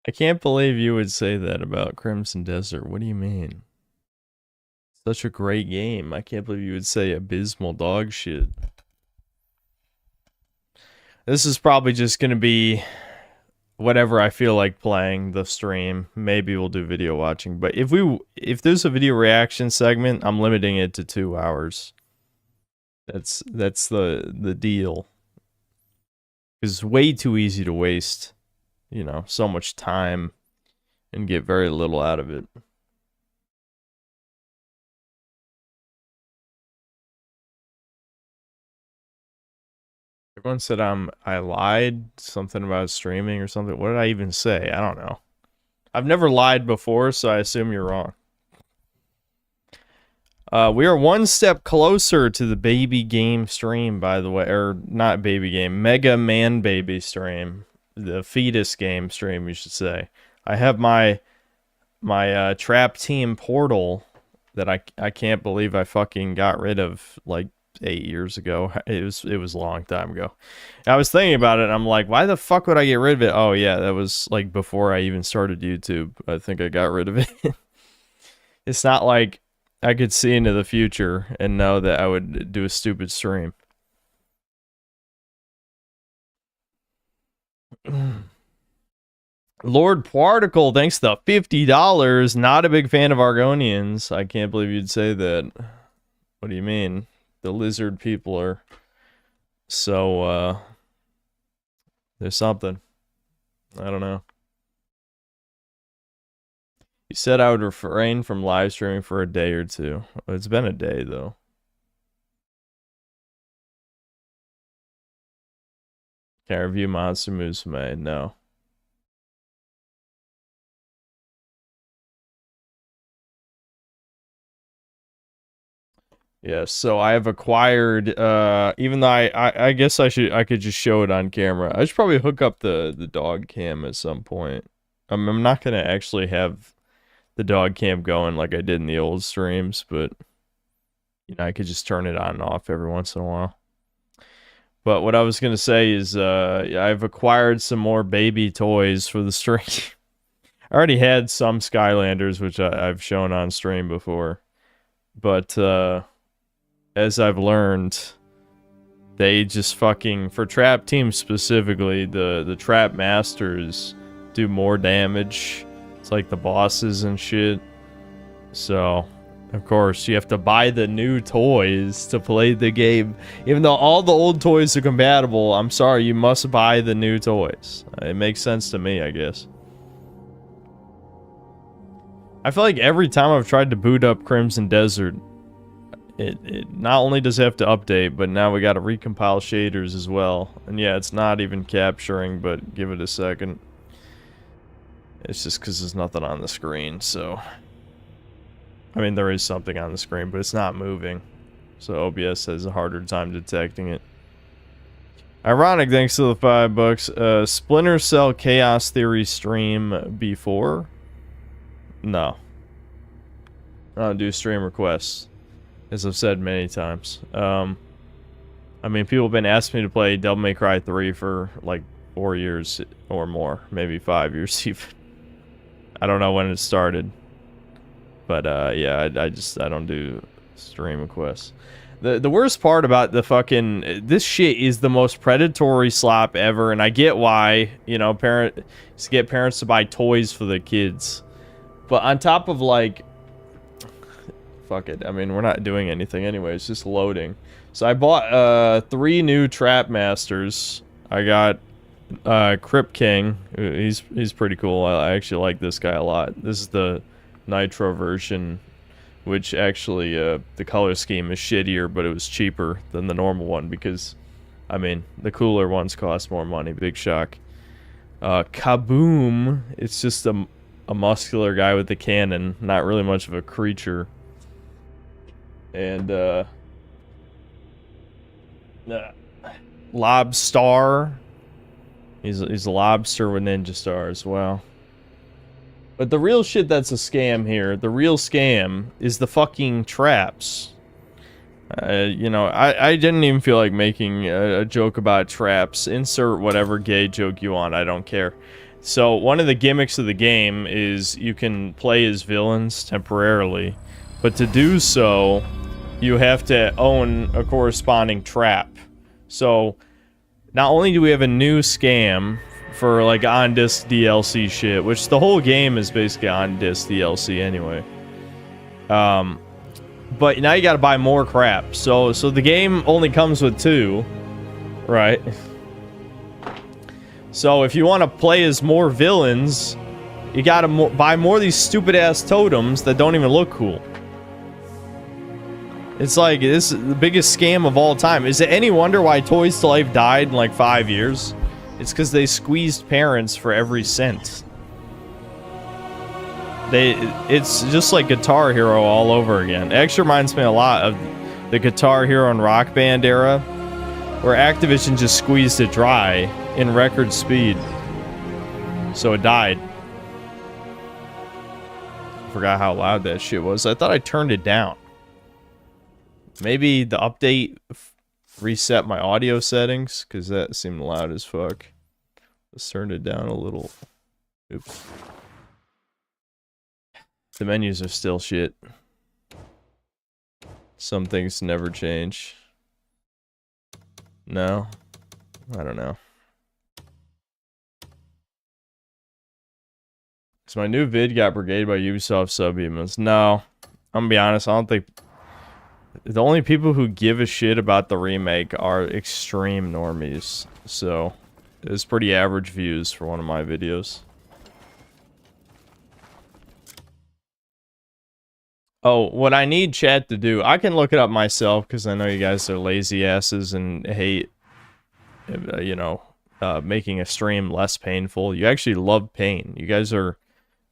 I can't believe you would say that about Crimson Desert. What do you mean? Such a great game. I can't believe you would say abysmal dog shit. This is probably just gonna be whatever I feel like playing the stream. Maybe we'll do video watching, but if there's a video reaction segment, I'm limiting it to 2 hours. That's the deal. It's way too easy to waste, you know, so much time and get very little out of it. Everyone said I lied, something about streaming or something. What did I even say? I don't know. I've never lied before, so I assume you're wrong. We are one step closer to the baby game stream, by the way. Or, not baby game. Mega Man Baby stream. The fetus game stream, you should say. I have my trap team portal that I can't believe I fucking got rid of, like, 8 years ago. It was a long time ago. I was thinking about it, and I'm like, why the fuck would I get rid of it? Oh, yeah, that was, like, before I even started YouTube. I think I got rid of it. It's not like I could see into the future and know that I would do a stupid stream. Lord Particle, thanks to $50. Not a big fan of Argonians. I can't believe you'd say that. What do you mean? The lizard people are so, there's something. I don't know. You said I would refrain from live streaming for a day or two. It's been a day, though. Can't review Monster Musume. No. Yes, so I have acquired, even though I guess I could just show it on camera. I should probably hook up the dog cam at some point. I'm not gonna actually have the dog cam going like I did in the old streams, but you know, I could just turn it on and off every once in a while. But what I was gonna say is, I've acquired some more baby toys for the stream. I already had some Skylanders, which I've shown on stream before, but as I've learned, they just fucking, for trap teams specifically, the trap masters do more damage. It's like the bosses and shit. So, of course, you have to buy the new toys to play the game. Even though all the old toys are compatible, I'm sorry, you must buy the new toys. It makes sense to me, I guess. I feel like every time I've tried to boot up Crimson Desert, it not only does it have to update, but now we gotta recompile shaders as well. And yeah, it's not even capturing, but give it a second. It's just because there's nothing on the screen, so... I mean, there is something on the screen, but it's not moving. So OBS has a harder time detecting it. Ironic, thanks to the $5. Splinter Cell Chaos Theory stream before? No. I don't do stream requests, as I've said many times. I mean, people have been asking me to play Devil May Cry 3 for like 4 years or more, maybe 5 years even. I don't know when it started, but yeah, I don't do stream requests. The worst part about the fucking, this shit is the most predatory slop ever, and I get why, you know, get parents to buy toys for their kids, but on top of like, fuck it, I mean, we're not doing anything anyway, it's just loading. So I bought 3 new Trap Masters. I got Crypt King. He's pretty cool. I actually like this guy a lot. This is the Nitro version, which actually the color scheme is shittier, but it was cheaper than the normal one because, I mean, the cooler ones cost more money. Big shock. Kaboom. It's just a muscular guy with a cannon, not really much of a creature. And Lobstar. He's a lobster with ninja star as well. But the real shit that's a scam here, the real scam, is the fucking traps. You know, I didn't even feel like making a joke about traps. Insert whatever gay joke you want, I don't care. So one of the gimmicks of the game is you can play as villains temporarily, but to do so, you have to own a corresponding trap. So not only do we have a new scam for like on-disc DLC shit, which the whole game is basically on-disc DLC anyway. But now you gotta buy more crap. So the game only comes with 2, right? So if you want to play as more villains, you gotta buy more of these stupid-ass totems that don't even look cool. It's like, this is the biggest scam of all time. Is it any wonder why Toys to Life died in like 5 years? It's because they squeezed parents for every cent. It's just like Guitar Hero all over again. It actually reminds me a lot of the Guitar Hero and Rock Band era, where Activision just squeezed it dry in record speed. So it died. Forgot how loud that shit was. I thought I turned it down. Maybe the update reset my audio settings, because that seemed loud as fuck. Let's turn it down a little. Oops. The menus are still shit. Some things never change. No? I don't know. So my new vid got brigaded by Ubisoft subhumans. No. I'm gonna be honest, I don't think... The only people who give a shit about the remake are extreme normies. So, it's pretty average views for one of my videos. Oh, what I need chat to do, I can look it up myself, because I know you guys are lazy asses and hate, you know, making a stream less painful. You actually love pain. You guys are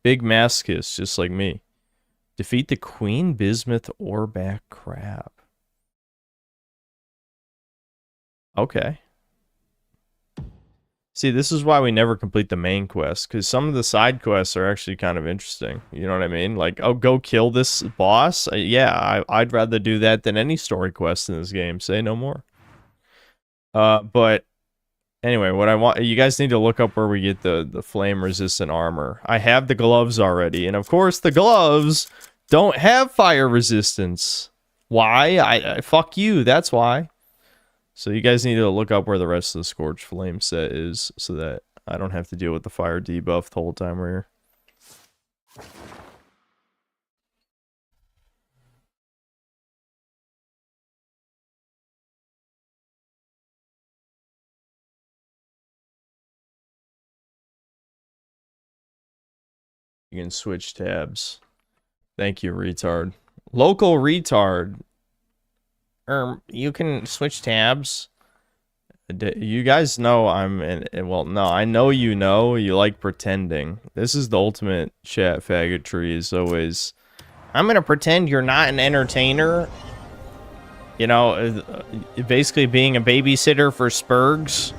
big masochists, just like me. Defeat the Queen Bismuth Oreback Crab. Okay. See, this is why we never complete the main quest, because some of the side quests are actually kind of interesting. You know what I mean? Like, oh, go kill this boss? Yeah, I'd rather do that than any story quest in this game. Say no more. But anyway, what I want... You guys need to look up where we get the flame-resistant armor. I have the gloves already, and of course the gloves don't have fire resistance. Why? I fuck you, that's why. So you guys need to look up where the rest of the Scorched Flame set is, so that I don't have to deal with the fire debuff the whole time we're here. You can switch tabs. Thank you, retard. Local retard. You can switch tabs. You guys know I'm well, no, I know you know. You like pretending. This is the ultimate chat faggotry, is always, I'm gonna pretend you're not an entertainer. You know, basically being a babysitter for Spurgs.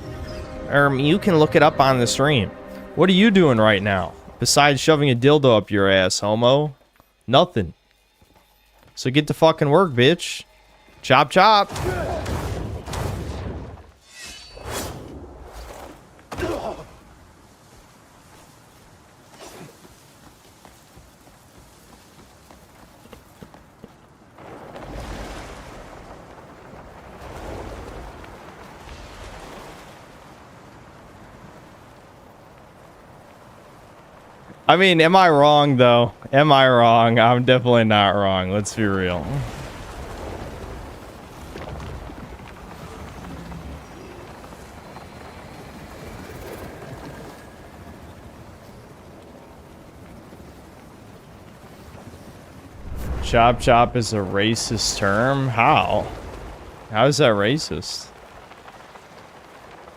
You can look it up on the stream. What are you doing right now? Besides shoving a dildo up your ass, homo? Nothing. So get to fucking work, bitch. Chop chop. I mean, am I wrong, though? Am I wrong? I'm definitely not wrong. Let's be real. Chop chop is a racist term? How? How is that racist?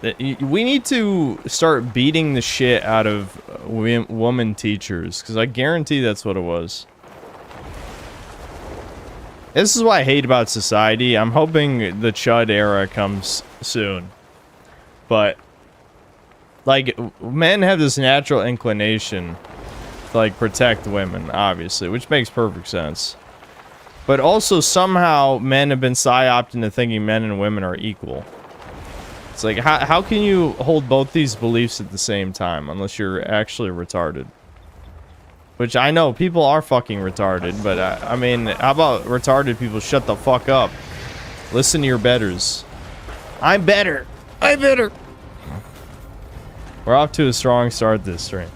We need to start beating the shit out of woman teachers, because I guarantee that's what it was. This is what I hate about society. I'm hoping the Chud era comes soon. But, like, men have this natural inclination to, like, protect women, obviously, which makes perfect sense. But also, somehow, men have been psyoped into thinking men and women are equal. It's like, how can you hold both these beliefs at the same time unless you're actually retarded? Which I know people are fucking retarded, but I mean, how about retarded people shut the fuck up? Listen to your betters. I'm better. I'm better. We're off to a strong start this stream.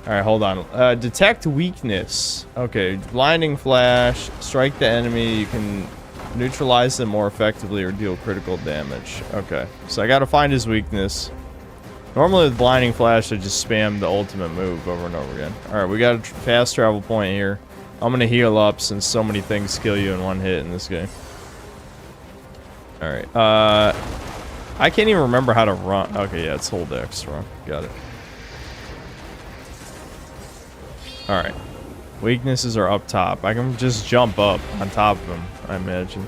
Alright, hold on. Detect weakness. Okay, blinding flash. Strike the enemy. You can neutralize them more effectively or deal critical damage. Okay, so I gotta find his weakness. Normally with blinding flash, I just spam the ultimate move over and over again. Alright, we got a fast travel point here. I'm gonna heal up since so many things kill you in one hit in this game. Alright, I can't even remember how to run. Okay, yeah, it's hold X to run. Got it. Alright. Weaknesses are up top. I can just jump up on top of them, I imagine.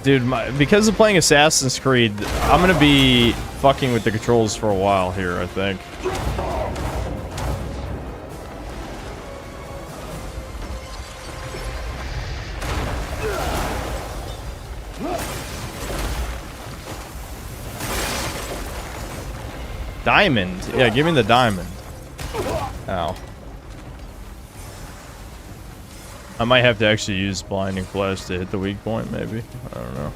Dude, because of playing Assassin's Creed, I'm gonna be fucking with the controls for a while here, I think. Diamond? Yeah, give me the diamond. Ow. I might have to actually use blinding flash to hit the weak point, maybe. I don't know.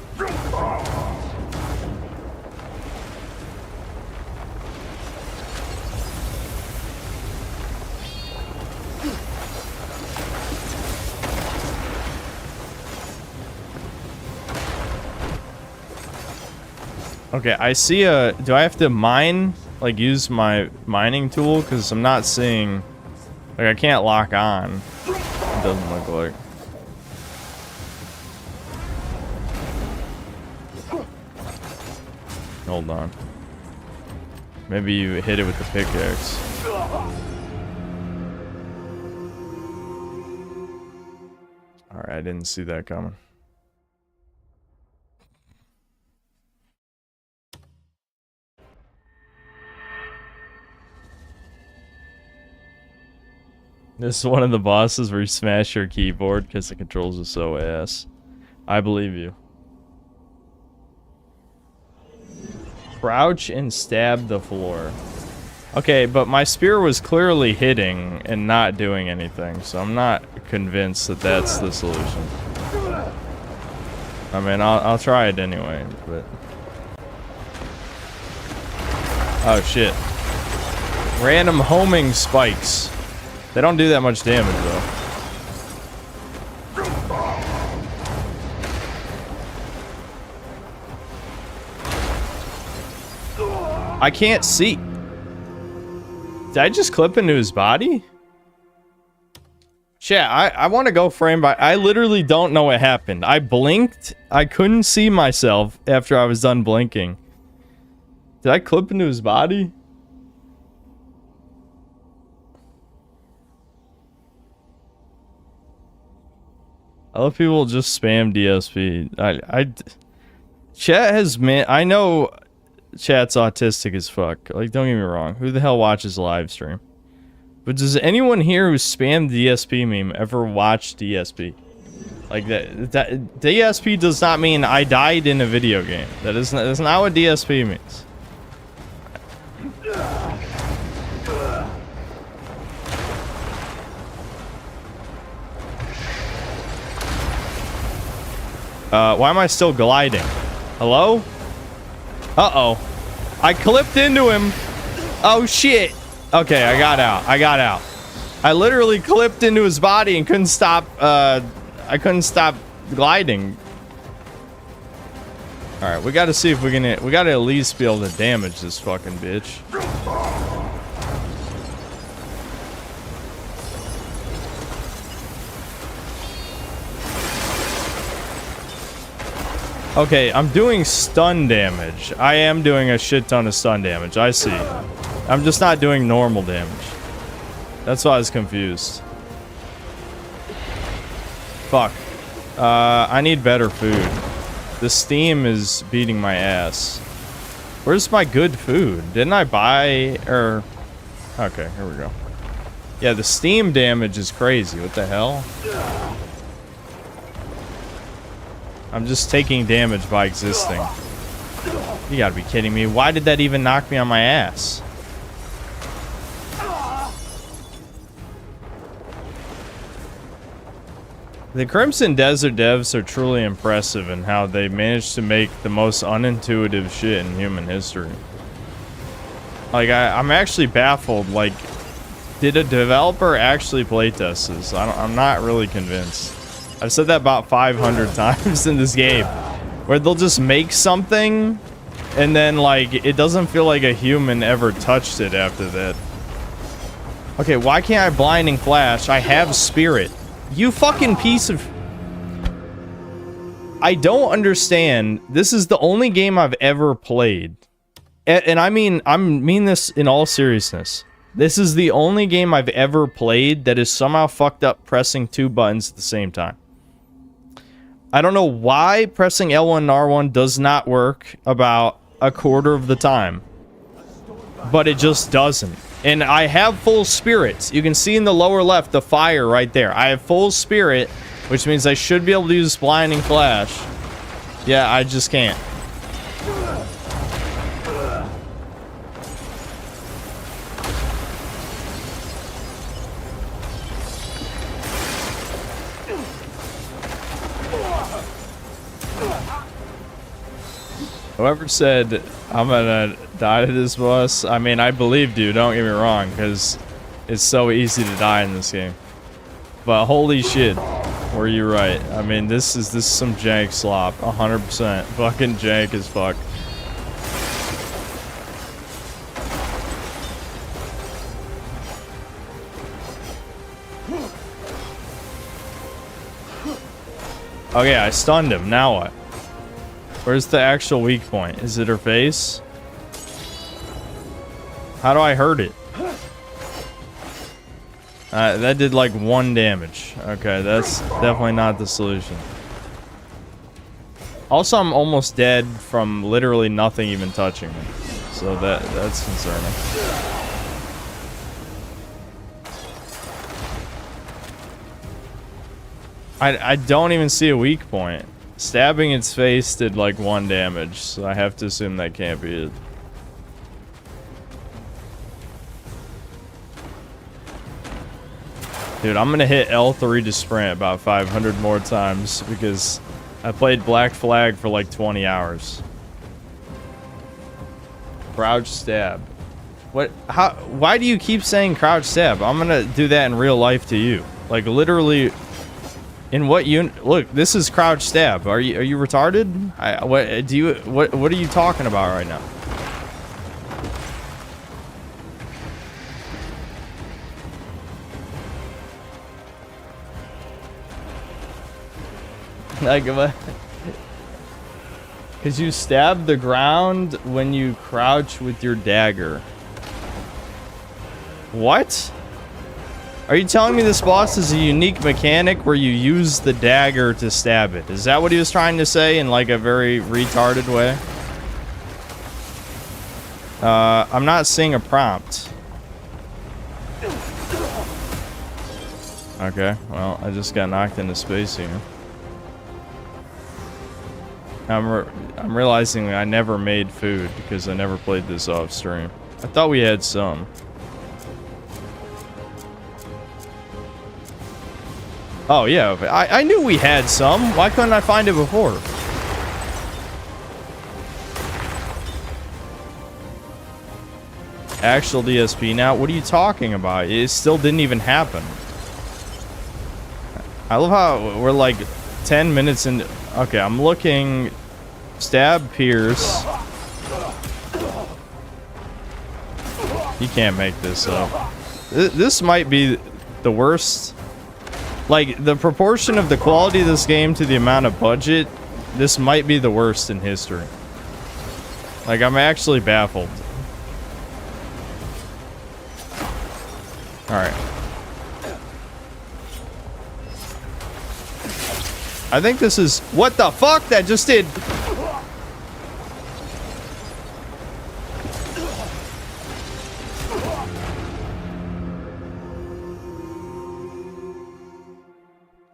Okay, I see a... Do I have to mine? Like, use my mining tool? Because I'm not seeing... Like, I can't lock on. It doesn't look like. Hold on. Maybe you hit it with the pickaxe. Alright, I didn't see that coming. This is one of the bosses where you smash your keyboard because the controls are so ass. I believe you. Crouch and stab the floor. Okay, but my spear was clearly hitting and not doing anything, so I'm not convinced that that's the solution. I mean, I'll try it anyway, but... Oh, shit. Random homing spikes. They don't do that much damage, though. I can't see. Did I just clip into his body? Chat, I want to go frame by... I literally don't know what happened. I blinked. I couldn't see myself after I was done blinking. Did I clip into his body? I love people just spam DSP. Chat has I know chat's autistic as fuck. Like, don't get me wrong. Who the hell watches a live stream? But does anyone here who spammed DSP meme ever watch DSP? Like that DSP does not mean I died in a video game. That's not what DSP means. Why am I still gliding? Hello? Uh-oh. I clipped into him. Oh, shit. Okay, I got out. I got out. I literally clipped into his body and couldn't stop, I couldn't stop gliding. Alright, we gotta see if we can... We gotta at least be able to damage this fucking bitch. Okay, I'm doing stun damage. I am doing a shit ton of stun damage. I see. I'm just not doing normal damage. That's why I was confused. Fuck. I need better food. The steam is beating my ass. Where's my good food? Didn't I buy... Okay, here we go. Yeah, the steam damage is crazy. What the hell? I'm just taking damage by existing. You gotta be kidding me. Why did that even knock me on my ass? The Crimson Desert devs are truly impressive in how they managed to make the most unintuitive shit in human history. Like, I'm actually baffled. Like, did a developer actually playtest this? I'm not really convinced. I've said that about 500 times in this game. Where they'll just make something, and then, like, it doesn't feel like a human ever touched it after that. Okay, why can't I blinding flash? I have spirit. You fucking piece of... I don't understand. This is the only game I've ever played. And I mean this in all seriousness. This is the only game I've ever played that is somehow fucked up pressing 2 buttons at the same time. I don't know why pressing L1 and R1 does not work about a quarter of the time. But it just doesn't. And I have full spirits. You can see in the lower left the fire right there. I have full spirit, which means I should be able to use blinding flash. Yeah, I just can't. Whoever said I'm gonna die to this boss, I mean, I believed you, don't get me wrong, because it's so easy to die in this game. But holy shit, were you right. I mean, this is some jank slop, 100%. Fucking jank as fuck. Okay, I stunned him, now what? Where's the actual weak point? Is it her face? How do I hurt it? That did like 1 damage. Okay, that's definitely not the solution. Also, I'm almost dead from literally nothing even touching me. So that's concerning. I don't even see a weak point. Stabbing its face did like 1 damage, so I have to assume that can't be it. Dude, I'm gonna hit L3 to sprint about 500 more times because I played Black Flag for like 20 hours. Crouch stab. What? How? Why do you keep saying crouch stab? I'm gonna do that in real life to you. Like literally. In what unit? Look, this is crouch stab. Are you retarded? What are you talking about right now? Like what? Because you stab the ground when you crouch with your dagger. What? Are you telling me this boss is a unique mechanic where you use the dagger to stab it? Is that what he was trying to say in like a very retarded way? I'm not seeing a prompt. Okay, well, I just got knocked into space here. I'm realizing that I never made food because I never played this off stream. I thought we had some. Oh, yeah. I knew we had some. Why couldn't I find it before? Actual DSP now? What are you talking about? It still didn't even happen. I love how we're like 10 minutes in. Okay, I'm looking. Stab, pierce. You can't make this up. This might be the worst. Like, the proportion of the quality of this game to the amount of budget, this might be the worst in history. Like, I'm actually baffled. Alright. I think this is... What the fuck? That just did...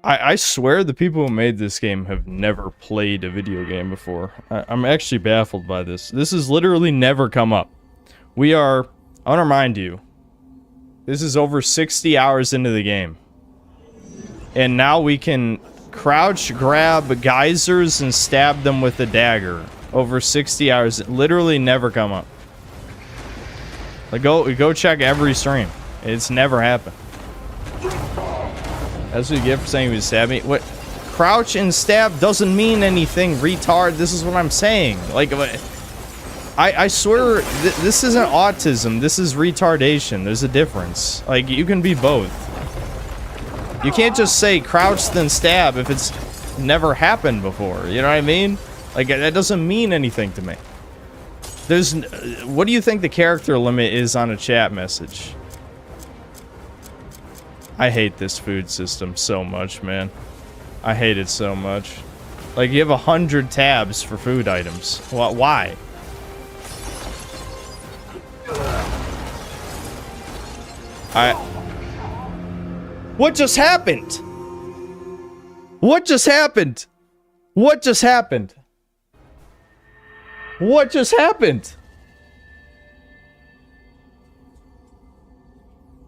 I swear the people who made this game have never played a video game before. I'm actually baffled by this. This has literally never come up. We are, I want to remind you, this is over 60 hours into the game. And now we can crouch, grab geysers, and stab them with a dagger. Over 60 hours. It literally never come up. Like, go check every stream. It's never happened. That's what you get for saying he was stabbing me. What? Crouch and stab doesn't mean anything, retard. This is what I'm saying. Like, I swear, this isn't autism. This is retardation. There's a difference. Like, you can be both. You can't just say crouch then stab if it's never happened before. You know what I mean? Like, that doesn't mean anything to me. There's... What do you think the character limit is on a chat message? I hate this food system so much, man. I hate it so much. Like, you have 100 tabs for food items. Why? What just happened? What just happened? What just happened? What just happened?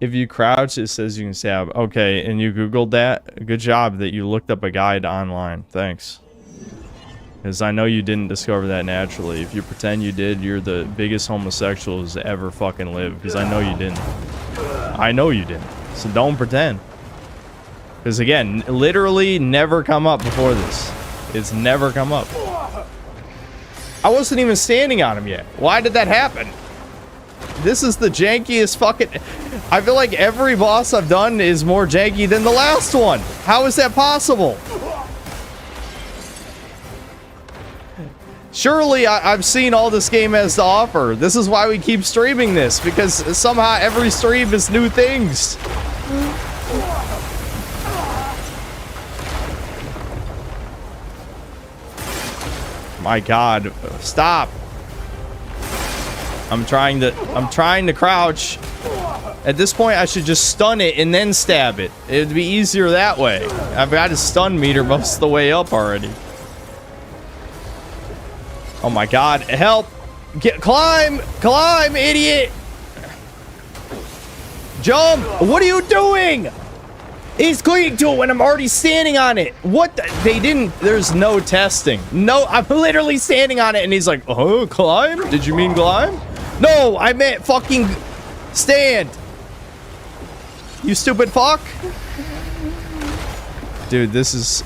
If you crouch, it says you can stab. Okay, and you Googled that? Good job that you looked up a guide online. Thanks. Because I know you didn't discover that naturally. If you pretend you did, you're the biggest homosexual who's ever fucking lived. Because I know you didn't. I know you didn't. So don't pretend. Because again, literally never come up before this. It's never come up. I wasn't even standing on him yet. Why did that happen? This is the jankiest fucking... I feel like every boss I've done is more janky than the last one. How is that possible? Surely I've seen all this game has to offer. This is why we keep streaming this, because somehow every stream is new things. My God, stop. I'm trying to crouch. At this point, I should just stun it and then stab it. It'd be easier that way. I've got a stun meter most of the way up already. Oh my God, help! Climb, idiot! Jump! What are you doing? He's clinging to it when I'm already standing on it. What? They didn't. There's no testing. No, I'm literally standing on it, and he's like, "Oh, climb? Did you mean climb?" No, I meant fucking stand. You stupid fuck. Dude, this is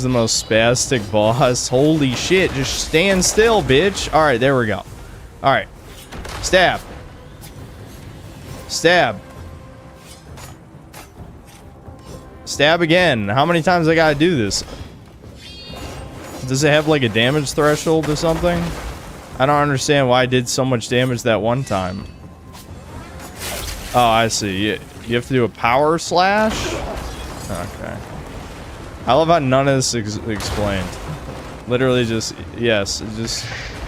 the most spastic boss. Holy shit! Just stand still, bitch. All right, there we go. All right, stab. Stab. Stab again. How many times I gotta do this? Does it have like a damage threshold or something? I don't understand why I did so much damage that one time. Oh, I see. You have to do a power slash? Okay. I love how none of this is explained. Literally just, yes, just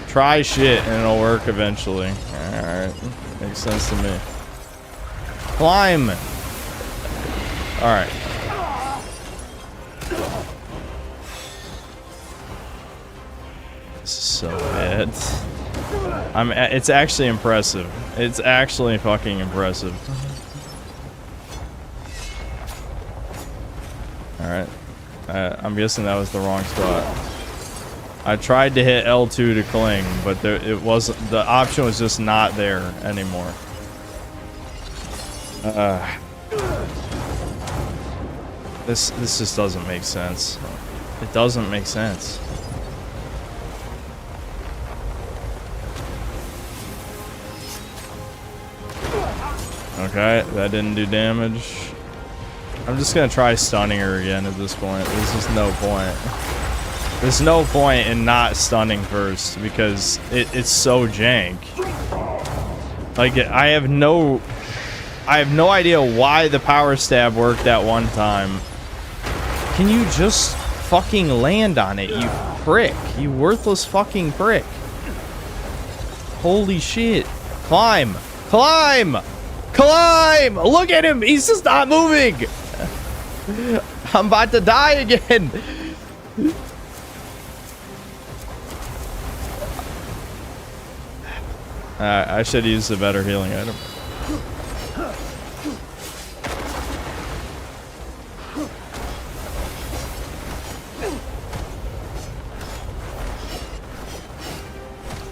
try shit and it'll work eventually. Alright. Makes sense to me. Climb! Alright. This is so bad. It's actually impressive. It's actually fucking impressive. Alright. I'm guessing that was the wrong spot. I tried to hit L2 to cling, but it wasn't. The option was just not there anymore. This just doesn't make sense. It doesn't make sense. Okay, that didn't do damage. I'm just gonna try stunning her again at this point. There's just no point. There's no point in not stunning first because it's so jank. Like, I have no idea why the power stab worked that one time. Can you just fucking land on it, you prick? You worthless fucking prick. Holy shit. Climb! Climb! Climb! Look at him! He's just not moving! I'm about to die again. I should use a better healing item.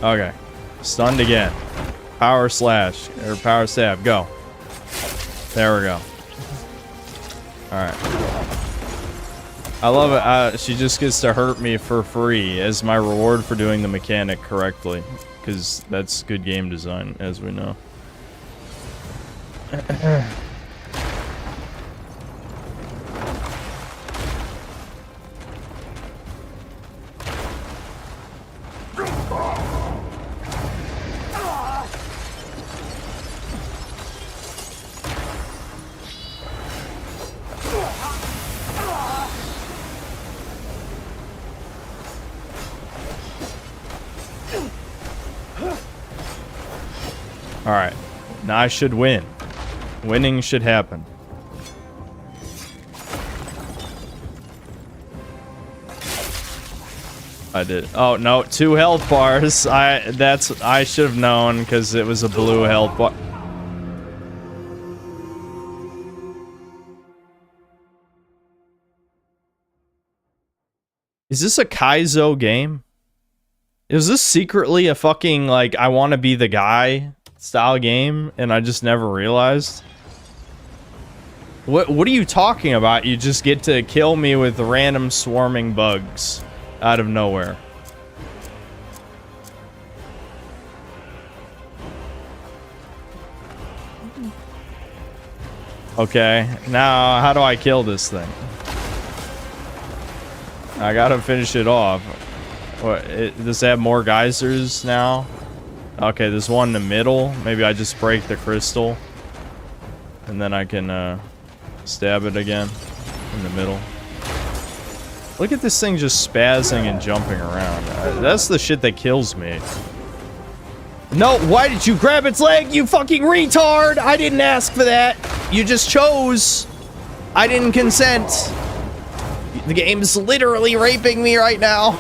Okay. Stunned again. Power slash. Or power stab. Go. There we go. Alright. I love it. She just gets to hurt me for free as my reward for doing the mechanic correctly. Because that's good game design, as we know. Alright. Now I should win. Winning should happen. I did. Oh, no. 2 health bars. I should have known because it was a blue health bar. Is this a Kaizo game? Is this secretly a fucking, like, I want to be the guy style game, and I just never realized? What are you talking about? You just get to kill me with random swarming bugs out of nowhere. Okay, now how do I kill this thing? I gotta finish it off. What, does it have more geysers now? Okay, there's one in the middle. Maybe I just break the crystal. And then I can stab it again in the middle. Look at this thing just spazzing and jumping around. That's the shit that kills me. No, why did you grab its leg, you fucking retard? I didn't ask for that. You just chose. I didn't consent. The game's literally raping me right now.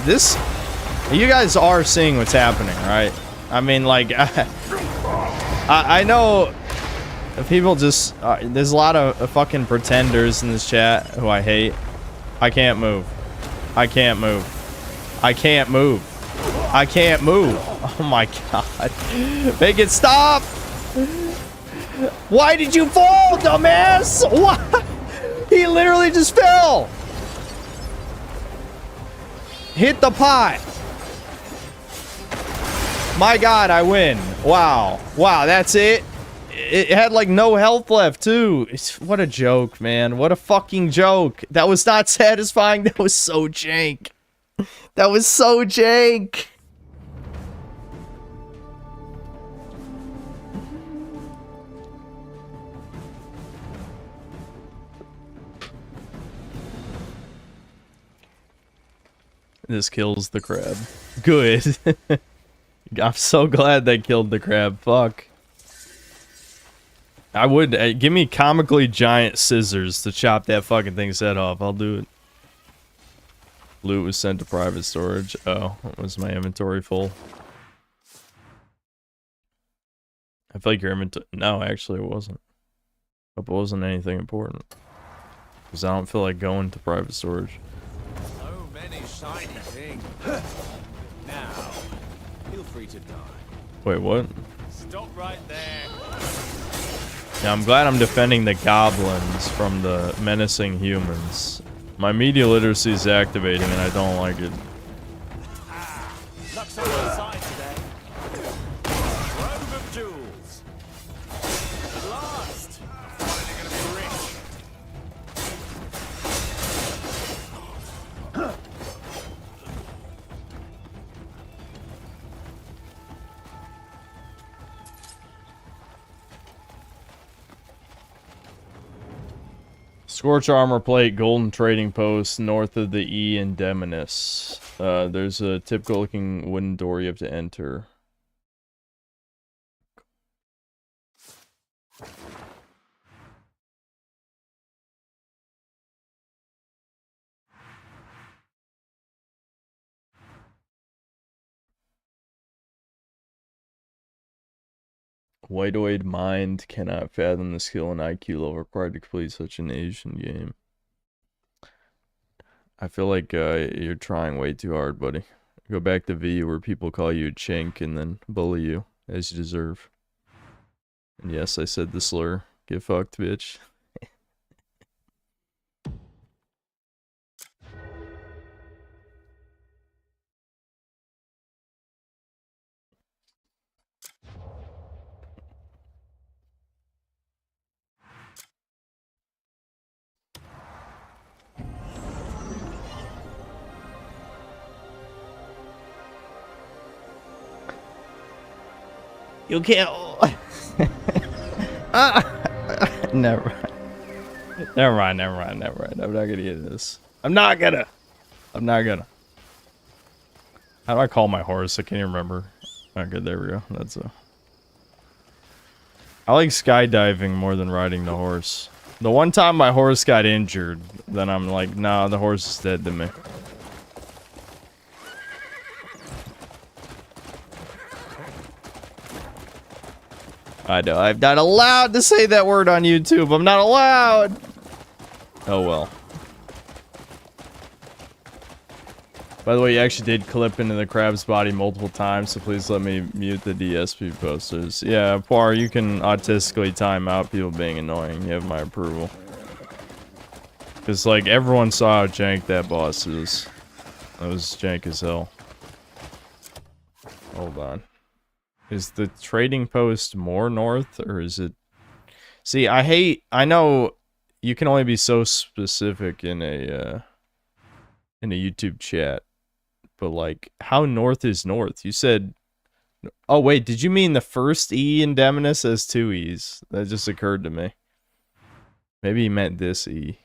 This, you guys are seeing what's happening, right? I mean, like, I know people just, there's a lot of fucking pretenders in this chat who I hate. I can't move. I can't move. I can't move. I can't move. Oh my god. Make it stop! Why did you fall, dumbass? What? He literally just fell! Hit the pot. My god, I win. Wow. Wow, that's it? It had like no health left too. What a joke, man. What a fucking joke. That was not satisfying. That was so jank. That was so jank. This kills the crab. Good. I'm so glad they killed the crab. Fuck. I would. Give me comically giant scissors to chop that fucking thing's head off. I'll do it. Loot was sent to private storage. Oh, was my inventory full? I feel like your inventory... No, actually it wasn't. Hope it wasn't anything important. Because I don't feel like going to private storage. So many shiny things. Now, feel free to die. Wait, what? Stop right there. Yeah, I'm glad I'm defending the goblins from the menacing humans. My media literacy is activating and I don't like it. Luck's on your side today. Grove of jewels. At last, I'm finally gonna be rich. Scorch armor plate, golden trading post, north of the E in Demonis. There's a typical looking wooden door you have to enter. White-eyed mind cannot fathom the skill and IQ level required to complete such an Asian game. I feel like you're trying way too hard, buddy. Go back to V where people call you a chink and then bully you as you deserve. And yes, I said the slur. Get fucked, bitch. You can't. Never mind. Never mind. I'm not gonna get this. I'm not gonna. How do I call my horse? I can't even remember. Okay, there we go. That's a. I like skydiving more than riding the horse. The one time my horse got injured, then I'm like, nah, the horse is dead to me. I know, I'm not allowed to say that word on YouTube. I'm not allowed. Oh well. By the way, you actually did clip into the crab's body multiple times, so please let me mute the DSP posters. Yeah, Poir, you can autistically time out people being annoying. You have my approval. Because, like, everyone saw how jank that boss is. That was jank as hell. Hold on. Is the trading post more north, or is it... See, I know you can only be so specific in a YouTube chat. But, like, how north is north? You said... Oh, wait, did you mean the first E in Demonis has two E's? That just occurred to me. Maybe he meant this E.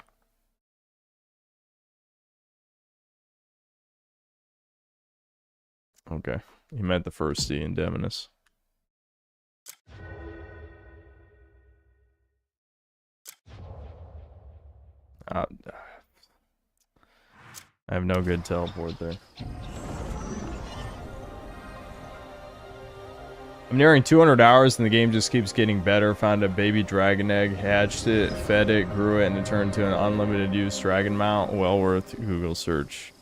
Okay. He meant the first E in Demonis. I have no good teleport there. I'm nearing 200 hours and the game just keeps getting better. Found a baby dragon egg, hatched it, fed it, grew it, and it turned into an unlimited use dragon mount. Well worth Google search.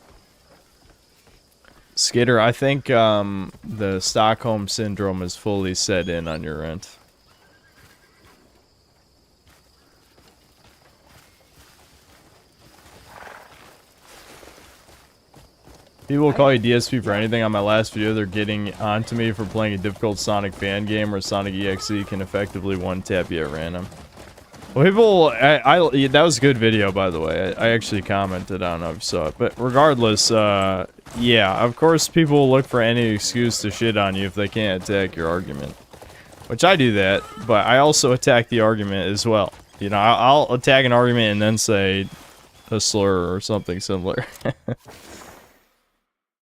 Skitter, I think the Stockholm Syndrome is fully set in on your end. People will call you DSP for anything. On my last video, they're getting onto me for playing a difficult Sonic fan game where Sonic EXE can effectively one-tap you at random. Well, people, that was a good video, by the way. I actually commented, I don't know if you saw it. But regardless, yeah, of course people will look for any excuse to shit on you if they can't attack your argument. Which I do that, but I also attack the argument as well. You know, I'll attack an argument and then say a slur or something similar.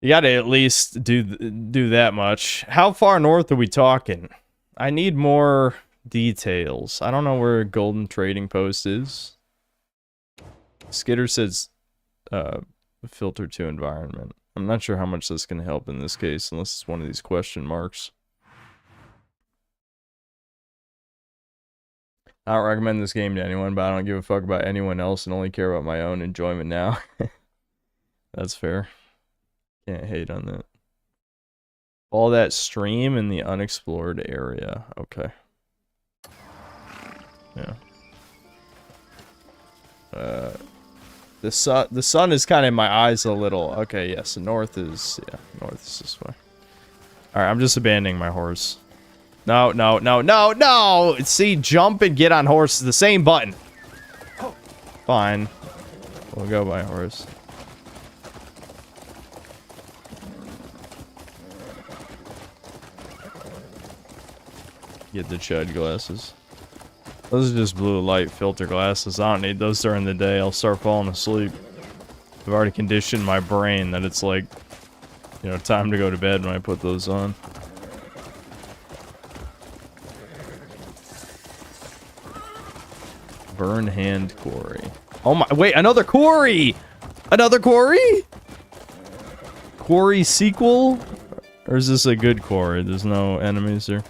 You gotta at least do that much. How far north are we talking? I need more details. I don't know where Golden Trading Post is. Skitter says filter to environment. I'm not sure how much this can help in this case, unless it's one of these question marks. I don't recommend this game to anyone, but I don't give a fuck about anyone else and only care about my own enjoyment now. That's fair. Can't hate on that. All that stream in the unexplored area. Okay. Yeah. The sun is kind of in my eyes a little. Okay, yes, the north is, yeah, north is this way. Alright, I'm just abandoning my horse. No. See, jump and get on horse is the same button. Fine. We'll go by horse. Get the Chud glasses. Those are just blue light filter glasses. I don't need those during the day. I'll start falling asleep. I've already conditioned my brain that it's like, you know, time to go to bed when I put those on. Burn hand quarry. Oh my, wait, another quarry! Another quarry? Quarry sequel? Or is this a good quarry? There's no enemies here.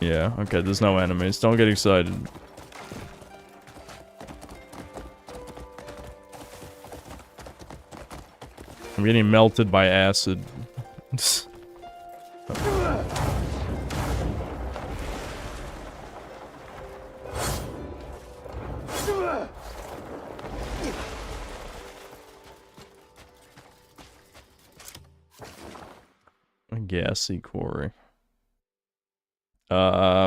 Yeah, okay, there's no enemies. Don't get excited. I'm getting melted by acid. A gassy quarry.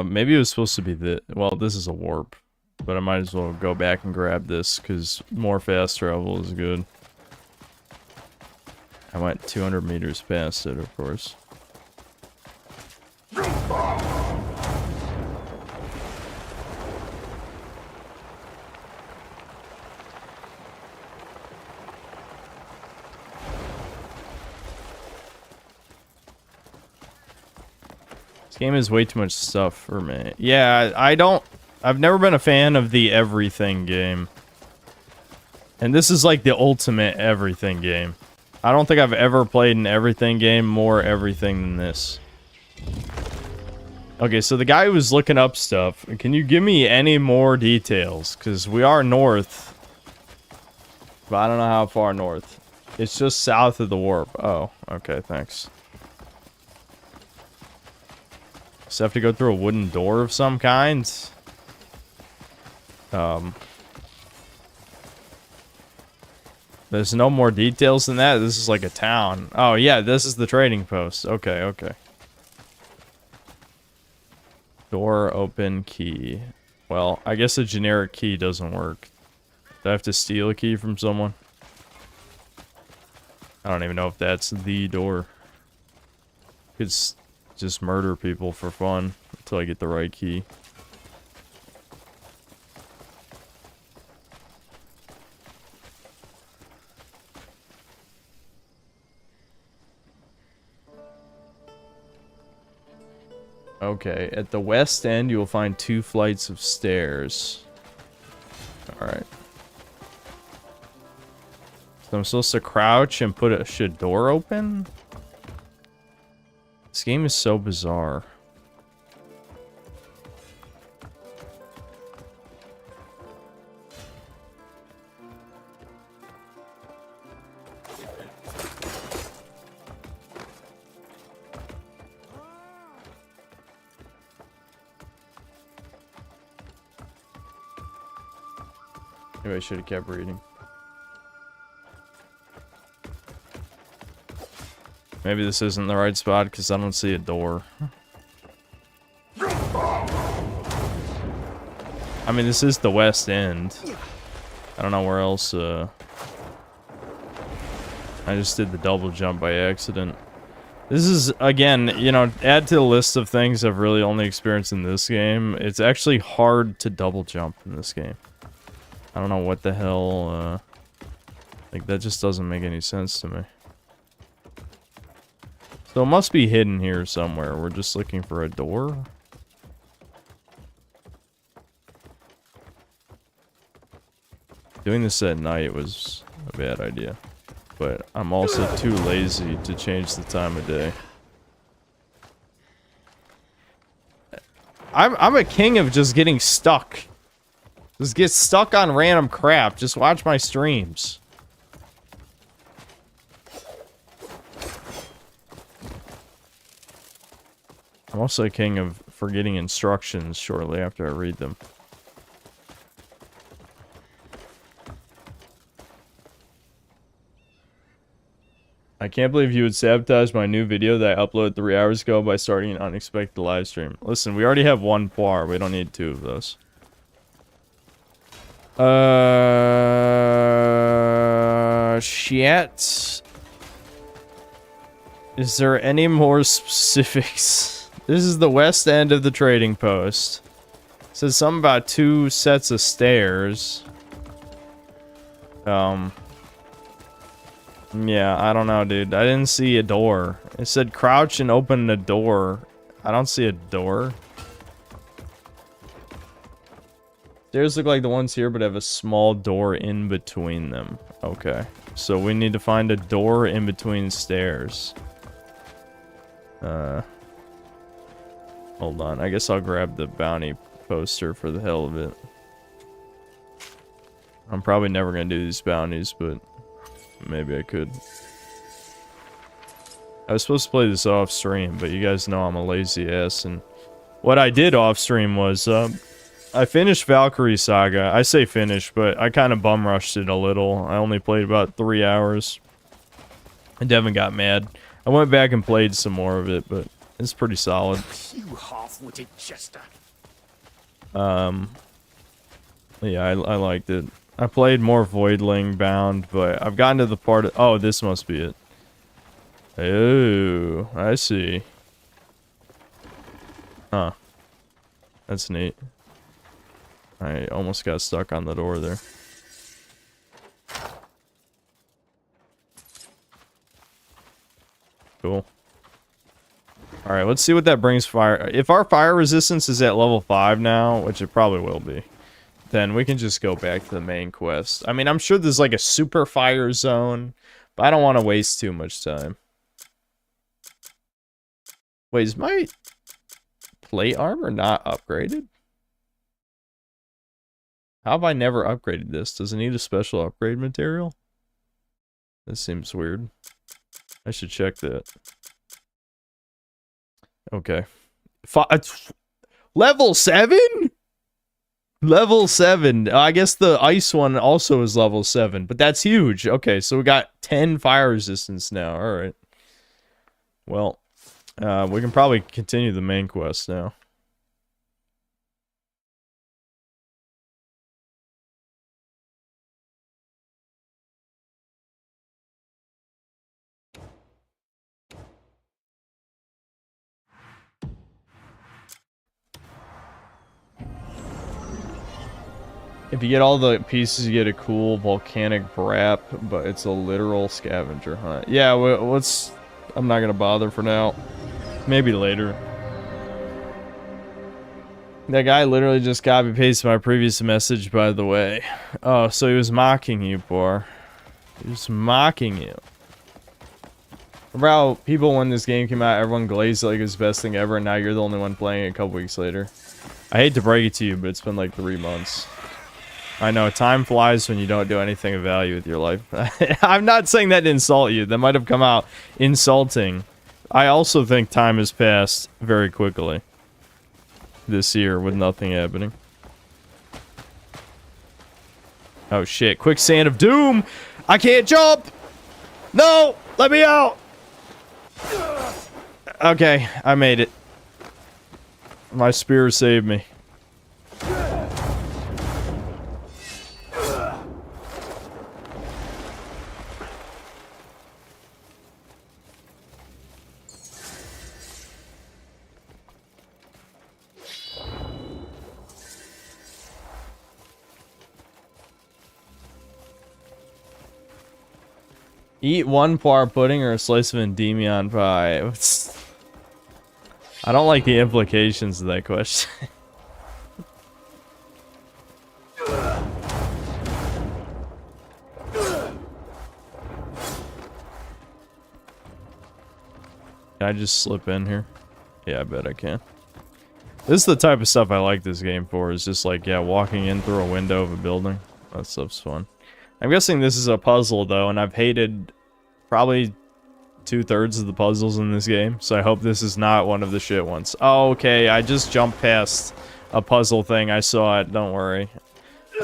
Maybe it was supposed to be the... Well, this is a warp. But I might as well go back and grab this, because more fast travel is good. I went 200 meters past it, of course. This game is way too much stuff for me. Yeah, I've never been a fan of the everything game. And this is like the ultimate everything game. I don't think I've ever played an everything game more everything than this. Okay, so the guy who was looking up stuff, can you give me any more details? Because we are north. But I don't know how far north. It's just south of the warp. Oh, okay, thanks. So I have to go through a wooden door of some kind. There's no more details than that. This is like a town. Oh yeah, this is the trading post. Okay, okay. Door open key. Well, I guess a generic key doesn't work. Do I have to steal a key from someone? I don't even know if that's the door. Could just murder people for fun until I get the right key. Okay, at the west end you will find 2 flights of stairs. Alright. So I'm supposed to crouch and put a door open? This game is so bizarre. Maybe I should have kept reading. Maybe this isn't the right spot because I don't see a door. I mean, this is the west end. I don't know where else, I just did the double jump by accident. This is, again, you know, add to the list of things I've really only experienced in this game. It's actually hard to double jump in this game. I don't know what the hell, like, that just doesn't make any sense to me. So it must be hidden here somewhere. We're just looking for a door. Doing this at night was a bad idea. But I'm also too lazy to change the time of day. I'm a king of just getting stuck. Just get stuck on random crap. Just watch my streams. I'm also a king of forgetting instructions shortly after I read them. I can't believe you would sabotage my new video that I uploaded 3 hours ago by starting an unexpected live stream. Listen, we already have 1 poir. We don't need 2 of those. Shit. Is there any more specifics? This is the west end of the trading post. It says something about 2 sets of stairs. Yeah, I don't know, dude. I didn't see a door. It said crouch and open the door. I don't see a door. Stairs look like the ones here, but have a small door in between them. Okay. So we need to find a door in between stairs. Hold on. I guess I'll grab the bounty poster for the hell of it. I'm probably never going to do these bounties, but maybe I could. I was supposed to play this off stream, but you guys know I'm a lazy ass, and what I did off stream was, I finished Valkyrie Saga. I say finished, but I kind of bum rushed it a little. I only played about 3 hours. And Devin got mad. I went back and played some more of it, but it's pretty solid. You half-witted jester. Yeah, I liked it. I played more Voidling bound, but I've gotten to the part of... Oh, this must be it. Oh, I see. Huh. That's neat. I almost got stuck on the door there. Cool. Alright, let's see what that brings fire. If our fire resistance is at level 5 now, which it probably will be, then we can just go back to the main quest. I mean, I'm sure there's like a super fire zone, but I don't want to waste too much time. Wait, is my plate armor not upgraded? How have I never upgraded this? Does it need a special upgrade material? This seems weird. I should check that. Okay. Level 7? Level 7. I guess the ice one also is level 7, but that's huge. Okay, so we got 10 fire resistance now. Alright. Well, we can probably continue the main quest now. If you get all the pieces, you get a cool volcanic brap, but it's a literal scavenger hunt. Yeah, let's... I'm not gonna bother for now. Maybe later. That guy literally just copy-pasted my previous message, by the way. Oh, so he was mocking you, poor. He was mocking you. Remember how people, when this game came out, everyone glazed like it was the best thing ever, and now you're the only one playing it a couple weeks later? I hate to break it to you, but it's been like 3 months. I know, time flies when you don't do anything of value with your life. I'm not saying that to insult you. That might have come out insulting. I also think time has passed very quickly this year with nothing happening. Oh shit, quicksand of doom! I can't jump! No! Let me out! Okay, I made it. My spear saved me. Eat one poire pudding or a slice of Endymion pie. I don't like the implications of that question. Can I just slip in here? Yeah, I bet I can. This is the type of stuff I like this game for, is just like, yeah, walking in through a window of a building. That stuff's fun. I'm guessing this is a puzzle, though, and I've hated probably 2/3 of the puzzles in this game, so I hope this is not one of the shit ones. Oh, okay, I just jumped past a puzzle thing. I saw it, don't worry.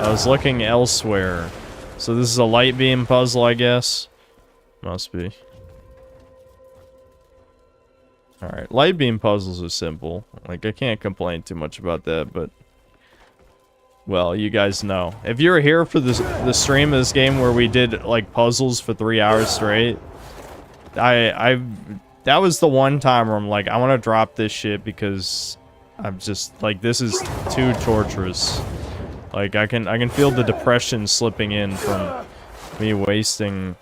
I was looking elsewhere. So this is a light beam puzzle, I guess? Must be. Alright, light beam puzzles are simple. Like, I can't complain too much about that, but... Well, you guys know. If you're here for the stream of this game where we did, like, puzzles for 3 hours straight, that was the one time where I'm like, I want to drop this shit because I'm just, like, this is too torturous. Like, I can feel the depression slipping in from me wasting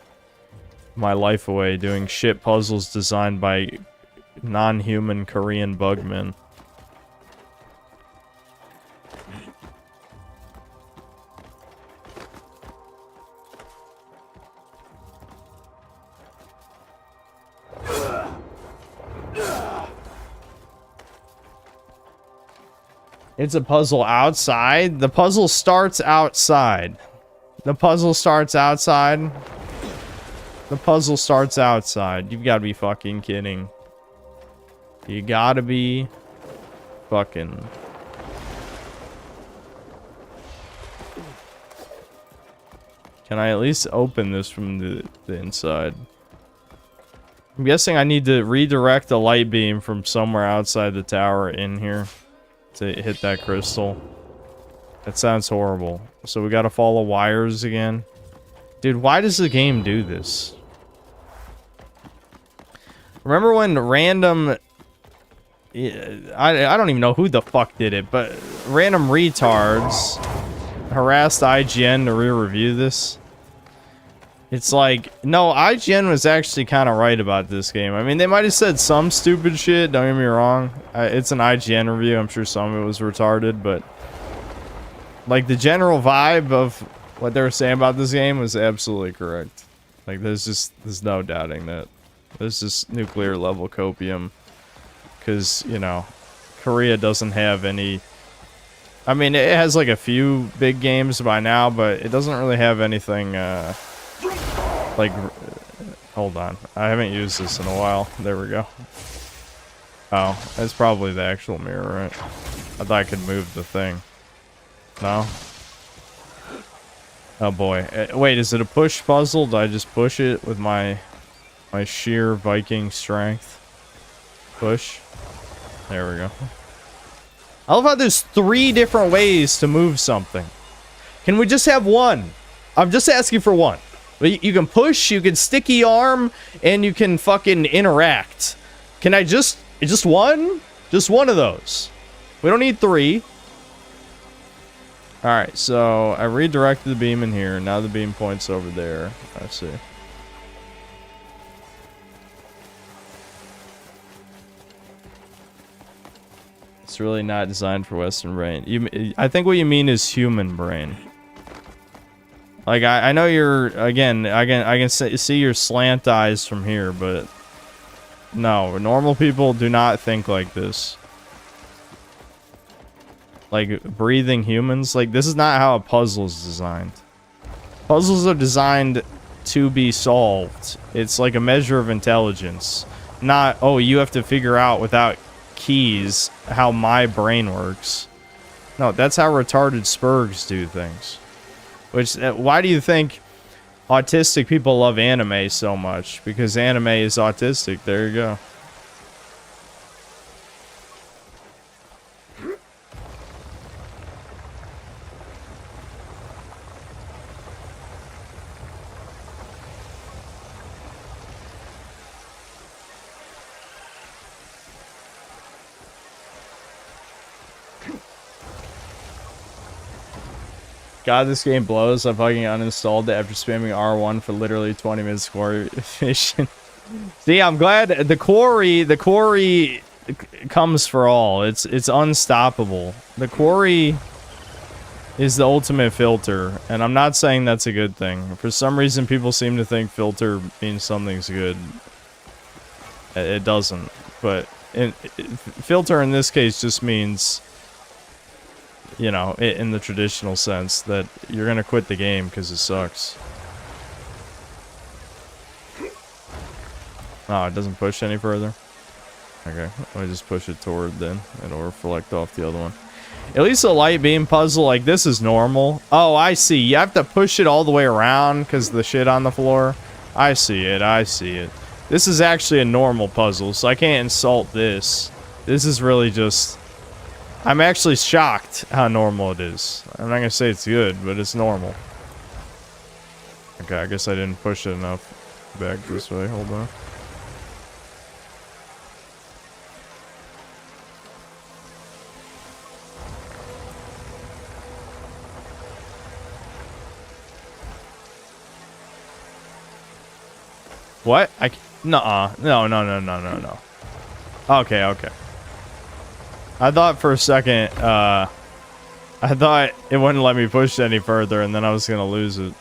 my life away doing shit puzzles designed by non-human Korean bugmen. It's a puzzle outside. The puzzle starts outside. The puzzle starts outside. The puzzle starts outside. You've got to be fucking kidding. You gotta be fucking. Can I at least open this from the inside? I'm guessing I need to redirect a light beam from somewhere outside the tower in here to hit that crystal. That sounds horrible. So we gotta follow wires again. Dude, why does the game do this? Remember when random... I don't even know who the fuck did it, but random retards harassed IGN to re-review this? It's like, no, IGN was actually kind of right about this game. I mean, they might have said some stupid shit, don't get me wrong. It's an IGN review, I'm sure some of it was retarded, but... like, the general vibe of what they were saying about this game was absolutely correct. Like, there's no doubting that. There's just nuclear level copium. Because, you know, Korea doesn't have any... I mean, it has like a few big games by now, but it doesn't really have anything, like... hold on. I haven't used this in a while. There we go. Oh, that's probably the actual mirror, right? I thought I could move the thing. No? Oh boy. Wait, is it a push puzzle? Did I just push it with my sheer Viking strength? Push. There we go. I love how there's 3 different ways to move something. Can we just have one? I'm just asking for one. You can push, you can sticky arm, and you can fucking interact. Can I just one? Just one of those. We don't need 3. Alright, so I redirected the beam in here. Now the beam points over there. I see. It's really not designed for Western brain. I think what you mean is human brain. Like, I know you're, again, I can see your slant eyes from here, but no, normal people do not think like this. Like, breathing humans, like, this is not how a puzzle is designed. Puzzles are designed to be solved. It's like a measure of intelligence. Not, oh, you have to figure out without keys how my brain works. No, that's how retarded spurgs do things. Which, why do you think autistic people love anime so much? Because anime is autistic. There you go. God, this game blows. I fucking uninstalled it after spamming R1 for literally 20 minutes quarry mission. See, I'm glad the quarry comes for all. It's unstoppable. The quarry is the ultimate filter, and I'm not saying that's a good thing. For some reason, people seem to think filter means something's good. It doesn't. But filter in this case just means, you know, in the traditional sense, that you're gonna quit the game because it sucks. Oh, it doesn't push any further? Okay, let me just push it toward then. It'll reflect off the other one. At least a light beam puzzle like this is normal. Oh, I see. You have to push it all the way around because of the shit on the floor. I see it. I see it. This is actually a normal puzzle, so I can't insult this. This is really just... I'm actually shocked how normal it is. I'm not gonna say it's good, but it's normal. Okay, I guess I didn't push it enough back this way. Hold on. What? Nuh-uh. No. Okay, okay. I thought for a second, I thought it wouldn't let me push any further, and then I was gonna lose it.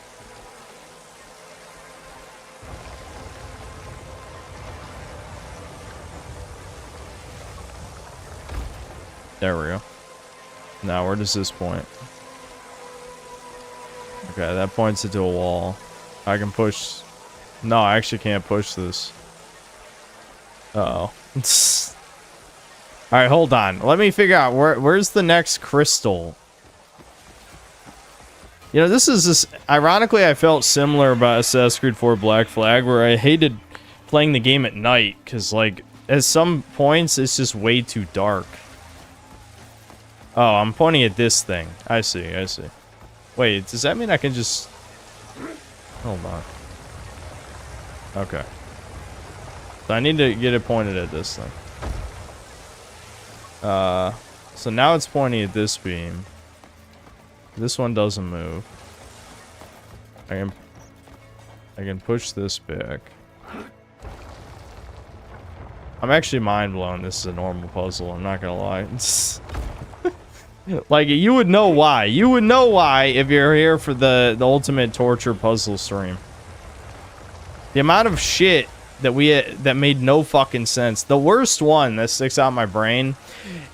There we go. Now, where does this point? Okay, that points it to a wall. I can push... No, I actually can't push this. Uh-oh. Alright, hold on. Let me figure out where's the next crystal. You know, this is this... Ironically, I felt similar about Assassin's Creed 4 Black Flag, where I hated playing the game at night, because, like, at some points, it's just way too dark. Oh, I'm pointing at this thing. I see, I see. Wait, does that mean I can just... Hold on. Okay. So I need to get it pointed at this thing. So now it's pointing at this beam. This one doesn't move. I can push this back. I'm actually mind blown. This is a normal puzzle. I'm not gonna lie. Like, you would know why. You would know why if you're here for the ultimate torture puzzle stream. The amount of shit that that made no fucking sense. The worst one that sticks out in my brain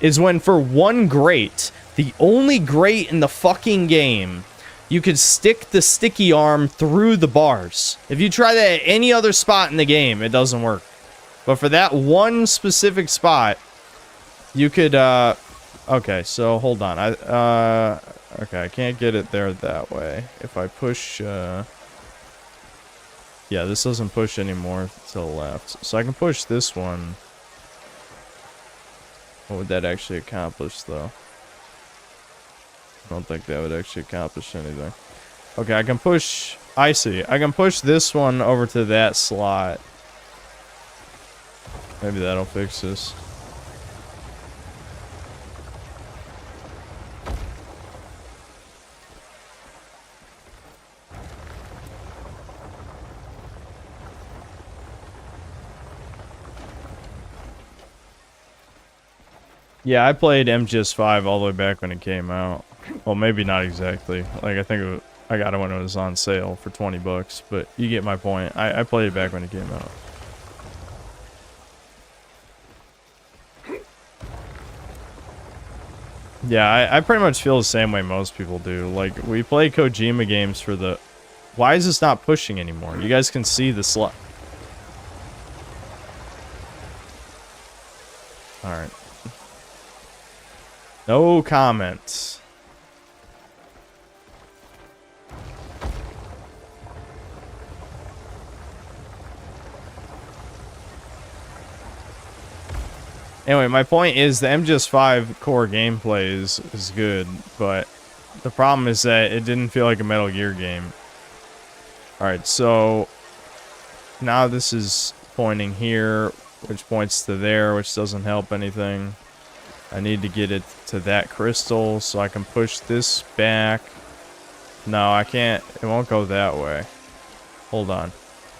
is when, for one grate, the only grate in the fucking game, you could stick the sticky arm through the bars. If you try that at any other spot in the game, it doesn't work. But for that one specific spot, you could, okay, so hold on. Okay, I can't get it there that way. If I push, yeah, this doesn't push anymore to the left. So I can push this one. What would that actually accomplish, though? I don't think that would actually accomplish anything. Okay, I can push... I see. I can push this one over to that slot. Maybe that'll fix this. Yeah, I played MGS5 all the way back when it came out. Well, maybe not exactly. Like, I think I got it when it was on sale for 20 bucks, but you get my point. I played it back when it came out. Yeah, I pretty much feel the same way most people do. Like, we play Kojima games for the... Why is this not pushing anymore? You guys can see the slot. Alright. No comments. Anyway, my point is the MGS5 core gameplay is good, but the problem is that it didn't feel like a Metal Gear game. Alright, so now this is pointing here, which points to there, which doesn't help anything. I need to get it to that crystal so I can push this back. No, I can't. It won't go that way. Hold on.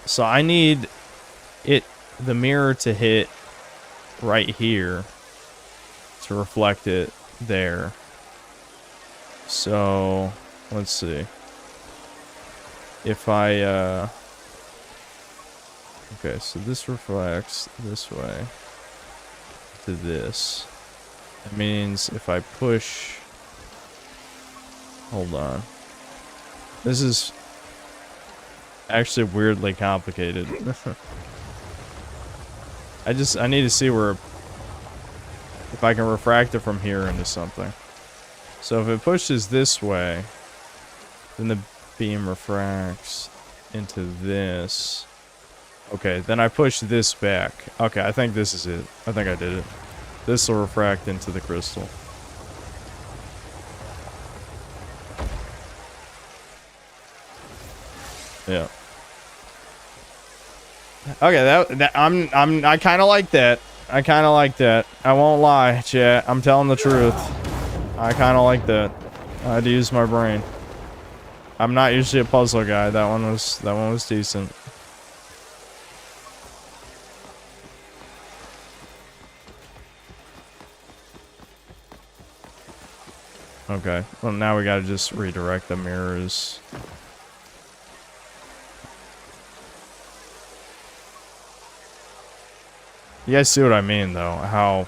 So I need the mirror to hit right here to reflect it there. So let's see. If I okay, so this reflects this way to this. That means if I push... Hold on. This is actually weirdly complicated. I need to see where... If I can refract it from here into something. So if it pushes this way, then the beam refracts into this. Okay, then I push this back. Okay, I think this is it. I think I did it. This will refract into the crystal. Yeah. Okay, I kind of like that. I kind of like that. I won't lie, chat. I'm telling the truth. I kind of like that. I had to use my brain. I'm not usually a puzzle guy. That one was decent. Okay. Well, now we gotta just redirect the mirrors. You guys see what I mean, though? How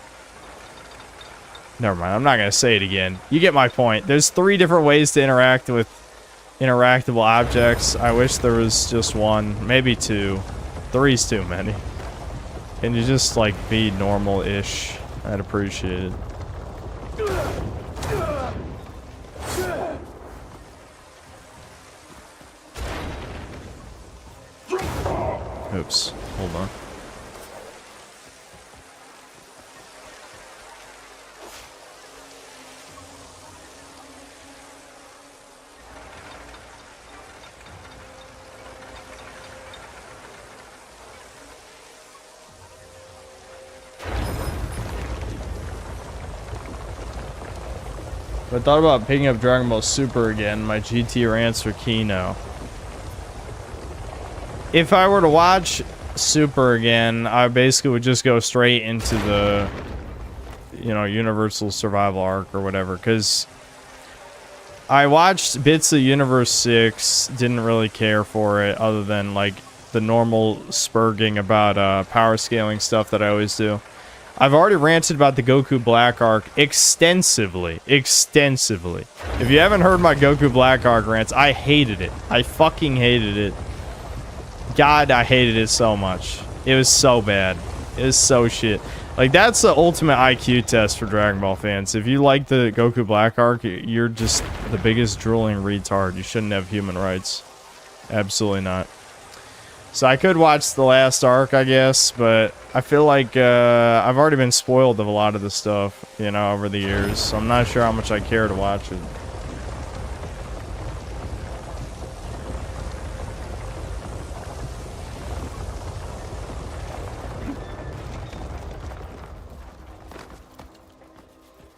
Never mind. I'm not gonna say it again. You get my point. There's 3 different ways to interact with interactable objects. I wish there was just 1, maybe 2. 3's too many. Can you just like be normal-ish? I'd appreciate it. Oops. Hold on. I thought about picking up Dragon Ball Super again. My GT rants are key now. If I were to watch Super again, I basically would just go straight into the, you know, Universal Survival Arc or whatever. Because I watched bits of Universe 6, didn't really care for it other than like the normal spurging about power scaling stuff that I always do. I've already ranted about the Goku Black Arc extensively. If you haven't heard my Goku Black Arc rants, I hated it. I fucking hated it. God, I hated it so much. It was so bad. It was so shit. Like, that's the ultimate IQ test for Dragon Ball fans. If you like the Goku Black Arc, you're just the biggest drooling retard. You shouldn't have human rights. Absolutely not. So I could watch the last arc, I guess, but I feel like I've already been spoiled of a lot of the stuff, you know, over the years. So I'm not sure how much I care to watch it.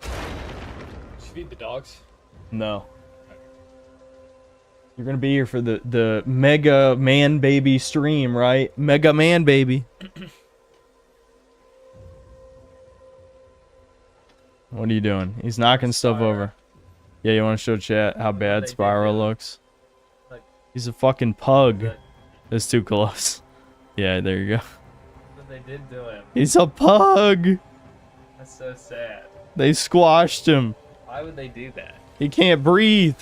Did you feed the dogs? No. You're gonna be here for the Mega Man Baby stream, right? Mega Man Baby. What are you doing? He's knocking stuff over. Yeah, you want to show chat how bad Spyro looks? He's a fucking pug. It's too close. Yeah, there you go. But they did do him. He's a pug. That's so sad. They squashed him. Why would they do that? He can't breathe.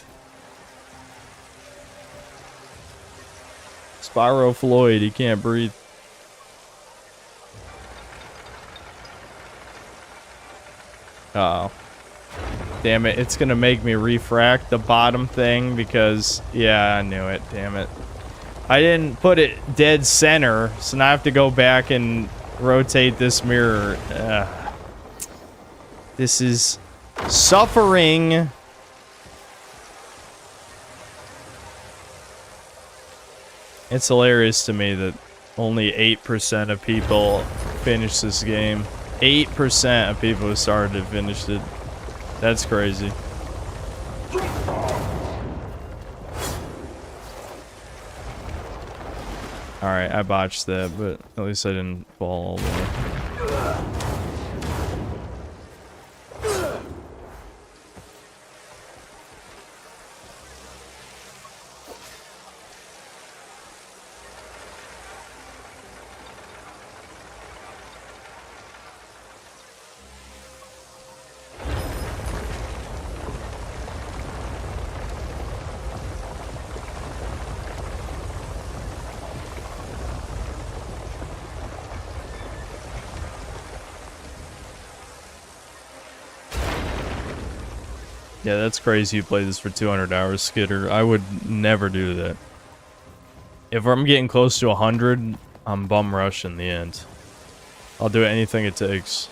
Spyro Floyd, he can't breathe. Uh oh. Damn it, it's gonna make me refract the bottom thing because, yeah, I knew it, damn it. I didn't put it dead center, so now I have to go back and rotate this mirror. This is suffering. It's hilarious to me that only 8% of people finish this game. 8% of people who started it finished it. That's crazy. Alright, I botched that, but at least I didn't fall all the way. Yeah, that's crazy you play this for 200 hours, Skitter. I would never do that. If I'm getting close to 100, I'm bum rushing the end. I'll do anything it takes.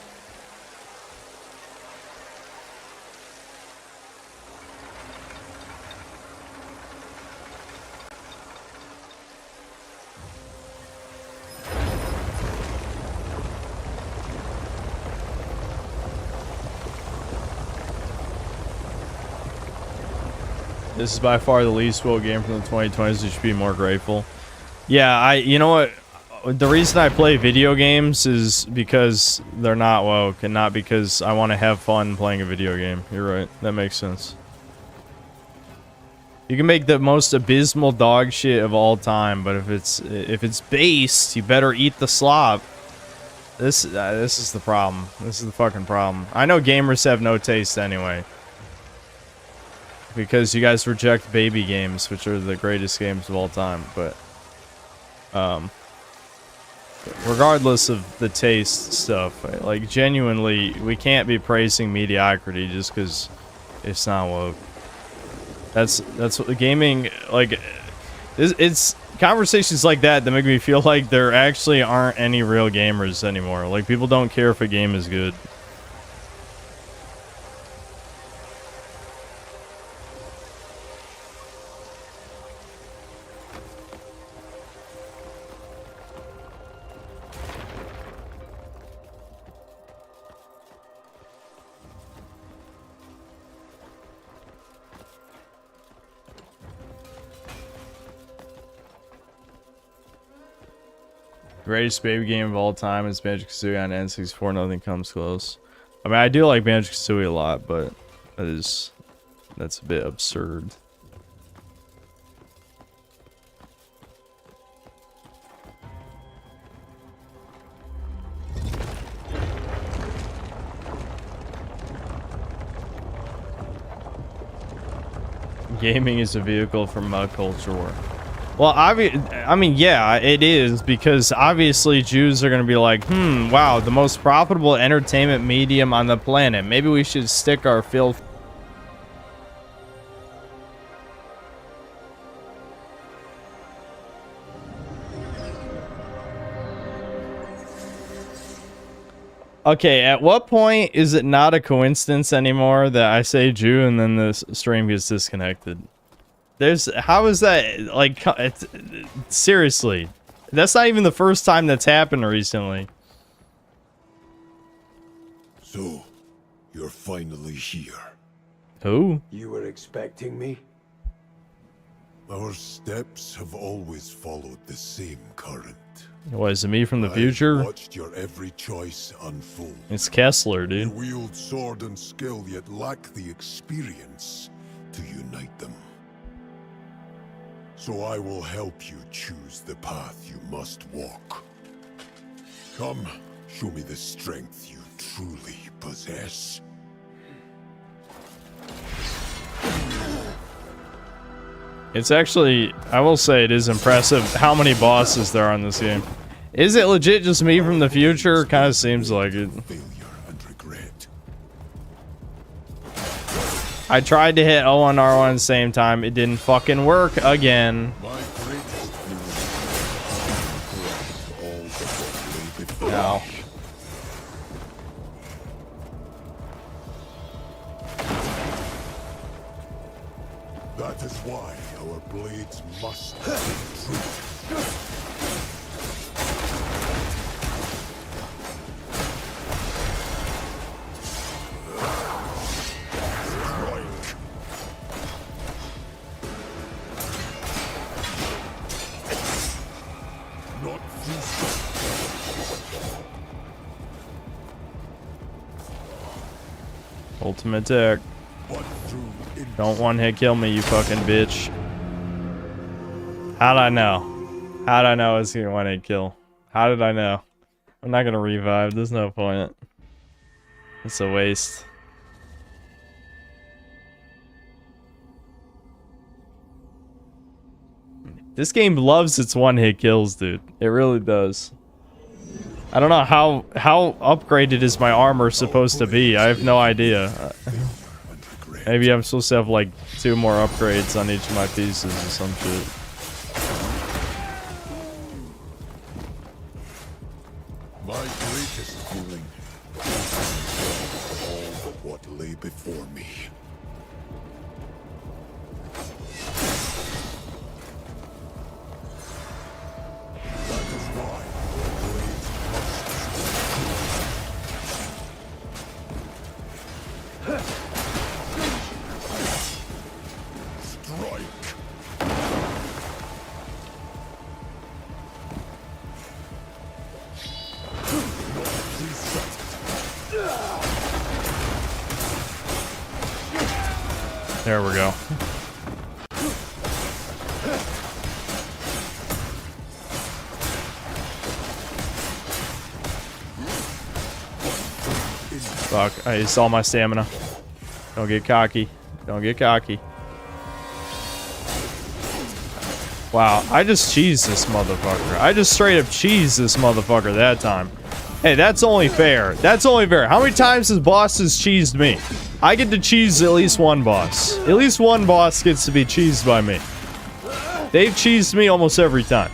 This is by far the least woke game from the 2020s. You should be more grateful. Yeah, you know what? The reason I play video games is because they're not woke and not because I want to have fun playing a video game. You're right. That makes sense. You can make the most abysmal dog shit of all time, but if it's based, you better eat the slop. This is the problem. This is the fucking problem. I know gamers have no taste anyway. Because you guys reject baby games, which are the greatest games of all time, but regardless of the taste stuff, like genuinely, we can't be praising mediocrity just because it's not woke. That's what the gaming, like, it's conversations like that that make me feel like there actually aren't any real gamers anymore. Like, people don't care if a game is good. Greatest baby game of all time is Banjo-Kazooie on N64. Nothing comes close. I mean, I do like Banjo-Kazooie a lot, but that's a bit absurd. Gaming is a vehicle for mud culture war. Well, I mean, yeah, it is, because obviously Jews are going to be like, wow, the most profitable entertainment medium on the planet. Maybe we should stick our filth. Okay, at what point is it not a coincidence anymore that I say Jew and then the stream gets disconnected? How is that, like, seriously, that's not even the first time that's happened recently. So, you're finally here. Who? You were expecting me? Our steps have always followed the same current. What, is it me from the I've future? watched your every choice unfold. It's Kessler, You dude. wield sword and skill, yet lack the experience to unite them. So I will help you choose the path you must walk. Come, show me the strength you truly possess. It's actually, I will say, it is impressive how many bosses there are in this game. Is it legit just me from the future? Kind of seems like it. Failure and regret. I tried to hit O and R1 at the same time. It didn't fucking work again. My greatest fear all but what lay before No. me. That is why our blades must be true. Not through Ultimate attack. but through Don't one hit kill me, you fucking bitch. How'd I know? How'd I know it's gonna one hit kill? How did I know? I'm not gonna revive. There's no point. It's a waste. This game loves its one-hit kills, dude. It really does. I don't know how upgraded is my armor supposed to be. I have no idea. and regret. Maybe I'm supposed to have like 2 more upgrades on each of my pieces or some shit. My greatest feeling is all but what lay before me. That is why the blades must strike. There we go. Fuck, I used all my stamina. Don't get cocky. Don't get cocky. Wow, I just cheesed this motherfucker. I just straight up cheesed this motherfucker that time. Hey, that's only fair. That's only fair. How many times has bosses cheesed me? I get to cheese at least one boss. At least one boss gets to be cheesed by me. They've cheesed me almost every time.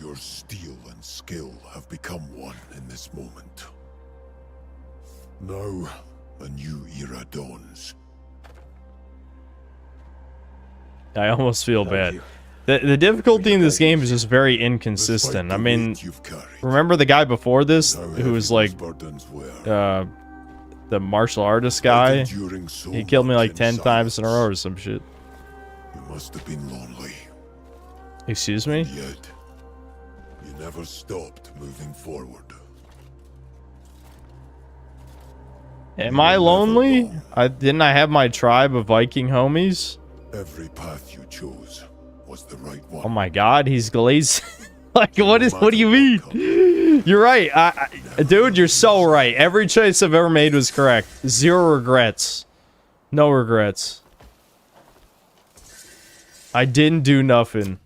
Your steel and skill have become one in this moment. Now, a new era dawns. I almost feel bad. The difficulty in this game is just very inconsistent. I mean, remember the guy before this who was like the martial artist guy? He killed me like 10 times in a row or some shit. You must have been lonely. Excuse me? Yet, you never stopped moving forward. Am I lonely? Didn't I have my tribe of Viking homies? Every path you chose was the right one. Oh my god, he's glazed. Like, what do you mean? You're right. Dude, you're so right. Every choice I've ever made was correct. Zero regrets. No regrets. I didn't do nothing.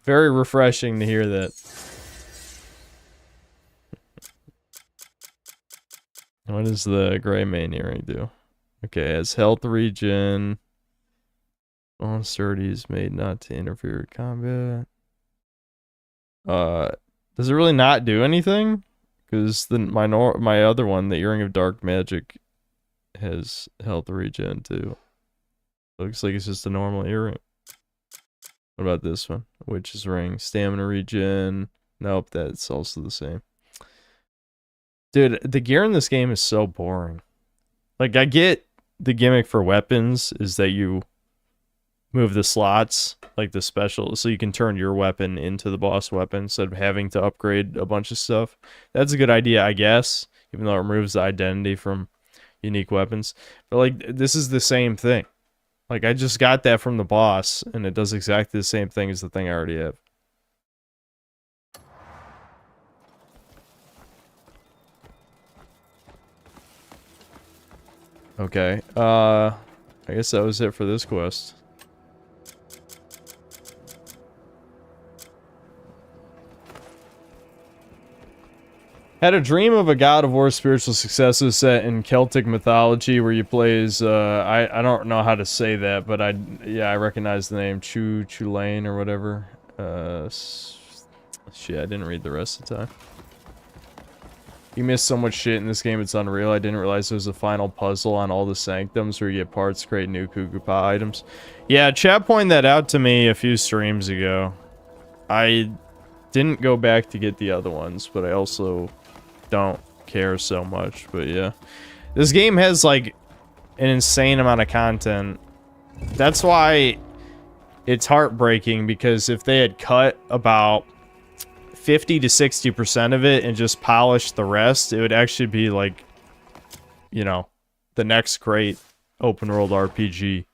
Very refreshing to hear that. What does the gray main earring do? Okay, as health regen. Bone sturdy is made not to interfere with combat. Does it really not do anything? Because my other one, the earring of dark magic, has health regen too. Looks like it's just a normal earring. What about this one? Witch's ring, stamina regen. Nope, that's also the same. Dude, the gear in this game is so boring. Like, I get the gimmick for weapons is that you move the slots, like the special, so you can turn your weapon into the boss weapon instead of having to upgrade a bunch of stuff. That's a good idea, I guess, even though it removes the identity from unique weapons. But, like, this is the same thing. Like, I just got that from the boss, and it does exactly the same thing as the thing I already have. Okay, I guess that was it for this quest. Had a dream of a god of war spiritual successor set in Celtic mythology where you play as, I don't know how to say that, but I recognize the name, Chulane or whatever. Shit, I didn't read the rest of the time. You missed so much shit in this game, it's unreal. I didn't realize there was a final puzzle on all the sanctums where you get parts to create new 𝐒𝐂𝐂𝐈𝐀 items. Yeah, chat pointed that out to me a few streams ago. I didn't go back to get the other ones, but I also don't care so much. But yeah, this game has like an insane amount of content. That's why it's heartbreaking, because if they had cut about 50 to 60% of it and just polished the rest, it would actually be like, you know, the next great open world RPG.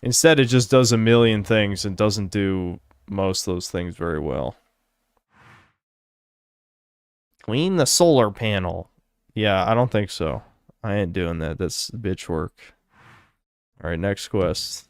Instead, it just does a million things and doesn't do most of those things very well. Clean the solar panel. Yeah, I don't think so. I ain't doing that. That's bitch work. Alright, next quest.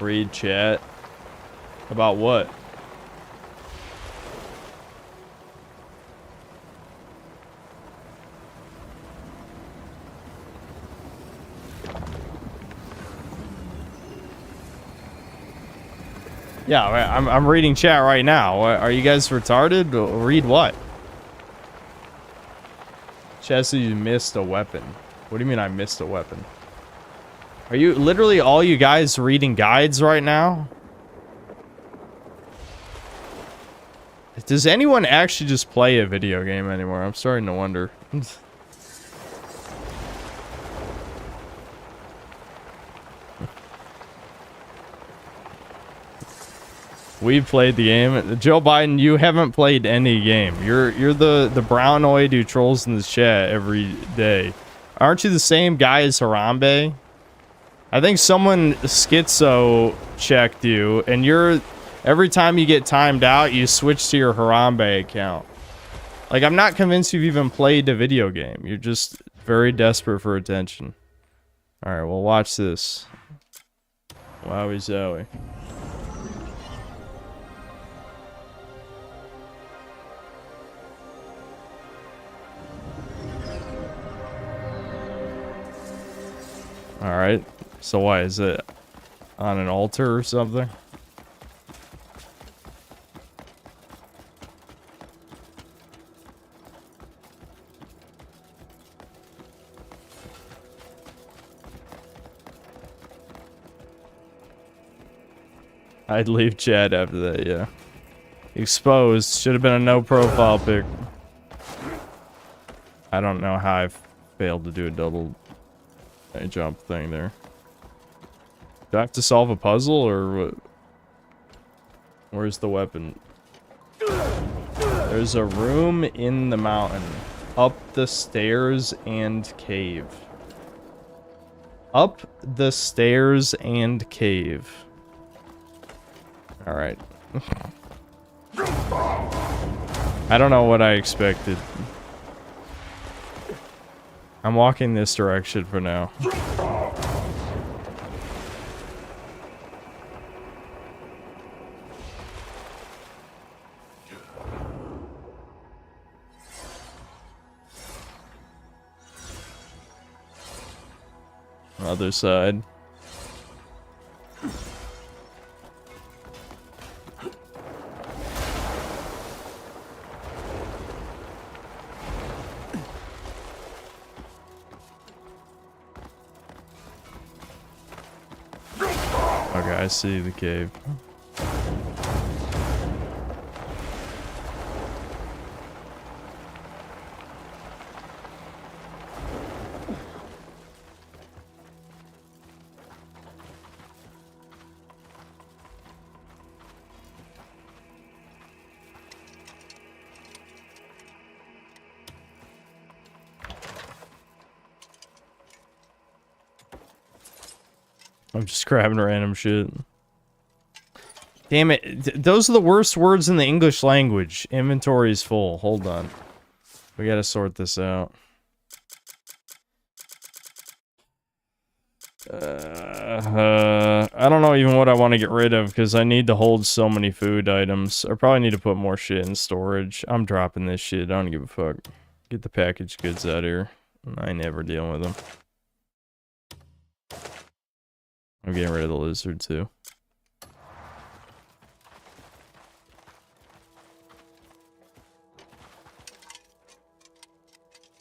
Read chat. About what? Yeah, I'm reading chat right now. Are you guys retarded? Read what? Chat says you missed a weapon. What do you mean I missed a weapon? Are you literally all you guys reading guides right now? Does anyone actually just play a video game anymore? I'm starting to wonder. We've played the game. Joe Biden, you haven't played any game. You're the brownoid who trolls in the chat every day. Aren't you the same guy as Harambe? I think someone schizo checked you, and you're every time you get timed out, you switch to your Harambe account. Like, I'm not convinced you've even played a video game. You're just very desperate for attention. Alright, well, watch this. Wowie zowie. Alright, so why is it on an altar or something? I'd leave chat after that, yeah. Exposed. Should have been a no profile pic. I don't know how I failed to do a double jump thing there. Do I have to solve a puzzle or what? Where's the weapon? There's a room in the mountain. Up the stairs and cave. Up the stairs and cave. Alright. I don't know what I expected. I'm walking this direction for now. Other side. Okay, I see the cave. I'm just grabbing random shit. Damn it. Those are the worst words in the English language. Inventory is full. Hold on. We gotta sort this out. I don't know even what I want to get rid of because I need to hold so many food items. I probably need to put more shit in storage. I'm dropping this shit. I don't give a fuck. Get the packaged goods out of here. I ain't never dealing with them. I'm getting rid of the lizard too.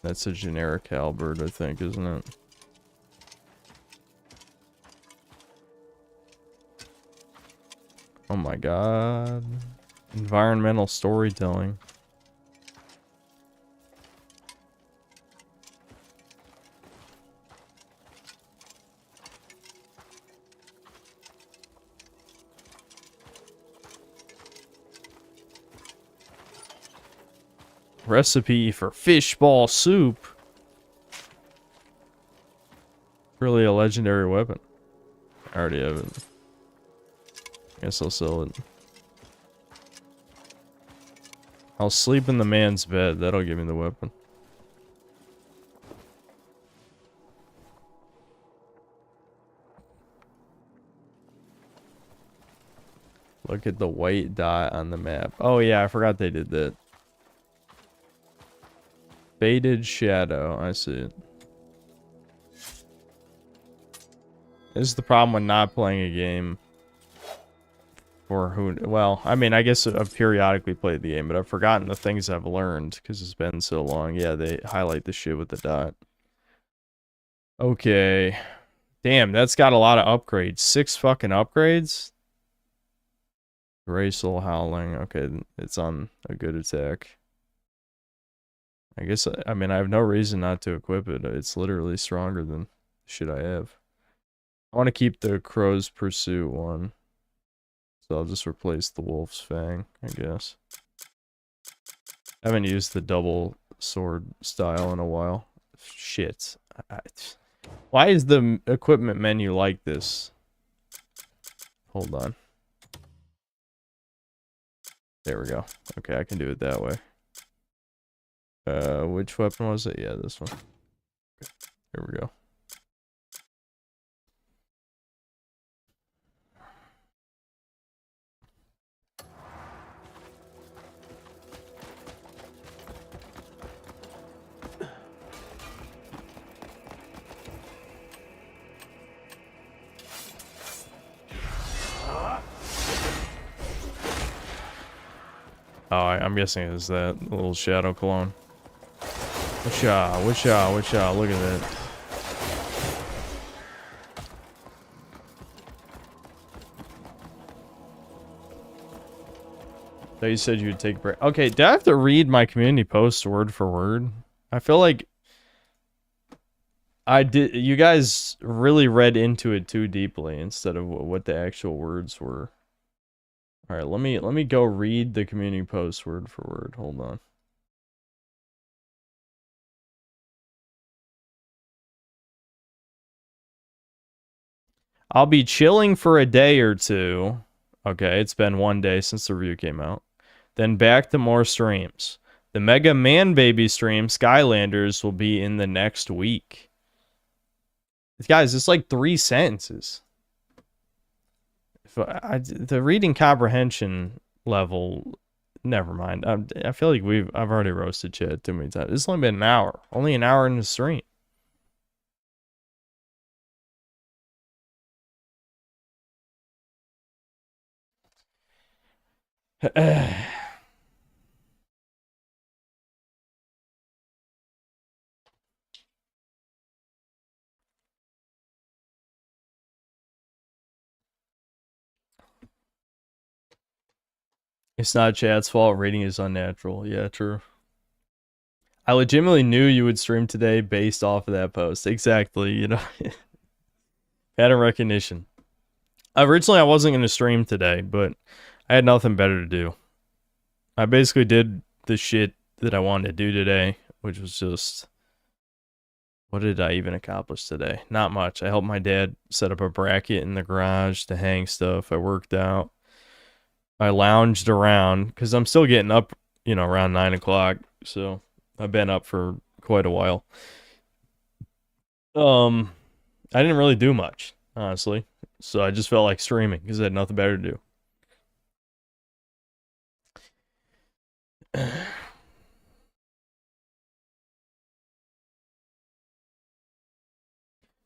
That's a generic halberd, I think, isn't it? Oh my god. Environmental storytelling. Recipe for fishball soup. Really a legendary weapon. I already have it. Guess I'll sell it. I'll sleep in the man's bed. That'll give me the weapon. Look at the white dot on the map. Oh yeah, I forgot they did that. Faded shadow. I see it. This is the problem with not playing a game. For who? Well, I mean, I guess I've periodically played the game, but I've forgotten the things I've learned because it's been so long. Yeah, they highlight the shit with the dot. Okay. Damn, that's got a lot of upgrades. 6 fucking upgrades? Graceful Howling. Okay, it's on a good attack. I guess, I mean, I have no reason not to equip it. It's literally stronger than shit I have. I want to keep the Crow's Pursuit one. So I'll just replace the wolf's fang, I guess. I haven't used the double sword style in a while. Shit. Why is the equipment menu like this? Hold on. There we go. Okay, I can do it that way. Which weapon was it? Yeah, this one. Okay, here we go. Oh, I'm guessing it's that little shadow clone. Whatcha, look at that. So you said you'd take a break. Okay, do I have to read my community post word for word? I feel like I did. You guys really read into it too deeply instead of what the actual words were. All right, let me go read the community post word for word. Hold on. I'll be chilling for a day or two. Okay, it's been 1 day since the review came out. Then back to more streams. The Mega Man Baby stream, Skylanders, will be in the next week. Guys, it's like 3 sentences. The reading comprehension level, never mind. I feel like I've already roasted chat too many times. It's only been an hour. Only an hour in the stream. It's not chat's fault. Rating is unnatural. Yeah, true. I legitimately knew you would stream today based off of that post. Exactly, you know. Pattern recognition. Originally, I wasn't going to stream today, but I had nothing better to do. I basically did the shit that I wanted to do today, which was just... What did I even accomplish today? Not much. I helped my dad set up a bracket in the garage to hang stuff. I worked out. I lounged around, because I'm still getting up, you know, around 9 o'clock, so I've been up for quite a while. I didn't really do much, honestly, so I just felt like streaming, because I had nothing better to do.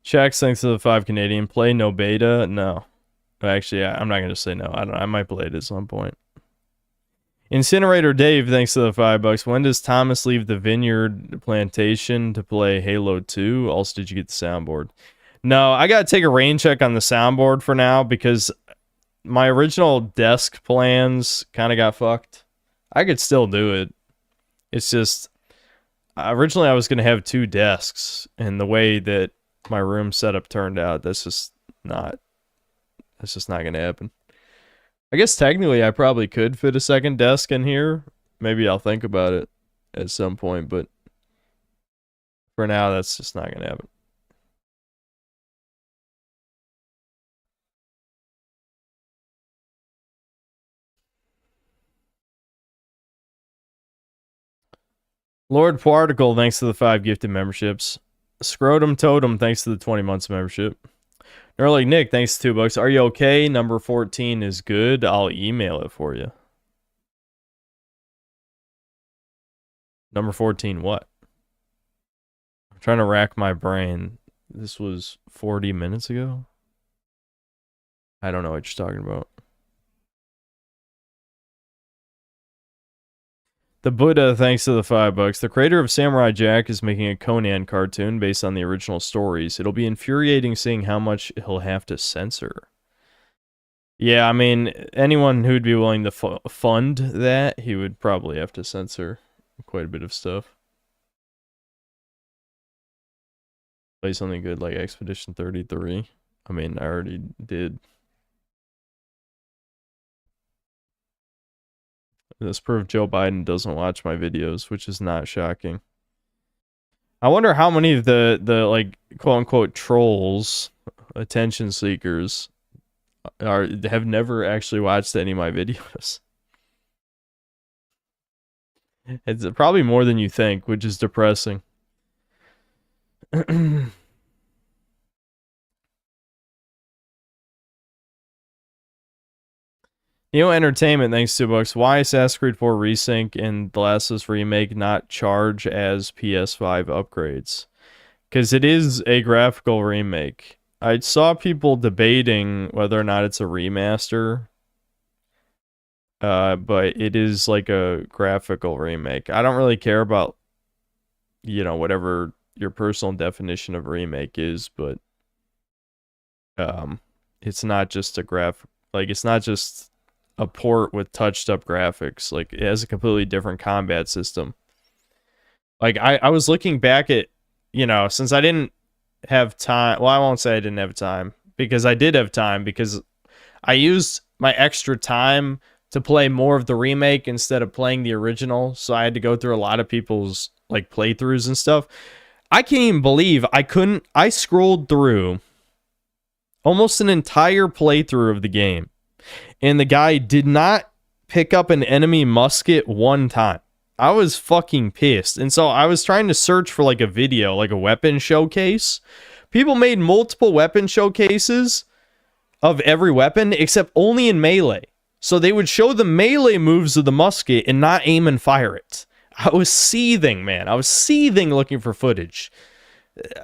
Shax, thanks to the 5 Canadian. Play no beta? No. Actually, I'm not going to say no. I might play it at some point. Incinerator Dave, thanks to the $5. When does Thomas leave the vineyard plantation to play Halo 2? Also, did you get the soundboard? No, I got to take a rain check on the soundboard for now because my original desk plans kind of got fucked. I could still do it. It's just, originally I was going to have 2 desks, and the way that my room setup turned out, that's just not going to happen. I guess technically I probably could fit a second desk in here. Maybe I'll think about it at some point, but for now, that's just not going to happen. Lord Particle, thanks to the 5 gifted memberships. Scrotum Totem, thanks to the 20 months of membership. Nerlig Nick, thanks to $2. Are you okay? Number 14 is good. I'll email it for you. Number 14, what? I'm trying to rack my brain. This was 40 minutes ago? I don't know what you're talking about. The Buddha, thanks to the $5. The creator of Samurai Jack is making a Conan cartoon based on the original stories. It'll be infuriating seeing how much he'll have to censor. Yeah, I mean, anyone who'd be willing to fund that, he would probably have to censor quite a bit of stuff. Play something good like Expedition 33. I mean, I already did. This proof Joe Biden doesn't watch my videos, which is not shocking. I wonder how many of the like quote unquote trolls, attention seekers, have never actually watched any of my videos. It's probably more than you think, which is depressing. Entertainment, thanks $2. Why Assassin's Creed 4 Resync and The Last of Us Remake not charge as PS5 upgrades? Because it is a graphical remake. I saw people debating whether or not it's a remaster. But it is like a graphical remake. I don't really care about, you know, whatever your personal definition of remake is, but it's not just a it's not just a port with touched up graphics. Like, it has a completely different combat system. Like, I was looking back at, you know, since I didn't have time, well, I won't say I didn't have time, because I did have time, because I used my extra time to play more of the remake instead of playing the original, so I had to go through a lot of people's, like, playthroughs and stuff. I can't even believe I scrolled through almost an entire playthrough of the game, and the guy did not pick up an enemy musket one time. I was fucking pissed. And so I was trying to search for like a video, like a weapon showcase. People made multiple weapon showcases of every weapon, except only in melee. So they would show the melee moves of the musket and not aim and fire it. I was seething, man. I was seething looking for footage.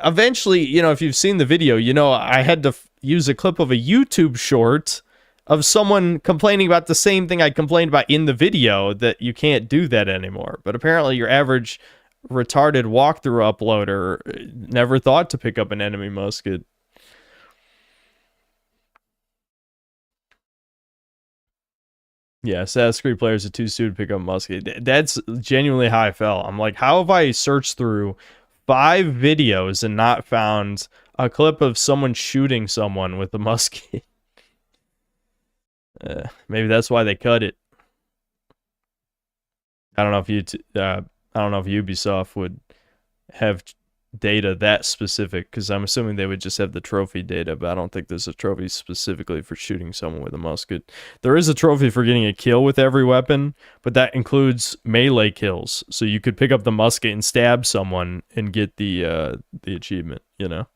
Eventually, you know, if you've seen the video, you know, I had to use a clip of a YouTube short of someone complaining about the same thing I complained about in the video, that you can't do that anymore. But apparently your average retarded walkthrough uploader never thought to pick up an enemy musket. Yeah, Assassin's Creed players are too soon to pick up a musket. That's genuinely how I felt. I'm like, how have I searched through 5 videos and not found a clip of someone shooting someone with a musket? Maybe that's why they cut it. I don't know if Ubisoft would have data that specific, because I'm assuming they would just have the trophy data, but I don't think there's a trophy specifically for shooting someone with a musket. There is a trophy for getting a kill with every weapon, but that includes melee kills, so you could pick up the musket and stab someone and get the achievement, you know?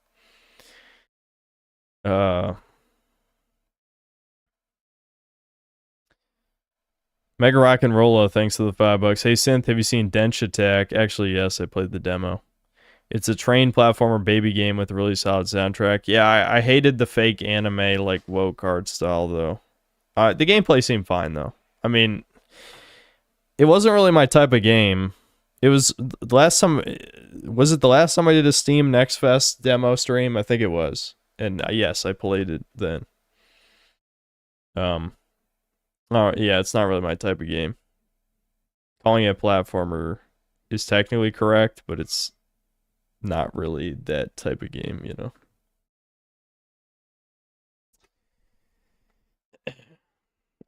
Mega Rock and Rolla, thanks to the $5. Hey Synth, have you seen Dench Attack? Actually, yes, I played the demo. It's a train platformer baby game with a really solid soundtrack. Yeah, I hated the fake anime, like, woke art style, though. The gameplay seemed fine, though. I mean, it wasn't really my type of game. It was the last time... Was it the last time I did a Steam Next Fest demo stream? I think it was. And yes, I played it then. Oh, yeah, it's not really my type of game. Calling it a platformer is technically correct, but it's not really that type of game, you know?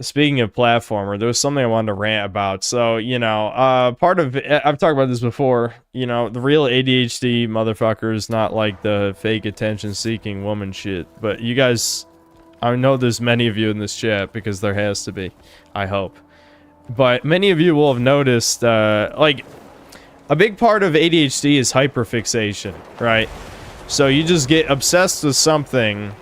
Speaking of platformer, there was something I wanted to rant about. So, you know, part of it, I've talked about this before, you know, the real ADHD motherfucker is not like the fake attention-seeking woman shit, but you guys... I know there's many of you in this chat, because there has to be, I hope. But many of you will have noticed, like, a big part of ADHD is hyperfixation, right? So you just get obsessed with something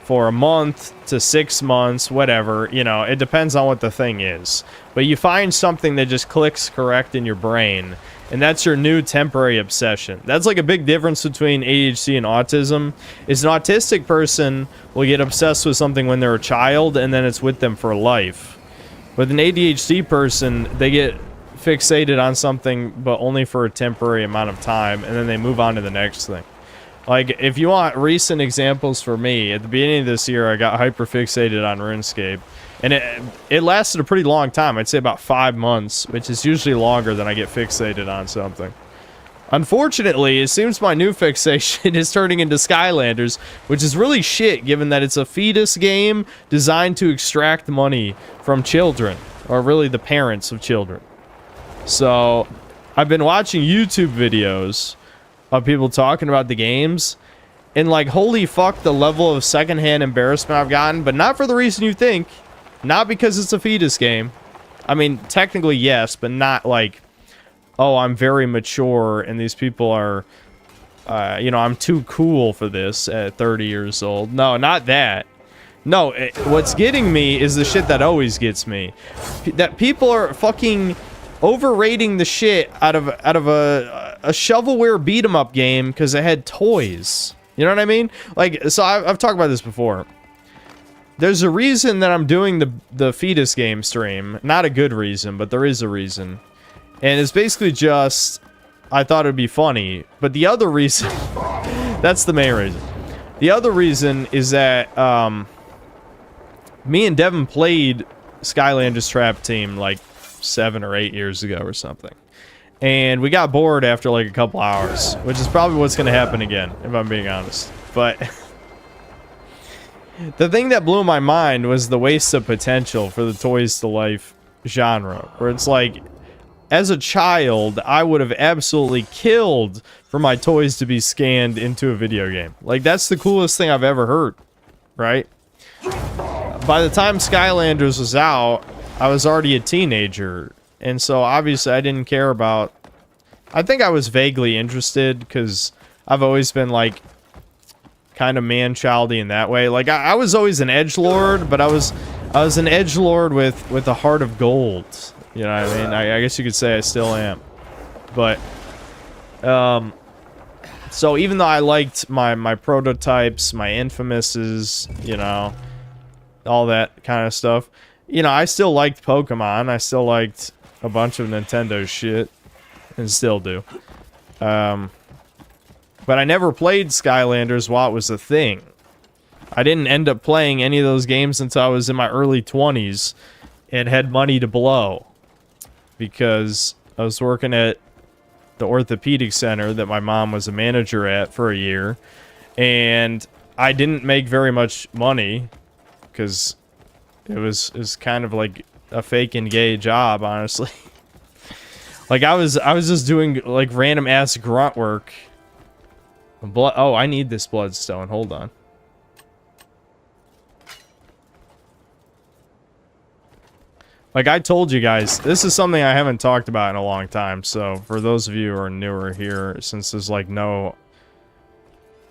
for a month to 6 months, whatever, you know, it depends on what the thing is. But you find something that just clicks correct in your brain, and that's your new temporary obsession. That's like a big difference between ADHD and autism. Is an autistic person will get obsessed with something when they're a child, and then it's with them for life. With an ADHD person, they get fixated on something, but only for a temporary amount of time, and then they move on to the next thing. Like, if you want recent examples for me, at the beginning of this year, I got hyperfixated on RuneScape. And it lasted a pretty long time. I'd say about 5 months, which is usually longer than I get fixated on something. Unfortunately, it seems my new fixation is turning into Skylanders, which is really shit, given that it's a fetus game designed to extract money from children. or really the parents of children. So I've been watching YouTube videos of people talking about the games, and like, holy fuck, the level of secondhand embarrassment I've gotten, but not for the reason you think. Not because it's a fetus game. I mean, technically yes, but not like, oh, I'm very mature and these people are, you know, I'm too cool for this at 30 years old. No, not that. No, what's getting me is the shit that always gets me. That people are fucking overrating the shit out of a shovelware beat 'em up game because it had toys. You know what I mean? Like, so I've talked about this before. There's a reason that I'm doing the fetus game stream. Not a good reason, but there is a reason. And it's basically just, I thought it'd be funny. But the other reason, that's the main reason. The other reason is that, me and Devin played Skylanders Trap Team like 7 or 8 years ago or something. And we got bored after like a couple hours, which is probably what's going to happen again, if I'm being honest. But the thing that blew my mind was the waste of potential for the Toys to Life genre, where it's like, as a child, I would have absolutely killed for my toys to be scanned into a video game. Like, that's the coolest thing I've ever heard, right? By the time Skylanders was out, I was already a teenager, and so obviously I didn't care about... I think I was vaguely interested, because I've always been, like, kind of man-childy in that way. Like, I was always an edgelord, but I was an edgelord with a heart of gold. You know what I mean? I guess you could say I still am. But, so even though I liked my prototypes, my infamouses, you know, all that kind of stuff, you know, I still liked Pokemon. I still liked a bunch of Nintendo shit, and still do. But I never played Skylanders while it was a thing. I didn't end up playing any of those games until I was in my early 20s and had money to blow. Because I was working at the orthopedic center that my mom was a manager at for a year. And I didn't make very much money. Because it was kind of like a fake and gay job, honestly. Like, I was just doing, like, random-ass grunt work. Oh, I need this bloodstone. Hold on. Like I told you guys, this is something I haven't talked about in a long time. So, for those of you who are newer here, since there's, like, no...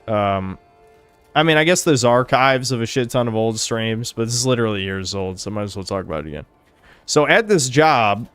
I mean, I guess there's archives of a shit ton of old streams, but this is literally years old, so I might as well talk about it again. So, at this job,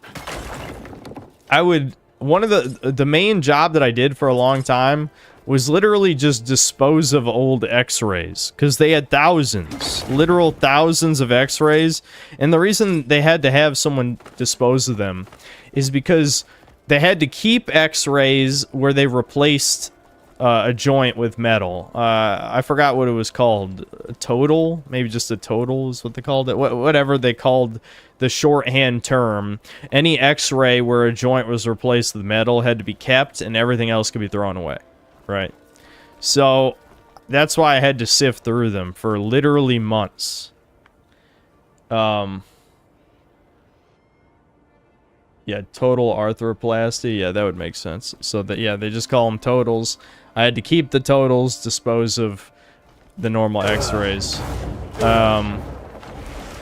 I would... One of the main job that I did for a long time was literally just dispose of old x-rays. Because they had thousands. Literal thousands of x-rays. And the reason they had to have someone dispose of them is because they had to keep x-rays where they replaced a joint with metal. I forgot what it was called. A total? Maybe just a total is what they called it. Whatever they called the shorthand term. Any x-ray where a joint was replaced with metal had to be kept and everything else could be thrown away. Right. So, that's why I had to sift through them for literally months. Yeah, total arthroplasty. Yeah, that would make sense. So, that yeah, they just call them totals. I had to keep the totals, dispose of the normal x-rays.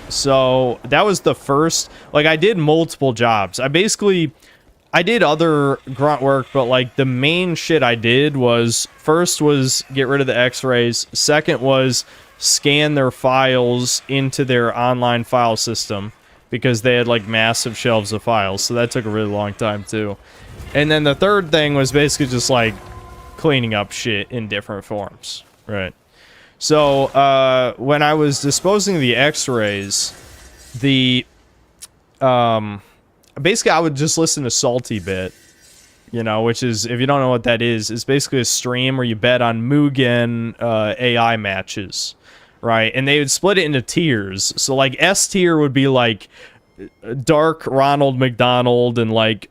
So, that was the first... Like, I did multiple jobs. I did other grunt work, but, like, the main shit I did was... First was get rid of the x-rays. Second was scan their files into their online file system. Because they had, like, massive shelves of files. So that took a really long time, too. And then the third thing was basically just, like, cleaning up shit in different forms. Right. So, when I was disposing of the x-rays, basically, I would just listen to Salty Bit, you know, which is, if you don't know what that is, it's basically a stream where you bet on Mugen AI matches, right? And they would split it into tiers. So, like, S tier would be, like, Dark Ronald McDonald and, like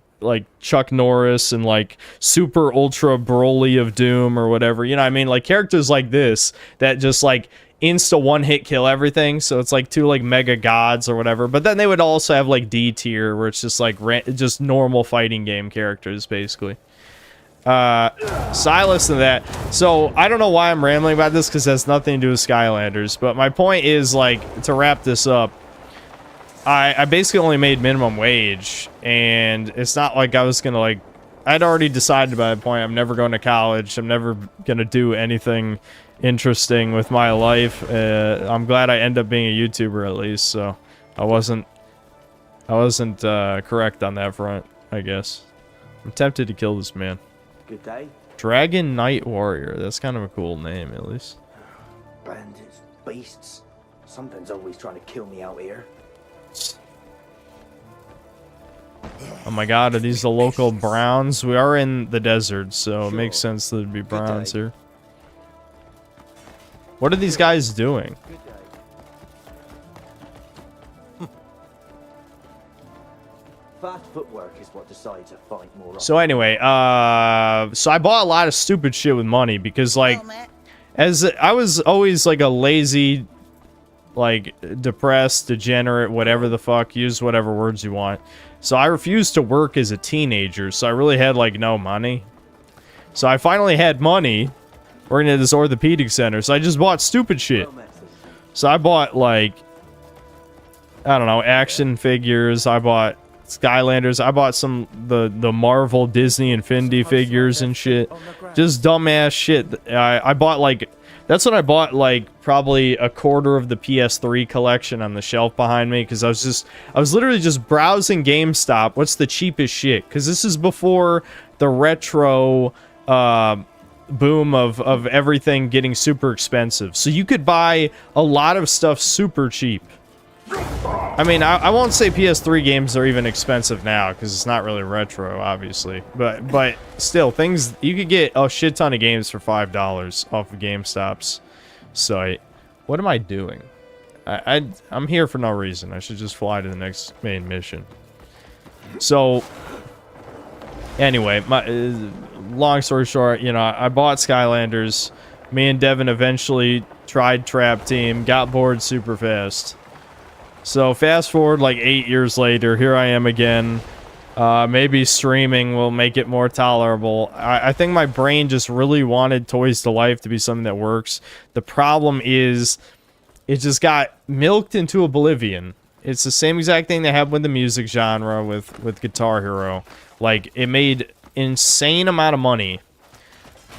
Chuck Norris and, like, Super Ultra Broly of Doom or whatever. You know what I mean? Like, characters like this that just, like, insta one-hit kill everything. So it's like 2 like mega gods or whatever. But then they would also have like D tier, where it's just like just normal fighting game characters basically. So I listen to that. So I don't know why I'm rambling about this, because it has nothing to do with Skylanders. But my point is, like, to wrap this up, I basically only made minimum wage, and it's not like I was gonna, like, I'd already decided by that point I'm never going to college, I'm never gonna do anything interesting with my life. I'm glad I end up being a YouTuber at least, so I wasn't correct on that front, I guess. I'm tempted to kill this man. Good day. Dragon Knight Warrior. That's kind of a cool name, at least. Bandits, beasts. Something's always trying to kill me out here. Oh my god, are these the local browns? We are in the desert, so it makes sense that there'd be browns here. What are these guys doing? Good day. Fast footwork is what decides a fight more often. So anyway, so I bought a lot of stupid shit with money because, like, as I was always like a lazy, like, depressed, degenerate, whatever the fuck, use whatever words you want. So I refused to work as a teenager, so I really had, like, no money. So I finally had money working at this orthopedic center, so I just bought stupid shit. So I bought, like, I don't know, action figures, I bought Skylanders, I bought some the Marvel, Disney, Infinity figures and shit. Just dumbass shit. I bought, like, that's when I bought, like, probably a quarter of the PS3 collection on the shelf behind me, because I was literally just browsing GameStop. What's the cheapest shit? Because this is before the retro boom of everything getting super expensive. So you could buy a lot of stuff super cheap. I mean, I won't say PS3 games are even expensive now, because it's not really retro, obviously. But still, things, you could get a shit ton of games for $5 off of GameStop's site. What am I doing? I'm here for no reason. I should just fly to the next main mission. So, anyway, long story short, you know, I bought Skylanders. Me and Devin eventually tried Trap Team, got bored super fast. So fast forward like 8 years later, here I am again. Maybe streaming will make it more tolerable. I think my brain just really wanted Toys to Life to be something that works. The problem is, it just got milked into oblivion. It's the same exact thing that happened with the music genre with Guitar Hero. Like, it made insane amount of money.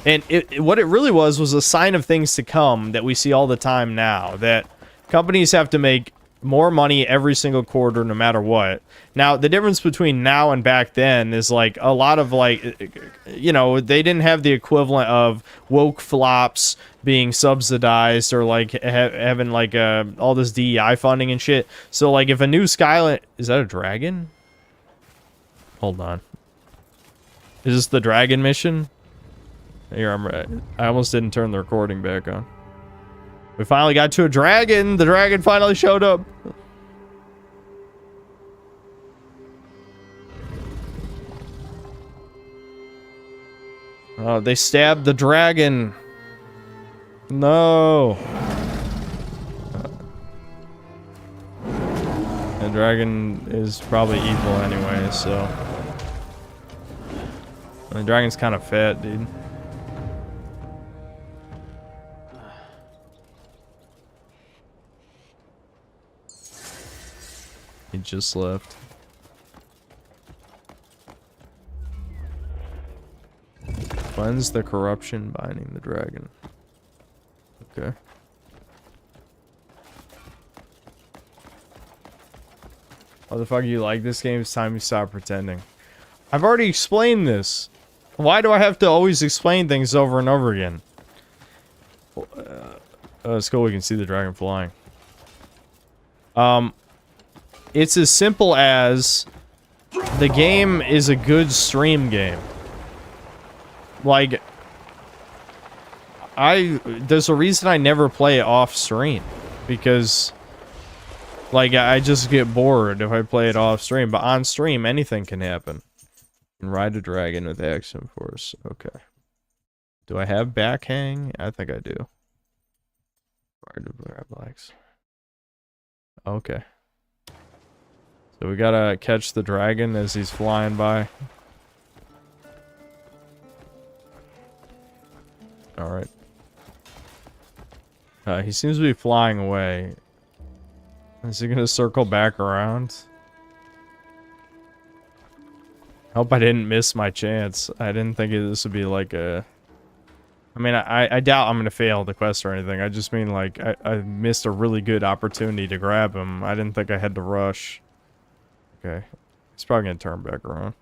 And what it really was a sign of things to come that we see all the time now. That companies have to make more money every single quarter no matter what. Now, the difference between now and back then is, like, a lot of, like, you know, they didn't have the equivalent of woke flops being subsidized, or, like, having, like, all this DEI funding and shit. So, like, if a new Skyland... Is that a dragon? Hold on. Is this the dragon mission? Here, I almost didn't turn the recording back on. We finally got to a dragon. The dragon finally showed up. Oh, they stabbed the dragon. No. The dragon is probably evil anyway, so. The dragon's kind of fat, dude. He just left. Cleanse the corruption binding the dragon. Okay. Motherfucker, you like this game? It's time you stop pretending. I've already explained this. Why do I have to always explain things over and over again? It's cool we can see the dragon flying. It's as simple as the game is a good stream game. Like, there's a reason I never play it off stream, because, like, I just get bored if I play it off stream. But on stream, anything can happen. And ride a dragon with action force. Okay. Do I have back hang? I think I do. Hard to grab legs. Okay. So we gotta catch the dragon as he's flying by. Alright. He seems to be flying away. Is he gonna circle back around? I hope I didn't miss my chance. I didn't think this would be like a... I mean, I doubt I'm gonna fail the quest or anything. I just mean, like, I missed a really good opportunity to grab him. I didn't think I had to rush. Okay. He's probably gonna turn back around.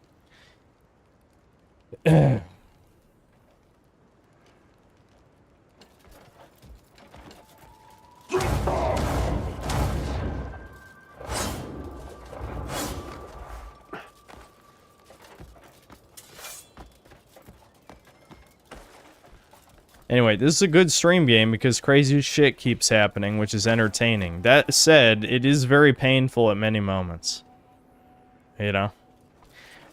Anyway, this is a good stream game because crazy shit keeps happening, which is entertaining. That said, it is very painful at many moments. You know?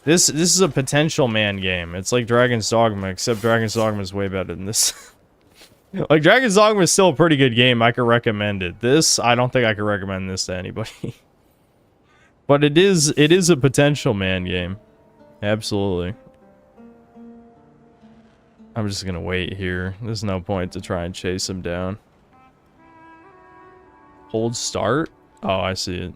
This is a potential man game. It's like Dragon's Dogma, except Dragon's Dogma is way better than this. Like, Dragon's Dogma is still a pretty good game. I could recommend it. This, I don't think I could recommend this to anybody. But it is a potential man game. Absolutely. I'm just gonna wait here. There's no point to try and chase him down. Hold start? Oh, I see it.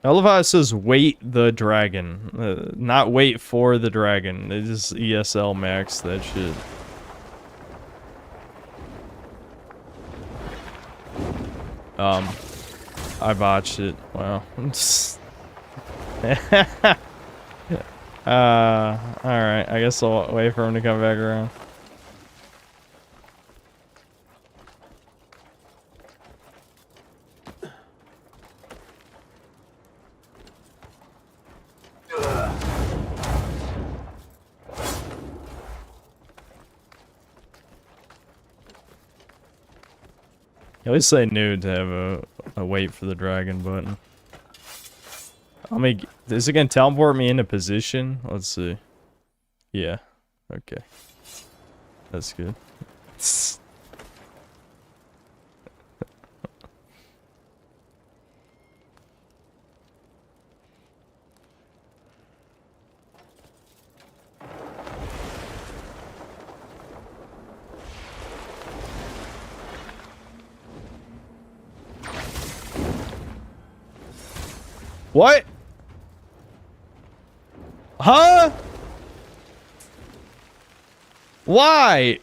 I love how it says wait the dragon. Not wait for the dragon. They just ESL max that shit. I botched it. Wow. Alright. I guess I'll wait for him to come back around. At least I knew to have a wait for the dragon button. Is it gonna teleport me into position? Let's see. Yeah. Okay. That's good. What? Huh? Why?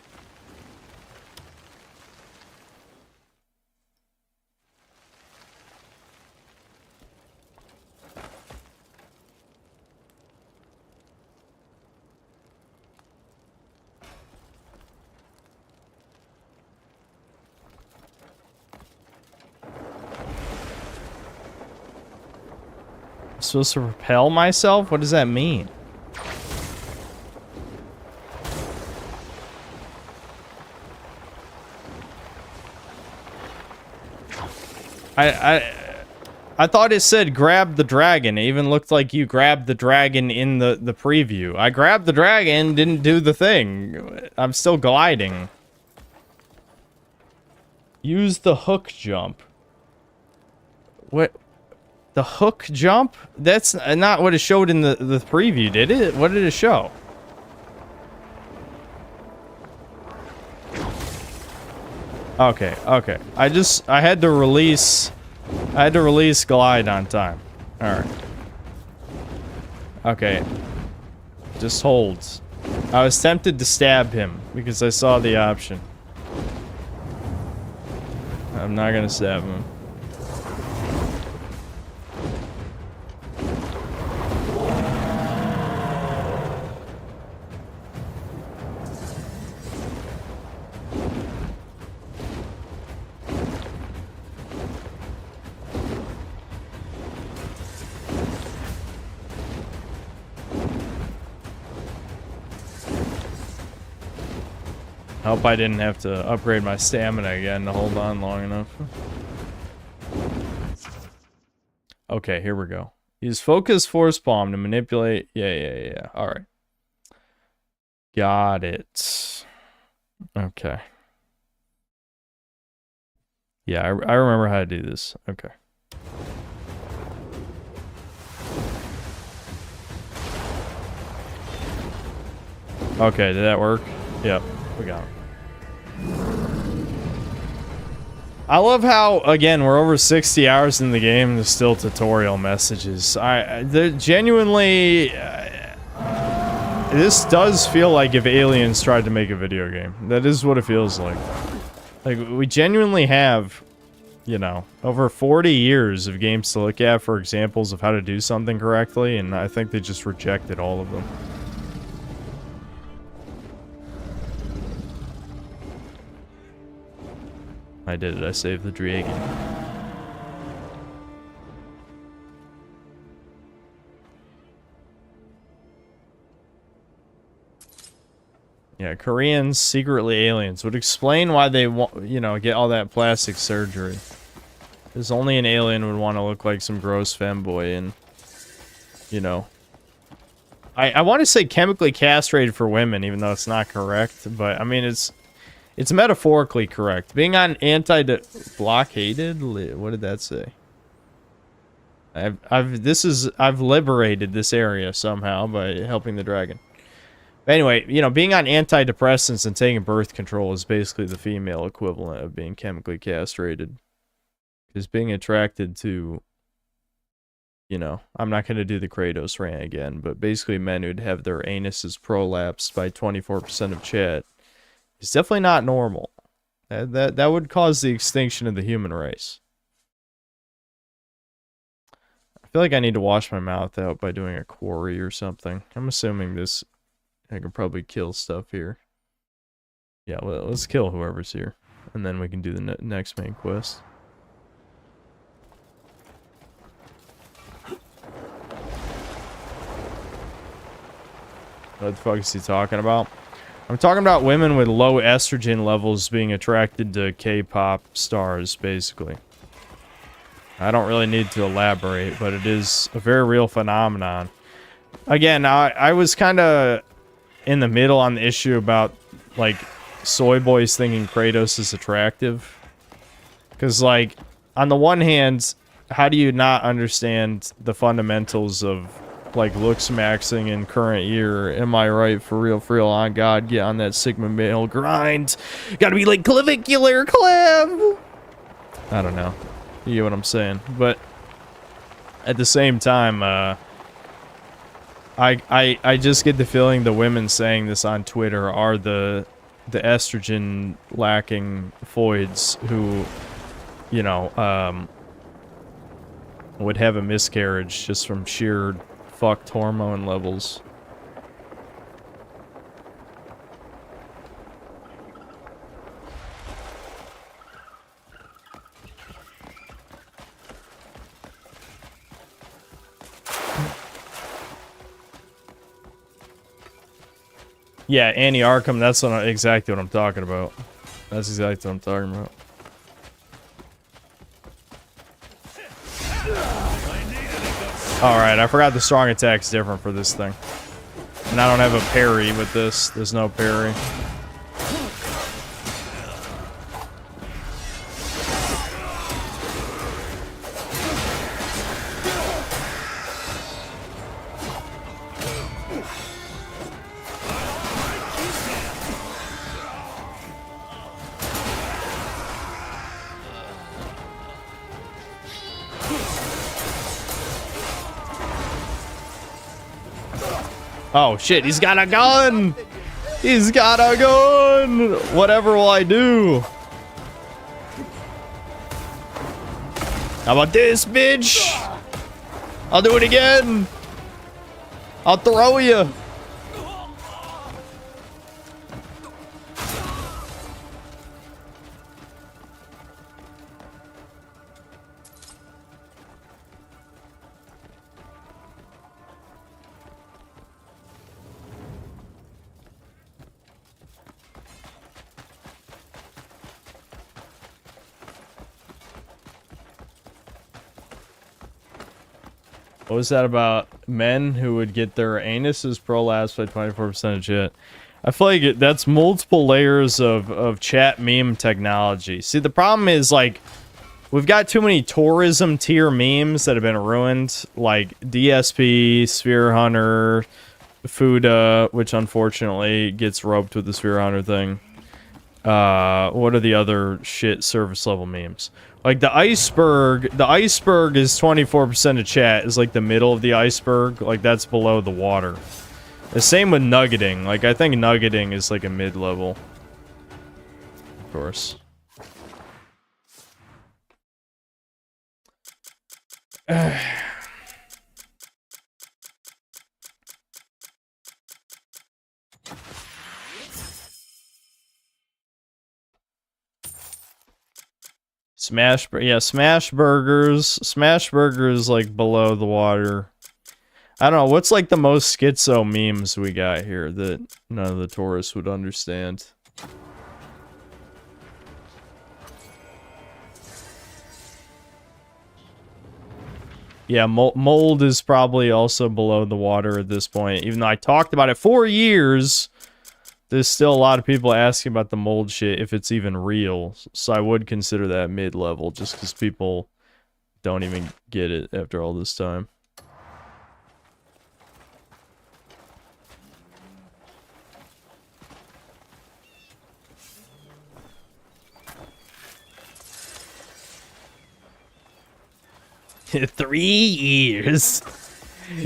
Supposed to repel myself? What does that mean? I thought it said grab the dragon. It even looked like you grabbed the dragon in the preview. I grabbed the dragon, didn't do the thing. I'm still gliding. Use the hook jump. What? The hook jump? That's not what it showed in the preview, did it? What did it show? Okay, okay. I had to release glide on time. Alright. Okay. Just holds. I was tempted to stab him because I saw the option. I'm not gonna stab him. I hope I didn't have to upgrade my stamina again to hold on long enough. Okay, here we go. Use focus force palm to manipulate. Yeah. All right. Got it. Okay. Yeah, I remember how to do this. Okay. Okay, did that work? Yep, we got it. I love how, again, we're over 60 hours in the game and there's still tutorial messages. They're genuinely... this does feel like if aliens tried to make a video game. That is what it feels like. Like, we genuinely have, you know, over 40 years of games to look at for examples of how to do something correctly, and I think they just rejected all of them. I did it. I saved the dragon. Yeah, Koreans, secretly aliens. Would explain why they want, you know, get all that plastic surgery. Because only an alien would want to look like some gross femboy and, you know. I want to say chemically castrated for women, even though it's not correct. But, I mean, it's metaphorically correct. Being on blockaded? What did that say? I've liberated this area somehow by helping the dragon. But anyway, you know, being on antidepressants and taking birth control is basically the female equivalent of being chemically castrated. Because being attracted to, you know, I'm not going to do the Kratos rant again, but basically men who'd have their anuses prolapsed by 24% of chat. It's definitely not normal. That would cause the extinction of the human race. I feel like I need to wash my mouth out by doing a quarry or something. I'm assuming this... I can probably kill stuff here. Yeah, well, let's kill whoever's here. And then we can do the next main quest. What the fuck is he talking about? I'm talking about women with low estrogen levels being attracted to K-pop stars, basically. I don't really need to elaborate, but it is a very real phenomenon. Again, I was kind of in the middle on the issue about, like, soy boys thinking Kratos is attractive. Because, like, on the one hand, how do you not understand the fundamentals of, like, looks maxing in current year? Am I right? For real, on God, get on that Sigma male grind. Gotta be, like, clavicular clef! I don't know. You get what I'm saying. But, at the same time, I just get the feeling the women saying this on Twitter are the estrogen lacking foids who, you know, would have a miscarriage just from sheer fucked hormone levels. Yeah, Annie Arkham, that's exactly what I'm talking about. That's exactly what I'm talking about. Alright, I forgot the strong attack's different for this thing. And I don't have a parry with this. There's no parry. Oh shit, he's got a gun! He's got a gun! Whatever will I do? How about this, bitch? I'll do it again! I'll throw you! What was that about men who would get their anuses prolapsed by 24% of chat? I feel like that's multiple layers of chat meme technology. See, the problem is, like, we've got too many tourism tier memes that have been ruined, like DSP, Sphere Hunter, Fuda, which unfortunately gets roped with the Sphere Hunter thing. What are the other shit service level memes? Like the iceberg is 24% of chat, is like the middle of the iceberg, like that's below the water. The same with nuggeting, like I think nuggeting is like a mid-level. Of course. Smash burgers like below the water. I don't know, what's like the most schizo memes we got here that none of the tourists would understand? Yeah, mold is probably also below the water at this point. Even though I talked about it for years, there's still a lot of people asking about the mold shit, if it's even real. So I would consider that mid-level, just because people don't even get it after all this time. Three years.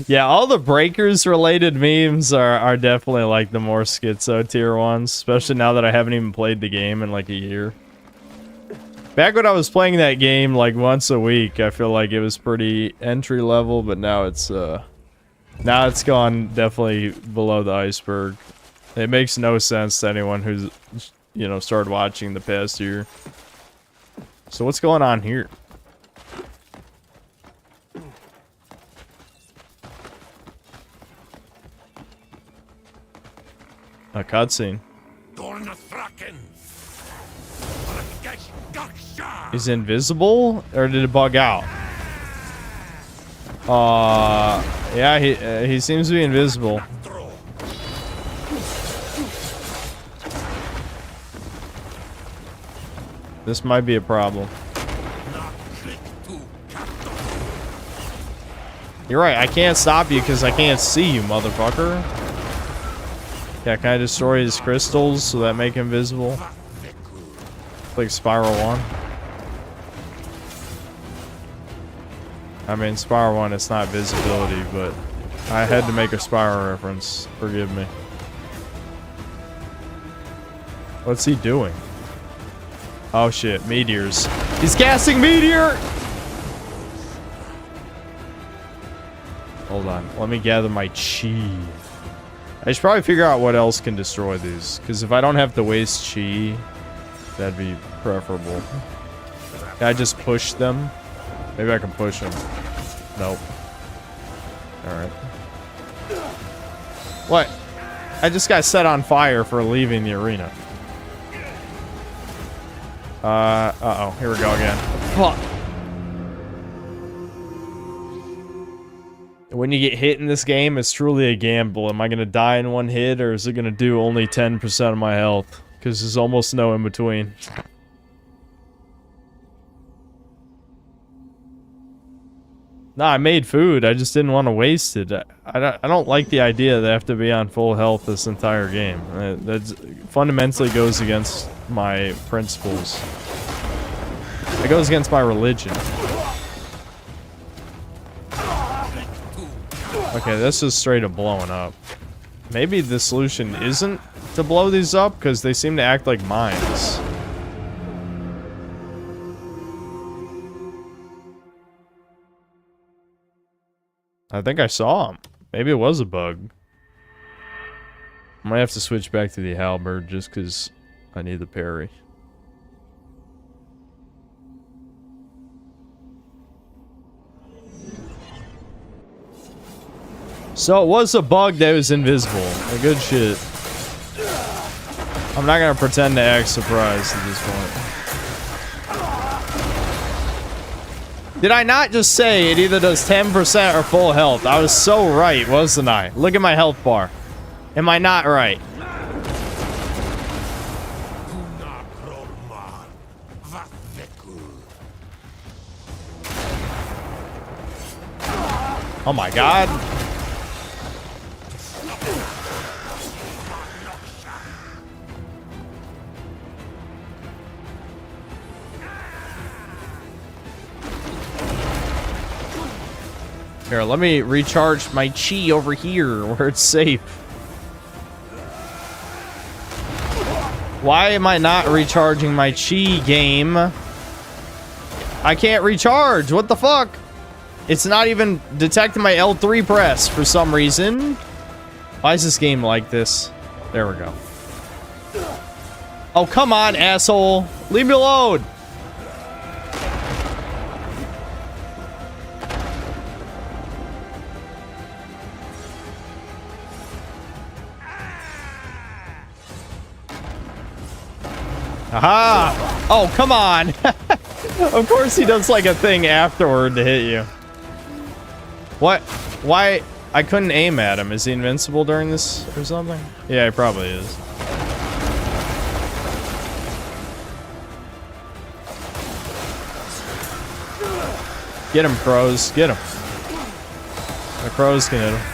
Yeah, all the breakers related memes are definitely like the more schizo tier ones, especially now that I haven't even played the game in like a year. Back when I was playing that game like once a week, I feel like it was pretty entry level, but now it's gone definitely below the iceberg. It makes no sense to anyone who's, you know, started watching the past year. So what's going on here? A cutscene. He's invisible, or did it bug out? Yeah, he seems to be invisible. This might be a problem. You're right, I can't stop you because I can't see you, motherfucker. Yeah, can I destroy his crystals so that make him visible? Like Spiral 1. I mean, Spiral 1, it's not visibility, but I had to make a Spiral reference. Forgive me. What's he doing? Oh shit, meteors. He's casting meteor! Hold on, let me gather my chi. I should probably figure out what else can destroy these, because if I don't have to waste chi, that'd be preferable. Can I just push them? Maybe I can push them. Nope. Alright. What? I just got set on fire for leaving the arena. Uh-oh. Here we go again. Fuck. When you get hit in this game, it's truly a gamble. Am I going to die in one hit, or is it going to do only 10% of my health? Because there's almost no in between. Nah, I made food. I just didn't want to waste it. I don't like the idea that I have to be on full health this entire game. That fundamentally goes against my principles. It goes against my religion. Okay, this is straight up blowing up. Maybe the solution isn't to blow these up, because they seem to act like mines. I think I saw him. Maybe it was a bug. I might have to switch back to the halberd just because I need the parry. So it was a bug that was invisible. A good shit. I'm not gonna pretend to act surprised at this point. Did I not just say it either does 10% or full health? I was so right, wasn't I? Look at my health bar. Am I not right? Oh my god. Here, let me recharge my chi over here where it's safe. Why am I not recharging my chi, game? I can't recharge. What the fuck? It's not even detecting my L3 press for some reason. Why is this game like this? There we go. Oh, come on, asshole. Leave me alone. Aha! Oh, come on. Of course he does like a thing afterward to hit you. What? Why? I couldn't aim at him. Is he invincible during this or something? Yeah, he probably is. Get him, crows. Get him. The crows can hit him.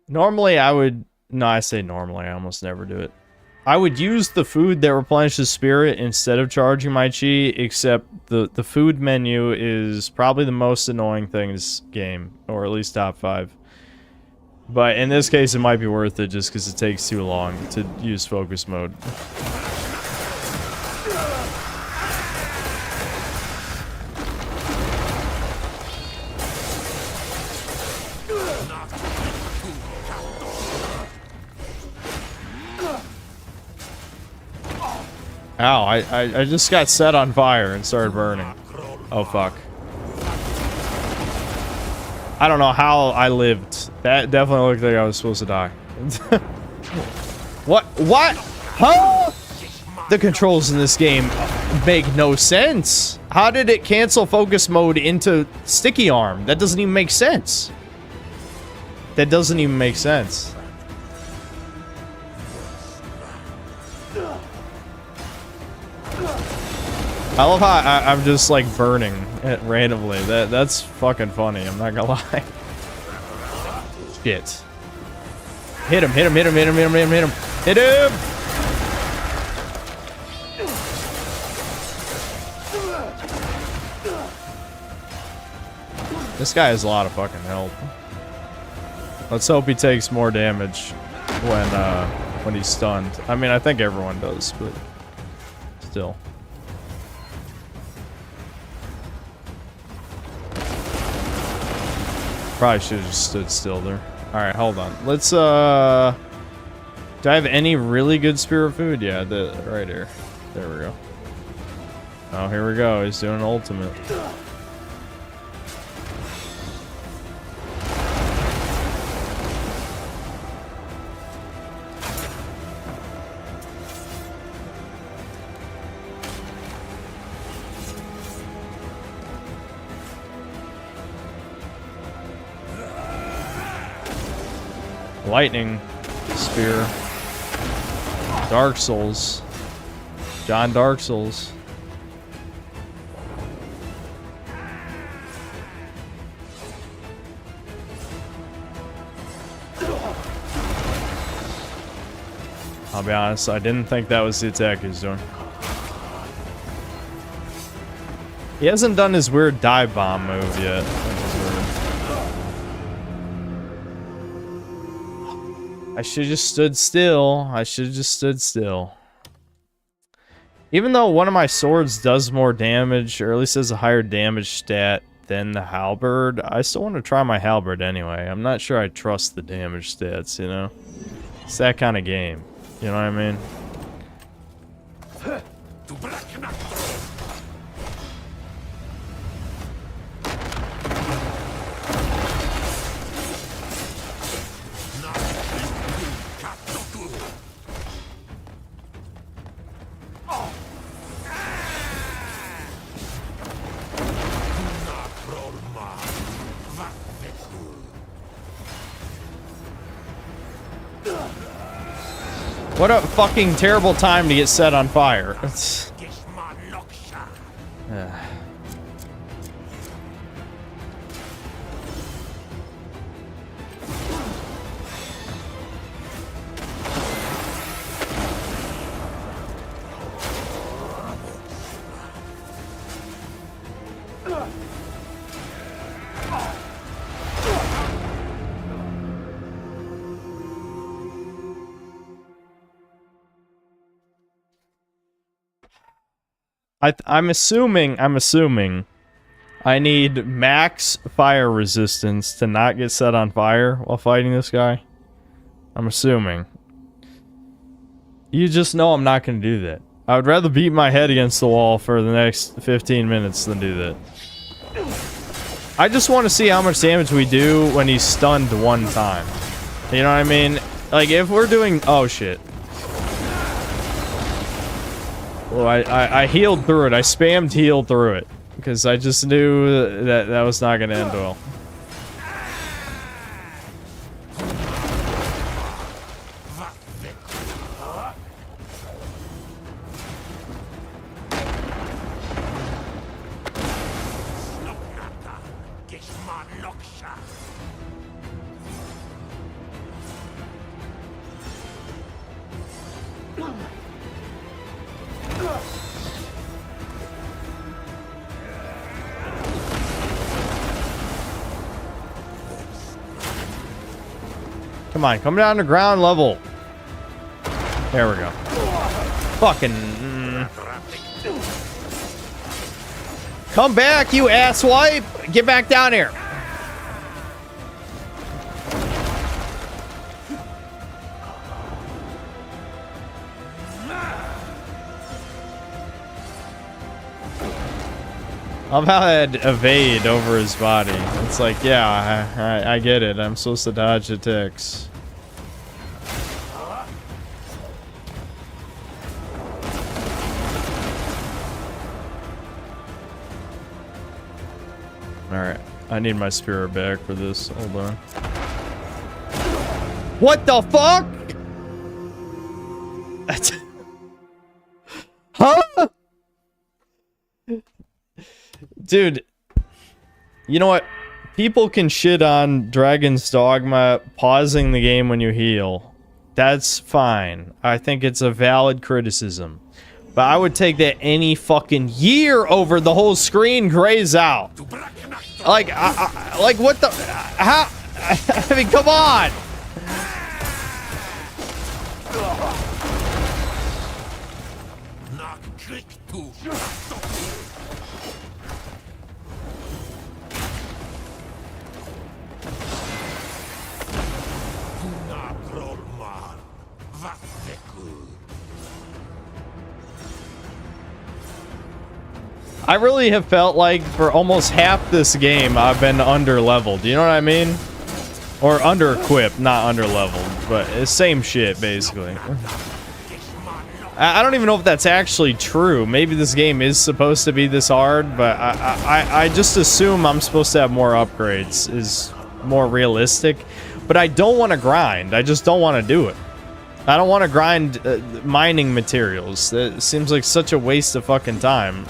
Normally, I would... No, I say normally. I almost never do it. I would use the food that replenishes spirit instead of charging my chi, except the food menu is probably the most annoying thing in this game, or at least top 5. But in this case, it might be worth it just because it takes too long to use focus mode. Ow, I just got set on fire and started burning. Oh, fuck. I don't know how I lived. That definitely looked like I was supposed to die. What? What? Huh? The controls in this game make no sense. How did it cancel focus mode into sticky arm? That doesn't even make sense. That doesn't even make sense. I love how I'm just like burning it randomly. That's fucking funny. I'm not gonna lie. Shit. Hit him! Hit him! Hit him! Hit him! Hit him! Hit him! Hit him! Hit him! This guy has a lot of fucking help. Let's hope he takes more damage when he's stunned. I mean, I think everyone does, but still. Probably should have just stood still there. Alright, hold on. Let's, do I have any really good spirit food? Yeah, right here. There we go. Oh, here we go. He's doing ultimate. Lightning Spear. Dark Souls. John Dark Souls. I'll be honest, I didn't think that was the attack he was doing. He hasn't done his weird dive bomb move yet. I should have just stood still. I should have just stood still. Even though one of my swords does more damage, or at least has a higher damage stat than the halberd, I still want to try my halberd anyway. I'm not sure I trust the damage stats, you know? It's that kind of game. You know what I mean? What a fucking terrible time to get set on fire. It's... I'm assuming I need max fire resistance to not get set on fire while fighting this guy. I'm assuming. You just know I'm not going to do that. I would rather beat my head against the wall for the next 15 minutes than do that. I just want to see how much damage we do when he's stunned one time. You know what I mean? Like, if we're doing... Oh, shit. Well, I healed through it. I spammed heal through it. Because I just knew that that was not going to end well. Come on, come down to ground level. There we go. Fucking... Come back, you asswipe! Get back down here! How about that evade over his body? It's like, yeah, I get it. I'm supposed to dodge attacks. Alright, I need my spirit back for this. Hold on. What the fuck? That's... Huh? Dude, you know what? People can shit on Dragon's Dogma pausing the game when you heal. That's fine. I think it's a valid criticism. But I would take that any fucking year over the whole screen grays out. Like, like what the... How... I mean, come on! I really have felt like for almost half this game I've been under-leveled, you know what I mean? Or under-equipped, not under-leveled, but it's same shit, basically. I don't even know if that's actually true. Maybe this game is supposed to be this hard, but I just assume I'm supposed to have more upgrades, is more realistic. But I don't want to grind, I just don't want to do it. I don't want to grind mining materials. It seems like such a waste of fucking time.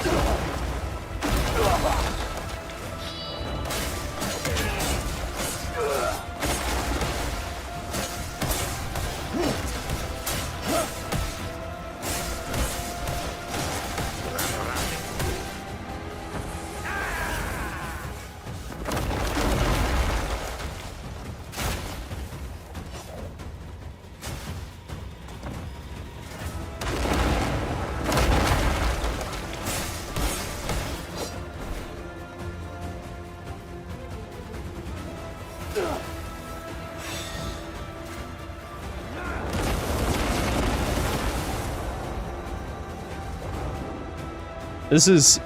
This is,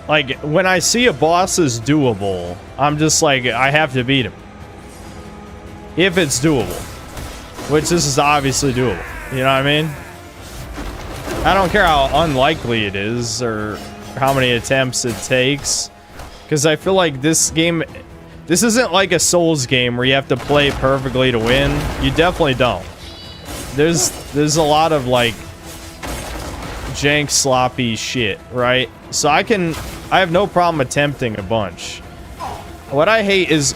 like, when I see a boss is doable, I'm just like, I have to beat him. If it's doable. Which this is obviously doable. You know what I mean? I don't care how unlikely it is, or how many attempts it takes. Because I feel like this game, this isn't like a Souls game where you have to play perfectly to win. You definitely don't. there's a lot of like jank sloppy shit, right? So I have no problem attempting a bunch. What I hate is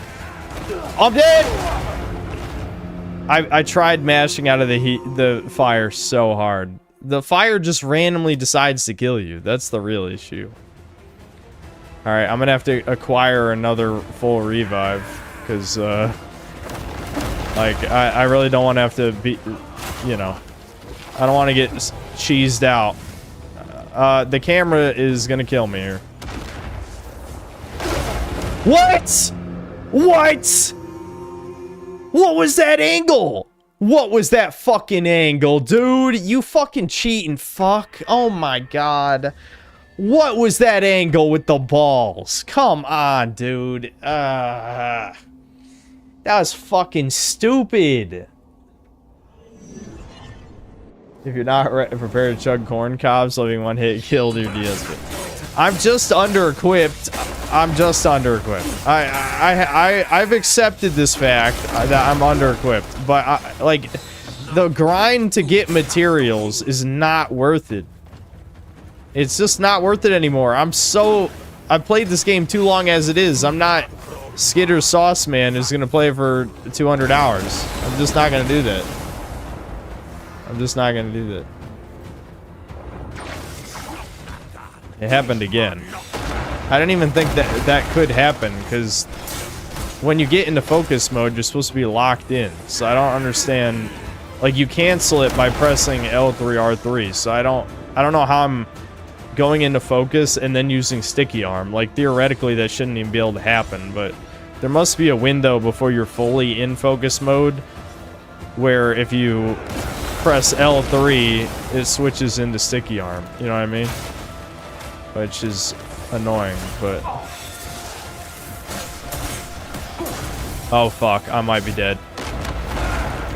I'm dead. I tried mashing out of the fire so hard. The fire just randomly decides to kill you. That's the real issue. All right, I'm gonna have to acquire another full revive because like I really don't want to have to be, you know, I don't want to get cheesed out. The camera is gonna kill me here. What? What? What was that angle? What was that fucking angle, dude? You fucking cheating fuck. Oh my god. What was that angle with the balls? Come on, dude. That was fucking stupid. If you're not prepared to chug corn cobs, living one hit killed your DSP. I'm just under-equipped. I'm just under-equipped. I've accepted this fact that I'm under-equipped, but like the grind to get materials is not worth it. It's just not worth it anymore. I've played this game too long as it is. I'm not Skitter Sauce Man who's gonna play for 200 hours. I'm just not gonna do that. I'm just not gonna do that. It happened again. I didn't even think that could happen, because when you get into focus mode, you're supposed to be locked in. So I don't understand. Like, you cancel it by pressing L3, R3. So I don't know how I'm going into focus and then using sticky arm. Like, theoretically, that shouldn't even be able to happen. But there must be a window before you're fully in focus mode, where if you press L3, it switches into sticky arm. You know what I mean? Which is annoying, but... Oh, fuck. I might be dead.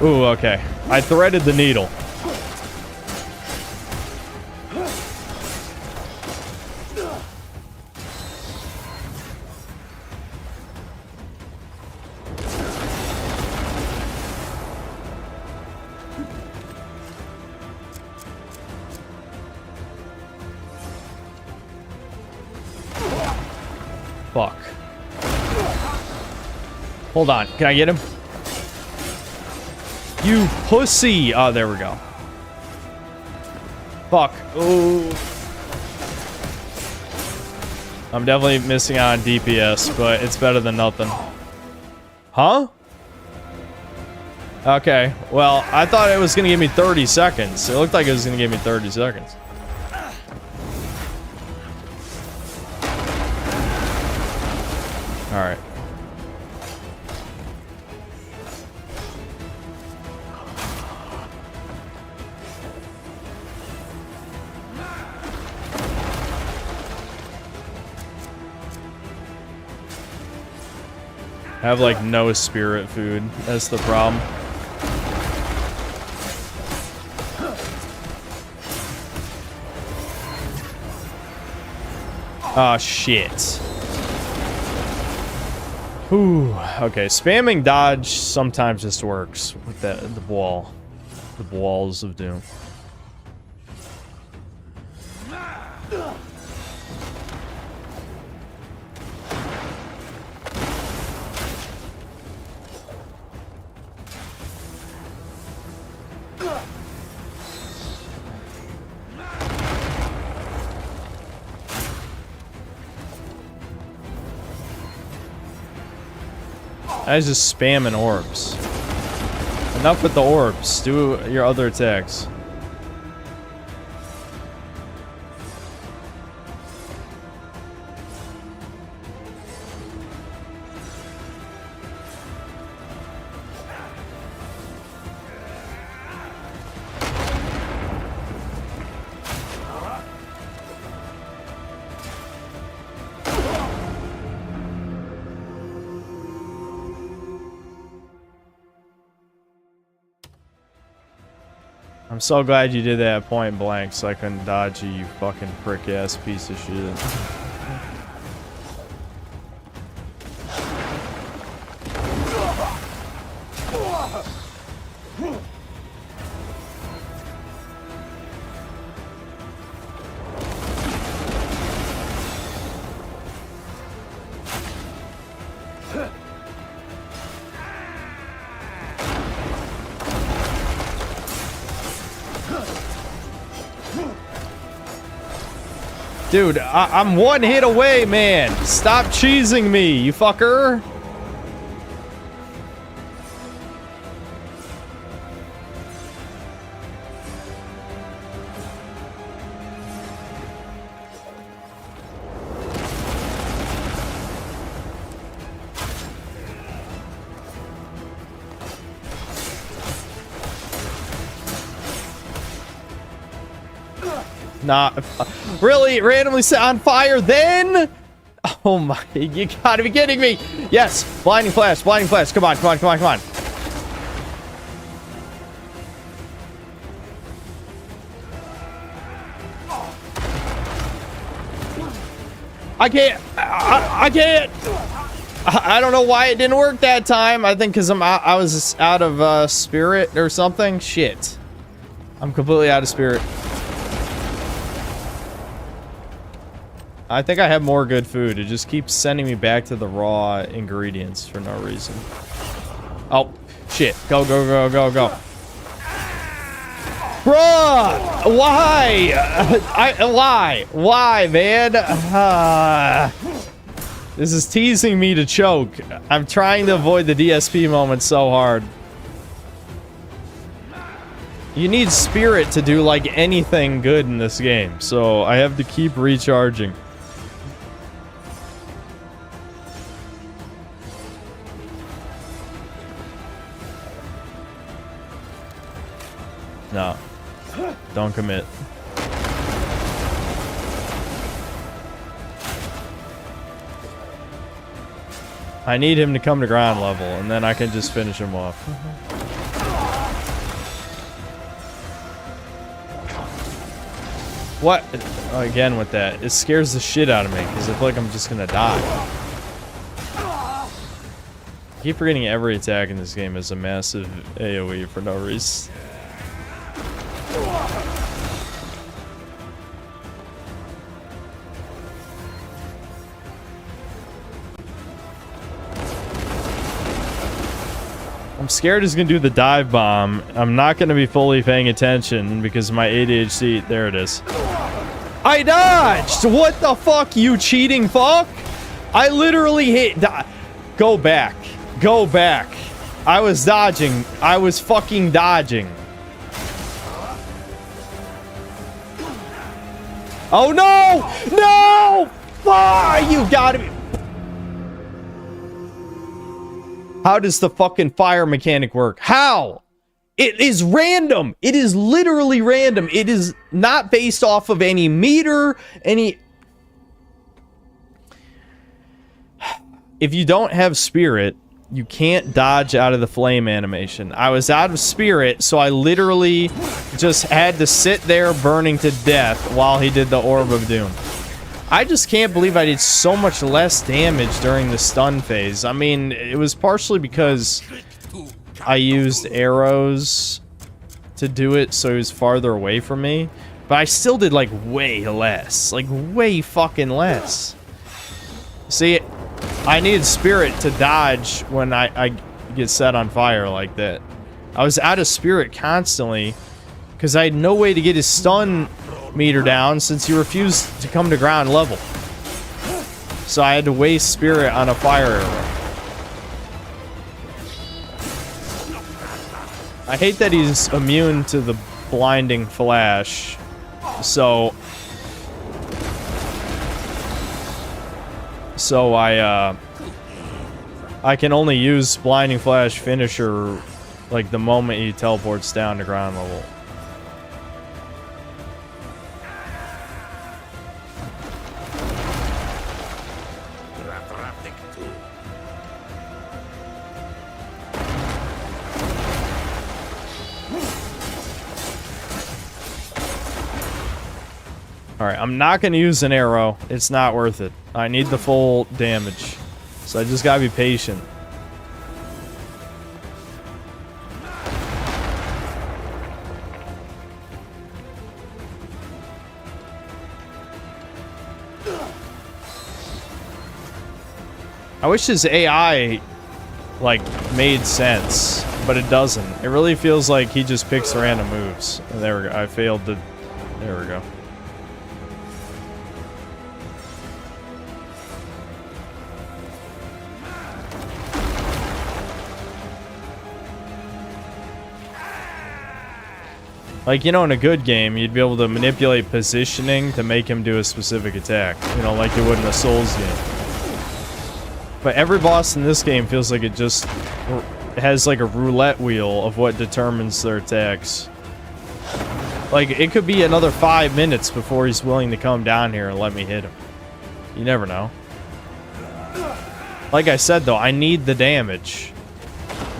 Ooh, okay. I threaded the needle. Fuck. Hold on. Can I get him? You pussy! Oh, there we go. Fuck. Ooh. I'm definitely missing out on DPS, but it's better than nothing. Huh? Okay. Well, I thought it was gonna give me 30 seconds. It looked like it was gonna give me 30 seconds. Alright. I have like no spirit food. That's the problem. Oh shit. Ooh, okay, spamming dodge sometimes just works with the wall. The walls of doom. I was just spamming orbs. Enough with the orbs. Do your other attacks. I'm so glad you did that at point blank so I couldn't dodge you, you fucking prick ass piece of shit. Dude, I'm one hit away, man. Stop cheesing me, you fucker. Nah, really? Randomly set on fire then? Oh my, you gotta be kidding me. Yes, blinding flash, blinding flash. Come on, come on, come on, come on. I can't, I can't. I don't know why it didn't work that time. I think because I was out of spirit or something. Shit. I'm completely out of spirit. I think I have more good food. It just keeps sending me back to the raw ingredients for no reason. Oh, shit. Go, go, go, go, go. Bruh! Why? Why? Why, man? This is teasing me to choke. I'm trying to avoid the DSP moment so hard. You need spirit to do, like, anything good in this game, so I have to keep recharging. No. Don't commit. I need him to come to ground level, and then I can just finish him off. What? Again with that. It scares the shit out of me, because I feel like I'm just gonna die. I keep forgetting every attack in this game is a massive AoE for no reason. I'm scared he's gonna do the dive bomb. I'm not gonna be fully paying attention because of my ADHD. There it is. I dodged! What the fuck, you cheating fuck? I literally hit. Go back. Go back. I was dodging. I was fucking dodging. Oh no! No! Ah, you gotta be. How does the fucking fire mechanic work? How? It is random. It is literally random. It is not based off of any meter, any... If you don't have spirit, you can't dodge out of the flame animation. I was out of spirit, so I literally just had to sit there burning to death while he did the Orb of Doom. I just can't believe I did so much less damage during the stun phase. I mean, it was partially because I used arrows to do it, so he was farther away from me. But I still did, like, way less. Like, way fucking less. See, I needed spirit to dodge when I get set on fire like that. I was out of spirit constantly because I had no way to get his stun meter down since he refused to come to ground level. So I had to waste spirit on a fire arrow. I hate that he's immune to the blinding flash. So I can only use blinding flash finisher like the moment he teleports down to ground level. Alright, I'm not going to use an arrow. It's not worth it. I need the full damage. So I just gotta be patient. I wish his AI, like, made sense, but it doesn't. It really feels like he just picks random moves. And there we go. I failed to... There we go. Like, you know, in a good game, you'd be able to manipulate positioning to make him do a specific attack. You know, like you would in a Souls game. But every boss in this game feels like it just has like a roulette wheel of what determines their attacks. Like, it could be another 5 minutes before he's willing to come down here and let me hit him. You never know. Like I said, though, I need the damage.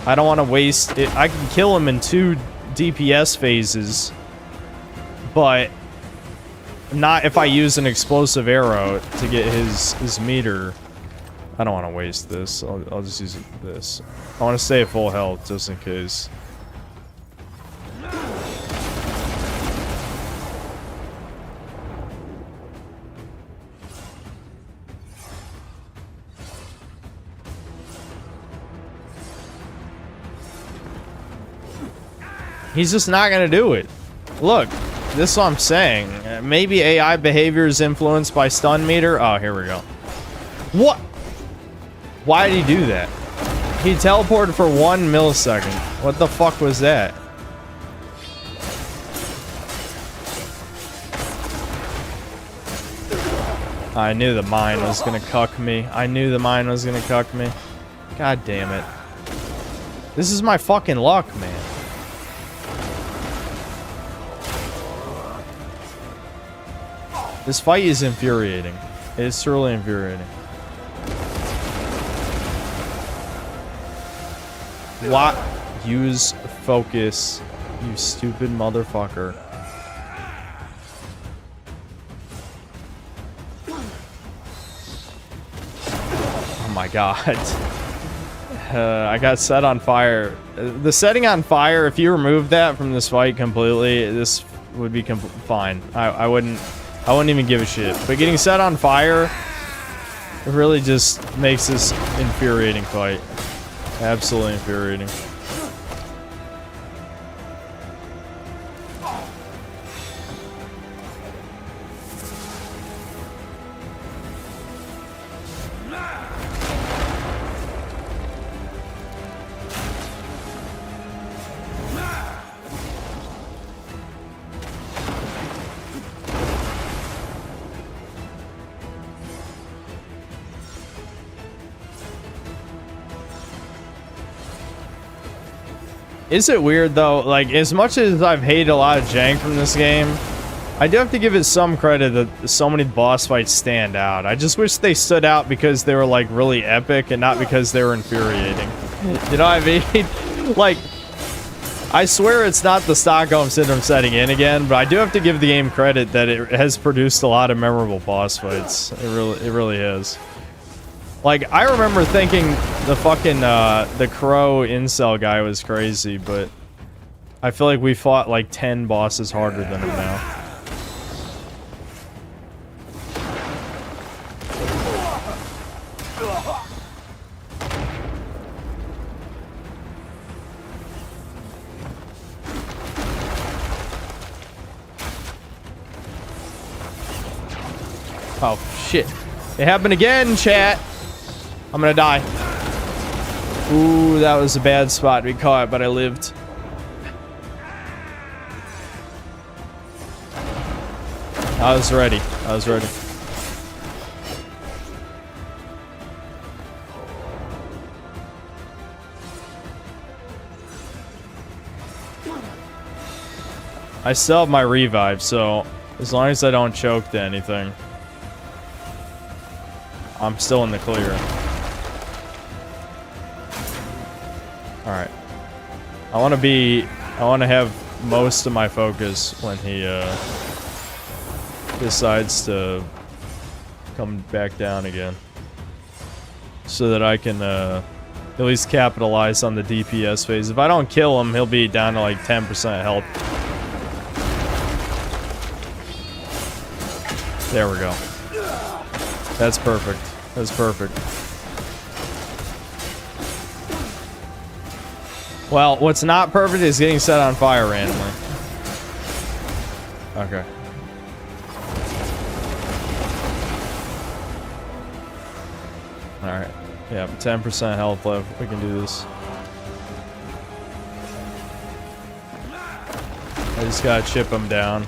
I don't want to waste it. I can kill him in 2 DPS phases, but not if I use an explosive arrow to get his meter. I don't want to waste this. I'll just use this. I want to stay at full health just in case. He's just not gonna do it. Look, this is what I'm saying. Maybe AI behavior is influenced by stun meter. Oh, here we go. What? Why did he do that? He teleported for 1 millisecond. What the fuck was that? I knew the mine was gonna cuck me. I knew the mine was gonna cuck me. God damn it. This is my fucking luck, man. This fight is infuriating. It is truly infuriating. What? Use focus, you stupid motherfucker. Oh my god. I got set on fire. The setting on fire, if you remove that from this fight completely, this would be fine. I wouldn't even give a shit. But getting set on fire, it really just makes this infuriating fight. Absolutely infuriating. Is it weird though? Like, as much as I've hated a lot of jank from this game, I do have to give it some credit that so many boss fights stand out. I just wish they stood out because they were like really epic and not because they were infuriating. You know what I mean? Like, I swear it's not the Stockholm Syndrome setting in again, but I do have to give the game credit that it has produced a lot of memorable boss fights. It really has. Like, I remember thinking the fucking, the crow incel guy was crazy, but I feel like we fought like 10 bosses harder than him now. Oh, shit. It happened again, chat. I'm gonna die. Ooh, that was a bad spot to be caught, but I lived. I was ready. I was ready. I still have my revive, so as long as I don't choke to anything, I'm still in the clear. Alright. I want to have most of my focus when he decides to come back down again. So that I can at least capitalize on the DPS phase. If I don't kill him, he'll be down to like 10% health. There we go. That's perfect. That's perfect. Well, what's not perfect is getting set on fire randomly. Okay. Alright. Yeah, 10% health left. We can do this. I just gotta chip them down.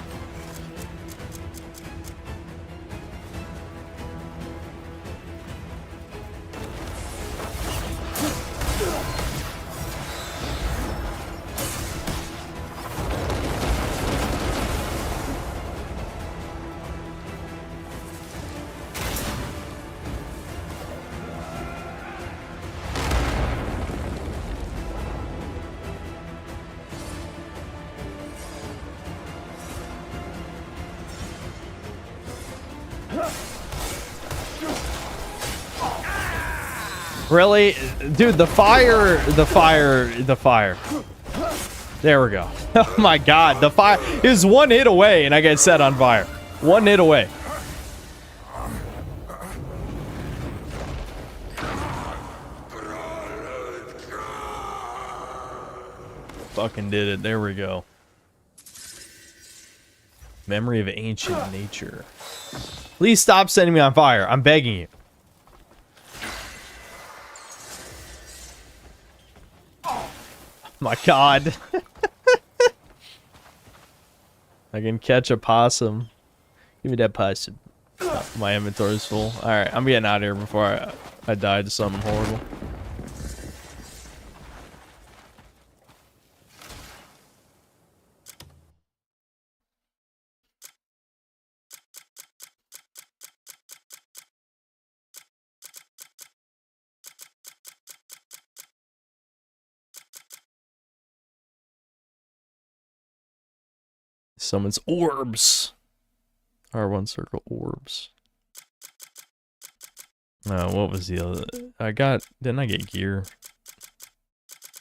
Really? Dude, the fire. There we go. Oh my god, the fire is one hit away and I get set on fire. One hit away. Fucking did it. There we go. Memory of ancient nature. Please stop setting me on fire. I'm begging you. My god. I can catch a possum. Give me that possum. Oh, my inventory's full. Alright, I'm getting out of here before I die to something horrible. Summons orbs. R1 circle orbs. What was the other? Didn't I get gear?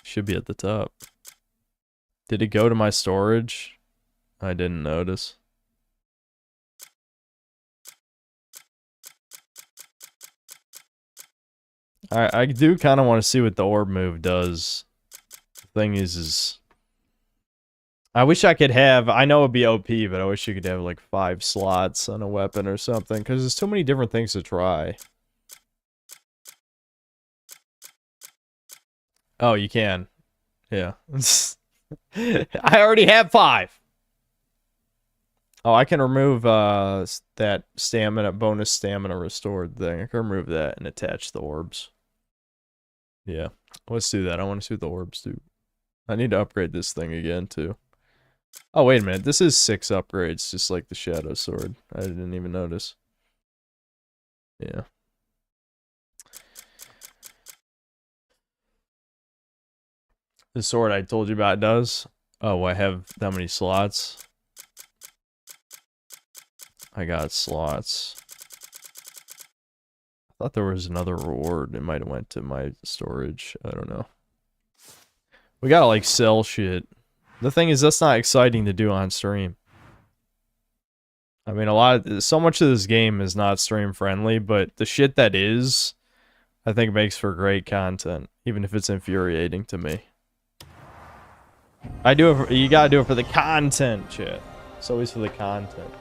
Should be at the top. Did it go to my storage? I didn't notice. I do kind of want to see what the orb move does. The thing is I wish I could have, I know it'd be OP, but I wish you could have like 5 slots on a weapon or something, because there's too many different things to try. Oh, you can. Yeah. I already have 5! Oh, I can remove that stamina, bonus stamina restored thing. I can remove that and attach the orbs. Yeah. Let's do that. I want to see what the orbs do. I need to upgrade this thing again, too. Oh, wait a minute. This is 6 upgrades, just like the Shadow Sword. I didn't even notice. Yeah. The sword I told you about does? Oh, I have that many slots? I got slots. I thought there was another reward. It might have went to my storage. I don't know. We gotta, like, sell shit. The thing is, that's not exciting to do on stream. I mean, so much of this game is not stream friendly, but the shit that is, I think makes for great content, even if it's infuriating to me. You gotta do it for the content, shit. It's always for the content.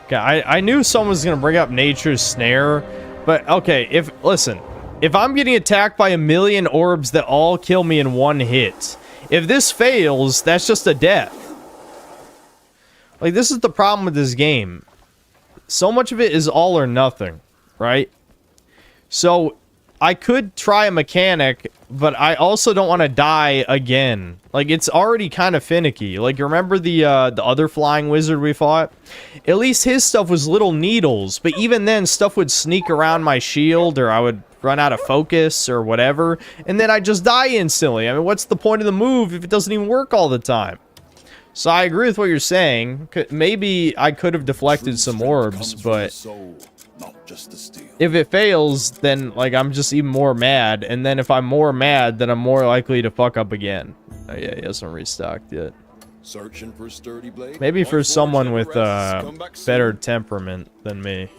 Okay, I knew someone was gonna bring up Nature's Snare, but okay, listen, if I'm getting attacked by 1,000,000 orbs that all kill me in one hit, if this fails, that's just a death. Like, this is the problem with this game. So much of it is all or nothing, right? So, I could try a mechanic, but I also don't want to die again. Like, it's already kind of finicky. Like, you remember the other flying wizard we fought? At least his stuff was little needles, but even then, stuff would sneak around my shield, or I would run out of focus, or whatever, and then I'd just die instantly. I mean, what's the point of the move if it doesn't even work all the time? So I agree with what you're saying. Maybe I could have deflected some orbs, but if it fails, then, like, I'm just even more mad, and then if I'm more mad, then I'm more likely to fuck up again. Oh yeah, he hasn't restocked yet. Searching for a sturdy blade? Maybe for someone with better temperament than me.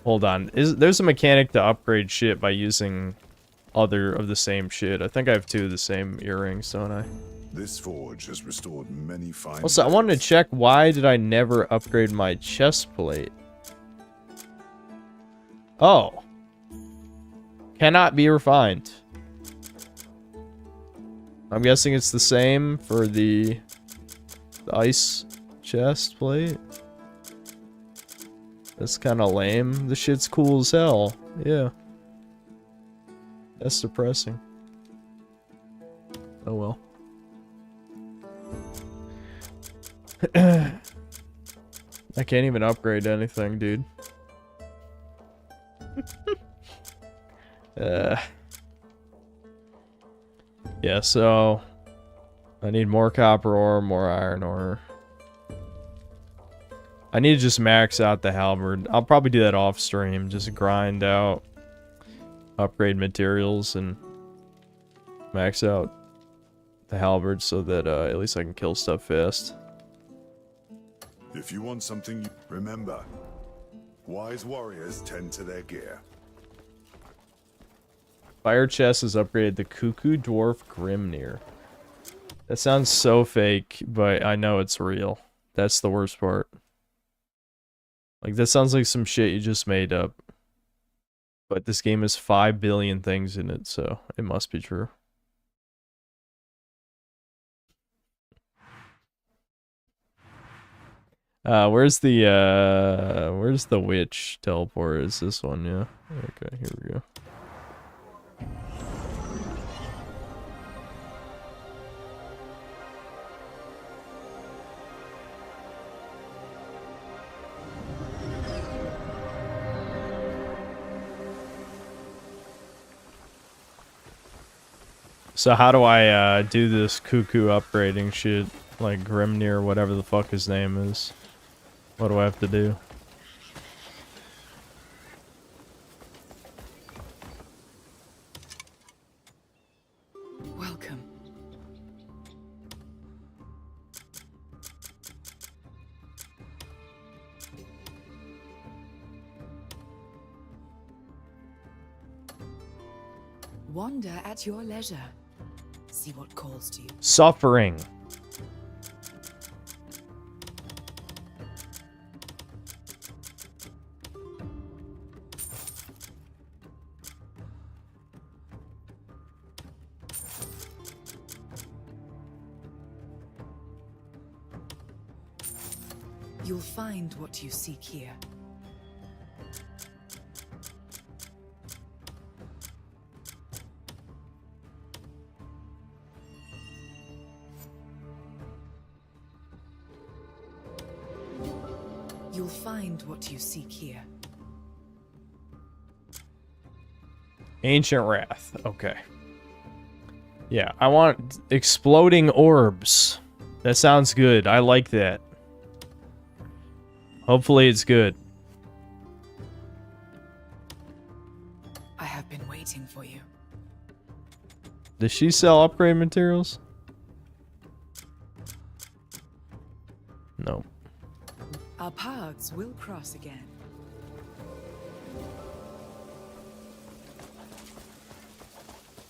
Hold on. There's a mechanic to upgrade shit by using other of the same shit. I think I have 2 of the same earrings, don't I? This forge has restored many fine. Also, I wanted to check, why did I never upgrade my chest plate? Oh, Cannot be refined. I'm guessing it's the same for the ice chest plate. That's kind of lame. The shit's cool as hell. Yeah. That's depressing. Oh well. I can't even upgrade anything, dude. Yeah, so I need more copper ore, more iron ore. I need to just max out the halberd. I'll probably do that off stream. Just grind out, upgrade materials, and max out the halberd so that at least I can kill stuff fast. If you want something, remember, wise warriors tend to their gear. Fire chest is upgraded to Cuckoo Dwarf Grimnir. That sounds so fake, but I know it's real. That's the worst part. Like, that sounds like some shit you just made up. But this game has 5 billion things in it, so it must be true. Where's the witch teleport? Is this one? Yeah. Okay, here we go. So how do I do this cuckoo upgrading shit? Like Grimnir, whatever the fuck his name is. What do I have to do? Welcome. Wander at your leisure. See what calls to you. Suffering. You'll find what you seek here. You'll find what you seek here. Ancient Wrath. Okay. Yeah, I want exploding orbs. That sounds good. I like that. Hopefully it's good. I have been waiting for you. Does she sell upgrade materials? No. Our paths will cross again.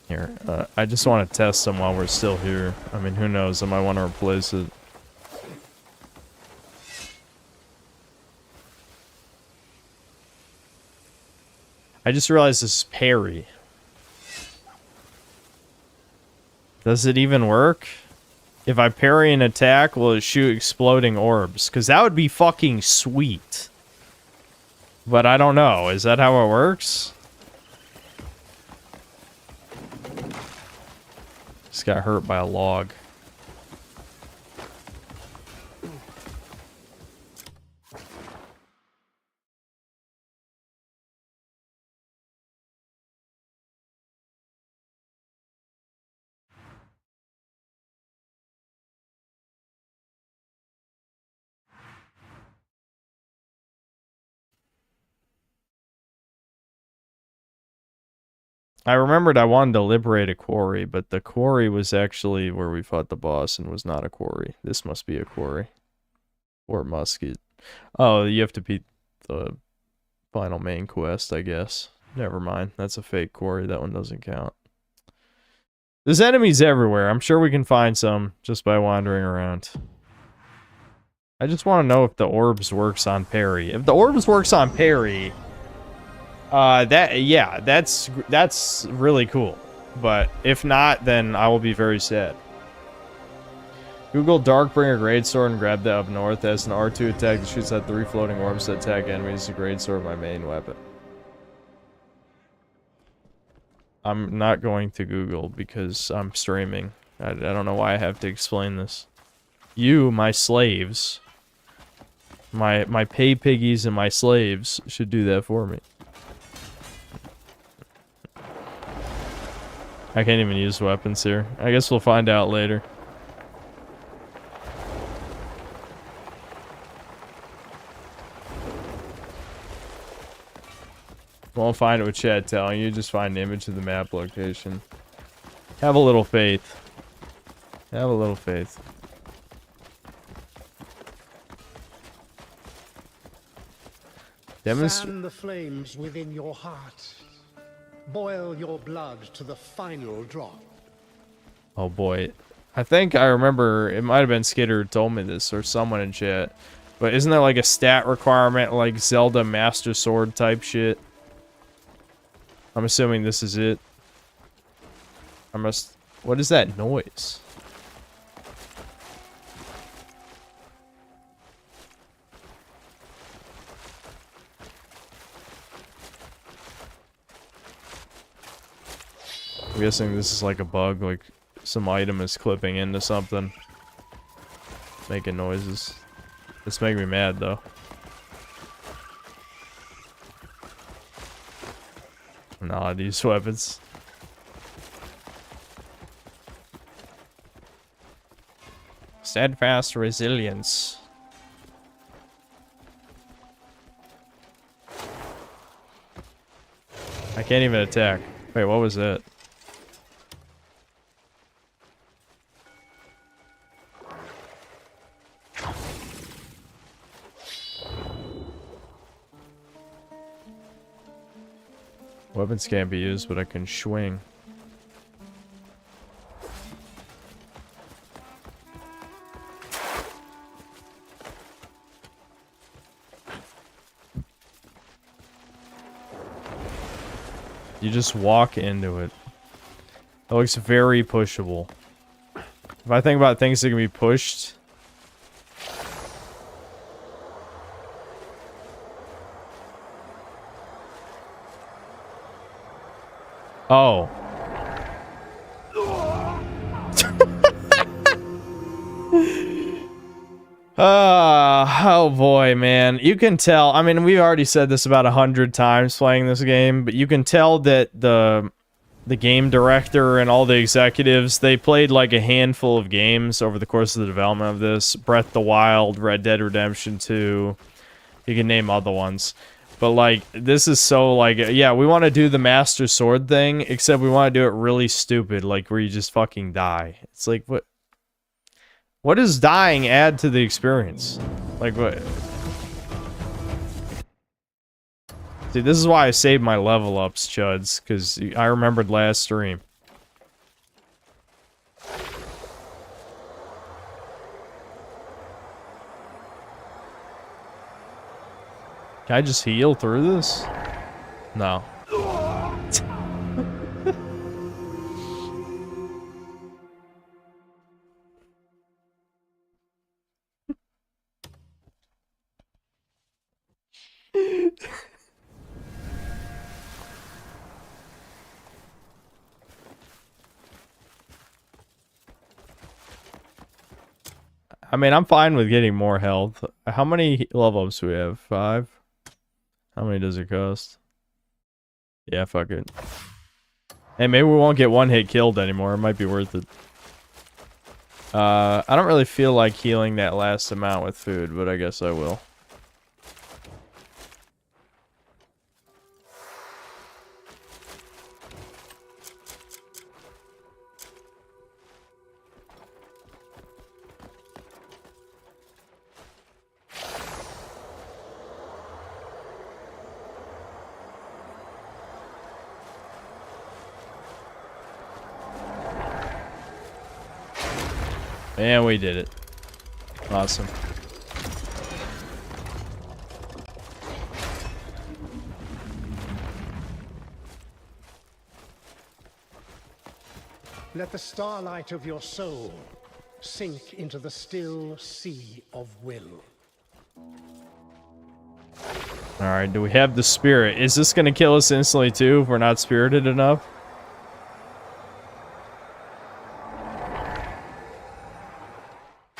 Here, I just want to test them while we're still here. I mean, who knows? I might want to replace it. I just realized this is parry. Does it even work? If I parry an attack, will it shoot exploding orbs? Because that would be fucking sweet. But I don't know. Is that how it works? Just got hurt by a log. I remembered I wanted to liberate a quarry, but the quarry was actually where we fought the boss and was not a quarry. This must be a quarry. Or musket. Oh, you have to beat the final main quest, I guess. Never mind. That's a fake quarry. That one doesn't count. There's enemies everywhere. I'm sure we can find some just by wandering around. I just want to know if the orbs works on parry. If the orbs works on parry, Yeah, that's really cool. But if not, then I will be very sad. Google Darkbringer Greatsword and grab that up north. As an R2 attack that shoots at 3 floating orbs that attack enemies. The Greatsword, my main weapon. I'm not going to Google because I'm streaming. I don't know why I have to explain this. You, my slaves, my pay piggies and my slaves should do that for me. I can't even use weapons here. I guess we'll find out later. Won't find it with chat telling you, just find an image of the map location. Have a little faith. Have a little faith. Fan the flames within your heart. Boil your blood to the final drop. Oh boy. I think I remember, it might have been Skidder who told me this, or someone in chat. But isn't there like a stat requirement, like Zelda Master Sword type shit? I'm assuming this is it. What is that noise? I'm guessing this is like a bug, like some item is clipping into something. Making noises. It's making me mad though. I'm not allowed to use weapons. Steadfast resilience. I can't even attack. Wait, what was that? Weapons can't be used, but I can swing. You just walk into it. It looks very pushable. If I think about things that can be pushed... Oh. Oh boy, man. You can tell, I mean, we already said this about 100 times playing this game, but you can tell that the game director and all the executives, they played like a handful of games over the course of the development of this. Breath of the Wild, Red Dead Redemption 2. You can name other ones. But, like, this is so, like, yeah, we want to do the Master Sword thing, except we want to do it really stupid, like, where you just fucking die. It's like, what does dying add to the experience? Like, what? See, this is why I saved my level ups, chuds, because I remembered last stream. Can I just heal through this? No. I mean, I'm fine with getting more health. How many level ups do we have? 5? How many does it cost? Yeah, fuck it. Hey, maybe we won't get one hit killed anymore. It might be worth it. I don't really feel like healing that last amount with food, but I guess I will. And we did it. Awesome. Let the starlight of your soul sink into the still sea of will. Alright, do we have the spirit? Is this gonna kill us instantly too if we're not spirited enough?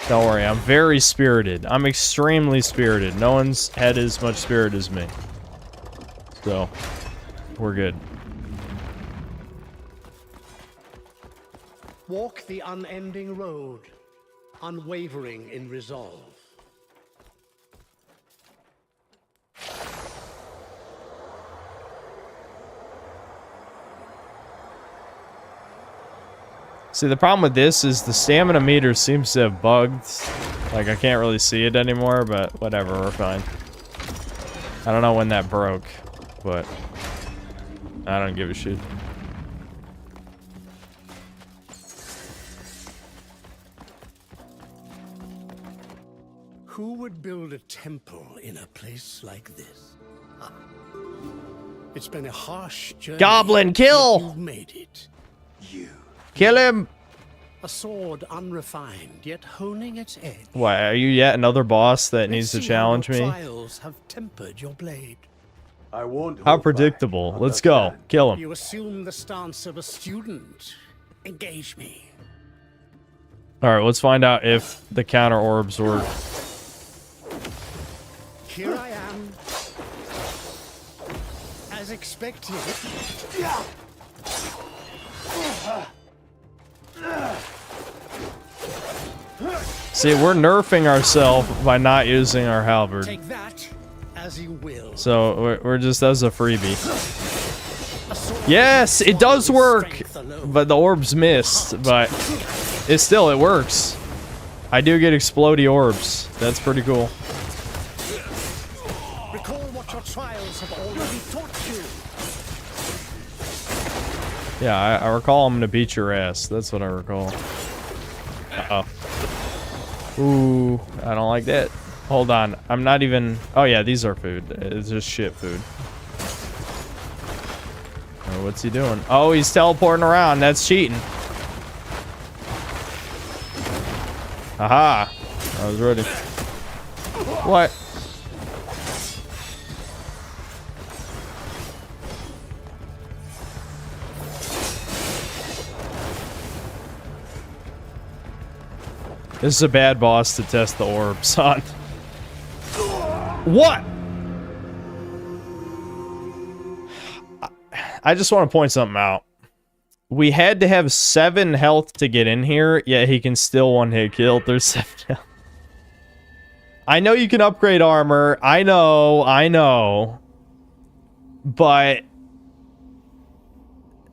Don't worry, I'm very spirited. I'm extremely spirited. No one's had as much spirit as me. So, we're good. Walk the unending road, unwavering in resolve. See, the problem with this is the stamina meter seems to have bugged. Like, I can't really see it anymore, but whatever, we're fine. I don't know when that broke, but I don't give a shit. Who would build a temple in a place like this? Huh. It's been a harsh journey. Goblin, kill! You've made it. You. Kill him! A sword unrefined, yet honing its edge. Why, are you yet another boss that needs to Let's see challenge how your me? trials have tempered your blade. I won't. How hold back. predictable. Let's go. Understand? Kill him. You assume the stance of a student. Engage me. Alright, let's find out if the counter orbs work. Here I am. As expected. See, we're nerfing ourselves by not using our halberd. Take that as you will. So, we're just as a freebie. Yes, it does work! But the orbs missed, but it works. I do get explodey orbs. That's pretty cool. Recall what your trials have already taught you. Yeah, I recall I'm gonna beat your ass. That's what I recall. Uh-oh. Ooh, I don't like that. Hold on, I'm not even... Oh yeah, these are food. It's just shit food. Oh, what's he doing? Oh, he's teleporting around. That's cheating. Aha! I was ready. What? This is a bad boss to test the orbs on. What? I just want to point something out. We had to have 7 health to get in here, yet he can still one-hit kill. There's 7 health. I know you can upgrade armor. I know. But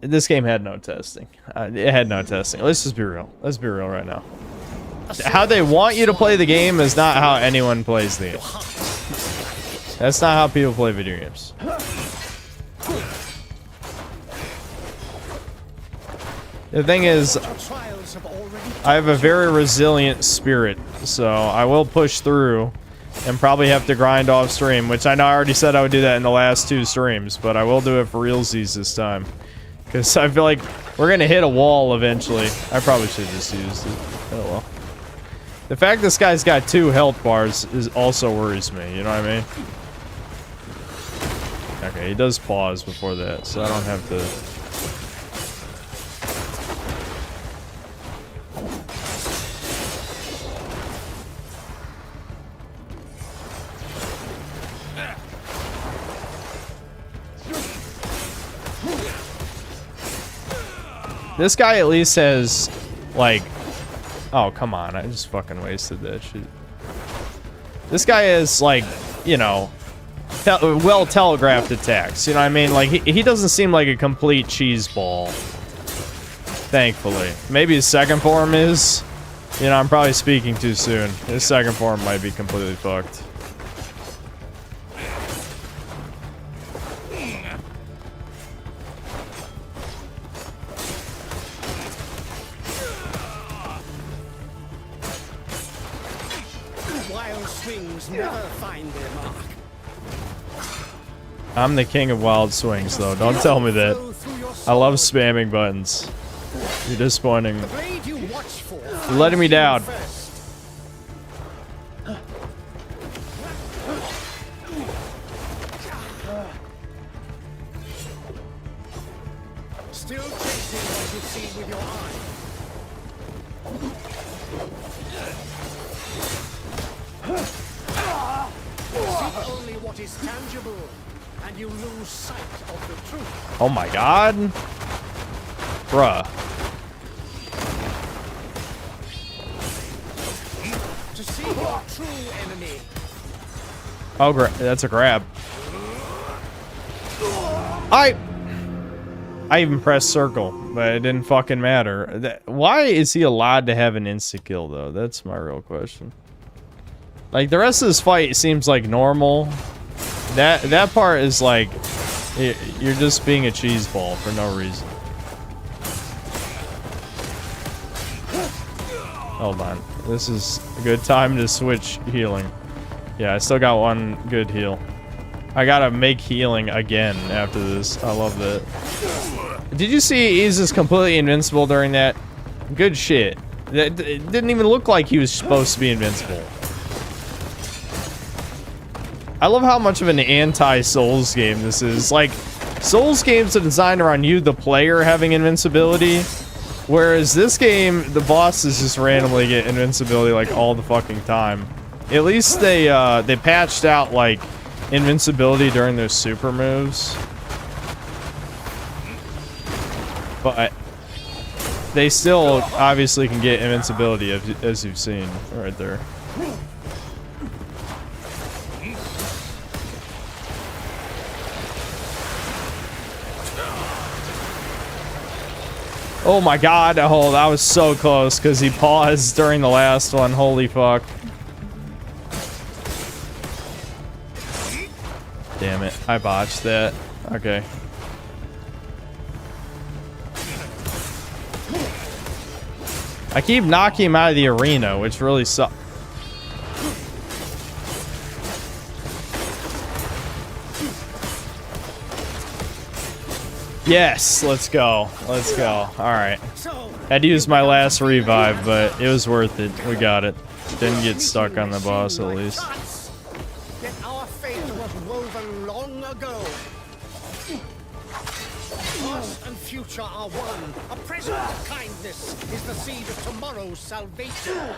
this game had no testing. It had no testing. Let's just be real. Let's be real right now. How they want you to play the game is not how anyone plays the game. That's not how people play video games. The thing is, I have a very resilient spirit, so I will push through and probably have to grind off stream, which I know I already said I would do that in the last 2 streams, but I will do it for realsies this time. Because I feel like we're going to hit a wall eventually. I probably should have just used it. Oh well. The fact this guy's got 2 health bars also worries me, you know what I mean? Okay, he does pause before that, so I don't have to... This guy at least has, like... Oh, come on. I just fucking wasted that shit. This guy has, like, you know, well telegraphed attacks. You know what I mean? Like, he doesn't seem like a complete cheese ball. Thankfully. Maybe his second form is. You know, I'm probably speaking too soon. His second form might be completely fucked. I'm the king of wild swings, though. Don't tell me that. I love spamming buttons. You're disappointing. The blade you watch for. You're letting me down. First. Still chasing what you see with your eye. See only what is tangible, and you lose sight of the truth. Oh my god. Bruh. To see your true enemy. Oh, that's a grab. I even pressed circle, but it didn't fucking matter. Why is he allowed to have an insta kill though? That's my real question. Like the rest of this fight seems like normal. That part is like you're just being a cheese ball for no reason. Hold on. This is a good time to switch healing. Yeah, I still got one good heal. I gotta make healing again after this. I love that. Did you see he's just completely invincible during that? Good shit. It didn't even look like he was supposed to be invincible. I love how much of an anti-Souls game this is. Like, Souls games are designed around you, the player, having invincibility. Whereas this game, the bosses just randomly get invincibility like all the fucking time. At least they patched out like invincibility during their super moves. But they still obviously can get invincibility as you've seen right there. Oh my god, oh, that was so close because he paused during the last one. Holy fuck. Damn it, I botched that. Okay. I keep knocking him out of the arena, which really sucks. Yes, let's go. Let's go. Alright. Had to use my last revive, but it was worth it. We got it. Didn't get stuck on the boss, at least. Yet our fate was woven long ago. Past and future are one. A present kindness is the seed of tomorrow's salvation.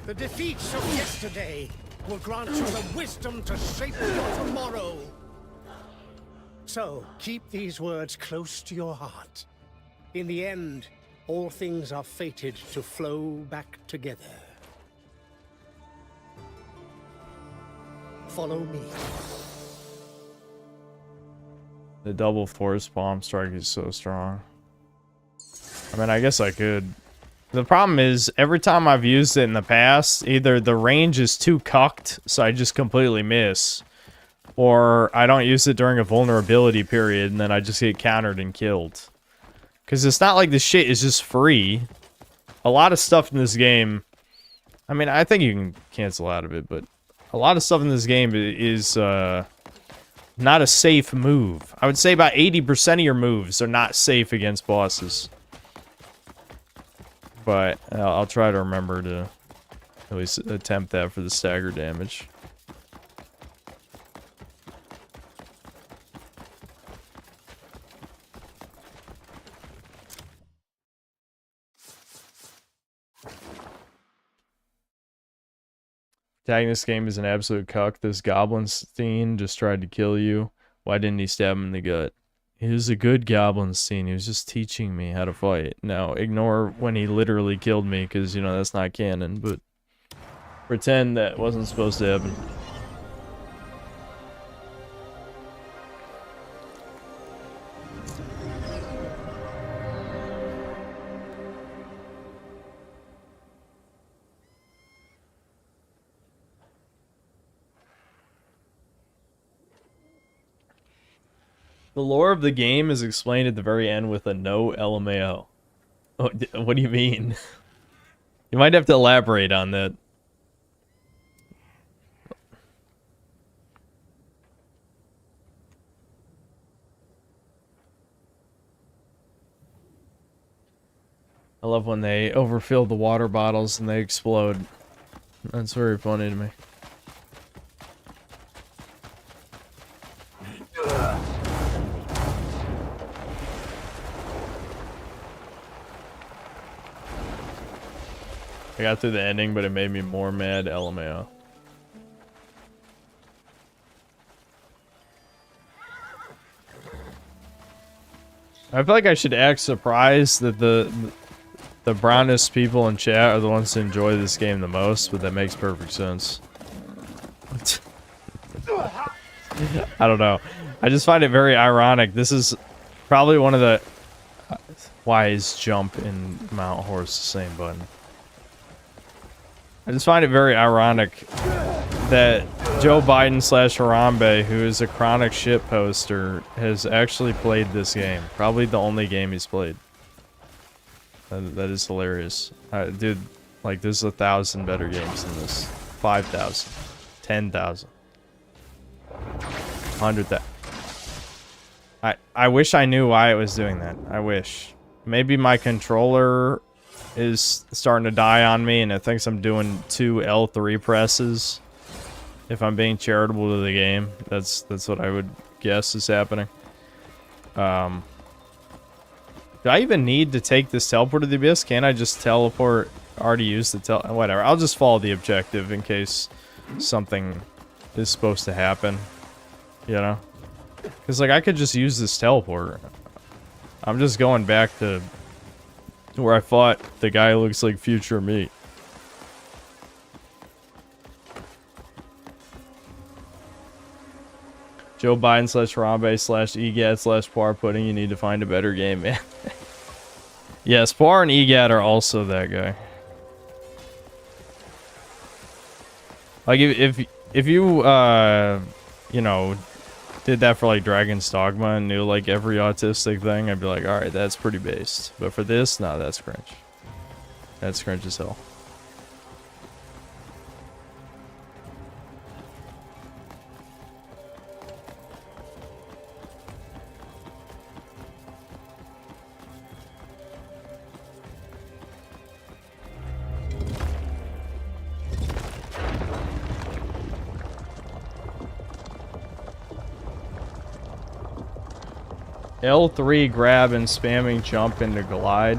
The defeats of yesterday will grant you the wisdom to shape your tomorrow. So, keep these words close to your heart. In the end, all things are fated to flow back together. Follow me. The double force bomb strike is so strong. I mean, I guess I could. The problem is, every time I've used it in the past, either the range is too cucked, so I just completely miss. Or I don't use it during a vulnerability period, and then I just get countered and killed. Because it's not like this shit is just free. A lot of stuff in this game... I mean, I think you can cancel out of it, but... A lot of stuff in this game is, not a safe move. I would say about 80% of your moves are not safe against bosses. But I'll try to remember to at least attempt that for the stagger damage. Tagging this game is an absolute cuck. This goblin scene just tried to kill you. Why didn't he stab him in the gut? He was a good goblin scene. He was just teaching me how to fight. Now, ignore when he literally killed me, because, you know, that's not canon, but pretend that wasn't supposed to happen. The lore of the game is explained at the very end with a no LMAO. Oh, what do you mean? You might have to elaborate on that. I love when they overfill the water bottles and they explode. That's very funny to me. I got through the ending, but it made me more mad, LMAO. I feel like I should act surprised that the brownest people in chat are the ones who enjoy this game the most, but that makes perfect sense. I don't know. I just find it very ironic. This is probably one of the... Why is jump and mount horse the same button? I just find it very ironic that Joe Biden / Harambe, who is a chronic shit poster, has actually played this game. Probably the only game he's played. That is hilarious. Dude, like, there's 1,000 better games than this. 5,000. 10,000. 100,000. I wish I knew why it was doing that. I wish. Maybe my controller is starting to die on me and it thinks I'm doing 2 L3 presses. If I'm being charitable to the game, that's what I would guess is happening. Do I even need to take this teleport to the abyss? Can't I just teleport? Already used the whatever. I'll just follow the objective in case something is supposed to happen. You know? Because, like, I could just use this teleport. I'm just going back to where I fought the guy who looks like future me. Joe Biden / Harambe / EGAT / Poir Pudding. You need to find a better game, man. Yes, Poir and EGAT are also that guy. Like, if you, you know, did that for, like, Dragon's Dogma and knew, like, every autistic thing, I'd be like, alright, that's pretty based. But for this, no, that's cringe. That's cringe as hell. L3 grab and spamming jump into glide.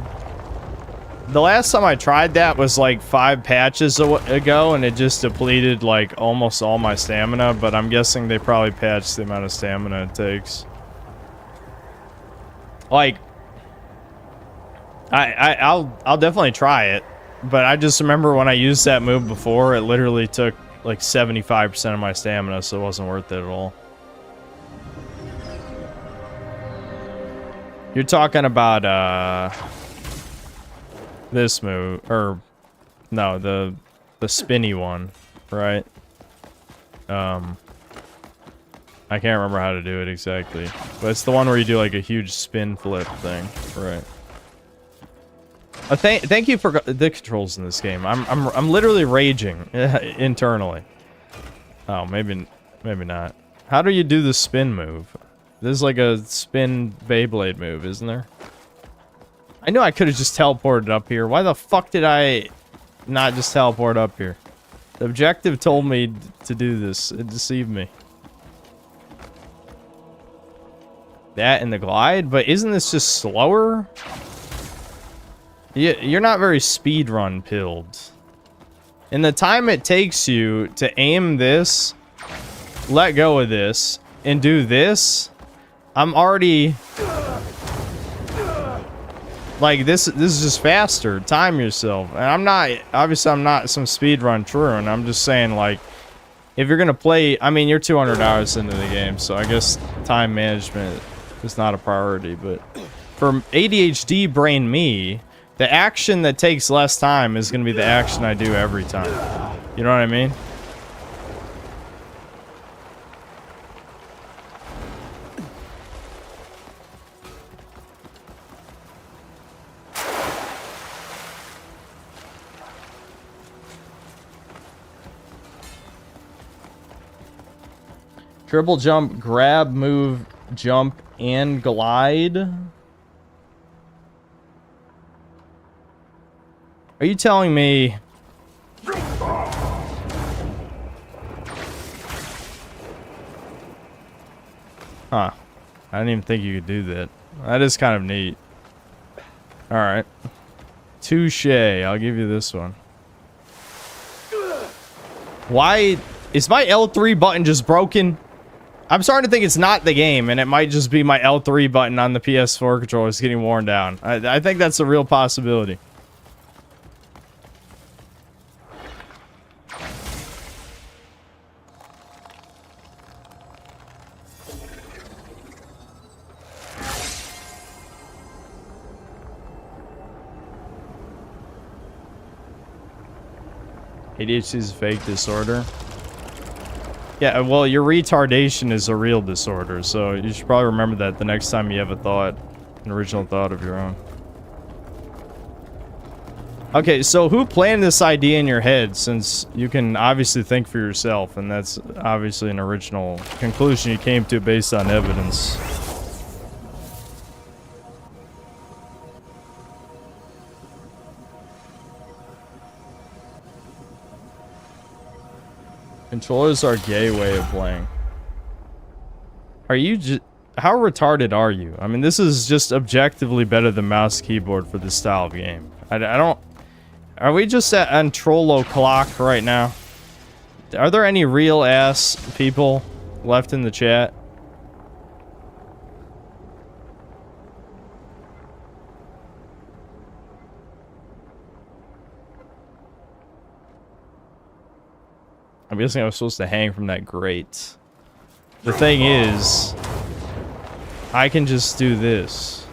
The last time I tried that was like 5 patches ago and it just depleted like almost all my stamina, but I'm guessing they probably patched the amount of stamina it takes. Like, I'll definitely try it, but I just remember when I used that move before, it literally took like 75% of my stamina, so it wasn't worth it at all. You're talking about this move, or no, the spinny one, right? I can't remember how to do it exactly, but it's the one where you do like a huge spin flip thing, right? Thank you for the controls in this game. I'm literally raging internally. Oh, maybe not. How do you do the spin move? There's like a spin Beyblade move, isn't there? I knew I could have just teleported up here. Why the fuck did I not just teleport up here? The objective told me to do this. It deceived me. That and the glide? But isn't this just slower? You're not very speedrun pilled. And the time it takes you to aim this, let go of this, and do this... I'm already like this is just faster. Time yourself. And I'm not, obviously I'm not some speedrun true, and I'm just saying, like, if you're gonna play, I mean, you're 200 hours into the game, so I guess time management is not a priority, but for ADHD brain me, the action that takes less time is gonna be the action I do every time. You know what I mean? Triple jump, grab, move, jump, and glide. Are you telling me... Huh. I didn't even think you could do that. That is kind of neat. Alright. Touche. I'll give you this one. Why... Is my L3 button just broken? I'm starting to think it's not the game, and it might just be my L3 button on the PS4 controller is getting worn down. I think that's a real possibility. ADHD is a fake disorder. Yeah, well, your retardation is a real disorder, so you should probably remember that the next time you have a thought, an original thought of your own. Okay, so who planned this idea in your head, since you can obviously think for yourself, and that's obviously an original conclusion you came to based on evidence. Controllers are a gay way of playing. Are you just... How retarded are you? I mean, this is just objectively better than mouse keyboard for this style of game. I don't... Are we just on Trollo clock right now? Are there any real ass people left in the chat? I'm guessing I was supposed to hang from that grate. The thing is, I can just do this.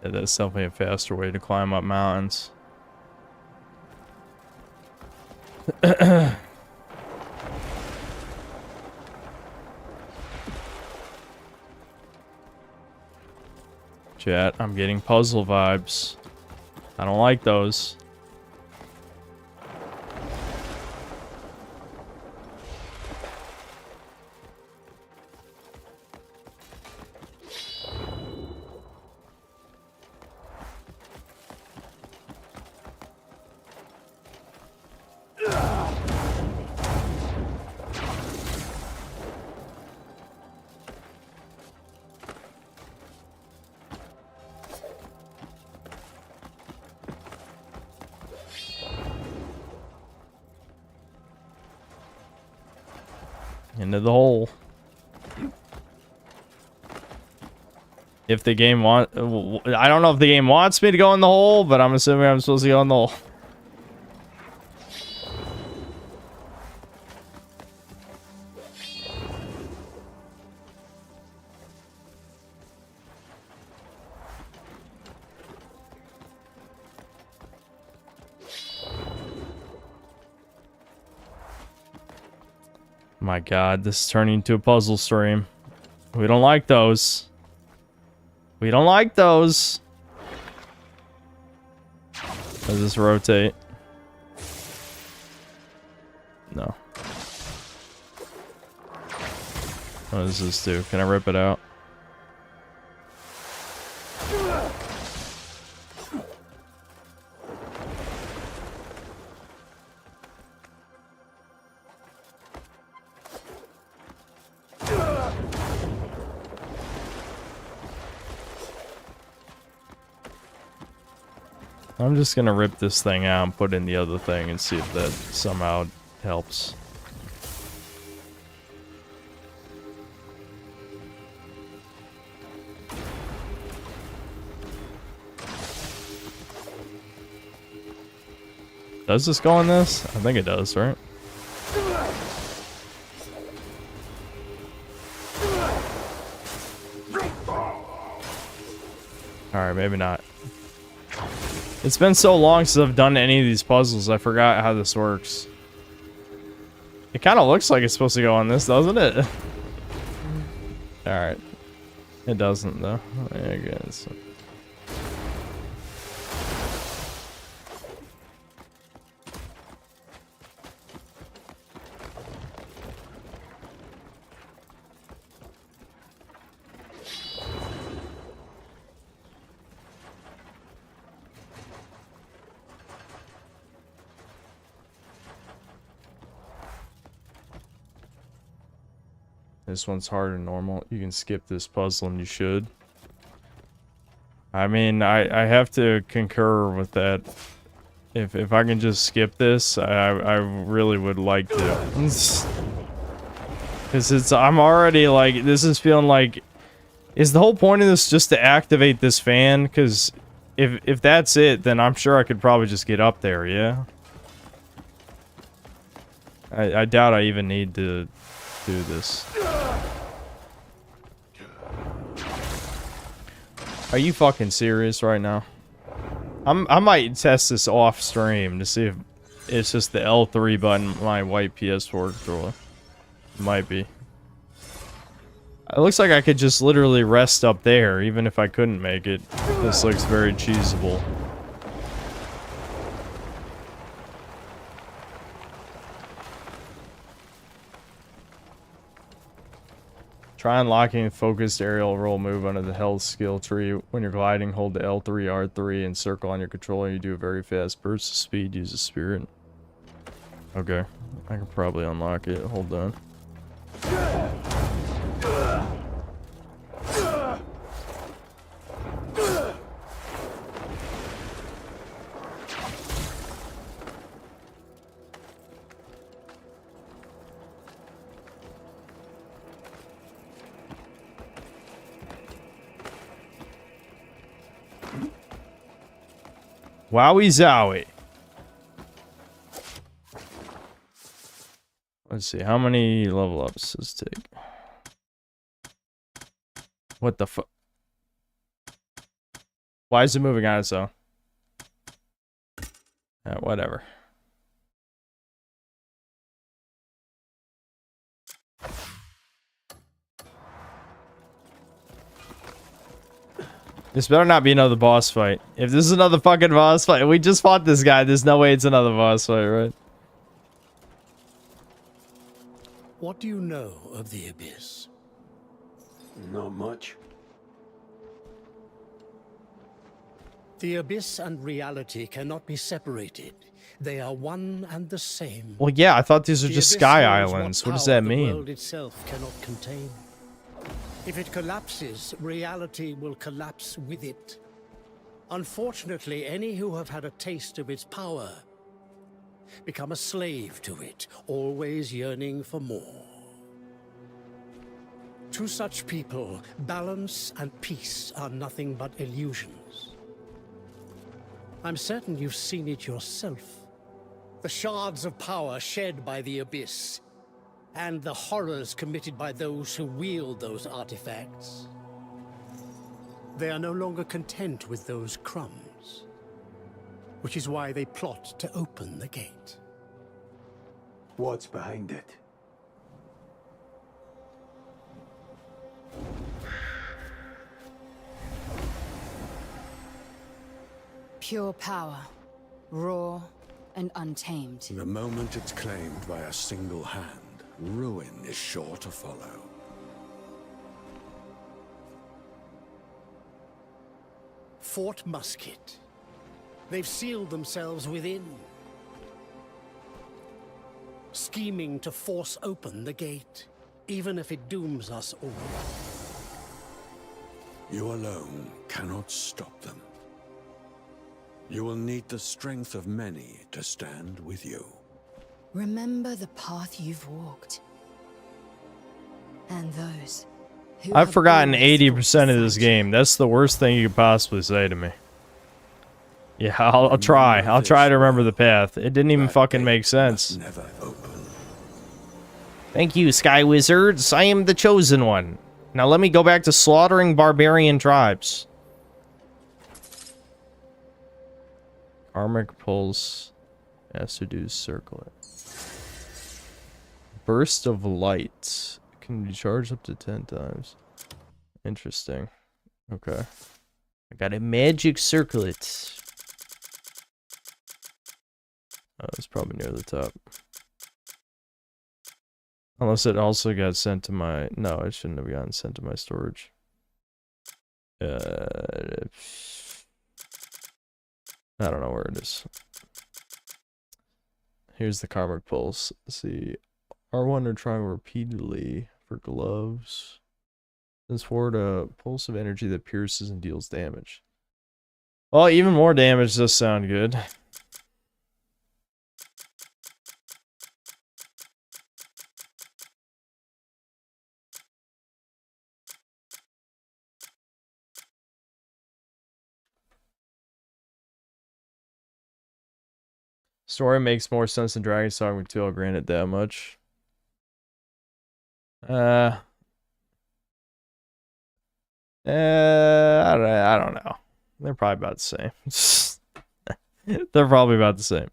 Yeah, that's definitely a faster way to climb up mountains. Chat, I'm getting puzzle vibes. I don't like those. Into the hole. If the game I don't know if the game wants me to go in the hole, but I'm assuming I'm supposed to go in the hole. My god, this is turning into a puzzle stream. We don't like those. We don't like those. Does this rotate? No. What does this do? Can I rip it out? I'm just gonna rip this thing out and put in the other thing and see if that somehow helps. Does this go in this? I think it does, right? Alright, maybe not. It's been so long since I've done any of these puzzles, I forgot how this works. It kind of looks like it's supposed to go on this, doesn't it? Alright. It doesn't, though. I guess. This one's harder than normal. You can skip this puzzle and you should. I mean, I have to concur with that. If I can just skip this, I really would like to. Because I'm already like, this is feeling like, is the whole point of this just to activate this fan? Because if that's it, then I'm sure I could probably just get up there, yeah? I doubt I even need to do this. Are you fucking serious right now? I might test this off stream to see if it's just the L3 button on my white PS4 controller. Might be. It looks like I could just literally rest up there, even if I couldn't make it. This looks very cheesable. Try unlocking a focused aerial roll move under the health skill tree. When you're gliding, hold the L3, R3, and circle on your controller. You do a very fast burst of speed. Use a spirit. Okay. I can probably unlock it. Hold on. 𝐂𝐿𝐾𝐈𝐀. Let's see, how many level ups does this take? What the fuck? Why is it moving on its own? Whatever. This better not be another boss fight. If this is another fucking boss fight, we just fought this guy. There's no way it's another boss fight, right? What do you know of the Abyss? Not much. The Abyss and reality cannot be separated. They are one and the same. Well, yeah, I thought these are The just Abyss sky holds islands. What does power that the mean? world itself cannot contain. If it collapses, reality will collapse with it. Unfortunately, any who have had a taste of its power become a slave to it, always yearning for more. To such people, balance and peace are nothing but illusions. I'm certain you've seen it yourself. The shards of power shed by the Abyss, and the horrors committed by those who wield those artifacts. They are no longer content with those crumbs, which is why they plot to open the gate. What's behind it? Pure power, raw and untamed. The moment it's claimed by a single hand, ruin is sure to follow. Fort Musket. They've sealed themselves within, scheming to force open the gate, even if it dooms us all. You alone cannot stop them. You will need the strength of many to stand with you. Remember the path you've walked. And those who I've have forgotten always 80% of fought this beside game. That's the worst thing you could possibly say to me. Yeah, I'll try. I'll try to remember the path. It didn't even fucking make sense. Never open. Thank you, Sky Wizards. I am the chosen one. Now let me go back to slaughtering barbarian tribes. Karmic Pulse. Has to do circle it. Burst of light. Can be charged up to 10 times. Interesting. Okay. I got a magic circlet. Oh, it's probably near the top. Unless it also got sent to my... No, it shouldn't have gotten sent to my storage. I don't know where it is. Here's the karmic pulse. Let's see. R1 are trying repeatedly for gloves. Sends forward a pulse of energy that pierces and deals damage. Well, even more damage does sound good. Story makes more sense than Dragon Song with 2, I'll grant it that much. I don't know. They're probably about the same. They're probably about the same.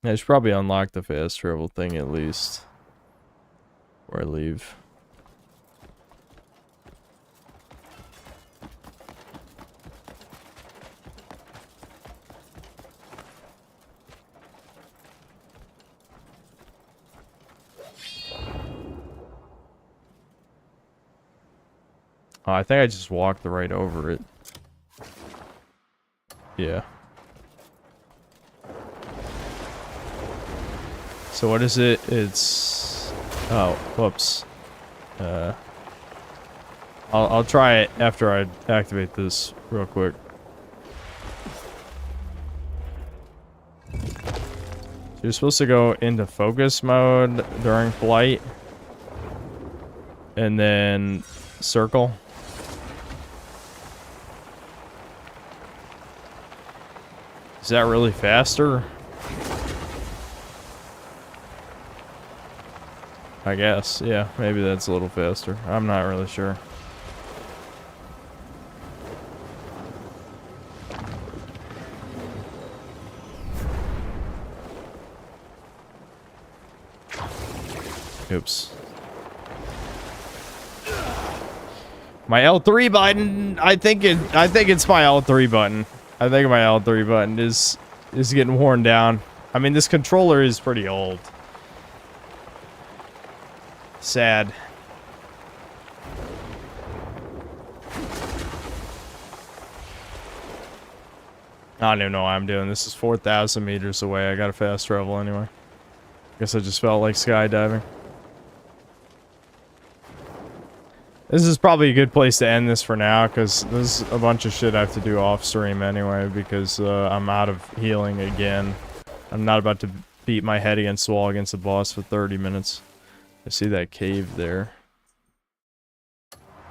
I should probably unlock the fast travel thing at least. Before I leave. Oh, I think I just walked right over it. Yeah. So what is it? It's... Oh, whoops. I'll try it after I activate this real quick. So you're supposed to go into focus mode during flight. And then circle. Is that really faster? I guess, yeah, maybe that's a little faster. I'm not really sure. Oops. My L3 button, I think it's my L3 button. I think my L3 button is getting worn down. I mean, this controller is pretty old. Sad. I don't even know what I'm doing. This is 4,000 meters away. I gotta fast travel anyway. Guess I just felt like skydiving. This is probably a good place to end this for now, because there's a bunch of shit I have to do off stream anyway, because I'm out of healing again. I'm not about to beat my head against the wall against the boss for 30 minutes. I see that cave there.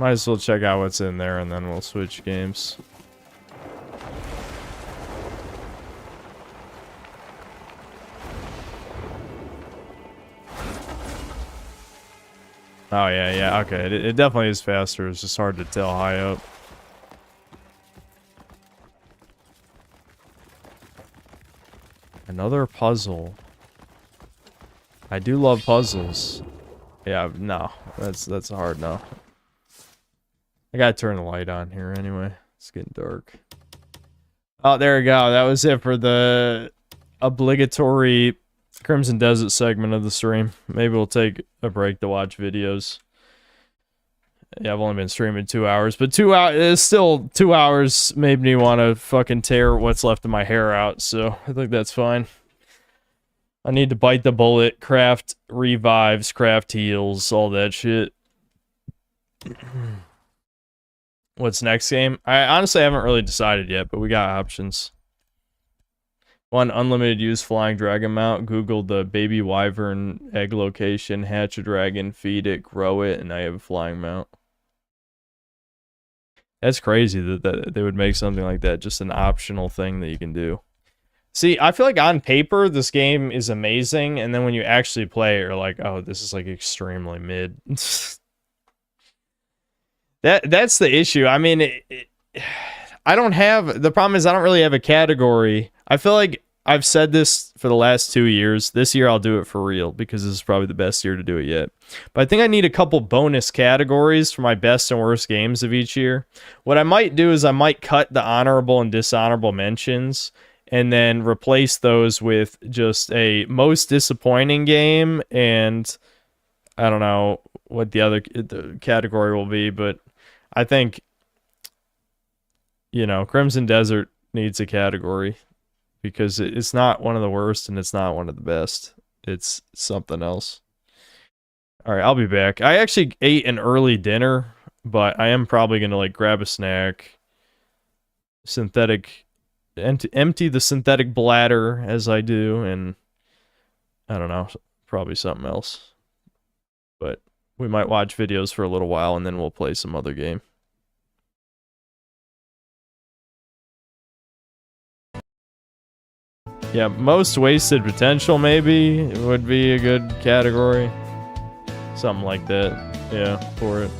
Might as well check out what's in there, and then we'll switch games. Oh, yeah, okay. It definitely is faster. It's just hard to tell high up. Another puzzle. I do love puzzles. Yeah, no. That's a hard no. I gotta turn the light on here anyway. It's getting dark. Oh, there we go. That was it for the obligatory Crimson Desert segment of the stream. Maybe we'll take a break to watch videos. Yeah, I've only been streaming 2 hours, but 2 hours is still 2 hours. Made me want to fucking tear what's left of my hair out, so I think that's fine. I need to bite the bullet, craft revives, craft heals, all that shit. What's next game? I honestly haven't really decided yet, but we got options. One, unlimited use flying dragon mount. Google the baby wyvern egg location, hatch a dragon, feed it, grow it, and I have a flying mount. That's crazy that they would make something like that just an optional thing that you can do. See, I feel like on paper, this game is amazing, and then when you actually play it, you're like, oh, this is like extremely mid. That's the issue. I mean, I don't have, the problem is I don't really have a category. I feel like I've said this for the last 2 years. This year I'll do it for real because this is probably the best year to do it yet. But I think I need a couple bonus categories for my best and worst games of each year. What I might do is I might cut the honorable and dishonorable mentions and then replace those with just a most disappointing game, and I don't know what the category will be, but I think, you know, Crimson Desert needs a category because it's not one of the worst and it's not one of the best. It's something else. All right, I'll be back. I actually ate an early dinner, but I am probably going to like grab a snack, empty the synthetic bladder as I do, and I don't know, probably something else. But we might watch videos for a little while and then we'll play some other game. Yeah, most wasted potential maybe would be a good category. Something like that. Yeah, for it.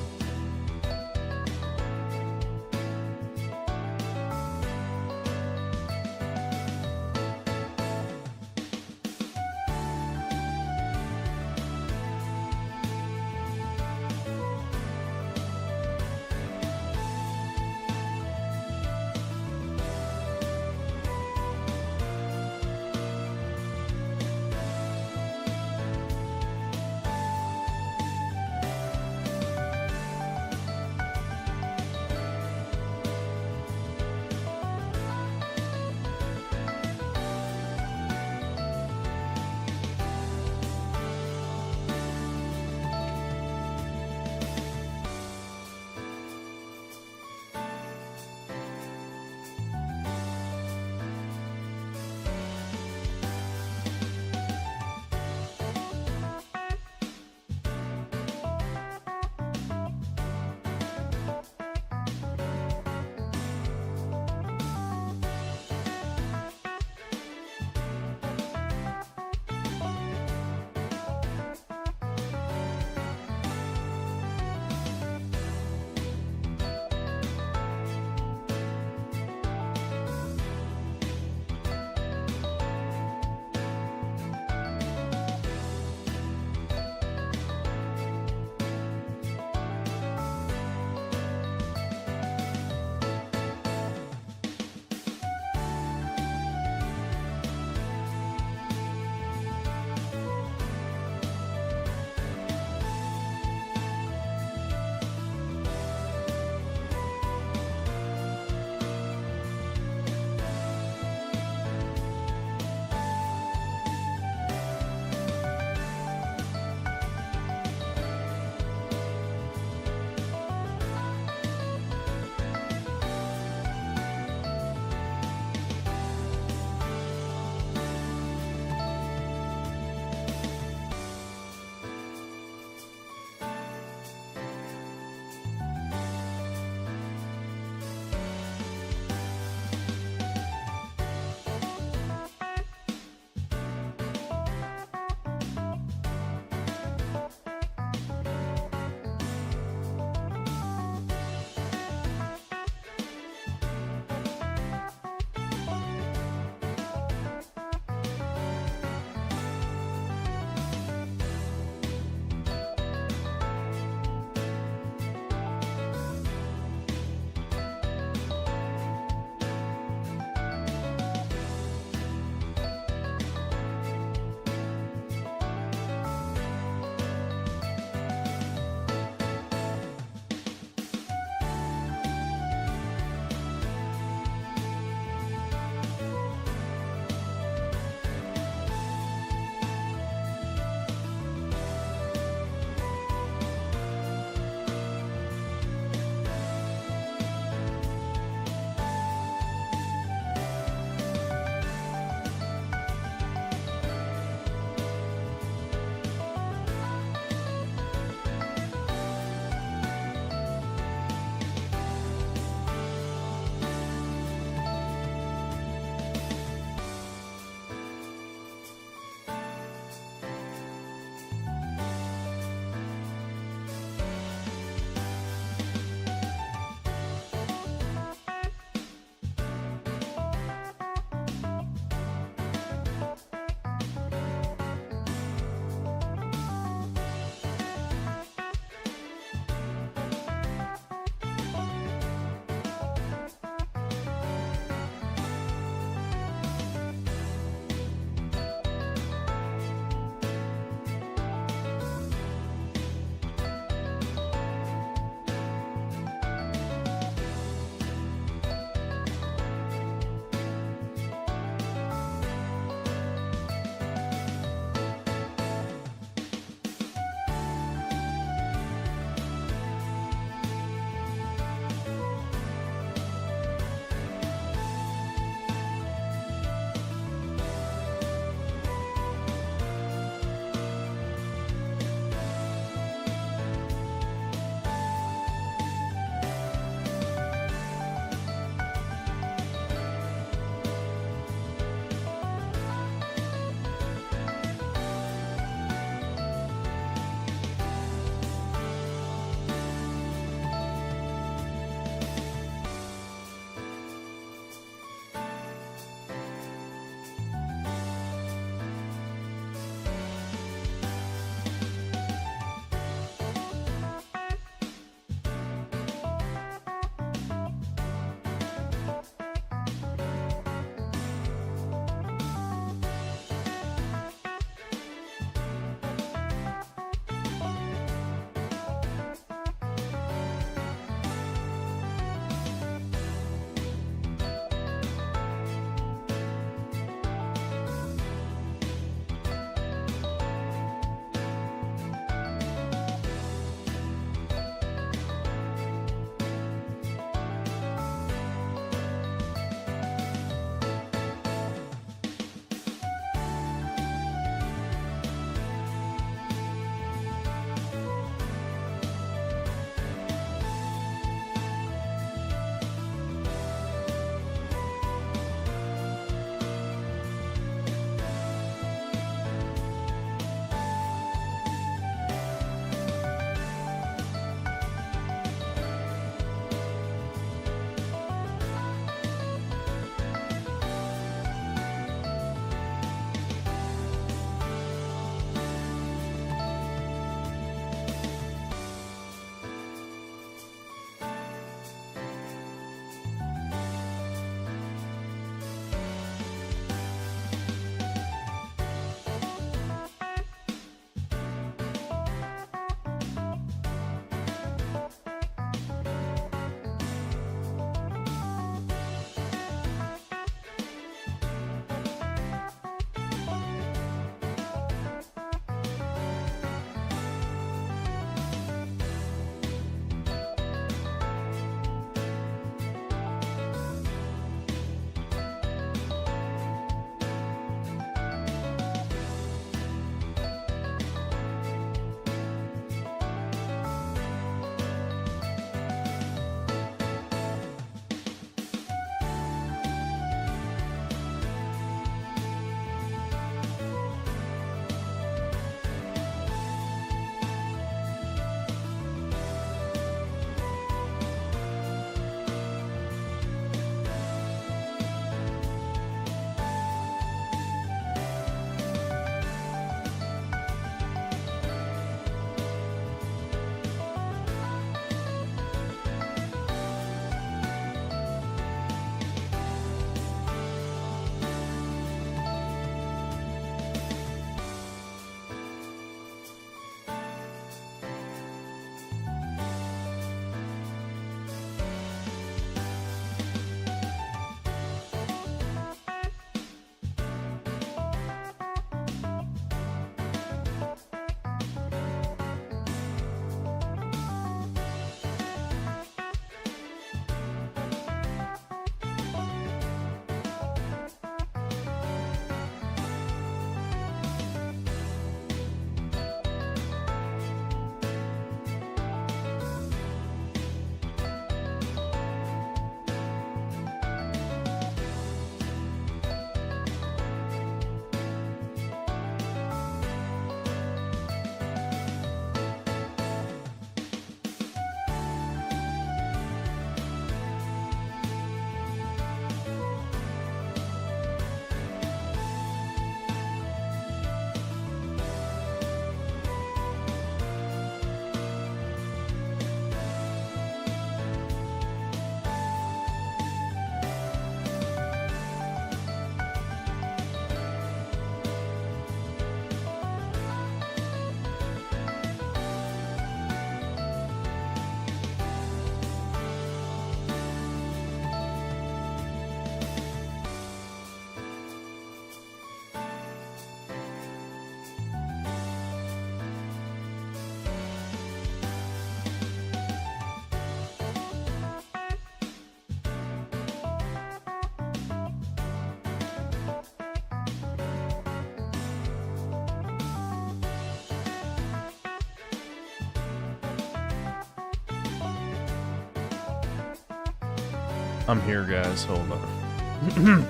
I'm here, guys. Hold on.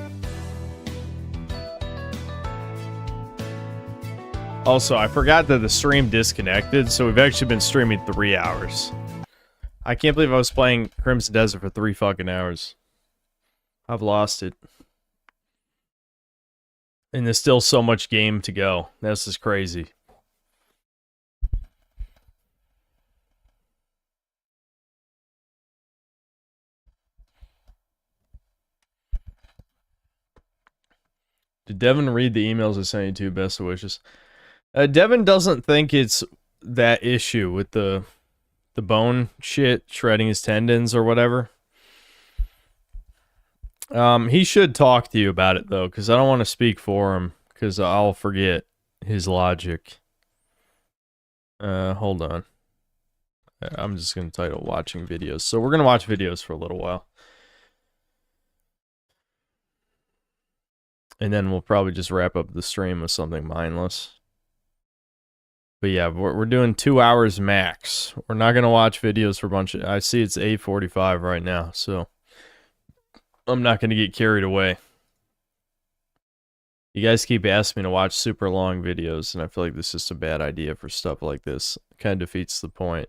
Also, I forgot that the stream disconnected, so we've actually been streaming 3 hours. I can't believe I was playing Crimson Desert for 3 fucking hours. I've lost it. And there's still so much game to go. This is crazy. Did Devin read the emails I sent you to? Best of wishes. Devin doesn't think it's that issue with the bone shit, shredding his tendons or whatever. He should talk to you about it, though, because I don't want to speak for him, because I'll forget his logic. Hold on. I'm just going to title watching videos. So we're going to watch videos for a little while. And then we'll probably just wrap up the stream with something mindless. But yeah, we're doing 2 hours max. We're not going to watch videos for a bunch of... I see it's 8:45 right now, so... I'm not going to get carried away. You guys keep asking me to watch super long videos, and I feel like this is just a bad idea for stuff like this. It kind of defeats the point.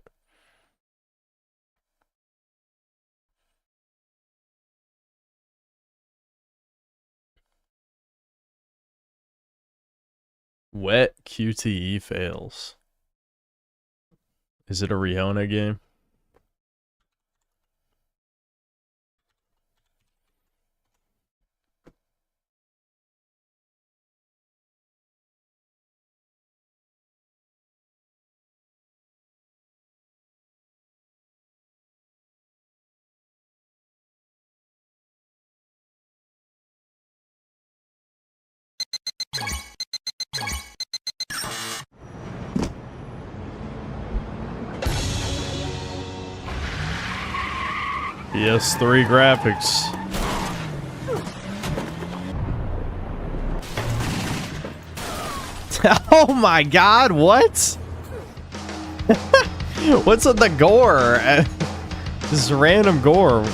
𝐿𝐄𝐇𝐒 fails. Is it a Rihanna game? PS3 graphics. Oh my god, what? What's with the gore? Just random gore.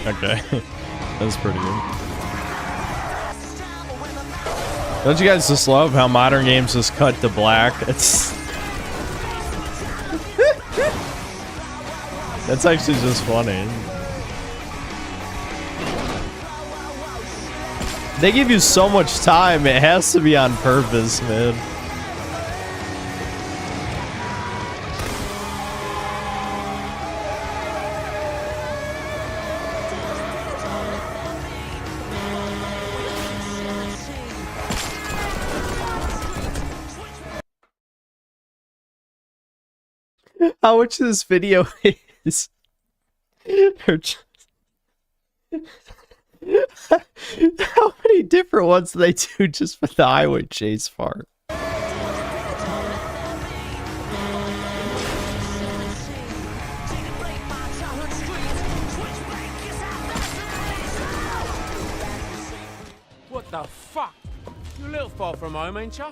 Okay, that's pretty good. Don't you guys just love how modern games just cut to black? It's that's actually just funny. They give you so much time, it has to be on purpose, man. How much of this video is how many different ones do they do just for the highway chase part? What the fuck? You're a little far from home, ain't ya?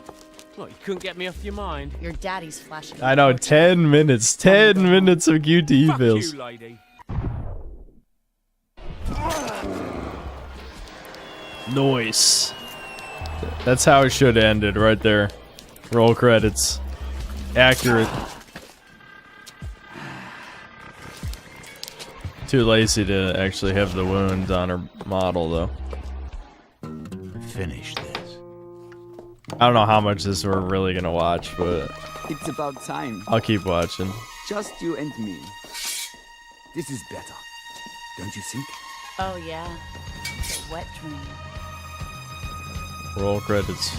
Look, you couldn't get me off your mind. Your daddy's flashing. I know, 10 minutes. 10 minutes of QTE Fuck fails. you, lady. Nice. That's how it should have ended, right there. Roll credits. Accurate. Too lazy to actually have the wound on her model, though. Finish this. I don't know how much this we're really gonna watch, but It's about time. I'll keep watching. Just you and me. This is better. Don't you think? Oh yeah, it's a wet dream. Roll credits.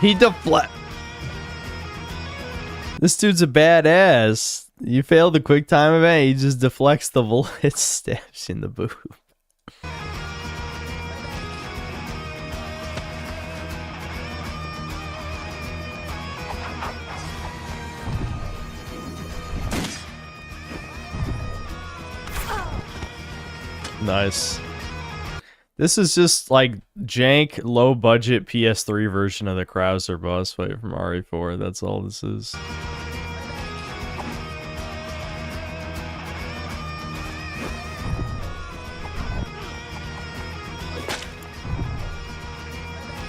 He deflect. This dude's a badass. You failed the quick time event, he just deflects the bullet, stabs you in the boob. Nice. This is just like jank, low budget PS3 version of the Krauser boss fight from RE4. That's all this is.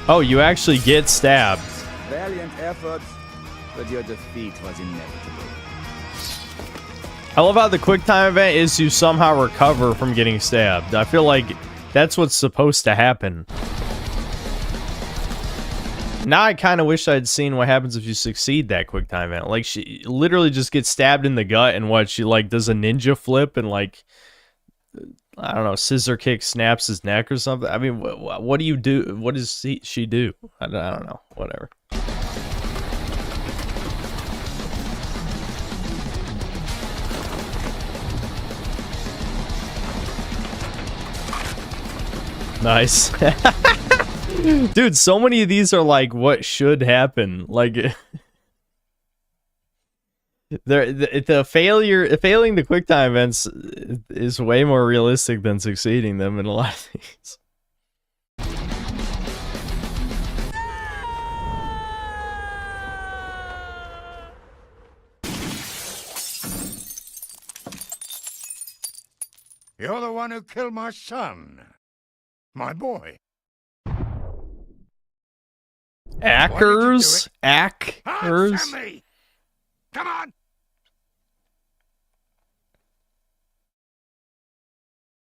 Oh, you actually get stabbed. Valiant efforts, but your defeat was inevitable. I love how the quick time event is you somehow recover from getting stabbed. I feel like that's what's supposed to happen. Now I kind of wish I'd seen what happens if you succeed that quick time event. Like, she literally just gets stabbed in the gut and what, she like does a ninja flip and like, I don't know, scissor kick snaps his neck or something. I mean, what do you do? What does she do? I don't know. Whatever. Nice. Dude, so many of these are like what should happen. Like failing the quick time events is way more realistic than succeeding them in a lot of these. You're the one who killed my son. My boy. Ackers? Answer Ackers? me! Come on!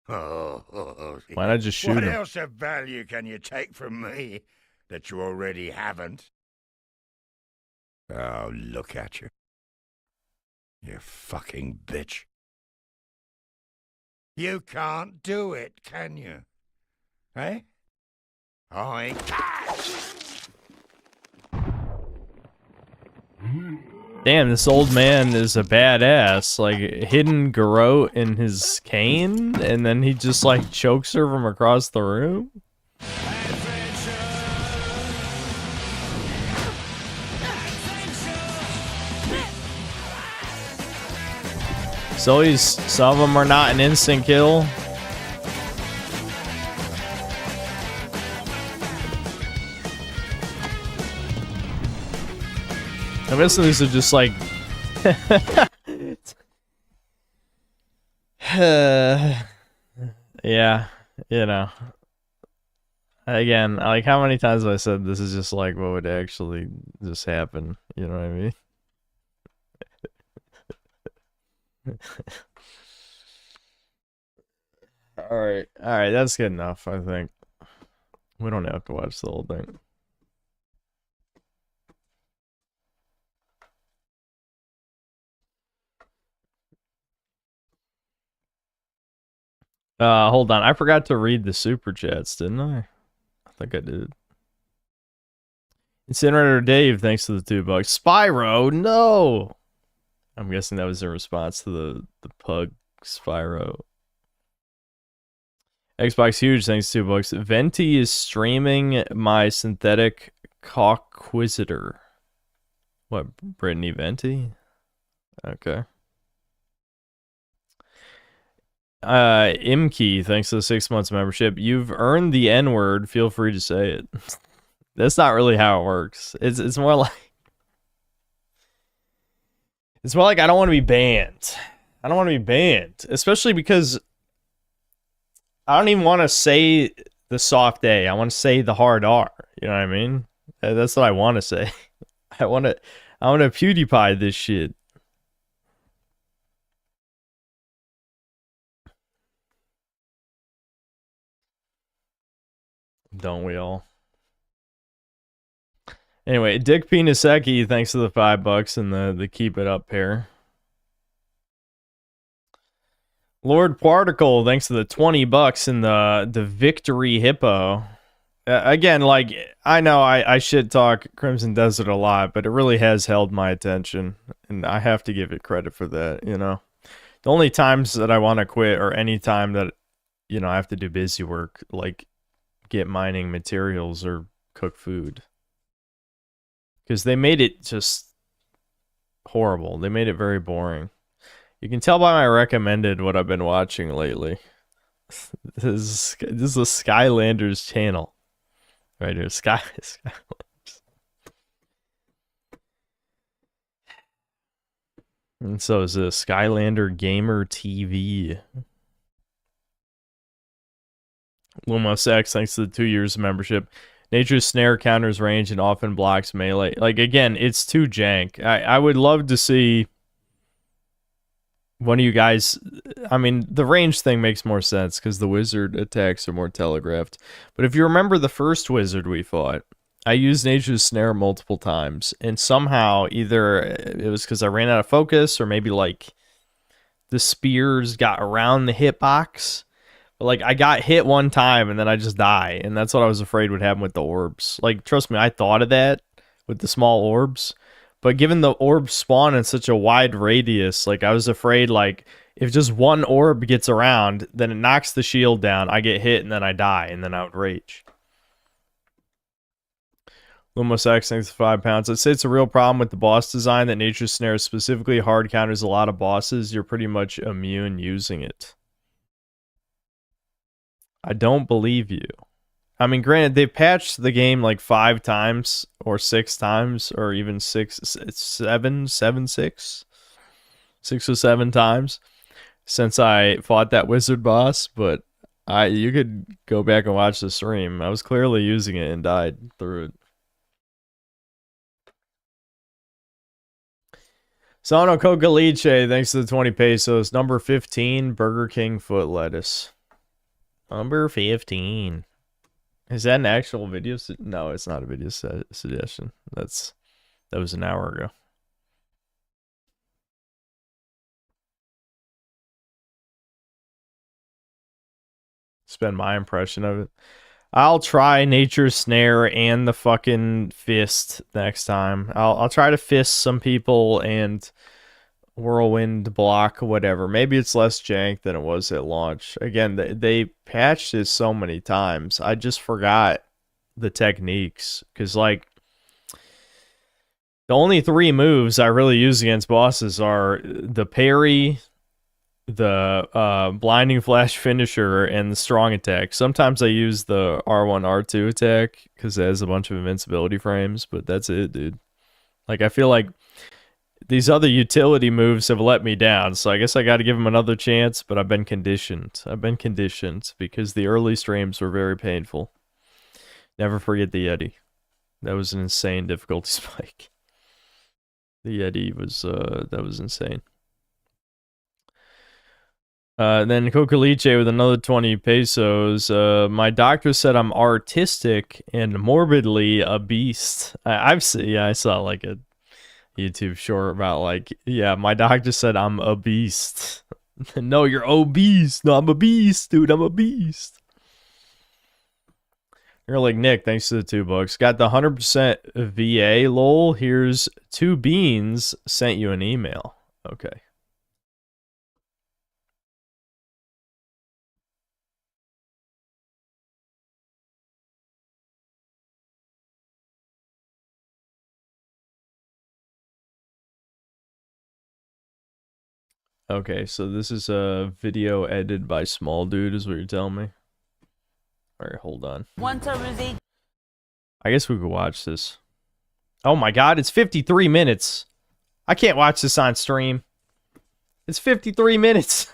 Oh, Why not just shoot what him? else of value can you take from me that you already haven't? Oh, look at you. You fucking bitch. You can't do it, can you? Eh? I can! Damn, this old man is a badass. Like, hidden garrote in his cane, and then he just, like, chokes her from across the room? So some of them are not an instant kill. I'm guessing these are just like yeah, you know. Again, like, how many times have I said this is just like what would actually just happen? You know what I mean? Alright, that's good enough, I think. We don't have to watch the whole thing. Hold on. I forgot to read the super chats, didn't I? I think I did. Incinerator Dave, thanks to the $2. Spyro, no! I'm guessing that was in response to the Pug Spyro. Xbox Huge, thanks to $2. Venti is streaming my synthetic Cockquisitor. What, Brittany Venti? Okay. 𝐒𝐿𝐾𝐈𝐀, thanks to the 6 months membership. You've earned the N-word. Feel free to say it. That's not really how it works. It's more like I don't want to be banned. I don't want to be banned, especially because I don't even want to say the soft A. I want to say the hard R. You know what I mean? That's what I want to say. I want to PewDiePie this shit. Don't we all? Anyway, Dick Penisecki, thanks to the $5 and the keep it up pair. Lord Particle, thanks to the $20 and the Victory Hippo. Again, like, I know I shit talk Crimson Desert a lot, but it really has held my attention, and I have to give it credit for that, you know? The only times that I want to quit are any time that, you know, I have to do busy work, like get mining materials or cook food. Because they made it just horrible. They made it very boring. You can tell by my recommended what I've been watching lately. This is a Skylanders channel. Right here, Skylanders. And so is a Skylander Gamer TV. Lumos X, thanks to the 2 years of membership. Nature's snare counters range and often blocks melee. Like, again, it's too jank. I would love to see one of you guys... I mean, the range thing makes more sense because the wizard attacks are more telegraphed. But if you remember the first wizard we fought, I used Nature's snare multiple times. And somehow, either it was because I ran out of focus or maybe, like, the spears got around the hitbox. But, like, I got hit one time and then I just die. And that's what I was afraid would happen with the orbs. Like, trust me, I thought of that with the small orbs. But given the orbs spawn in such a wide radius, like, I was afraid, like, if just one orb gets around, then it knocks the shield down, I get hit, and then I die, and then I would rage. Lumos X, thanks for 5 pounds. I'd say it's a real problem with the boss design that Nature's Snare specifically hard counters a lot of bosses. You're pretty much immune using it. I don't believe you. I mean, granted, they've patched the game like 5 times, or 6 times, or even 6 or 7 times since I fought that wizard boss, but you could go back and watch the stream. I was clearly using it and died through it. Sono Cocaliche, thanks to the 20 pesos. Number 15, Burger King foot lettuce. Number 15. Is that an actual video? No, it's not a video suggestion. That was an hour ago. Spend my impression of it. I'll try Nature's Snare and the fucking fist next time. I'll try to fist some people and whirlwind block, whatever. Maybe it's less jank than it was at launch. Again, they patched this so many times. I just forgot the techniques. Because, like, the only 3 moves I really use against bosses are the parry, the blinding flash finisher, and the strong attack. Sometimes I use the R1, R2 attack because it has a bunch of invincibility frames, but that's it, dude. Like, I feel like these other utility moves have let me down, so I guess I got to give them another chance, but I've been conditioned. I've been conditioned because the early streams were very painful. Never forget the Yeti. That was an insane difficulty spike. The Yeti was, that was insane. Then Cocaliche with another 20 pesos. My doctor said I'm artistic and morbidly a beast. I saw like a YouTube short about like, yeah, my doctor said I'm a beast. No, you're obese. No, I'm a beast, dude. I'm a beast. You're like, Nick, thanks to the $2. Got the 100% VA, lol. Here's 2 beans. Sent you an email. Okay. Okay, so this is a video edited by Small Dude, is what you're telling me? Alright, hold on. I guess we could watch this. Oh my god, it's 53 minutes! I can't watch this on stream. It's 53 minutes!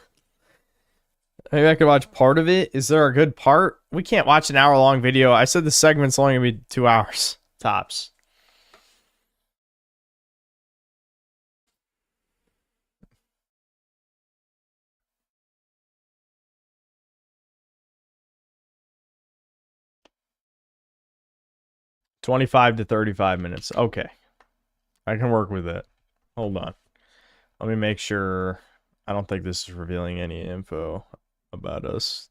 Maybe I could watch part of it? Is there a good part? We can't watch an hour-long video. I said the segment's only gonna be 2 hours. Tops. $25 to 35 minutes. Okay. I can work with it. Hold on. Let me make sure. I don't think this is revealing any info about us.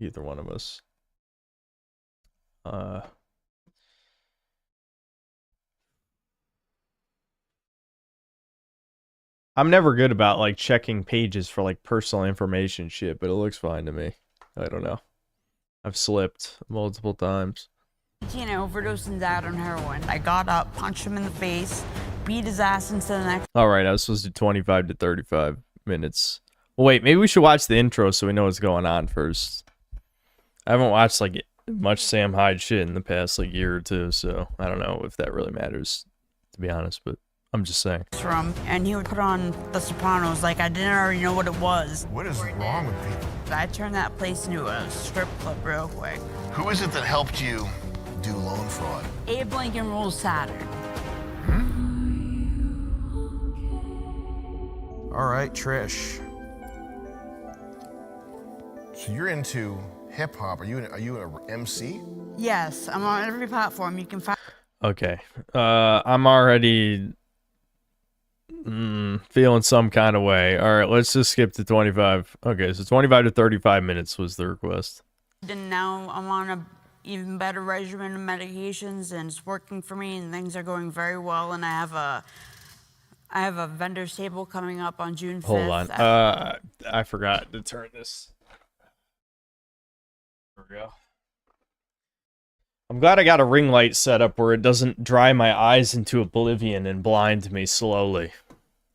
Either one of us. I'm never good about like checking pages for like personal information shit, but it looks fine to me. I don't know. I've slipped multiple times. Overdosed and died on heroin. I got up, punched him in the face, beat his ass into the next. All right, I was supposed to do 25 to 35 minutes. Well, wait, maybe we should watch the intro so we know what's going on first. I haven't watched like much Sam Hyde shit in the past like year or two, so I don't know if that really matters, to be honest, but I'm just saying. Room, and he would put on The Sopranos like I didn't already know what it was. What is wrong with people? I turned that place into a strip club real quick. Who is it that helped you do loan fraud? Abe Lincoln rules Saturn. All right, Trish. So you're into hip hop. Are you an MC? Yes, I'm on every platform you can find. Okay. I'm already feeling some kind of way. All right, let's just skip to 25. Okay, so 25 to 35 minutes was the request. And now I'm on a even better regimen of medications, and it's working for me, and things are going very well. And I have a vendor's table coming up on June 5th. Hold on. I forgot to turn this. There we go. I'm glad I got a ring light set up where it doesn't dry my eyes into oblivion and blind me slowly.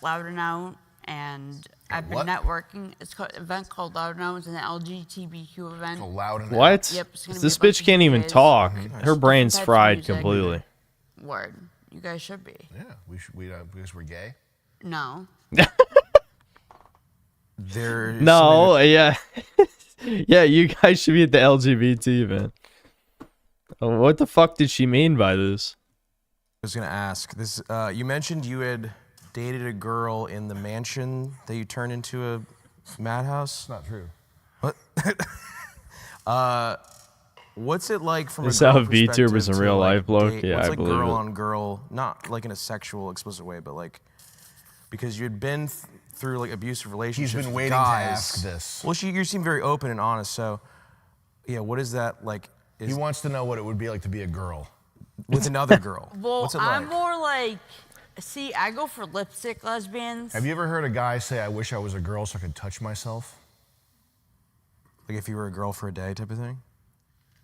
Louder Now, and I've been networking. It's an event called Louder Now. It's an LGBTQ event. What? Yep. It's gonna This be a bitch can't even talk. Her brain's types of fried music. completely. Word. You guys should be. Yeah, because we're gay. No. No, yeah. Yeah, you guys should be at the LGBT event. What the fuck did she mean by this? I was gonna ask this. You mentioned you had dated a girl in the mansion that you turned into a madhouse. Not true. What? What's it like from Is a girl how VTuber perspective is in to, real like, life, bloke? date- Yeah, what's I like believe girl it. on girl, not like in a sexual, explicit way, but like because you'd been through like abusive relationships. been with waiting to guys. ask this. Well, you seem very open and honest. So, yeah, what is that like? He wants to know what it would be like to be a girl. With another girl. Well, What's it I'm like? more like, see, I go for lipstick lesbians. Have you ever heard a guy say, "I wish I was a girl so I could touch myself"? Like if you were a girl for a day type of thing?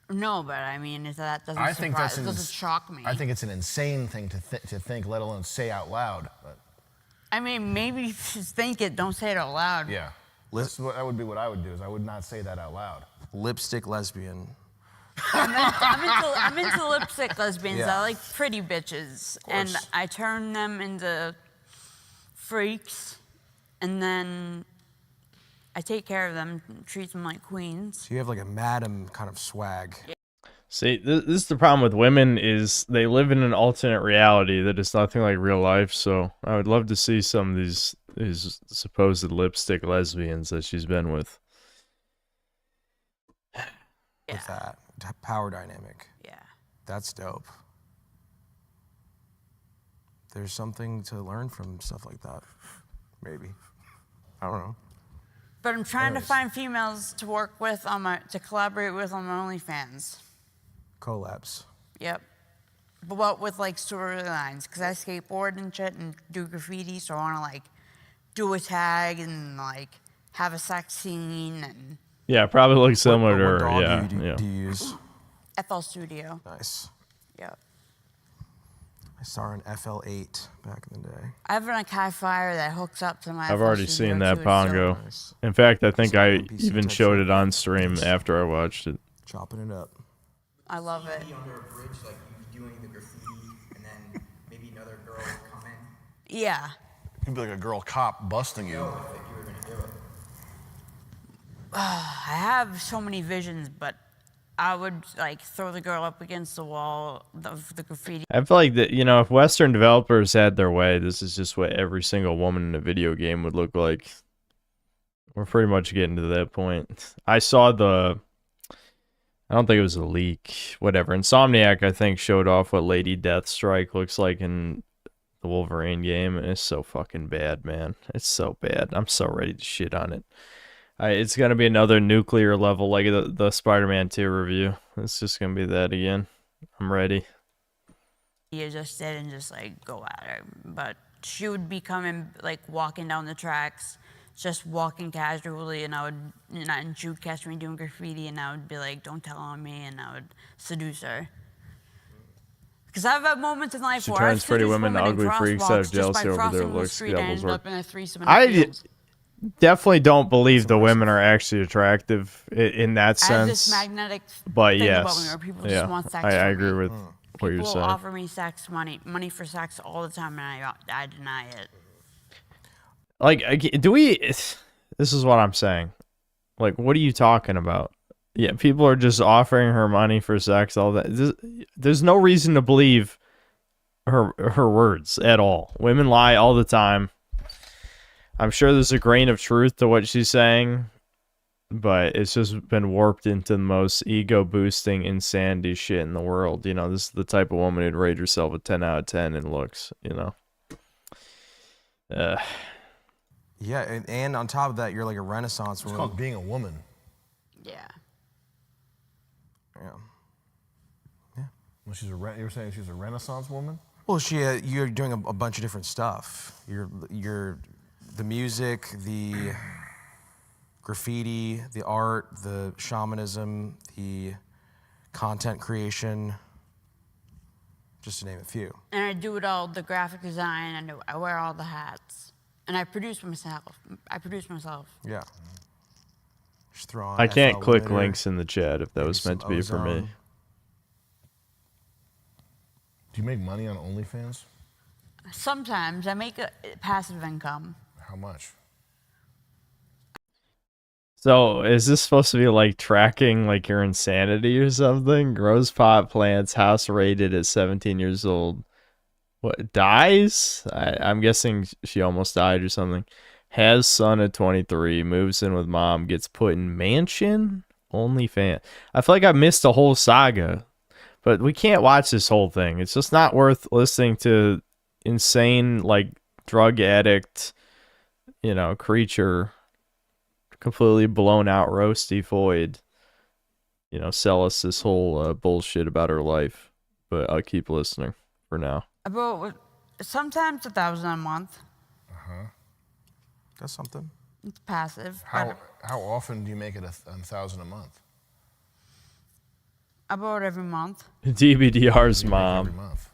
No, but I mean, that doesn't I think surprise, that's it doesn't shock me. I think it's an insane thing to think, let alone say out loud. But I mean, maybe you just think it, don't say it out loud. yeah, that would be what I would do. Is I would not say that out loud. Lipstick lesbian. I'm into lipstick lesbians. Yeah. I like pretty bitches, and I turn them into freaks, and then I take care of them, treat them like queens. So you have like a madam kind of swag. See, this is the problem with women is they live in an alternate reality that is nothing like real life. So I would love to see some of these supposed lipstick lesbians that she's been with. With that power dynamic. Yeah. That's dope. There's something to learn from stuff like that. Maybe. I don't know. But I'm trying to find females to work with to collaborate with on my OnlyFans. Collabs. Yep. But with like storylines, because I skateboard and shit and do graffiti, so I want to like do a tag and like have a sex scene and. Yeah, probably looks similar to What her. dog Yeah, do you yeah. use? FL Studio. Nice. Yep. I saw an FL8 back in the day. I have an Akai Fire that hooks up to my. I've FL already Studio seen that too, Pongo. so- In fact, I think I PC even type showed shit. it on stream after I watched it. Chopping it up. I love it. Under a bridge, like you doing the graffiti, and then maybe another girl would come in. Yeah. You'd be like a girl cop busting you. Like you were gonna do it. I have so many visions, but I would like throw the girl up against the wall of the graffiti. I feel like that, you know, if Western developers had their way, this is just what every single woman in a video game would look like. We're pretty much getting to that point. I saw I don't think it was a leak, whatever. Insomniac, I think, showed off what Lady Deathstrike looks like in the Wolverine game, and it's so fucking bad, man. It's so bad. I'm so ready to shit on it. It's gonna be another nuclear level like the Spider-Man 2 review. It's just gonna be that again. I'm ready. You just didn't just like go at her, but she would be coming like walking down the tracks, just walking casually, and and she would catch me doing graffiti, and I would be like, "Don't tell on me," and I would seduce her. Because I've had moments in life where I've pretty seduced women to ugly freaks out of jealousy over their looks. I definitely don't believe the women are actually attractive in that I have sense. this magnetic But thing about yes, me where people just want sex I from agree me. with what you're People saying. offer me sex, money for sex all the time, and I deny it. Like, do we? This is what I'm saying. Like, what are you talking about? Yeah, people are just offering her money for sex. All that. There's no reason to believe her words at all. Women lie all the time. I'm sure there's a grain of truth to what she's saying, but it's just been warped into the most ego-boosting insanity shit in the world. You know, this is the type of woman who'd rate herself a 10 out of 10 in looks, you know. Yeah, and on top of that, you're like a Renaissance woman. It's called being a woman. Yeah. Yeah. Well, you were saying she's a Renaissance woman? Well, you're doing a bunch of different stuff. You're the music, the graffiti, the art, the shamanism, the content creation, just to name a few. And I do it all, the graphic design, I wear all the hats. And I produce myself. Yeah. Just throw on I can't FL click later. links in the chat if that was meant to be for me. Ozone. Do you make money on OnlyFans? Sometimes I make a passive income. How much? So, is this supposed to be like tracking like your insanity or something? Grows pot plants, house rated at 17 years old. What, dies? I'm guessing she almost died or something. Has son at 23, moves in with mom, gets put in mansion? OnlyFans. I feel like I missed a whole saga, but we can't watch this whole thing. It's just not worth listening to insane, like, drug addict, you know, creature, completely blown out roasty void, you know, sell us this whole bullshit about her life. But I'll keep listening for now. About sometimes 1,000 a month. That's something. It's passive. How often do you make it 1,000 a month? About every month. DBDR's Every mom. month.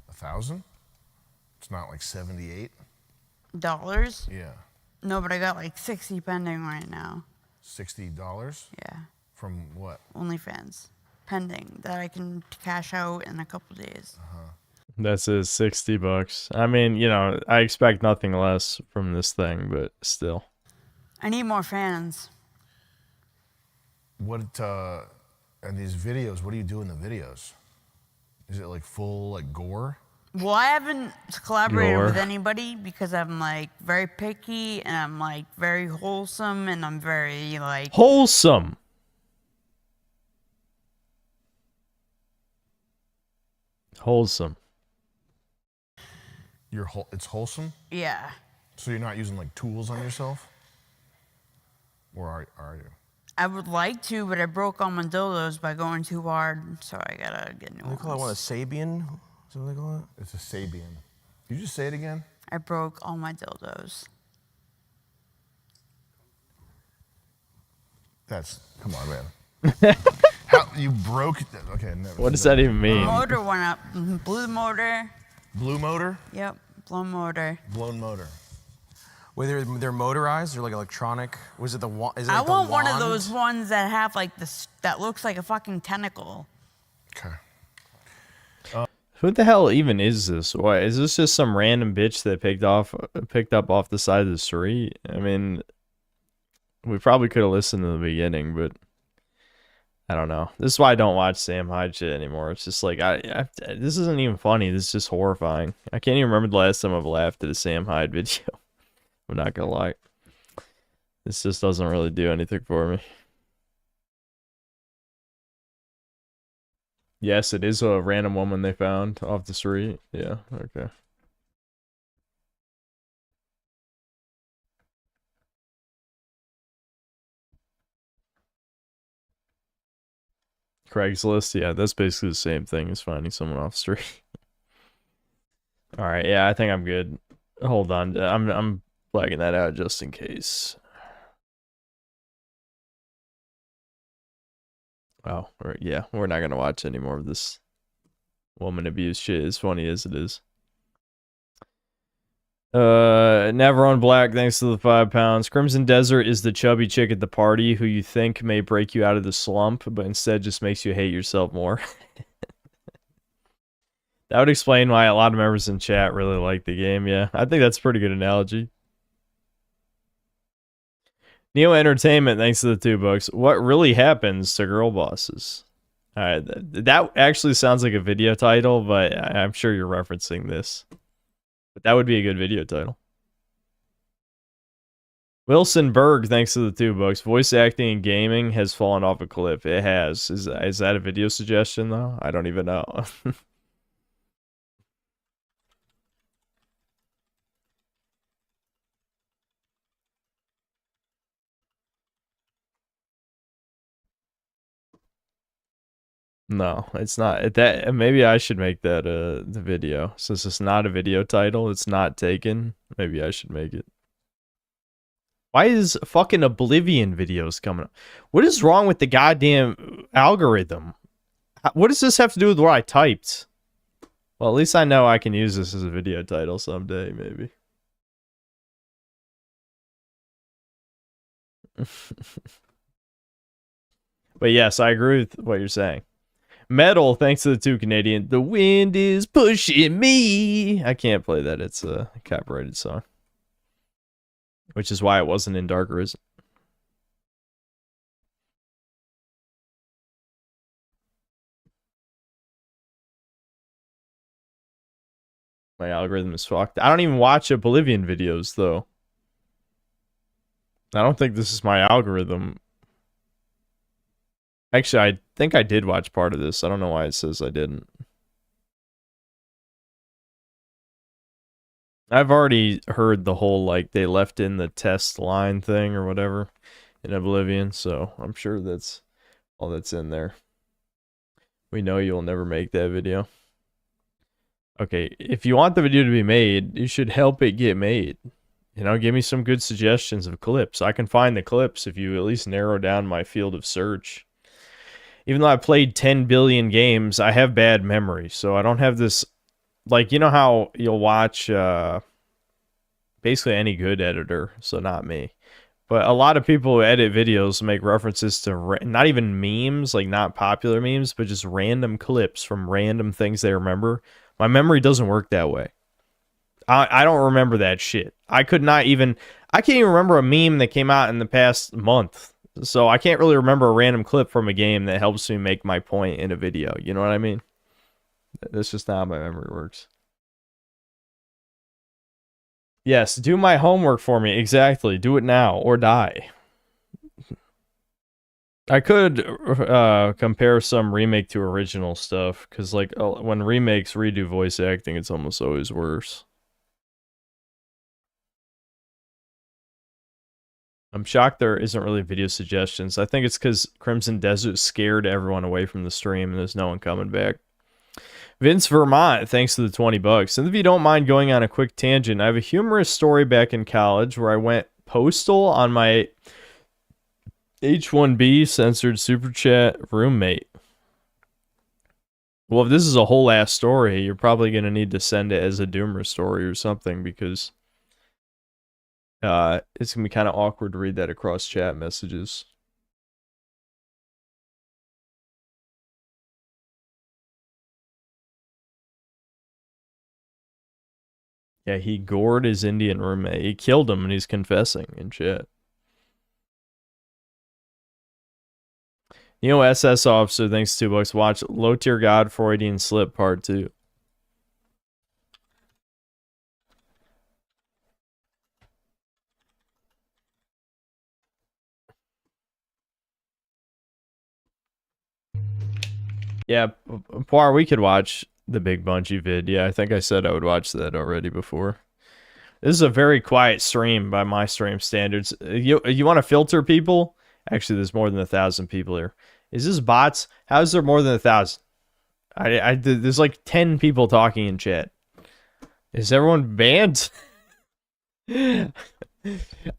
1,000? It's not like 78? Dollars? Yeah. No, but I got like 60 pending right now. $60? Yeah. From what? OnlyFans. Pending that I can cash out in a couple days. That's it, $60. I mean, you know, I expect nothing less from this thing, but still. I need more fans. What, and these videos, what do you do in the videos? Is it like full, like, gore? Well, I haven't collaborated Gore. with anybody because I'm like very picky and I'm like very wholesome and I'm very like Wholesome. Wholesome. It's wholesome? Yeah. So you're not using, like, tools on yourself? Or are you? I would like to, but I broke all my dildos by going too hard, so I gotta get new They ones. call it what, a Sabian? Is that what they call it? It's a Sabian. Did you just say it again? I broke all my dildos. Come on, man. How, you broke, okay, never. What does that even mean? Motor went up. Blew the motor. Blue motor? Yep, blown motor. Blown motor. Wait, they're motorized or like electronic? Was it the one? Is it I like want the one of wand? those ones that have like this, that looks like a fucking tentacle. Okay. Who the hell even is this? Why is this just some random bitch that picked up off the side of the street? I mean, we probably could have listened to the beginning, but I don't know. This is why I don't watch Sam Hyde shit anymore. It's just like this isn't even funny. This is just horrifying. I can't even remember the last time I've laughed at a Sam Hyde video. I'm not gonna lie. This just doesn't really do anything for me. Yes, it is a random woman they found off the street. Yeah, okay. Craigslist. Yeah, that's basically the same thing as finding someone off the street. All right, yeah, I think I'm good. Hold on, I'm flagging that out just in case. Oh, yeah, we're not gonna watch any more of this woman abuse shit, as funny as it is. Never on Black, thanks to the 5 pounds. Crimson Desert is the chubby chick at the party who you think may break you out of the slump, but instead just makes you hate yourself more. That would explain why a lot of members in chat really like the game, yeah. I think that's a pretty good analogy. Neo Entertainment, thanks to the $2. What really happens to girl bosses? Alright, that actually sounds like a video title, but I'm sure you're referencing this. But that would be a good video title. Wilson Berg, thanks to the $2. Voice acting in gaming has fallen off a cliff. It has. Is that a video suggestion, though? I don't even know. No, it's not. That maybe I should make that the video. Since it's not a video title, it's not taken. Maybe I should make it. Why is fucking Oblivion videos coming up? What is wrong with the goddamn algorithm? What does this have to do with what I typed? Well, at least I know I can use this as a video title someday, maybe. But yes, I agree with what you're saying. Metal, thanks to the 2 Canadian. The wind is pushing me. I can't play that. It's a copyrighted song. Which is why it wasn't in Dark Arisen. My algorithm is fucked. I don't even watch Oblivion videos, though. I don't think this is my algorithm. Actually, I think I did watch part of this. I don't know why it says I didn't. I've already heard the whole, like, they left in the test line thing or whatever in Oblivion, so I'm sure that's all that's in there. We know you'll never make that video. Okay, if you want the video to be made, you should help it get made. You know, give me some good suggestions of clips. I can find the clips if you at least narrow down my field of search. Even though I played 10 billion games, I have bad memory, so I don't have this... Like, you know how you'll watch basically any good editor, so not me. But a lot of people who edit videos make references to not even memes, like not popular memes, but just random clips from random things they remember. My memory doesn't work that way. I don't remember that shit. I can't even remember a meme that came out in the past month. So I can't really remember a random clip from a game that helps me make my point in a video. You know what I mean? That's just not how my memory works. Yes, do my homework for me. Exactly. Do it now or die. I could compare some remake to original stuff, because like when remakes redo voice acting, it's almost always worse. I'm shocked there isn't really video suggestions. I think it's because Crimson Desert scared everyone away from the stream and there's no one coming back. Vince Vermont, thanks to the $20. And if you don't mind going on a quick tangent, I have a humorous story back in college where I went postal on my H1B censored super chat roommate. Well, if this is a whole ass story, you're probably going to need to send it as a Doomer story or something, because it's going to be kind of awkward to read that across chat messages. Yeah, he gored his Indian roommate. He killed him and he's confessing in chat. You know, SS Officer, thanks $2. Watch Low Tier God Freudian Slip Part 2. Yeah, Poir, we could watch the Big Bungie vid. Yeah, I think I said I would watch that already before. This is a very quiet stream by my stream standards. You want to filter people? Actually, there's more than 1,000 people here. Is this bots? How is there more than 1,000? There's like 10 people talking in chat. Is everyone banned?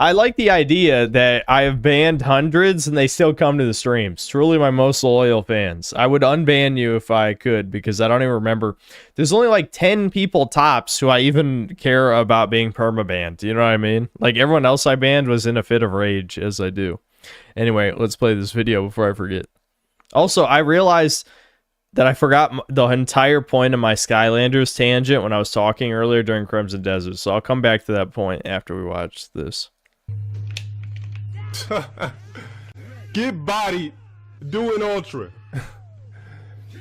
I like the idea that I have banned hundreds and they still come to the streams. Truly my most loyal fans. I would unban you if I could, because I don't even remember. There's only like 10 people tops who I even care about being permabanned. You know what I mean? Like everyone else I banned was in a fit of rage, as I do. Anyway, let's play this video before I forget. Also, I realized that I forgot the entire point of my Skylanders tangent when I was talking earlier during Crimson Desert, so I'll come back to that point after we watch this. Get bodied doing Ultra.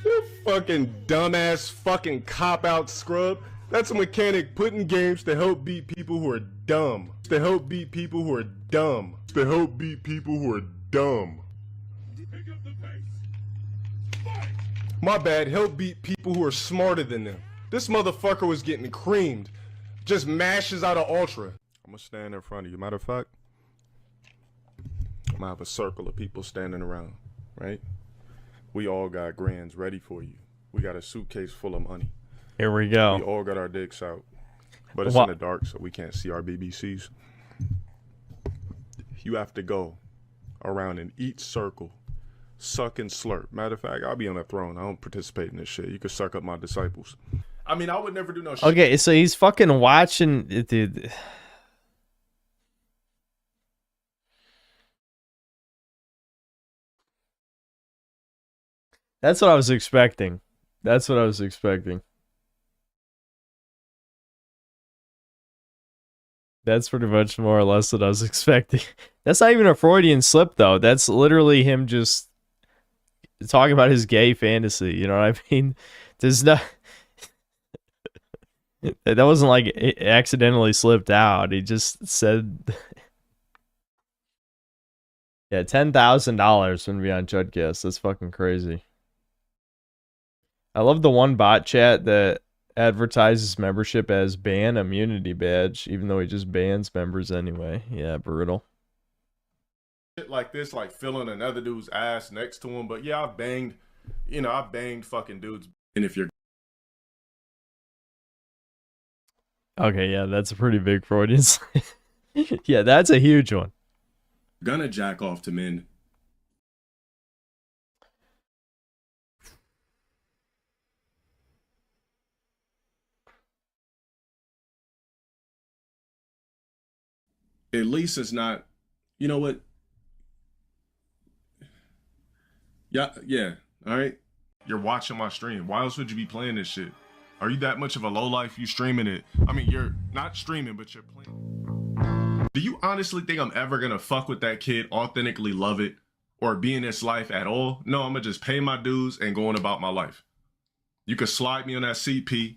You fucking dumbass fucking cop-out scrub. That's a mechanic put in games to help beat people who are dumb. To help beat people who are dumb. To help beat people who are dumb. My bad, help beat people who are smarter than them. This motherfucker was getting creamed. Just mashes out of Ultra. I'm gonna stand in front of you. Matter of fact, I'm gonna have a circle of people standing around, right? We all got grands ready for you. We got a suitcase full of money. Here we go. We all got our dicks out. But it's in the dark, so we can't see our BBCs. You have to go around in each circle. Suck and slurp. Matter of fact, I'll be on a throne. I don't participate in this shit. You can suck up my disciples. I mean, I would never do no shit. Okay, so he's fucking watching, dude. That's what I was expecting. That's what I was expecting. That's pretty much more or less what I was expecting. That's not even a Freudian slip, though. That's literally him just talking about his gay fantasy. You know what I mean? There's no... That wasn't like it accidentally slipped out. He just said... Yeah, $10,000 wouldn't be on Chudcast. That's fucking crazy. I love the one bot chat that advertises membership as ban immunity badge, even though he just bans members anyway. Yeah, brutal. Shit like this, like feeling another dude's ass next to him. But yeah, I've banged, you know, I've banged fucking dudes. And if you're... Okay, yeah, that's a pretty big Freudian slip. Yeah, that's a huge one. Gonna jack off to men. At least it's not, you know what? Yeah, all right? You're watching my stream. Why else would you be playing this shit? Are you that much of a lowlife? You streaming it? I mean, you're not streaming, but you're playing. Do you honestly think I'm ever gonna fuck with that kid, authentically love it, or be in this life at all? No, I'm gonna just pay my dues and go on about my life. You could slide me on that CP.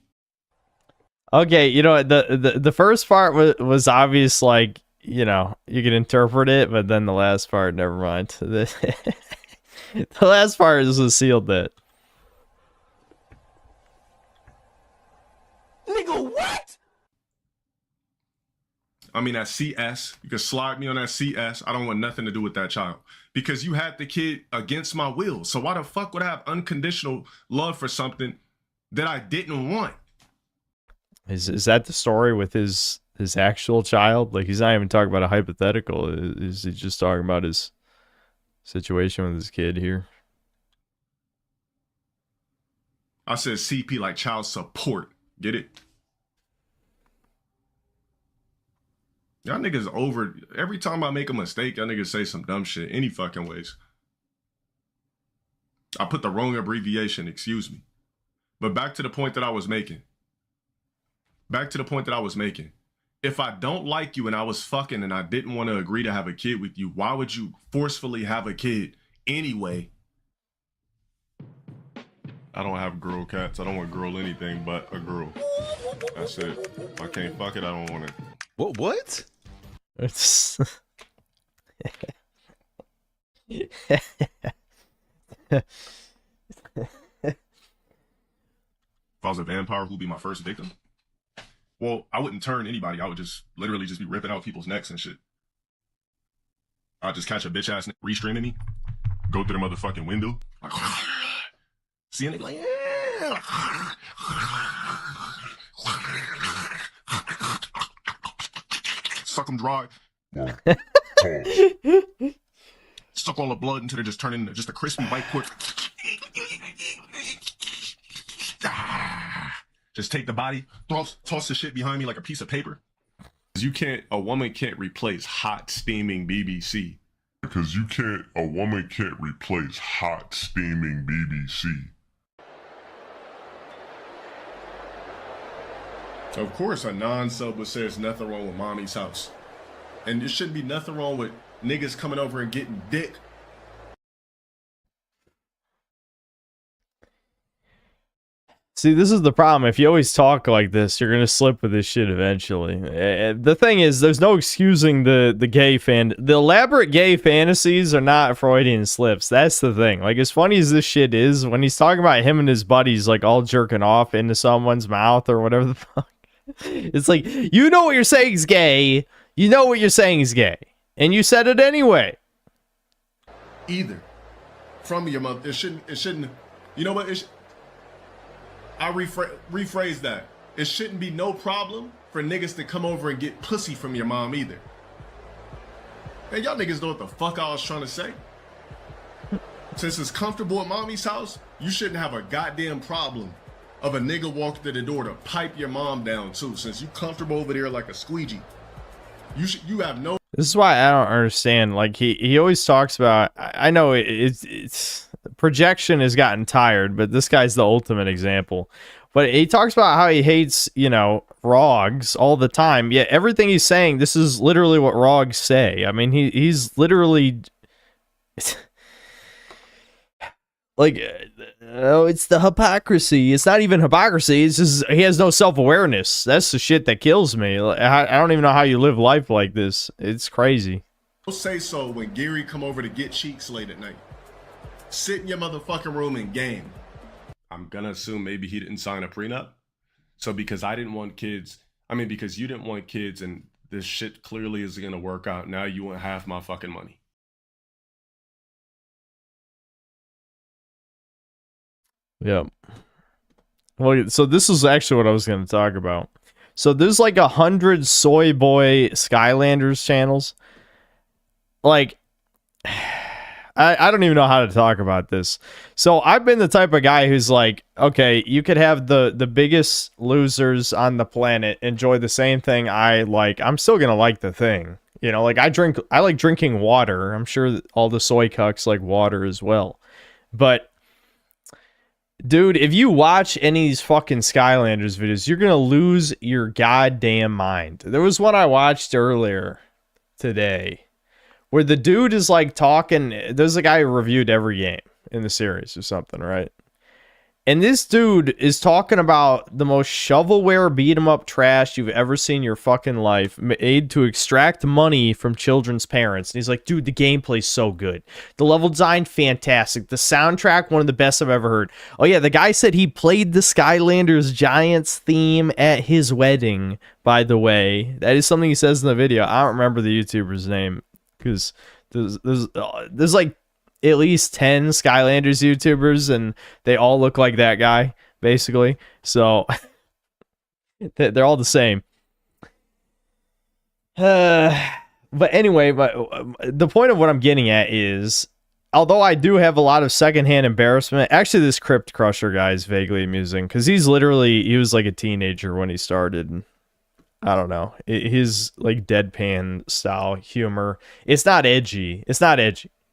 Okay, you know, the first part was obvious, like, you know, you can interpret it, but then the last part, never mind. The last part is a sealed bit. Nigga, what? I mean, that CS, you can slide me on that CS. I don't want nothing to do with that child. Because you had the kid against my will. So why the fuck would I have unconditional love for something that I didn't want? Is that the story with his actual child? Like, he's not even talking about a hypothetical. Is he just talking about his situation with his kid here? I said CP like child support. Get it? Y'all niggas over. Every time I make a mistake, y'all niggas say some dumb shit any fucking ways. I put the wrong abbreviation, excuse me. But back to the point that I was making. If I don't like you and I was fucking and I didn't want to agree to have a kid with you, why would you forcefully have a kid anyway? I don't have girl cats. I don't want girl anything but a girl. That's it. If I can't fuck it, I don't want it. What? It's... If I was a vampire, who'd be my first victim? Well, I wouldn't turn anybody. I would just literally just be ripping out people's necks and shit. I'd just catch a bitch ass restreaming me. go through the motherfucking window. Like, see, and they be like, yeah. Suck them dry. Suck all the blood until they just turn into just a crispy white corpse. Just take the body, toss the shit behind me like a piece of paper. A woman can't replace hot, steaming BBC. Because a woman can't replace hot, steaming BBC. Of course, a non-sub would say there's nothing wrong with mommy's house. And there shouldn't be nothing wrong with niggas coming over and getting dick. See, this is the problem. If you always talk like this, you're gonna slip with this shit eventually. The thing is, there's no excusing the gay fan. The elaborate gay fantasies are not Freudian slips. That's the thing. Like, as funny as this shit is, when he's talking about him and his buddies, like, all jerking off into someone's mouth or whatever the fuck. It's like, you know what you're saying is gay. You know what you're saying is gay. And you said it anyway. Either. From your mother. It shouldn't. You know what? I rephrase that. It shouldn't be no problem for niggas to come over and get pussy from your mom either. And y'all niggas know what the fuck I was trying to say. Since it's comfortable at mommy's house, you shouldn't have a goddamn problem of a nigga walking to the door to pipe your mom down too. Since you comfortable over there like a squeegee. You have no. This is why I don't understand. Like, he always talks about, I know it's projection has gotten tired, but this guy's the ultimate example. But he talks about how he hates, ROGs all the time. Yet everything he's saying, this is literally what ROGs say. I mean, he's literally like, it's the hypocrisy. It's not even hypocrisy. It's just he has no self-awareness. That's the shit that kills me. I don't even know how you live life like this. It's crazy. Don't say so when Gary come over to get cheeks late at night. Sit in your motherfucking room and game. I'm gonna assume maybe he didn't sign a prenup. So because I didn't want kids, because you didn't want kids and this shit clearly is gonna work out, now you want half my fucking money. Yep. Well, so this is actually what I was going to talk about. So there's like 100 Soy Boy Skylanders channels. Like, I don't even know how to talk about this. So I've been the type of guy who's like, okay, you could have the biggest losers on the planet enjoy the same thing I like. I'm still going to like the thing. Like I like drinking water. I'm sure that all the soy cucks like water as well. But dude, if you watch any of these fucking Skylanders videos, you're gonna lose your goddamn mind. There was one I watched earlier today where the dude is like talking. There's a guy who reviewed every game in the series or something, right? And this dude is talking about the most shovelware beat 'em up trash you've ever seen in your fucking life, made to extract money from children's parents. And he's like, dude, the gameplay's so good. The level design, fantastic. The soundtrack, one of the best I've ever heard. Oh yeah, the guy said he played the Skylanders Giants theme at his wedding, by the way. That is something he says in the video. I don't remember the YouTuber's name, because there's like at least 10 Skylanders YouTubers, and they all look like that guy, basically. So they're all the same. But anyway, the point of what I'm getting at is, although I do have a lot of secondhand embarrassment, actually this Crypt Crusher guy is vaguely amusing, because he was like a teenager when he started. I don't know. His like deadpan style humor. It's not edgy.